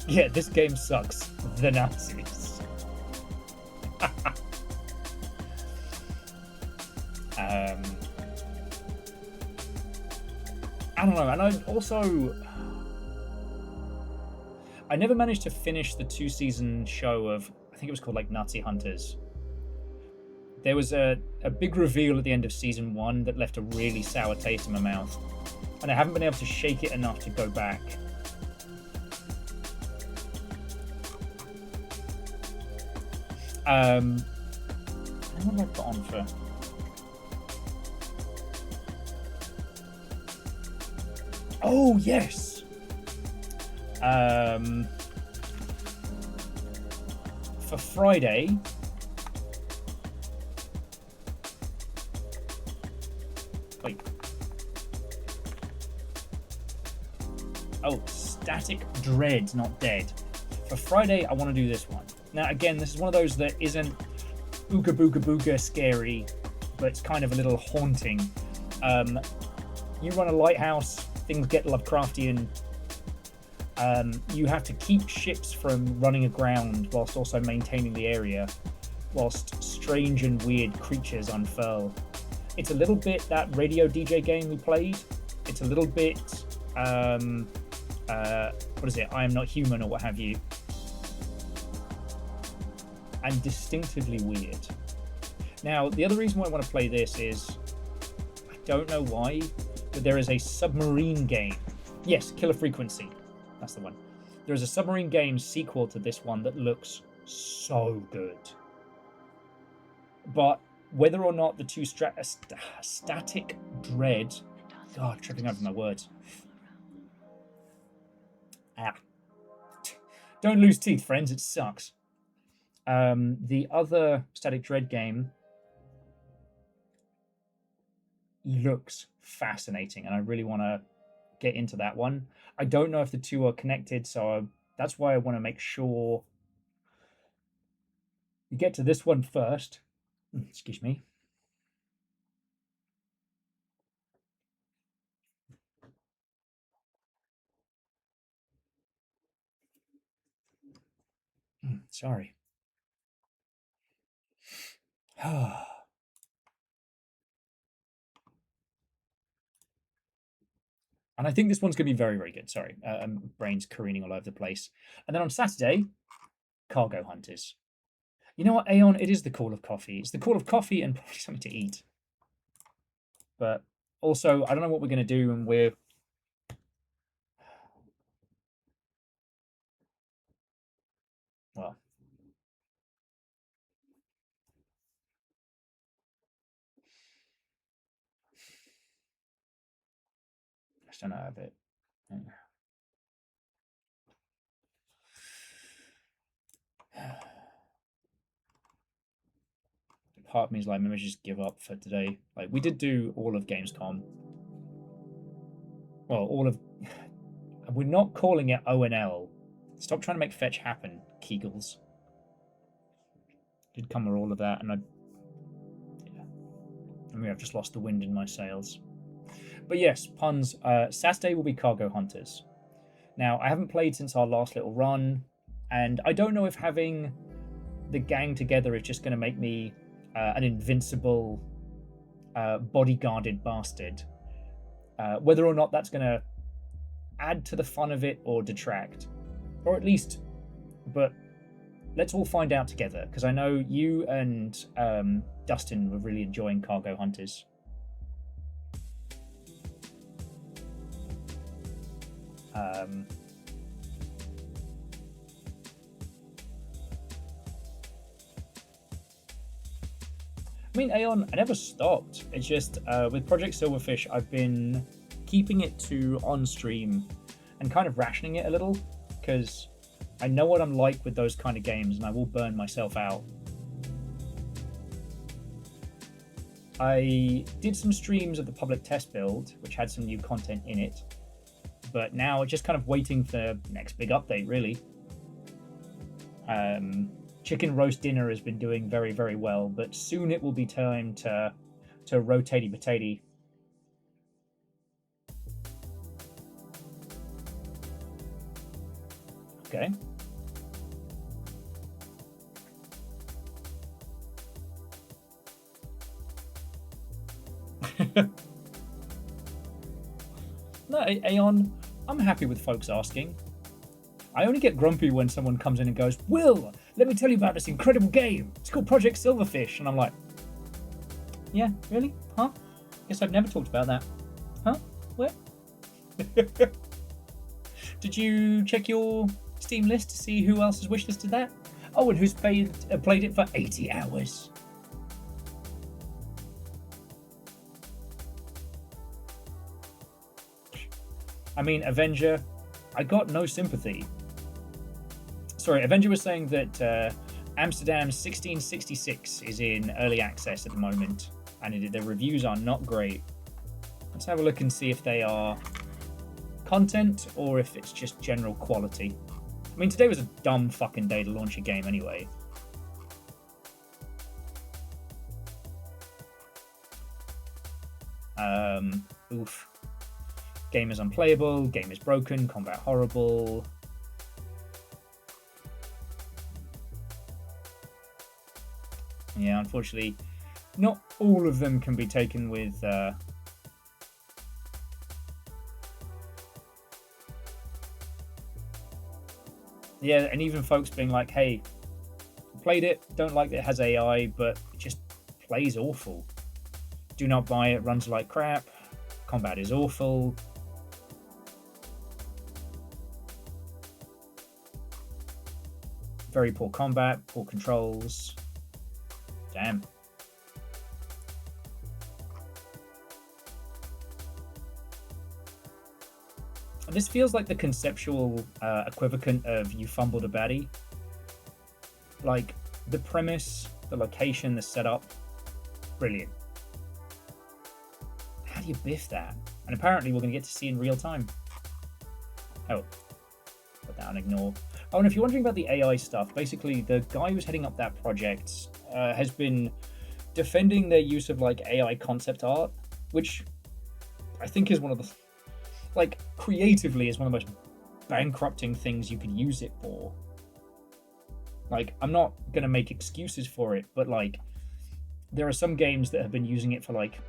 Yeah, this game sucks. The Nazis. I don't know, and I never managed to finish the 2-season show of, I think it was called like Nazi Hunters. There was a big reveal at the end of season 1 that left a really sour taste in my mouth, and I haven't been able to shake it enough to go back. What have I put on for? Oh yes. For Friday. Wait. Oh, Static Dread, not Dead. For Friday, I want to do this one. Now, again, this is one of those that isn't ooga booga booga scary, but it's kind of a little haunting. You run a lighthouse, things get Lovecraftian. You have to keep ships from running aground whilst also maintaining the area, whilst strange and weird creatures unfurl. It's a little bit that radio DJ game we played. It's a little bit, what is it? I Am Not Human or what have you. And distinctively weird. Now, the other reason why I want to play this is, I don't know why, but there is a submarine game. Yes, Killer Frequency. That's the one. There is a submarine game sequel to this one that looks so good. But whether or not the two Static Dread... God, tripping over my words. Don't lose teeth, friends. It sucks. The other Static Dread game looks fascinating, and I really want to get into that one. I don't know if the two are connected, so that's why I want to make sure you get to this one first. Excuse me. Sorry. And I think this one's going to be very, very good. Sorry. Brain's careening all over the place. And then on Saturday, Cargo Hunters. You know what, Aeon? It is the call of coffee. It's the call of coffee and probably something to eat. But also, I don't know what we're going to do, and we're... well. I just don't have it. Part of me is like, maybe I just give up for today. Like, we did do all of Gamescom. Well, all of... We're not calling it ONL. Stop trying to make fetch happen, Kegels. Did cover all of that, and yeah. I mean, I've just lost the wind in my sails. But yes, puns. Saturday will be Cargo Hunters. Now, I haven't played since our last little run, and I don't know if having the gang together is just going to make me an invincible, bodyguarded bastard. Whether or not that's going to add to the fun of it or detract. Or at least, but let's all find out together, because I know you and Dustin were really enjoying Cargo Hunters. I mean, Aeon, I never stopped. It's just, with Project Silverfish, I've been keeping it to on stream and kind of rationing it a little, because I know what I'm like with those kind of games, and I will burn myself out. I did some streams of the public test build, which had some new content in it, but now it's just kind of waiting for the next big update, really. Chicken roast dinner has been doing very, very well, but soon it will be time to rotatey potato. Okay. No, Aeon, I'm happy with folks asking. I only get grumpy when someone comes in and goes, Will, let me tell you about this incredible game. It's called Project Silverfish. And I'm like, yeah, really? Huh? Guess I've never talked about that. Huh? Where? Did you check your Steam list to see who else has wishlisted that? Oh, and who's played it for 80 hours. I mean, Avenger, I got no sympathy. Sorry, Avenger was saying that Amsterdam 1666 is in early access at the moment, and the reviews are not great. Let's have a look and see if they are content or if it's just general quality. I mean, today was a dumb fucking day to launch a game anyway. Oof. Game is unplayable, game is broken, combat horrible. Yeah, unfortunately, not all of them can be taken with... Yeah, and even folks being like, hey, played it, don't like that it has AI, but it just plays awful. Do not buy it, runs like crap, combat is awful. Very poor combat, poor controls. Damn. This feels like the conceptual equivalent of You Fumbled a Baddie. Like, the premise, the location, the setup, brilliant. How do you biff that? And apparently we're going to get to see in real time. Oh. Put that on ignore. Oh, and if you're wondering about the AI stuff, basically the guy who's heading up that project has been defending their use of like AI concept art, which I think is one of the, like, creatively is one of the most bankrupting things you could use it for. Like, I'm not going to make excuses for it, but like, there are some games that have been using it for like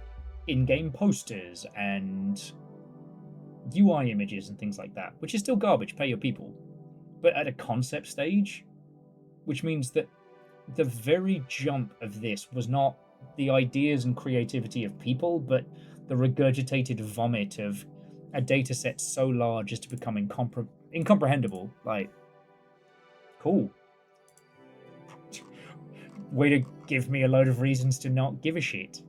in-game posters and UI images and things like that, which is still garbage, pay your people. But at a concept stage, which means that the very jump of this was not the ideas and creativity of people, but the regurgitated vomit of a data set so large as to become incomprehensible. Like, cool. Way to give me a load of reasons to not give a shit.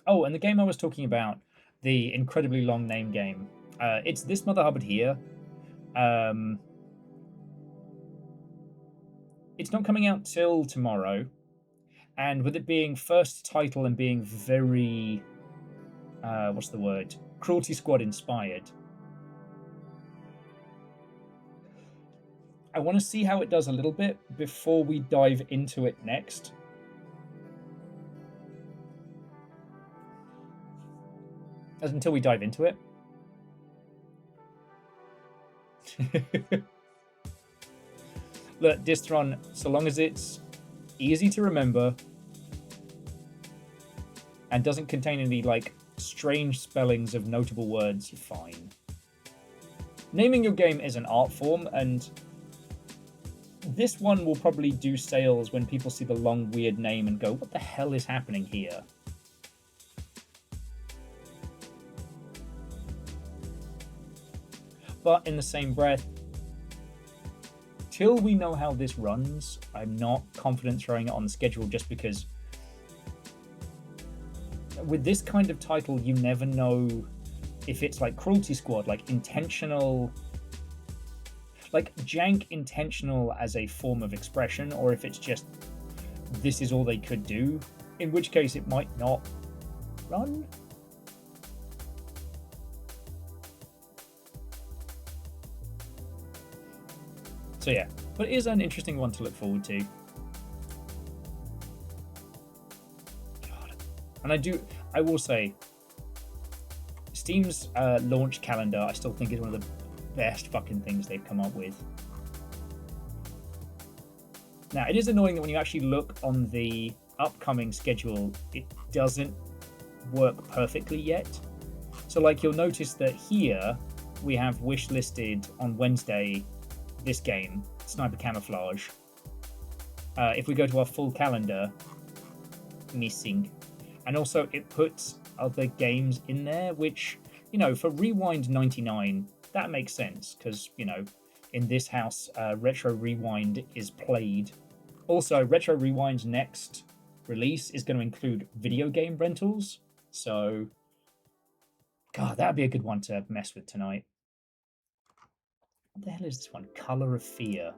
Oh, and the game I was talking about, the incredibly long name game, it's this Mother Hubbard here. It's not coming out till tomorrow, and with it being first title and being very, what's the word? Cruelty Squad inspired. I want to see how it does a little bit before we dive into it next. As until we dive into it. Look, Distron, so long as it's easy to remember and doesn't contain any, like, strange spellings of notable words, you're fine. Naming your game is an art form, and this one will probably do sales when people see the long, weird name and go, what the hell is happening here? But in the same breath, till we know how this runs, I'm not confident throwing it on the schedule just because with this kind of title, you never know if it's like Cruelty Squad, like intentional, like jank intentional as a form of expression, or if it's just this is all they could do, in which case it might not run. So yeah, but it is an interesting one to look forward to. God. And I will say, Steam's launch calendar, I still think is one of the best fucking things they've come up with. Now, it is annoying that when you actually look on the upcoming schedule, it doesn't work perfectly yet. So like you'll notice that here we have wish listed on Wednesday this game, Sniper Camouflage. If we go to our full calendar, missing. And also it puts other games in there, which, you know, for Rewind 99, that makes sense, because, you know, in this house, Retro Rewind is played. Also, Retro Rewind's next release is going to include video game rentals, so God, that'd be a good one to mess with tonight. What the hell is this one? Color of Fear.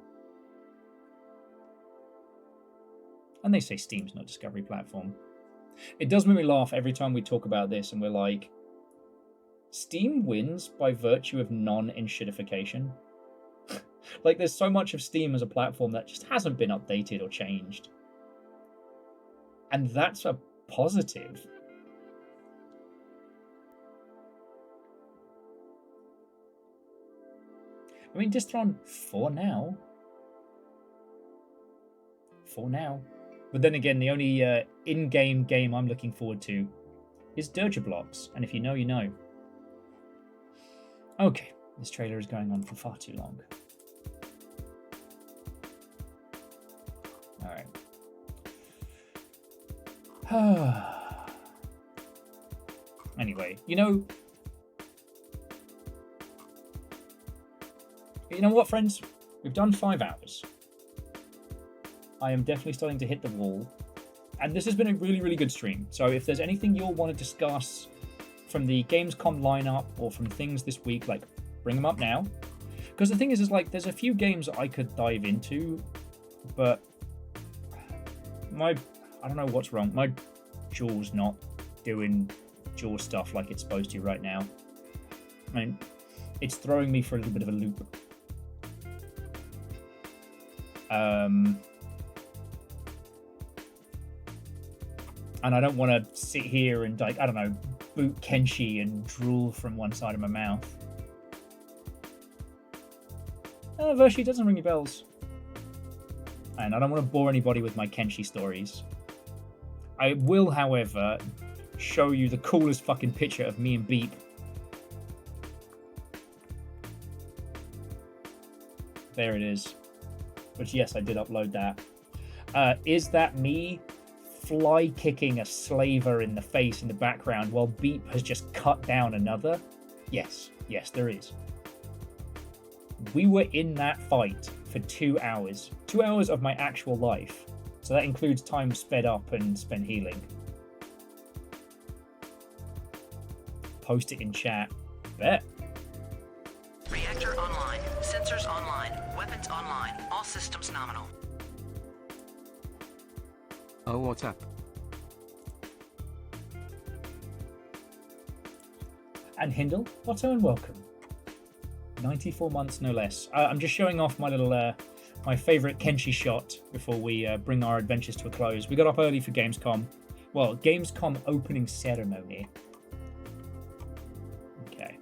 And they say Steam's not a discovery platform. It does make me laugh every time we talk about this and we're like, Steam wins by virtue of non-enshittification. Like, there's so much of Steam as a platform that just hasn't been updated or changed. And that's a positive. I mean, Distron, for now. For now. But then again, the only in-game game I'm looking forward to is Dirge Blocks. And if you know, you know. Okay, this trailer is going on for far too long. Alright. Anyway, you know what, friends? We've done 5 hours. I am definitely starting to hit the wall. And this has been a really, really good stream. So if there's anything you'll want to discuss from the Gamescom lineup or from things this week, like, bring them up now. Because the thing is like, there's a few games that I could dive into, but I don't know what's wrong. My jaw's not doing jaw stuff like it's supposed to right now. I mean, it's throwing me for a little bit of a loop. And I don't want to sit here and, like, I don't know, boot Kenshi and drool from one side of my mouth. Virtually doesn't ring any bells. And I don't want to bore anybody with my Kenshi stories. I will, however, show you the coolest fucking picture of me and Beep. There it is. Which, yes, I did upload that. Is that me fly kicking a slaver in the face in the background while Beep has just cut down another? Yes, yes, there is. We were in that fight for 2 hours. 2 hours of my actual life. So that includes time sped up and spent healing. Post it in chat. Bet. Reactor online. Sensors online. Weapons online. All systems nominal. Oh, what's up? And Hindle, Otto and welcome. 94 months, no less. I'm just showing off my little, my favourite Kenshi shot before we bring our adventures to a close. We got up early for Gamescom. Well, Gamescom opening ceremony. Okay.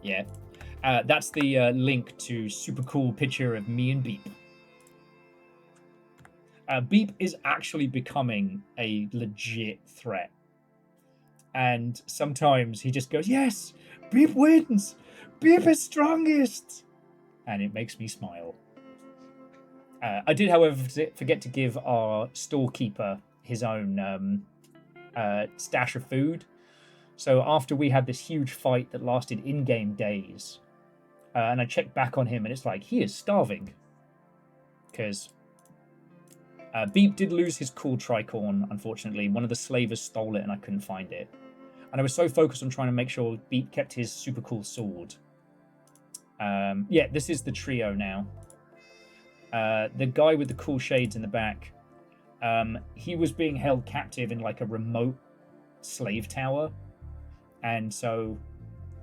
Yeah. That's the link to super cool picture of me and Beep. Beep is actually becoming a legit threat. And sometimes he just goes, yes, Beep wins. Beep is strongest. And it makes me smile. I did, however, forget to give our storekeeper his own stash of food. So after we had this huge fight that lasted in-game days, and I checked back on him and it's like, he is starving. Because Beep did lose his cool tricorn, unfortunately. One of the slavers stole it and I couldn't find it. And I was so focused on trying to make sure Beep kept his super cool sword. Yeah, this is the trio now. The guy with the cool shades in the back, he was being held captive in like a remote slave tower. And so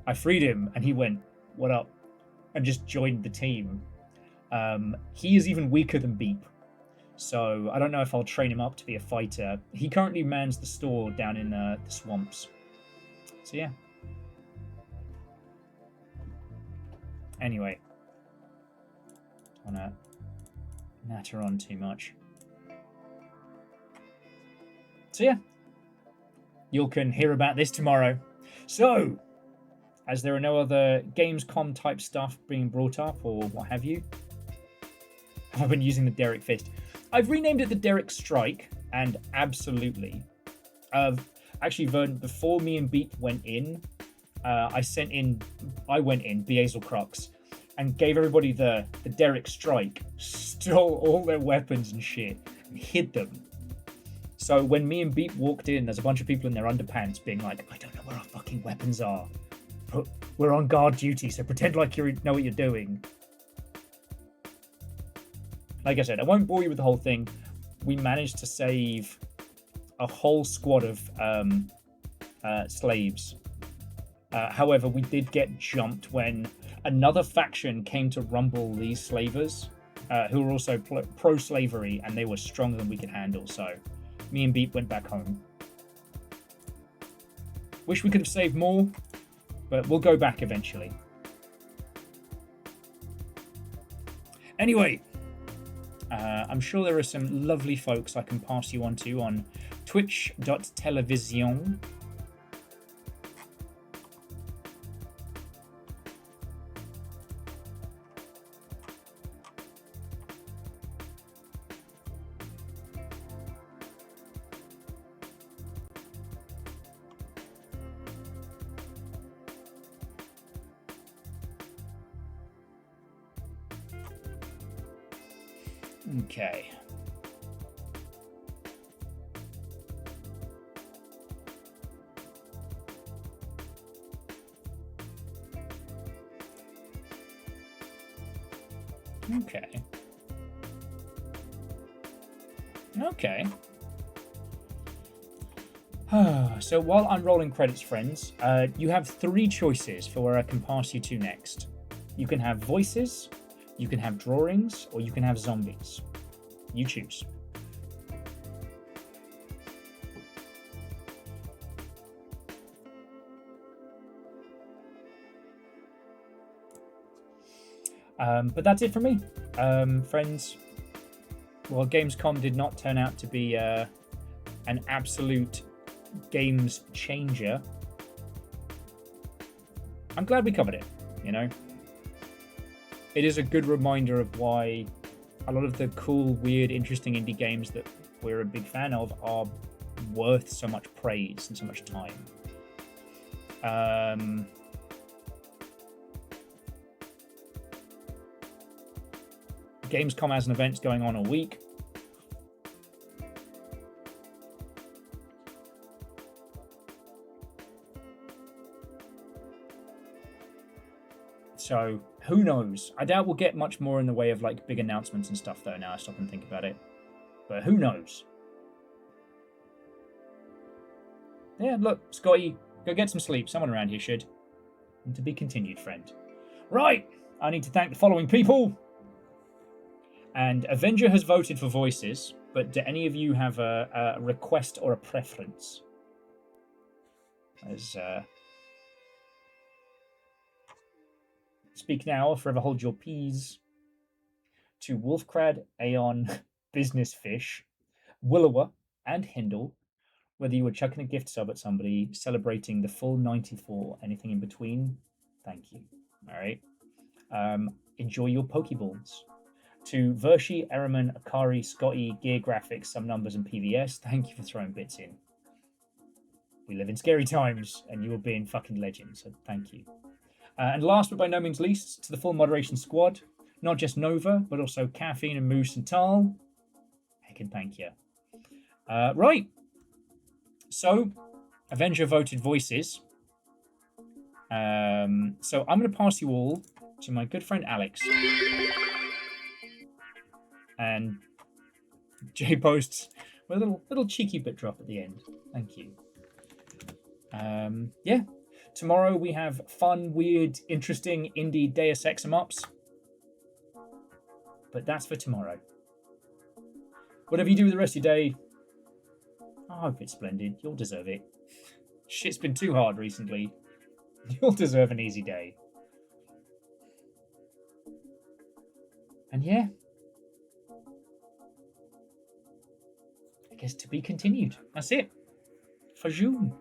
I freed him and he went, what up? And just joined the team. He is even weaker than Beep. So I don't know if I'll train him up to be a fighter. He currently mans the store down in the swamps. So yeah. Anyway. I don't want to natter on too much. So yeah. You can hear about this tomorrow. So, as there are no other Gamescom type stuff being brought up or what have you, I've been using the Derek Fist. I've renamed it the Derek Strike, and absolutely. Actually, Vern, before me and Beep went in, I went in, Beazel Crux, and gave everybody the Derek Strike, stole all their weapons and shit, and hid them. So when me and Beep walked in, there's a bunch of people in their underpants being like, I don't know where our fucking weapons are. But we're on guard duty, so pretend like you know what you're doing. Like I said, I won't bore you with the whole thing. We managed to save a whole squad of slaves. However, we did get jumped when another faction came to rumble these slavers, who were also pro-slavery, and they were stronger than we could handle, so me and Beep went back home. Wish we could have saved more, but we'll go back eventually. Anyway, I'm sure there are some lovely folks I can pass you on to on twitch.television. Okay. Okay. Okay. So while I'm rolling credits, friends, you have 3 choices for where I can pass you to next. You can have voices, you can have drawings, or you can have zombies. You choose. But that's it for me. Friends, well, Gamescom did not turn out to be an absolute games changer. I'm glad we covered it, you know? It is a good reminder of why a lot of the cool, weird, interesting indie games that we're a big fan of are worth so much praise and so much time. Gamescom as an event's going on all week. So, who knows? I doubt we'll get much more in the way of like big announcements and stuff though, now I stop and think about it. But who knows? Yeah, look, Scotty, go get some sleep. Someone around here should. And to be continued, friend. Right, I need to thank the following people. And Avenger has voted for voices, but do any of you have a request or a preference? As speak now or forever hold your peas. To Wolfcrad, Aeon, Business Fish, Willowa, and Hindle. Whether you were chucking a gift sub at somebody, celebrating the full 94, anything in between, thank you. All right. Enjoy your Pokeballs. To Vershi, Eraman, Akari, Scotty, Gear Graphics, Some Numbers, and PVS, thank you for throwing bits in. We live in scary times, and you are being fucking legends, so thank you. And last but by no means least, to the full moderation squad, not just Nova, but also Caffeine and Moose and Tal. Heckin' thank you. Right. So, Avenger voted voices. So I'm going to pass you all to my good friend Alex. And Jay posts with a little cheeky bit drop at the end. Thank you. Yeah. Tomorrow we have fun, weird, interesting indie Deus Ex Ups. But that's for tomorrow. Whatever you do with the rest of your day, I hope it's splendid. You'll deserve it. Shit's been too hard recently. You'll deserve an easy day. And yeah. I guess to be continued. That's it. For June.